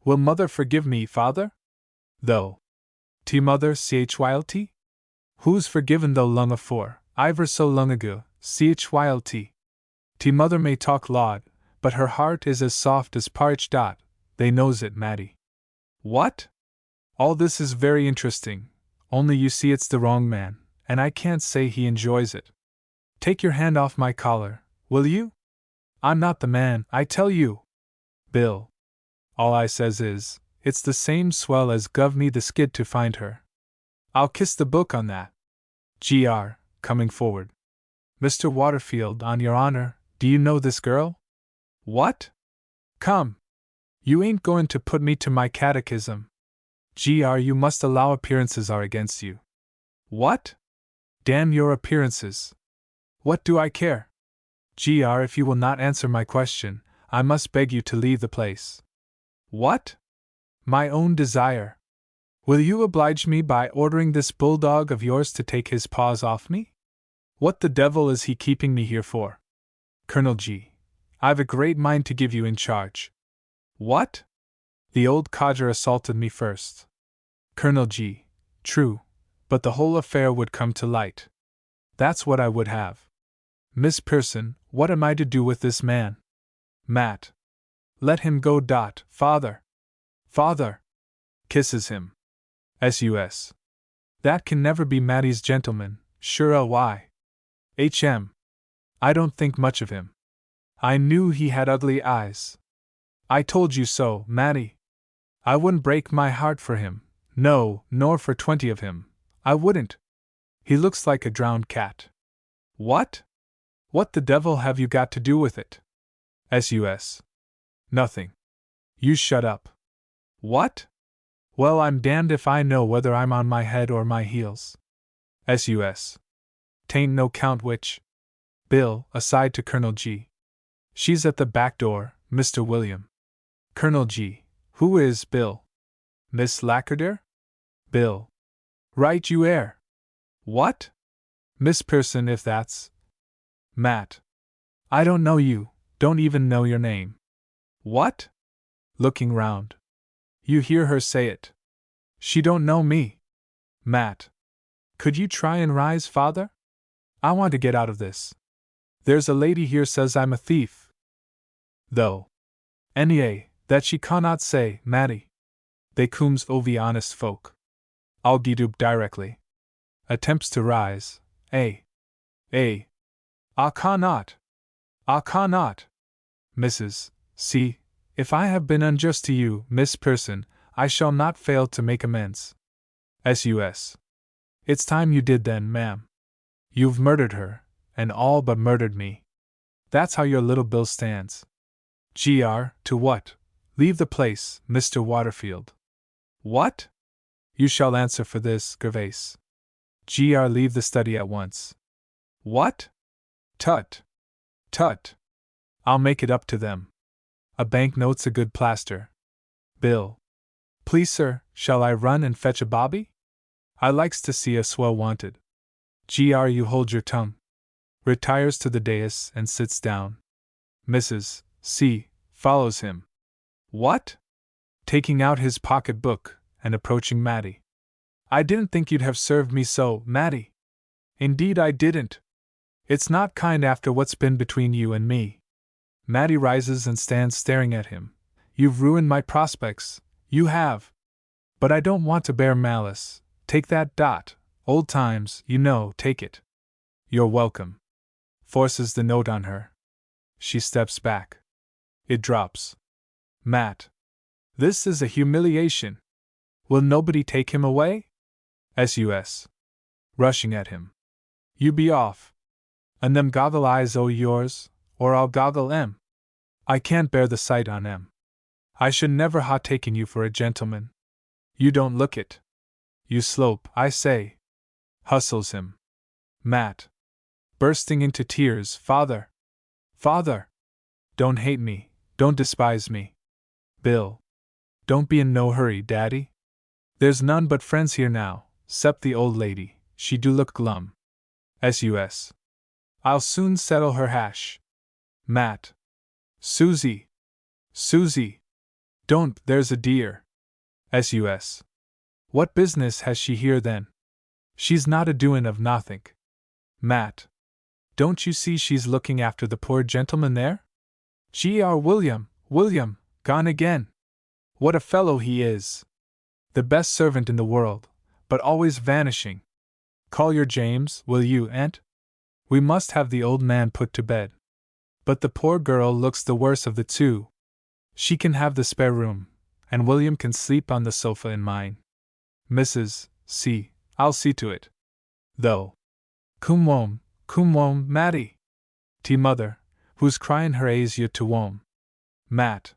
Will mother forgive me, father? Though. T mother chylt? Who's forgiven though long afore, iver so long ago, chylt? T mother may talk laud, but her heart is as soft as parch. They knows it, Matty. What? All this is very interesting, only you see it's the wrong man, and I can't say he enjoys it. Take your hand off my collar, will you? I'm not the man, I tell you. Bill. All I says is, it's the same swell as guv me the skid to find her. I'll kiss the book on that. Gr. Coming forward. Mr. Waterfield, on your honor, do you know this girl? What? Come. You ain't going to put me to my catechism. Gr. You must allow appearances are against you. What? Damn your appearances. What do I care? Gr. If you will not answer my question, I must beg you to leave the place. What? My own desire. Will you oblige me by ordering this bulldog of yours to take his paws off me? What the devil is he keeping me here for? Colonel G. I've a great mind to give you in charge. What? The old codger assaulted me first. Colonel G. True, but the whole affair would come to light. That's what I would have. Miss Pearson, what am I to do with this man? Matt. Let him go. Father. Father. Kisses him. S.U.S. That can never be Matty's gentleman, sure L.Y. H.M. I don't think much of him. I knew he had ugly eyes. I told you so, Matty. I wouldn't break my heart for him, no, nor for 20 of him, I wouldn't. He looks like a drowned cat. What? What the devil have you got to do with it? S.U.S. Nothing. You shut up. What? Well, I'm damned if I know whether I'm on my head or my heels. S.U.S. Tain't no count which. Bill, aside to Colonel G. She's at the back door, Mr. William. Colonel G. Who is Bill? Miss Lackadair? Bill. Right you air. What? Miss Pearson, if that's. Matt. I don't know you, don't even know your name. What? Looking round. You hear her say it. She don't know me. Matt. Could you try and rise, father? I want to get out of this. There's a lady here says I'm a thief. Though. N.E.A., That she cannot say, Matty. They cooms ovi honest folk. I'll get up directly. Attempts to rise. I cannot. I cannot. Mrs. C. If I have been unjust to you, Miss Person, I shall not fail to make amends. S.U.S. It's time you did then, ma'am. You've murdered her, and all but murdered me. That's how your little bill stands. Gr. To what? Leave the place, Mr. Waterfield. What? You shall answer for this, Gervase. Gr. Leave the study at once. What? Tut. Tut. I'll make it up to them. A banknote's a good plaster. Bill. Please, sir, shall I run and fetch a bobby? I likes to see a swell wanted. Gr. You hold your tongue. Retires to the dais and sits down. Mrs. C. follows him. What? Taking out his pocket-book and approaching Matty. I didn't think you'd have served me so, Matty. Indeed I didn't. It's not kind after what's been between you and me. Matty rises and stands staring at him. You've ruined my prospects, you have. But I don't want to bear malice. Take that, Dot. Old times, you know, take it. You're welcome. Forces the note on her. She steps back. It drops. Matt. This is a humiliation. Will nobody take him away? S.U.S. Rushing at him. You be off. And them goggle eyes o' yours, or I'll goggle 'em. I can't bear the sight on 'em. I should never ha taken you for a gentleman. You don't look it. You slope, I say. Hustles him. Matt. Bursting into tears, Father! Father! Don't hate me, don't despise me. Bill. Don't be in no hurry, Daddy. There's none but friends here now, 'cept the old lady, she do look glum. S.U.S. I'll soon settle her hash. Matt. Susie! Susie! Don't, there's a dear. S.U.S. What business has she here then? She's not a doin' of nothink. Matt. Don't you see she's looking after the poor gentleman there? Gr. William, gone again. What a fellow he is! The best servant in the world, but always vanishing. Call your James, will you, Aunt? We must have the old man put to bed. But the poor girl looks the worse of the two. She can have the spare room, and William can sleep on the sofa in mine. Mrs. C. I'll see to it. Though. Cum wom, Matty. T mother, who's cryin' her a's you to wom. Matt.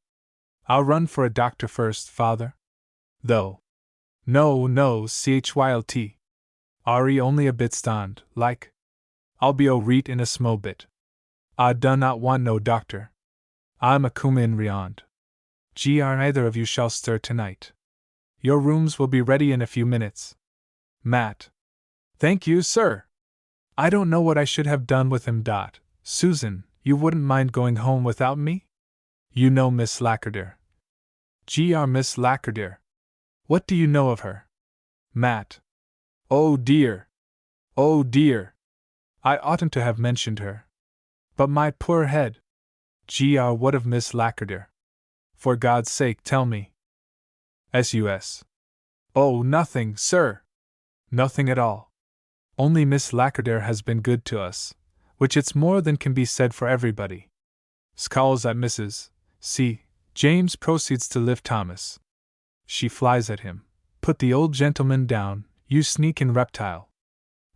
I'll run for a doctor first, father. Though. No, chylt. Ari only a bit stand, like. I'll be o reet in a smo bit. I do not want no doctor. I'm a cum in riond. Gr. Neither of you shall stir tonight. Your rooms will be ready in a few minutes. Matt. Thank you, sir. I don't know what I should have done with him. Susan, you wouldn't mind going home without me? You know Miss Lackadere. Gr. Miss Lackadere. What do you know of her? Matt. Oh dear. Oh dear. I oughtn't to have mentioned her. But my poor head. Gr. What of Miss Lackadere? For God's sake, tell me. S.U.S. Oh, nothing, sir. Nothing at all. Only Miss Lackadere has been good to us, which it's more than can be said for everybody. Scowls at Mrs. C. James proceeds to lift Thomas. She flies at him. Put the old gentleman down, you sneakin' reptile.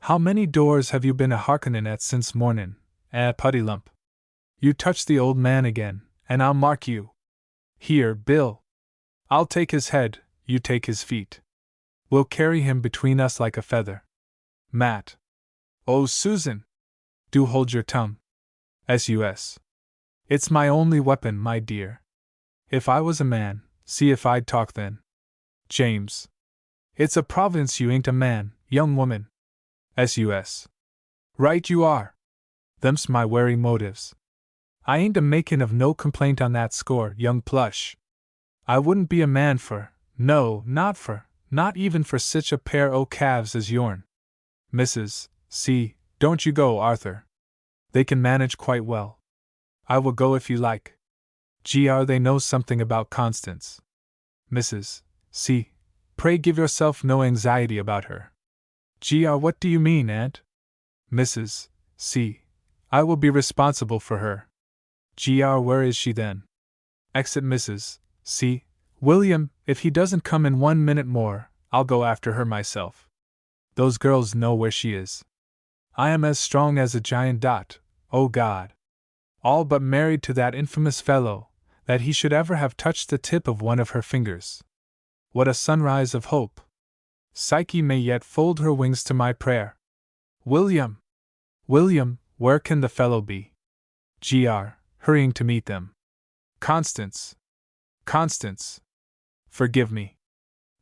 How many doors have you been a-harkenin' at since mornin', putty lump? You touch the old man again, and I'll mark you. Here, Bill. I'll take his head, you take his feet. We'll carry him between us like a feather. Matt. Oh, Susan! Do hold your tongue. S.U.S. It's my only weapon, my dear. If I was a man, see if I'd talk then. James. It's a province you ain't a man, young woman. S.U.S. Right you are. Them's my wary motives. I ain't a makin' of no complaint on that score, young Plush. I wouldn't be a man for, no, not even for sich a pair o' calves as yourn. Mrs. C. Don't you go, Arthur. They can manage quite well. I will go if you like. Gr. They know something about Constance. Mrs. C. Pray give yourself no anxiety about her. Gr. What do you mean, Aunt? Mrs. C. I will be responsible for her. Gr. Where is she then? Exit Mrs. C. William, if he doesn't come in 1 minute more, I'll go after her myself. Those girls know where she is. I am as strong as a giant. Oh God! All but married to that infamous fellow, that he should ever have touched the tip of one of her fingers. What a sunrise of hope! Psyche may yet fold her wings to my prayer. William! William, where can the fellow be? Gr. Hurrying to meet them. Constance! Constance! Forgive me.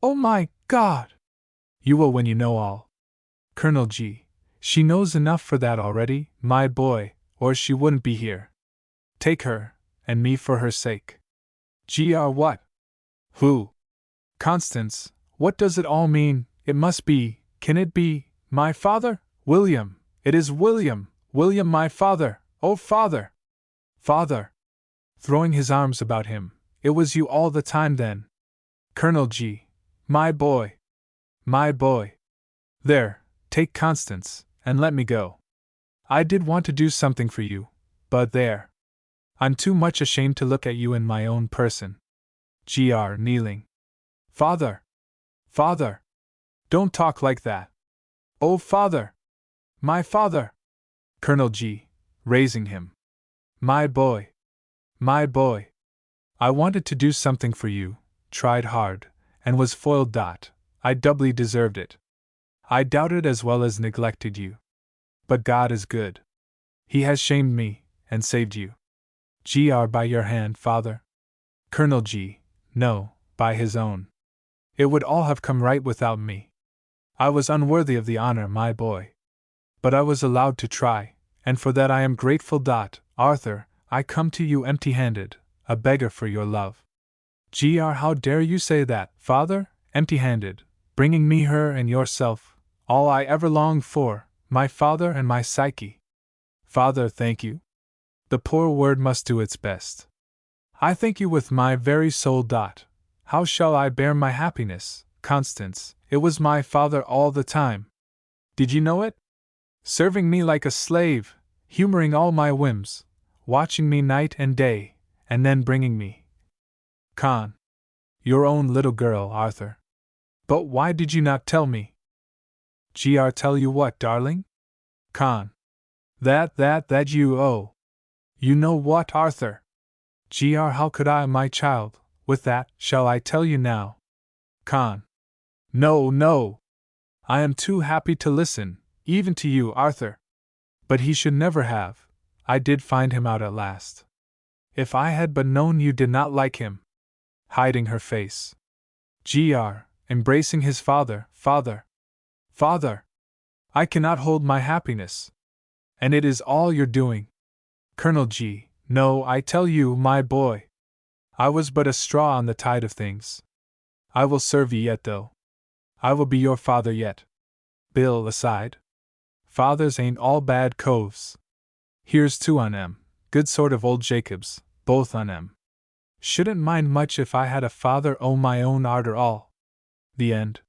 Oh my God! You will when you know all. Colonel G. She knows enough for that already, my boy, or she wouldn't be here. Take her, and me for her sake. Gr. What? Who? Constance, what does it all mean? It must be, can it be, my father? William, it is William, William my father, oh father! Father! Throwing his arms about him, it was you all the time then. Colonel G. My boy! My boy! There, take Constance, and let me go. I did want to do something for you, but there. I'm too much ashamed to look at you in my own person. Gr. Kneeling. Father! Father! Don't talk like that. Oh, father! My father! Colonel G. Raising him. My boy! My boy! I wanted to do something for you, tried hard, and was foiled. I doubly deserved it. I doubted as well as neglected you. But God is good. He has shamed me, and saved you. Gr. By your hand, father? Colonel G. No, by his own. It would all have come right without me. I was unworthy of the honor, my boy. But I was allowed to try, and for that I am grateful. Arthur, I come to you empty-handed, a beggar for your love. Gr. How dare you say that, father? Empty-handed, bringing me her and yourself, all I ever longed for, my father and my Psyche. Father, thank you. The poor word must do its best. I thank you with my very soul. How shall I bear my happiness, Constance? It was my father all the time. Did you know it? Serving me like a slave, humoring all my whims, watching me night and day, and then bringing me your own little girl, Arthur. But why did you not tell me? Gr. Tell you what, darling? That you owe. You know what, Arthur? Gr. How could I, my child, with that, shall I tell you now? No, no. I am too happy to listen, even to you, Arthur. But he should never have. I did find him out at last. If I had but known you did not like him. Hiding her face. Gr. Embracing his father. Father! Father! I cannot hold my happiness. And it is all your doing. Colonel G. No, I tell you, my boy. I was but a straw on the tide of things. I will serve ye yet, though. I will be your father yet. Bill aside. Fathers ain't all bad coves. Here's two on 'em, good sort of old Jacobs, both on 'em. Shouldn't mind much if I had a father o' my own arter all. The end.